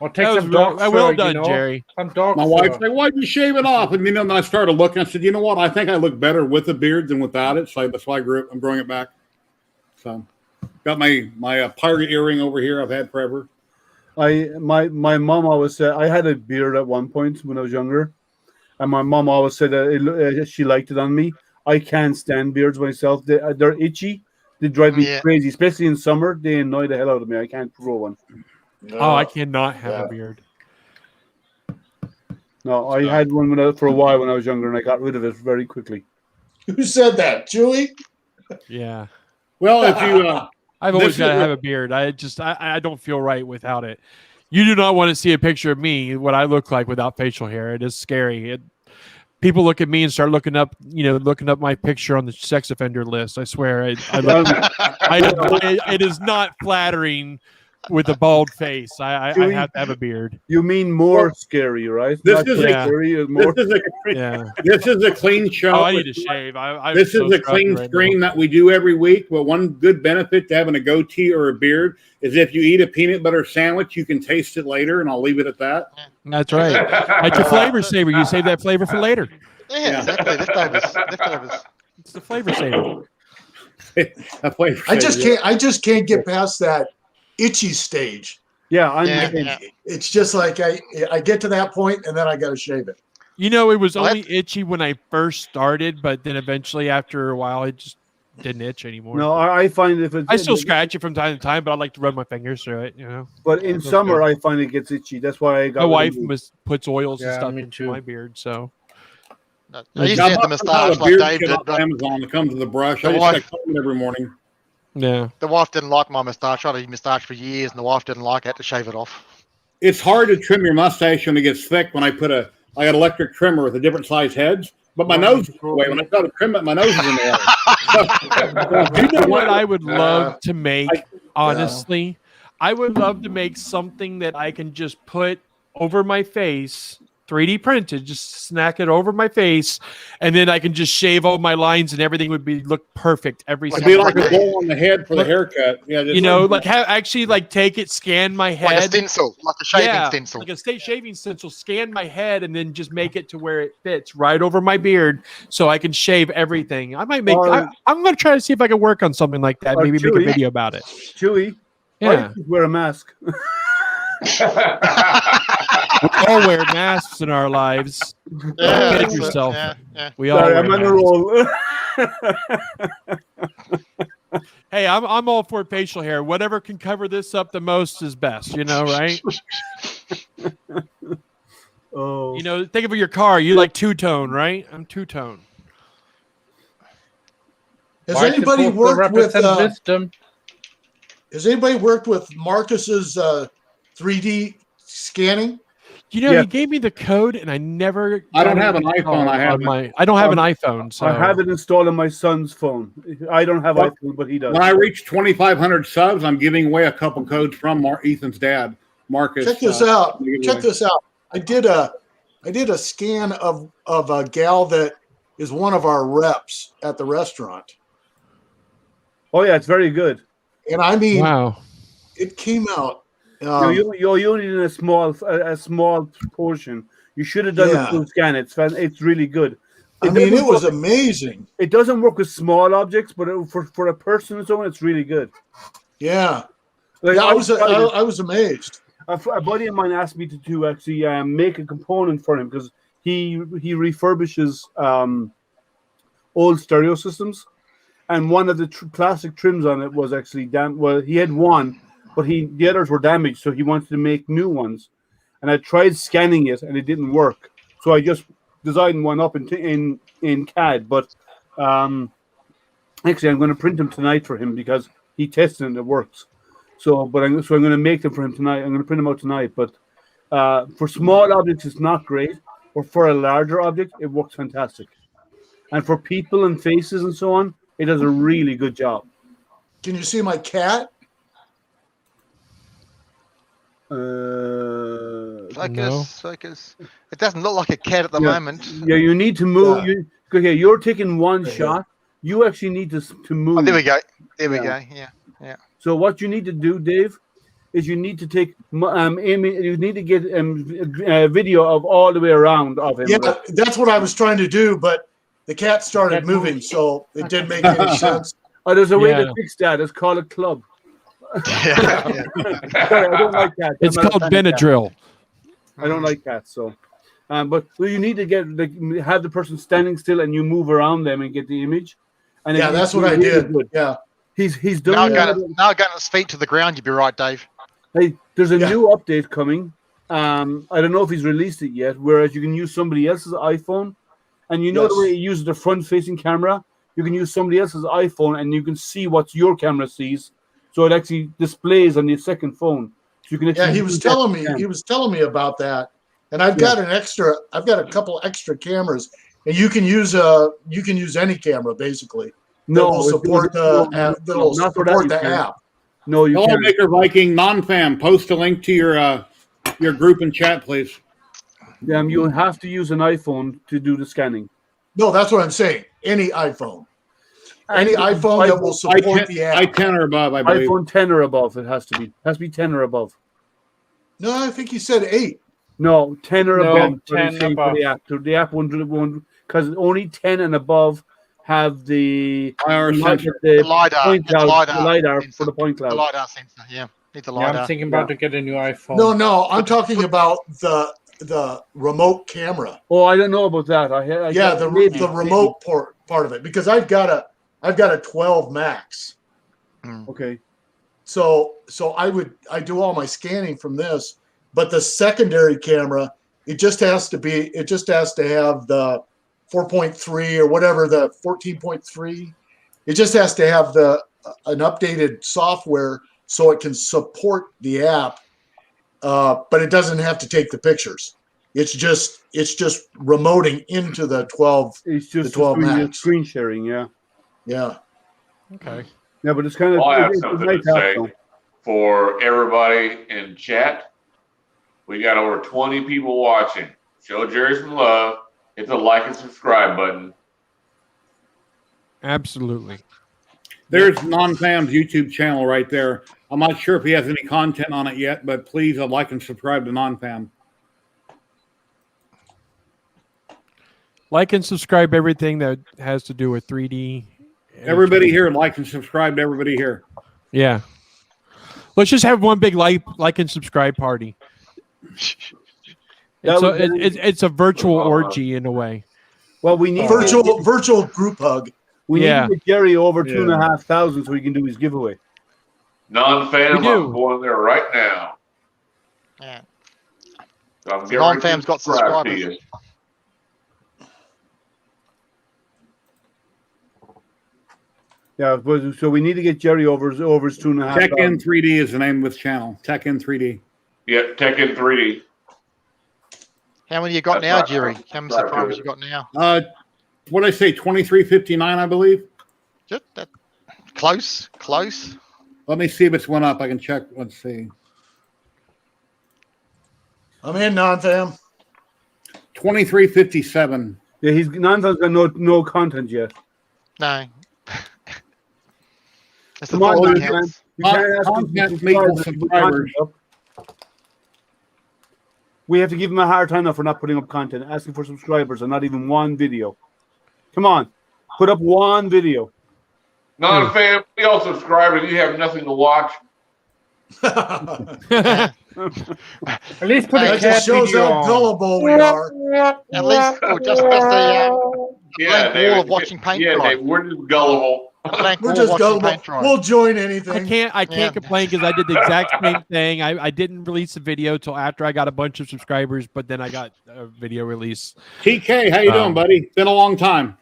Or take That was some dog fur, well you done, know? Jerry. Some dog My fur. wife's like, why'd you shave it off? And then I started looking. I said, you know what? I think I look better with a beard than without it. So that's why I'm growing it back. So got my pirate earring over here I've had forever. My mom always said I had a beard at one point when I was younger, and my mom always said that she liked it on me. I can't stand beards myself. They're itchy. They drive me crazy, especially in summer. They annoy the hell out of me. I can't grow one. Oh, I cannot have a beard. No, I had one for a while when I was younger, and I got rid of it very quickly. Who said that, Chewy? Yeah. Well, if you, I've always got to have a beard. I don't feel right without it. You do not want to see a picture of me, what I look like without facial hair. It is scary. People look at me and start looking up my picture on the sex offender list. I swear, it is not flattering with a bald face. I have to have a beard. You mean more scary, right? This is a clean show. Oh, I need to shave. This is a clean stream that we do every week. But one good benefit to having a goatee or a beard is if you eat a peanut butter sandwich, you can taste it later, and I'll leave it at that. That's right. Like your flavor saver. You save that flavor for later. Yeah, exactly. Leftovers. It's the flavor saver. I just can't get past that itchy stage. It's just like I get to that point and then I got to shave it. You know, it was only itchy when I first started, but then eventually after a while, it just didn't itch anymore. No, I find I still scratch it from time to time, but I like to run my fingers through it. You know. But in summer, I find it gets itchy. That's why I got. My wife puts oils and stuff into my beard, so. I used to have the moustache like Dave did. Amazon that comes with a brush. I just cut it every morning. Yeah. The wife didn't like my moustache. I had a moustache for years, and the wife didn't like it. I had to shave it off. It's hard to trim your mustache when it gets thick. When I got electric trimmer with a different size heads, but my nose is away. When I try to trim it, my nose is in the air. You know what I would love to make? Honestly, I would love to make something that I can just put over my face. 3D printed, just snack it over my face, and then I can just shave all my lines, and everything would look perfect every single time. It'd be like a bowl on the head for the haircut. Yeah, take it, scan my head, like a stencil, like a shaving stencil, like a shaving stencil. Scan my head, and then just make it to where it fits right over my beard, so I can shave everything. I might make. I'm going to try to see if I can work on something like that. Maybe make a video about it. Chewy, wear a mask. We all wear masks in our lives. Don't kid yourself. We all. I'm on a roll. Hey, I'm all for facial hair. Whatever can cover this up the most is best. You know, right? Oh. You know, think of your car. You like two-tone, right? I'm two-tone. Has anybody worked with? Has anybody worked with Marcus's 3D scanning? You know, he gave me the code, and I never. I don't have an iPhone. I don't have an iPhone. So I have it installed on my son's phone. I don't have iPhone, but he does. When I reach 2,500 subs, I'm giving away a couple codes from Ethan's dad, Marcus. Check this out. Check this out. I did a scan of a gal that is one of our reps at the restaurant. Oh yeah, it's very good. And I mean, wow, it came out. You're only in a small portion. You should have done a full scan. It's really good. It was amazing. It doesn't work with small objects, but for a person's own, it's really good. Yeah, I was amazed. A buddy of mine asked me to actually make a component for him because he refurbishes old stereo systems, and one of the plastic trims on it was actually well, he had one. But the others were damaged, so he wanted to make new ones. And I tried scanning it, and it didn't work. So I just designed one up in CAD. But actually, I'm going to print them tonight for him because he tested and it works. I'm going to make them for him tonight. I'm going to print them out tonight. But for small objects, it's not great. Or for a larger object, it works fantastic. And for people and faces and so on, it does a really good job. Can you see my cat? Focus. It doesn't look like a cat at the moment. Yeah, you need to move. You're taking one shot. You actually need to move. Oh, there we go. Yeah. So what you need to do, Dave, is you need to take you need to get a video of all the way around of him. Yeah, that's what I was trying to do, but the cat started moving, so it didn't make any sense. Oh, there's a way to fix that. It's called a club. Sorry, I don't like cats. It's I'm not a called fan of cats. Benadryl. I don't like cats, so. But you need to have the person standing still and you move around them and get the image. And Yeah, that's what I did. Yeah. He's done. Now getting his feet to the ground, you'd be right, Dave. Hey, there's a new update coming. I don't know if he's released it yet. Whereas you can use somebody else's iPhone, and you know the way you use the front-facing camera, you can use somebody else's iPhone, and you can see what your camera sees. So it actually displays on the second phone. So you can. Yeah, he was telling me. He was telling me about that, and I've got I've got a couple extra cameras, and you can use any camera basically. No, that will support the app. No, you Hello, can't. Maker Viking non-fam. Post a link to your group and chat, please. You have to use an iPhone to do the scanning. No, that's what I'm saying. Any iPhone. Any iPhone that will support the app. i10 or above, I believe. iPhone 10 or above, it has to be. It has to be 10 or above. No, I think you said 8. No, 10 or above. 10 above. The app won't, because only 10 and above have the LiDAR for the point cloud. The LiDAR sensor, yeah. Need the LiDAR. I'm thinking about to get a new iPhone. No, I'm talking about the remote camera. Oh, I don't know about that. The remote part of it, because I've got a 12 Max. Okay. So I do all my scanning from this, but the secondary camera, it just has to have the 4.3 or whatever, the 14.3. It just has to have an updated software so it can support the app, but it doesn't have to take the pictures. It's just remoting into the 12. It's just the 12 Max. Screen sharing, yeah. Yeah. Okay. Yeah, but it's kind of. Well, I have something to say for everybody in chat. We got over 20 people watching. Show Jerry some love. Hit the like and subscribe button. Absolutely. There's non-fam's YouTube channel right there. I'm not sure if he has any content on it yet, but please like and subscribe to non-fam. Like and subscribe everything that has to do with 3D. Everybody here, like and subscribe to everybody here. Yeah. Let's just have one big like and subscribe party. It's a virtual orgy in a way. Well, we need virtual group hug. We need to get Gary over 2,500 so he can do his giveaway. Non-fam, I'm going there right now. Yeah. So non-fam's got subscribers. Yeah, so we need to get Jerry over his 2,500. Tech in 3D is the name of this channel. Tech in 3D. Yeah, Tech in 3D. How many you got now, Jerry? How many subscribers you got now? What did I say? 2359, I believe. Close. Let me see if it's went up. I can check. Let's see. I'm in non-fam. 2357. Yeah, non-fam's got no content yet. No. That's Come on, subscribers. We have to give him a hard time now for not putting up content, asking for subscribers, and not even one video. Come on, put up one video. Non-fam, we all subscribe and you have nothing to watch. At least put it just shows how gullible we are. At least, just a yeah, wall of watching paint dry. Dave, we're just gullible. We're just gullible. We'll join anything. I can't complain because I did the exact same thing. I didn't release the video till after I got a bunch of subscribers, but then I got a video release. TK, how you doing, buddy? Been a long time.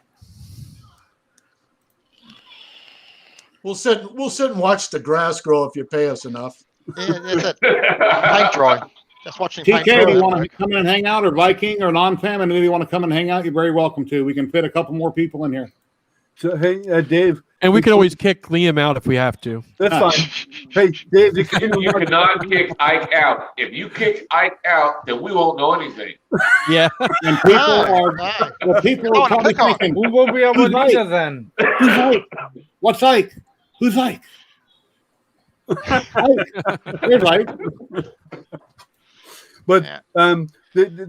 We'll sit and watch the grass grow if you pay us enough. Yeah, that's it. Paint dry. Just watching TK, paint dry. do you want to come in and hang out, or Viking or non-fam? And if you want to come and hang out, you're very welcome to. We can fit a couple more people in here. So, hey, Dave. And we can always kick Liam out if we have to. That's fine. Hey, Dave, you cannot kick Ike out. If you kick Ike out, then we won't know anything. Yeah. And people are probably thinking, who will be our who's leader Ike? then? Who's Ike? What's Ike? Who's Ike? Here's Ike. But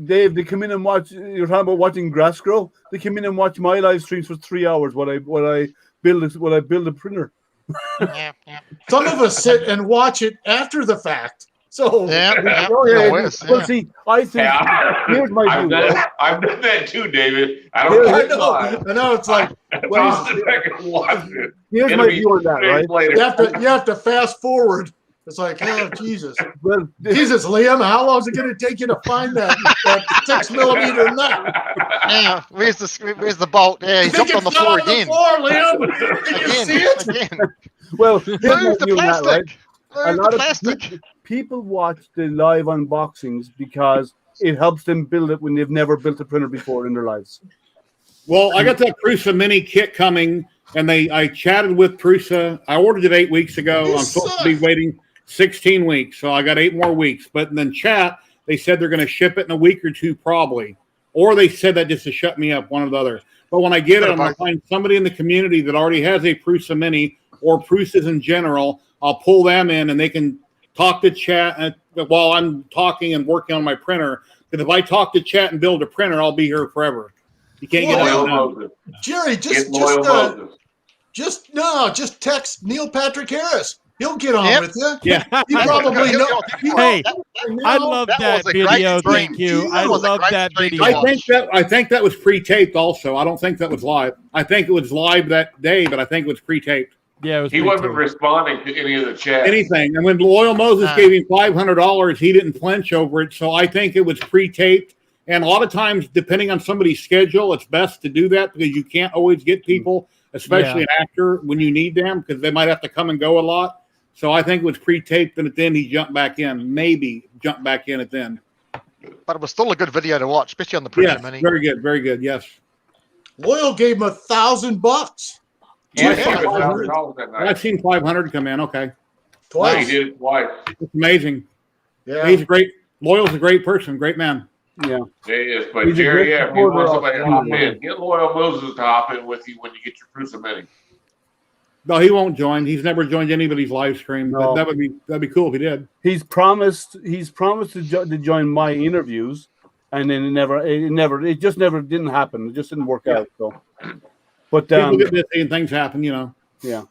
Dave, they come in and watch. You're talking about watching grass grow. They come in and watch my live streams for 3 hours. What I build a printer. Yeah, yeah. Some of us sit and watch it after the fact. So Well, see, I think here's my view. I've done that too, David. I know. It's like, I'll sit back and watch it. Here's my view on that, right? You have to fast forward. It's like, oh Jesus, well, Jesus, Liam, how long is it going to take you to find that 6mm nut? Yeah, where's the bolt? Yeah, he jumped on the floor again. Liam. Did you see it? Again. Well, move the plastic. A lot of people watch the live unboxings because it helps them build it when they've never built a printer before in their lives. Well, I got that Prusa Mini kit coming, and I chatted with Prusa. I ordered it 8 weeks ago. I'm supposed to be waiting 16 weeks, so I got 8 more weeks. But then chat, they said they're going to ship it in a week or two probably. Or they said that just to shut me up, one or the other. But when I get it, I'm going to find somebody in the community that already has a Prusa Mini or Prusas in general. I'll pull them in, and they can talk to chat while I'm talking and working on my printer. Because if I talk to chat and build a printer, I'll be here forever. You can't get out. Jerry, just text Neil Patrick Harris. He'll get on with you. Yeah, he probably knows. Hey, I love that video. Thank you. I love that video. I think that was pre-taped. Also, I don't think that was live. I think it was live that day, but I think it was pre-taped. Yeah, he wasn't responding to any of the chat. Anything, and when Loyal Moses gave him $500, he didn't flinch over it. So I think it was pre-taped. And a lot of times, depending on somebody's schedule, it's best to do that because you can't always get people, especially an actor, when you need them because they might have to come and go a lot. So I think it was pre-taped, and at the end he jumped back in. Maybe jumped back in at the end. But it was still a good video to watch, especially on the Prusa Mini. Very good, very good. Yes. Loyal gave him $1,000. I've seen 500 come in. Okay. Twice. He did it twice. It's amazing. Yeah. He's great. Loyal's a great person, great man. Yeah. He is. But Jerry, if you want somebody to hop in, get Loyal Moses to hop in with you when you get your Prusa Mini. No, he won't join. He's never joined anybody's live stream. No. But that'd be cool if he did. He's promised to join my interviews, and then it just never didn't happen. It just didn't work out. So, but people get busy and things happen, Yeah.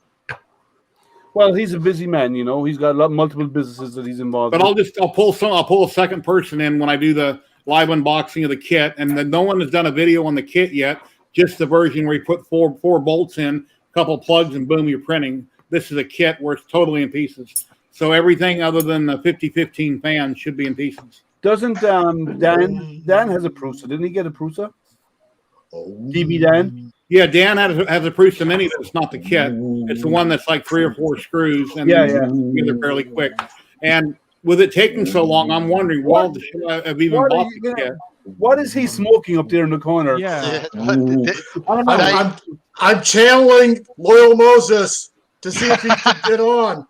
Well, he's a busy man, He's got multiple businesses that he's involved. But I'll pull a second person in when I do the live unboxing of the kit, and then no one has done a video on the kit yet. Just the version where you put four bolts in. Couple plugs and boom, you're printing. This is a kit where it's totally in pieces. So everything other than the 5015 fan should be in pieces. Doesn't Dan has a Prusa? Didn't he get a Prusa? DB Dan? Yeah, Dan has a Prusa Mini, but it's not the kit. It's the one that's like 3 or 4 screws, and they're fairly quick. And with it taking so long, I'm wondering why should I have even bought the kit. What is he smoking up there in the corner? Yeah. I'm channeling Loyal Moses to see if he can get on.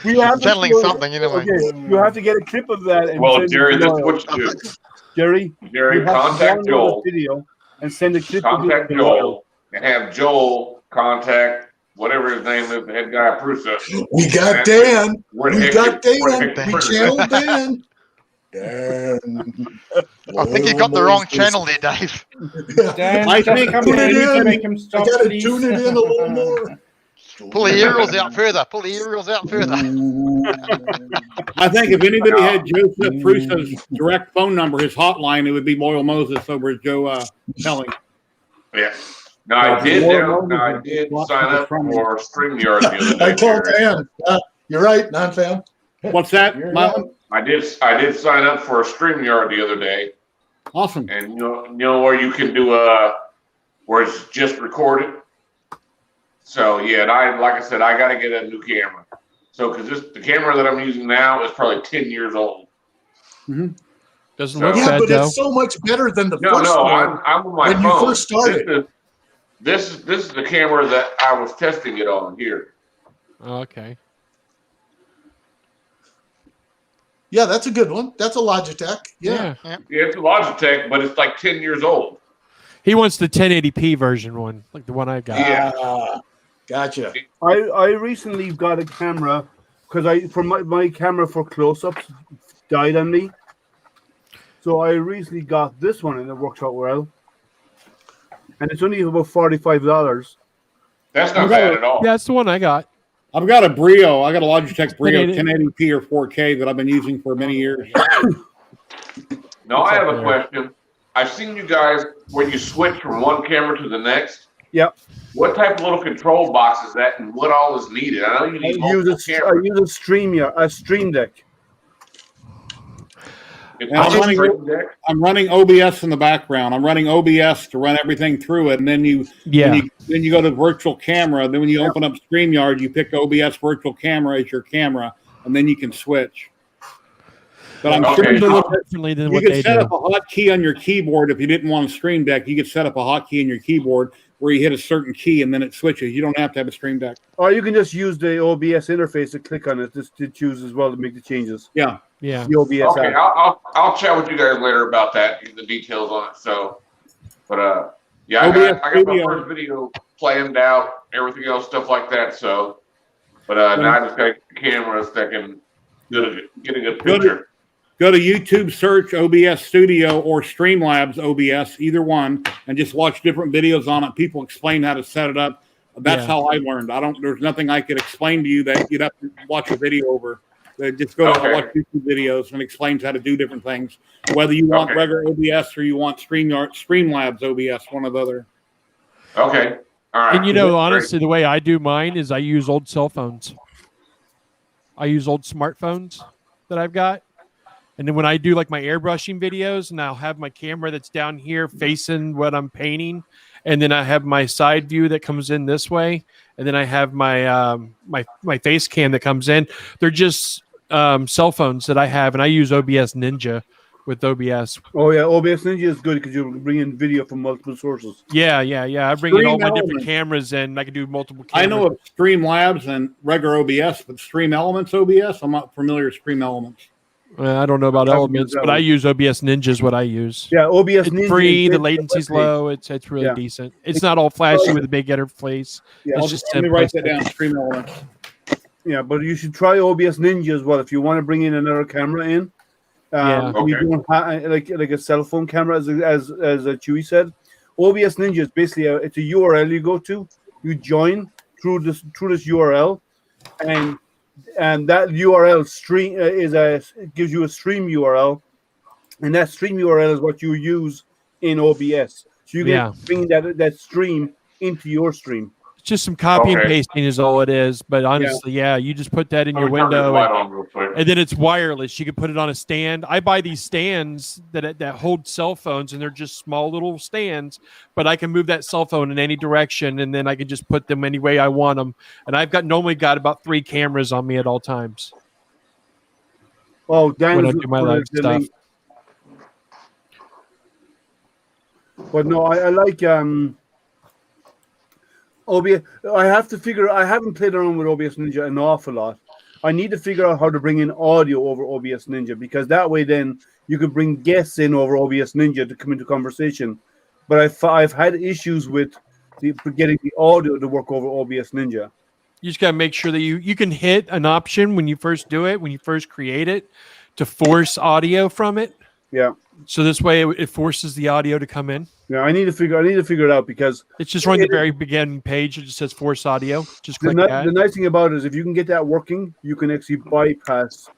Channeling something anyway. Okay, you have to get a clip of that. And Jerry, this is what you do. Jerry, contact Joel. Video and send a clip. Contact Joel and have Joel contact whatever his name is, the head guy at Prusa. We got Dan. We channeled Dan. I think you got the wrong channel there, Dave. Dan, I think tune it in. I got to tune it in a little more. Pull the aerials out further. I think if anybody had Joseph Prusa's direct phone number, his hotline, it would be Loyal Moses over at Joe Pelling. Yeah. No, I did sign up for StreamYard the other day. I told Dan. You're right, non-fan. What's that, Mylan? I did sign up for a StreamYard the other day. Awesome. And you know where you can do where it's just recorded. So yeah, and like I said, I got to get a new camera. So because the camera that I'm using now is probably 10 years old. Mm-hmm. Doesn't look bad, but though. It's so much better than the first one. when I'm on my phone. You first started. This is the camera that I was testing it on here. Okay. Yeah, that's a good one. That's a Logitech. Yeah, it's a Logitech, but it's like 10 years old. He wants the 1080p version one, like the one I got. Yeah. Gotcha. I recently got a camera because my camera for close-ups died on me. So I recently got this one and it worked out well. and it's only about $45. That's not bad at all. Yeah, that's the one I got. I've got a Brio. I got a Logitech Brio 1080p or 4K that I've been using for many years. Now I have a question. I've seen you guys when you switch from one camera to the next. Yep. What type of little control box is that, and what all is needed? I know you need multiple cameras. I use a Stream Deck. I'm running OBS in the background. I'm running OBS to run everything through it, and then you go to virtual camera. Then when you open up StreamYard, you pick OBS virtual camera as your camera, and then you can switch. But I'm sure a little differently than what you they could set do. up a hotkey on your keyboard if you didn't want a Stream Deck. You could set up a hotkey on your keyboard where you hit a certain key and then it switches. You don't have to have a Stream Deck. Or you can just use the OBS interface to click on it just to choose as well to make the changes. Yeah. Yeah. The OBS Okay, I'll chat with you guys later about that, the details on it. So, but yeah, I got my first video planned out, everything else, stuff like that. So, but now I just got cameras that can get a good picture. Go to YouTube, search OBS Studio or Streamlabs OBS, either one, and just watch different videos on it. People explain how to set it up. That's how I learned. There's nothing I could explain to you that you'd have to watch a video over. Just go and watch YouTube videos and explains how to do different things. Whether you want regular OBS or you want Streamlabs OBS, one or the other. Okay. All right. And honestly, the way I do mine is I use old cell phones. I use old smartphones that I've got. And then when I do like my airbrushing videos, and I'll have my camera that's down here facing what I'm painting, and then I have my side view that comes in this way, and then I have my my face cam that comes in. They're just cell phones that I have, and I use OBS Ninja with OBS. Oh yeah, OBS Ninja is good because you bring in video from multiple sources. Yeah. I bring in all my different cameras, and I can do multiple cameras. I know of Streamlabs and regular OBS, but Stream Elements OBS, I'm not familiar with Stream Elements. I don't know about Elements, but I use OBS Ninja is what I use. Yeah, OBS Ninja. It's free. The latency's low. It's really decent. It's not all flashy with a big interface. Yeah, it's just let me write that down. Stream Elements. Yeah, but you should try OBS Ninja as well if you want to bring in another camera in. You don't have like a cell phone camera, as Chewy said. OBS Ninja is basically it's a URL you go to. You join through this URL, and that URL gives you a stream URL, and that stream URL is what you use in OBS. So you can bring that stream into your stream. It's just some copy and pasting is all it is. But honestly, you just put that in your window, and then it's wireless. You can put it on a stand. I buy these stands that hold cell phones, and they're just small little stands. But I can move that cell phone in any direction, and then I can just put them any way I want them. And I've normally got about 3 cameras on me at all times. Oh, when I do my live stuff. But no, I like OBS. I haven't played around with OBS Ninja an awful lot. I need to figure out how to bring in audio over OBS Ninja, because that way then you could bring guests in over OBS Ninja to come into conversation. But I've had issues with getting the audio to work over OBS Ninja. You just got to make sure that you can hit an option when you first do it, when you first create it, to force audio from it. Yeah. So this way it forces the audio to come in. Yeah, I need to figure it out, because it's just on the very beginning page. It just says force audio. Just click that. The nice thing about it is if you can get that working, you can actually bypass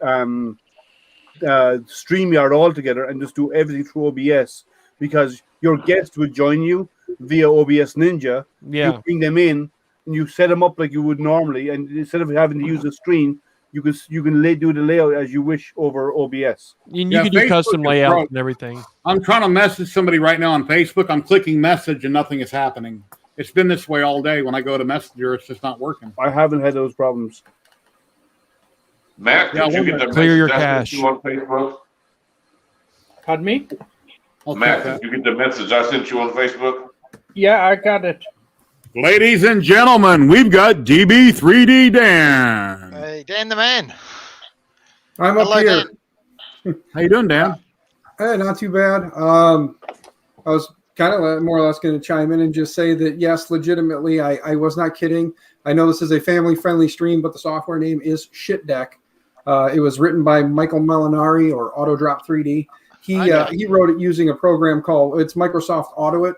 StreamYard altogether and just do everything through OBS, because your guest would join you via OBS Ninja. Yeah. You bring them in and you set them up like you would normally, and instead of having to use a screen, you can do the layout as you wish over OBS. And you can do custom layout and everything. I'm trying to message somebody right now on Facebook. I'm clicking message and nothing is happening. It's been this way all day. When I go to Messenger, it's just not working. I haven't had those problems. Matt, did you get the clear your message cache I sent you on Facebook? Pardon me? Matt, did you get the message I sent you on Facebook? Yeah, I got it. Ladies and gentlemen, we've got DB3D Dan. Hey, Dan the man. I'm up here. Dan. How you doing, Dan? Hey, not too bad. I was kind of more or less going to chime in and just say that, yes, legitimately, I was not kidding. I know this is a family-friendly stream, but the software name is ShitDeck. It was written by Michael Molinari, or AutoDrop 3D. He wrote it using a program called, it's Microsoft AutoIt.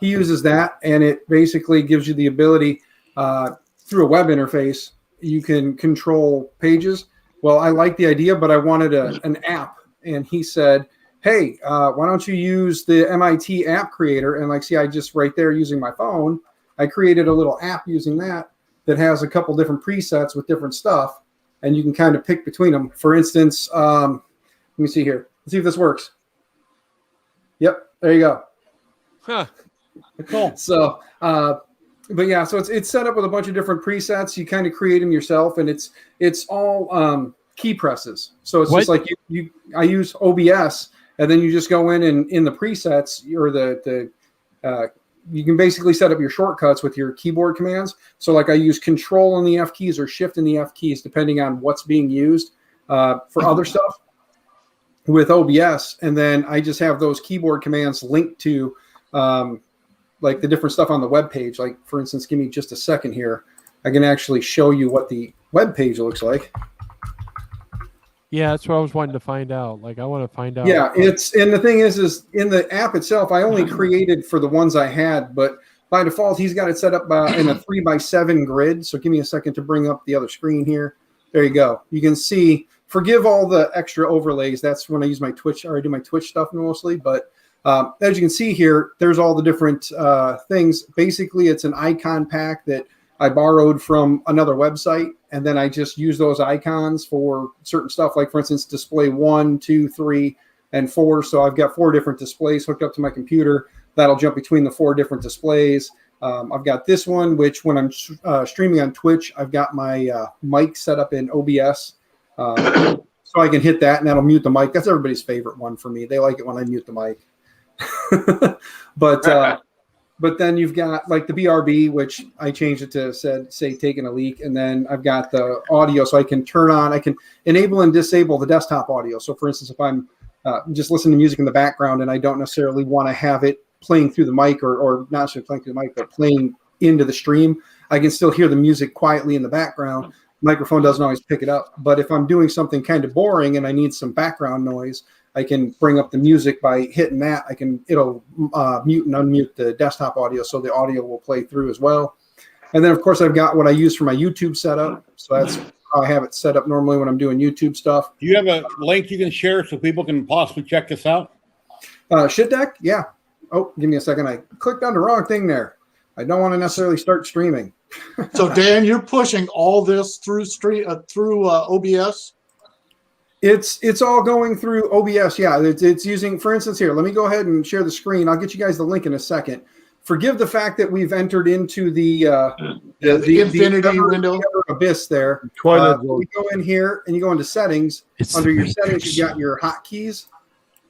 he uses that, and it basically gives you the ability through a web interface, you can control pages. Well, I like the idea, but I wanted an app. And he said, hey, why don't you use the MIT app creator? And like, see, I just right there using my phone, I created a little app using that has a couple different presets with different stuff. And you can kind of pick between them. For instance, let me see here. Let's see if this works. Yep, there you go. Huh. Cool. So, but yeah, so it's set up with a bunch of different presets. You kind of create them yourself, and it's all key presses. So it's just like I use OBS, and then you just go in the presets or the you can basically set up your shortcuts with your keyboard commands. So like I use Control in the F keys or Shift in the F keys, depending on what's being used for other stuff with OBS. And then I just have those keyboard commands linked to like the different stuff on the web page. Like for instance, give me just a second here. I can actually show you what the web page looks like. Yeah, that's what I was wanting to find out. Like, I want to find out. Yeah, and the thing is in the app itself, I only created for the ones I had, but by default, he's got it set up in a 3x7 grid. So give me a second to bring up the other screen here. There you go. You can see, forgive all the extra overlays. That's when I use my Twitch, or I do my Twitch stuff mostly. But as you can see here, there's all the different things. Basically, it's an icon pack that I borrowed from another website, and then I just use those icons for certain stuff, like for instance, display 1, 2, 3, and 4. So I've got 4 different displays hooked up to my computer. That'll jump between the 4 different displays. I've got this one, which when I'm streaming on Twitch, I've got my mic set up in OBS. So I can hit that, and that'll mute the mic. That's everybody's favorite one for me. They like it when I mute the mic. But then you've got like the BRB, which I changed it to say taking a leak. And then I've got the audio, so I can I can enable and disable the desktop audio. So for instance, if I'm just listening to music in the background and I don't necessarily want to have it playing through the mic or not necessarily playing through the mic, but playing into the stream, I can still hear the music quietly in the background. Microphone doesn't always pick it up. But if I'm doing something kind of boring and I need some background noise, I can bring up the music by hitting that. It'll mute and unmute the desktop audio, so the audio will play through as well. And then, of course, I've got what I use for my YouTube setup. So that's how I have it set up normally when I'm doing YouTube stuff. Do you have a link you can share so people can possibly check this out? ShitDeck? Yeah. Oh, give me a second. I clicked on the wrong thing there. I don't want to necessarily start streaming. So, Dan, you're pushing all this through OBS? It's all going through OBS. Yeah, it's using, for instance, here, let me go ahead and share the screen. I'll get you guys the link in a second. Forgive the fact that we've entered into the infinity window abyss there. Twilight you go in here and you go into settings. Under your settings, you got your hotkeys.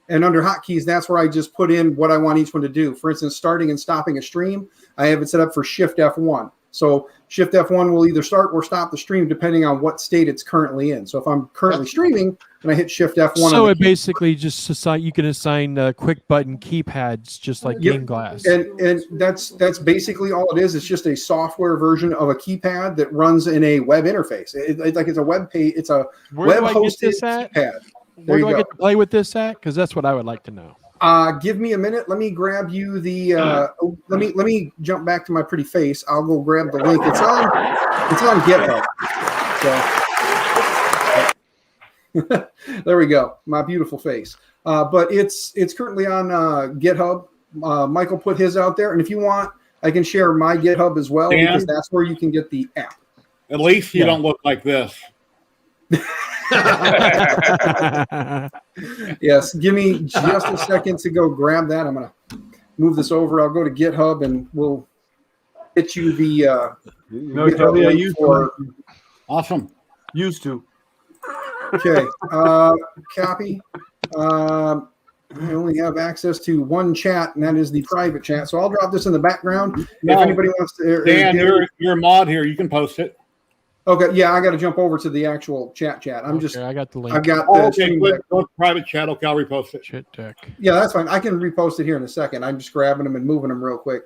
And under hotkeys, that's where I just put in what I want each one to do. For instance, starting and stopping a stream, I have it set up for Shift F1. So Shift F1 will either start or stop the stream depending on what state it's currently in. So if I'm currently streaming, and I hit Shift F1. So it basically just you can assign quick button keypads just like Game Glass. And that's basically all it is. It's just a software version of a keypad that runs in a web interface. It's a web page. It's a web-hosted keypad. Where do I get to play with this at? Because that's what I would like to know. Give me a minute. Let me grab you the. Let me jump back to my pretty face. I'll go grab the link. It's on GitHub. So there we go. My beautiful face. But it's currently on GitHub. Michael put his out there, and if you want, I can share my GitHub as well, Dan, because that's where you can get the app. At least you don't look like this. Yes, give me just a second to go grab that. I'm gonna move this over. I'll go to GitHub and we'll get you the Kelly, I used to. Awesome. Used to. Okay. Copy. I only have access to one chat, and that is the private chat. So I'll drop this in the background. If anybody wants to, Dan, you're a mod here. You can post it. Okay, yeah, I got to jump over to the actual chat. I got the link. I've got the private chat. Okay, I'll repost it. ShitDeck. Yeah, that's fine. I can repost it here in a second. I'm just grabbing them and moving them real quick.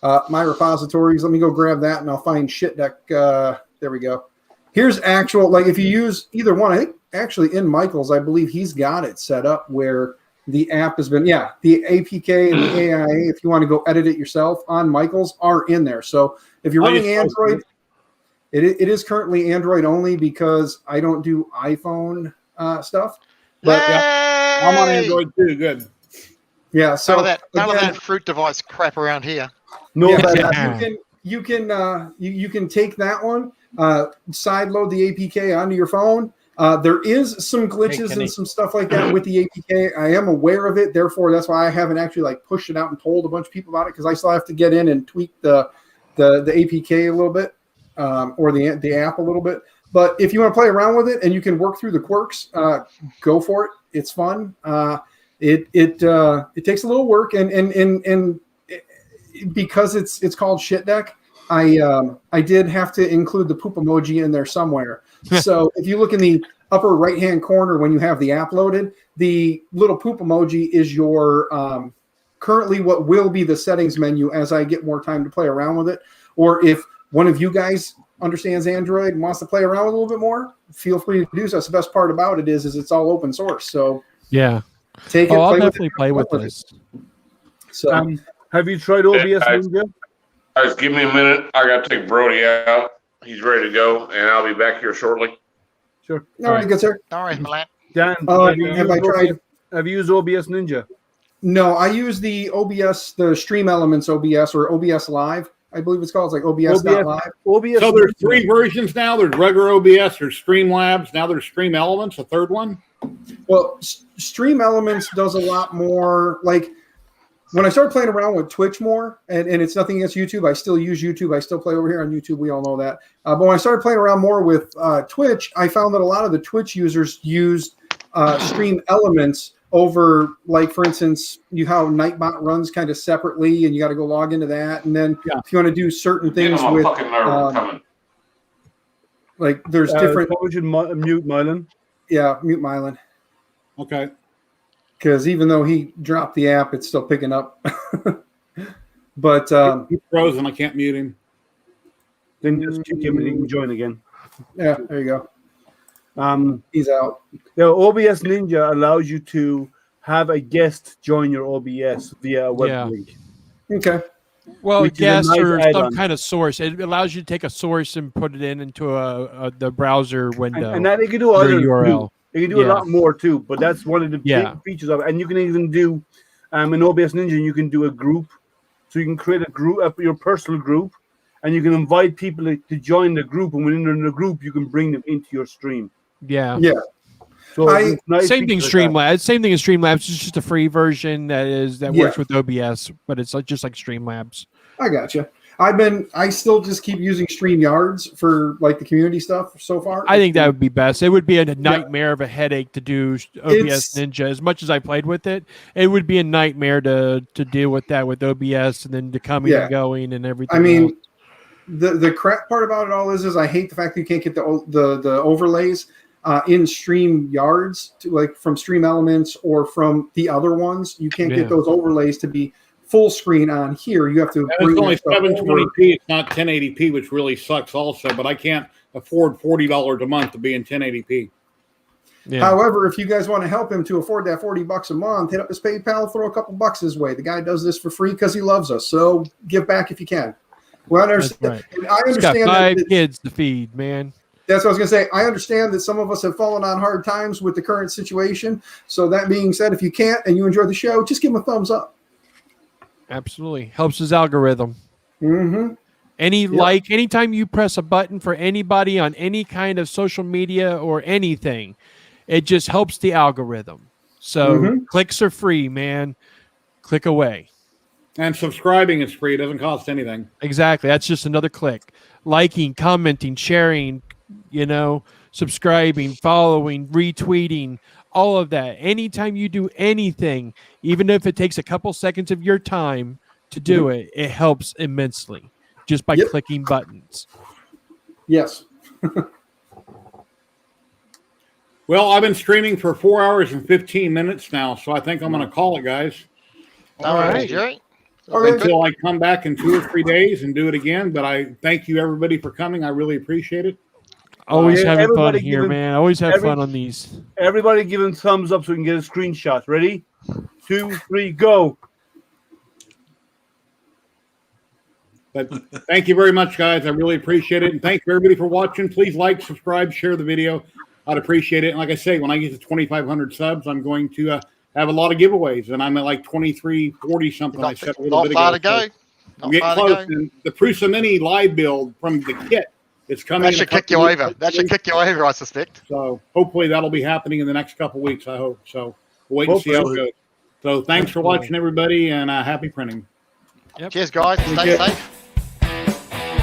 My repositories. Let me go grab that, and I'll find ShitDeck. There we go. Here's actual. Like if you use either one, I think actually in Michael's, I believe he's got it set up where the app has been, the APK and the AIA, if you want to go edit it yourself on Michael's, are in there. So if you're running Android, it is currently Android only because I don't do iPhone stuff. But I'm on Android too. Good. Yeah. So none of that fruit device crap around here. No, you can take that one, sideload the APK onto your phone. There is some glitches and some stuff like that with the APK. I am aware of it. Therefore, that's why I haven't actually like pushed it out and told a bunch of people about it, because I still have to get in and tweak the APK a little bit, or the app a little bit. But if you want to play around with it and you can work through the quirks, go for it. It's fun. It takes a little work, and because it's called Shit Deck, I did have to include the poop emoji in there somewhere. So if you look in the upper right hand corner when you have the app loaded, the little poop emoji is your currently what will be the settings menu as I get more time to play around with it. Or if one of you guys understands Android and wants to play around with it a little bit more, feel free to do so. That's the best part about it is it's all open source. So yeah, take it. I'll definitely play with this. So have you tried OBS Ninja? Guys, give me a minute. I got to take Brody out. He's ready to go, and I'll be back here shortly. Sure. All right, good sir. All right, Milan. Dan, have you used OBS Ninja? No, I use the OBS, the Stream Elements OBS, or OBS Live, I believe it's called. It's like OBS.live. So there's 3 versions now. There's regular OBS, there's Streamlabs, now there's Stream Elements, a third one. Well, Stream Elements does a lot more. Like when I started playing around with Twitch more, and it's nothing against YouTube. I still use YouTube. I still play over here on YouTube. We all know that. But when I started playing around more with Twitch, I found that a lot of the Twitch users used Stream Elements over, like, for instance, how Nightbot runs kind of separately, and you got to go log into that. And then if you want to do certain things with, like, there's different. Would you mute Mylan? Yeah, mute Mylan. Okay. Because even though he dropped the app, it's still picking up. But he's frozen. I can't mute him. Then just kick him and he can join again. Yeah, there you go. He's out. Yeah, OBS Ninja allows you to have a guest join your OBS via a web link. Okay. Well, Which is a guest nice or add-on. some kind of source. It allows you to take a source and put it into the browser window. And that you can do other URL. You can do a lot more too, but that's one of the big features of it. And you can even do in OBS Ninja, you can do a group. So you can create a group, your personal group, and you can invite people to join the group. And when they're in the group, you can bring them into your stream. Yeah. Yeah. So same thing. Streamlabs. Same thing as Streamlabs. It's just a free version that works with OBS, but it's just like Streamlabs. I gotcha. I still just keep using StreamYards for like the community stuff so far. I think that would be best. It would be a nightmare of a headache to do OBS Ninja. As much as I played with it, it would be a nightmare to deal with that with OBS and then to coming and going and everything. I mean, the crap part about it all is I hate the fact that you can't get the overlays in StreamYards like from Stream Elements or from the other ones. You can't get those overlays to be full screen on here. You have to. It's only 720p. It's not 1080p, which really sucks also. But I can't afford $40 a month to be in 1080p. Yeah. However, if you guys want to help him to afford that $40 a month, hit up his PayPal, throw a couple bucks his way. The guy does this for free because he loves us. So give back if you can. Well, I understand. Right. I understand. He's got 5 kids to feed, man. That's what I was going to say. I understand that some of us have fallen on hard times with the current situation. So that being said, if you can't and you enjoy the show, just give him a thumbs up. Absolutely. Helps his algorithm. Mm-hmm. Anytime you press a button for anybody on any kind of social media or anything, it just helps the algorithm. So clicks are free, man. Click away. And subscribing is free. It doesn't cost anything. Exactly. That's just another click. Liking, commenting, sharing, subscribing, following, retweeting, all of that. Anytime you do anything, even if it takes a couple seconds of your time to do it, it helps immensely just by clicking buttons. Yes. Well, I've been streaming for 4 hours and 15 minutes now, so I think I'm going to call it, guys. All right, Jerry. Until I come back in 2 or 3 days and do it again. But I thank you, everybody, for coming. I really appreciate it. Always having fun Everybody here, give him- man. Always have fun on these. Everybody give him thumbs up so we can get a screenshot. Ready? 2, 3, go. But thank you very much, guys. I really appreciate it. And thank you, everybody, for watching. Please like, subscribe, share the video. I'd appreciate it. And like I say, when I get to 2,500 subs, I'm going to have a lot of giveaways. And I'm at like 2340 something. I said a little bit ago. Not far to go. I'm getting close. And the Prusa Mini live build from the kit is coming. That should kick you over. That should kick you over, I suspect. So hopefully that'll be happening in the next couple of weeks, I hope. So we'll wait and see how it goes. So thanks for watching, everybody, and happy printing. Cheers, guys. Stay safe.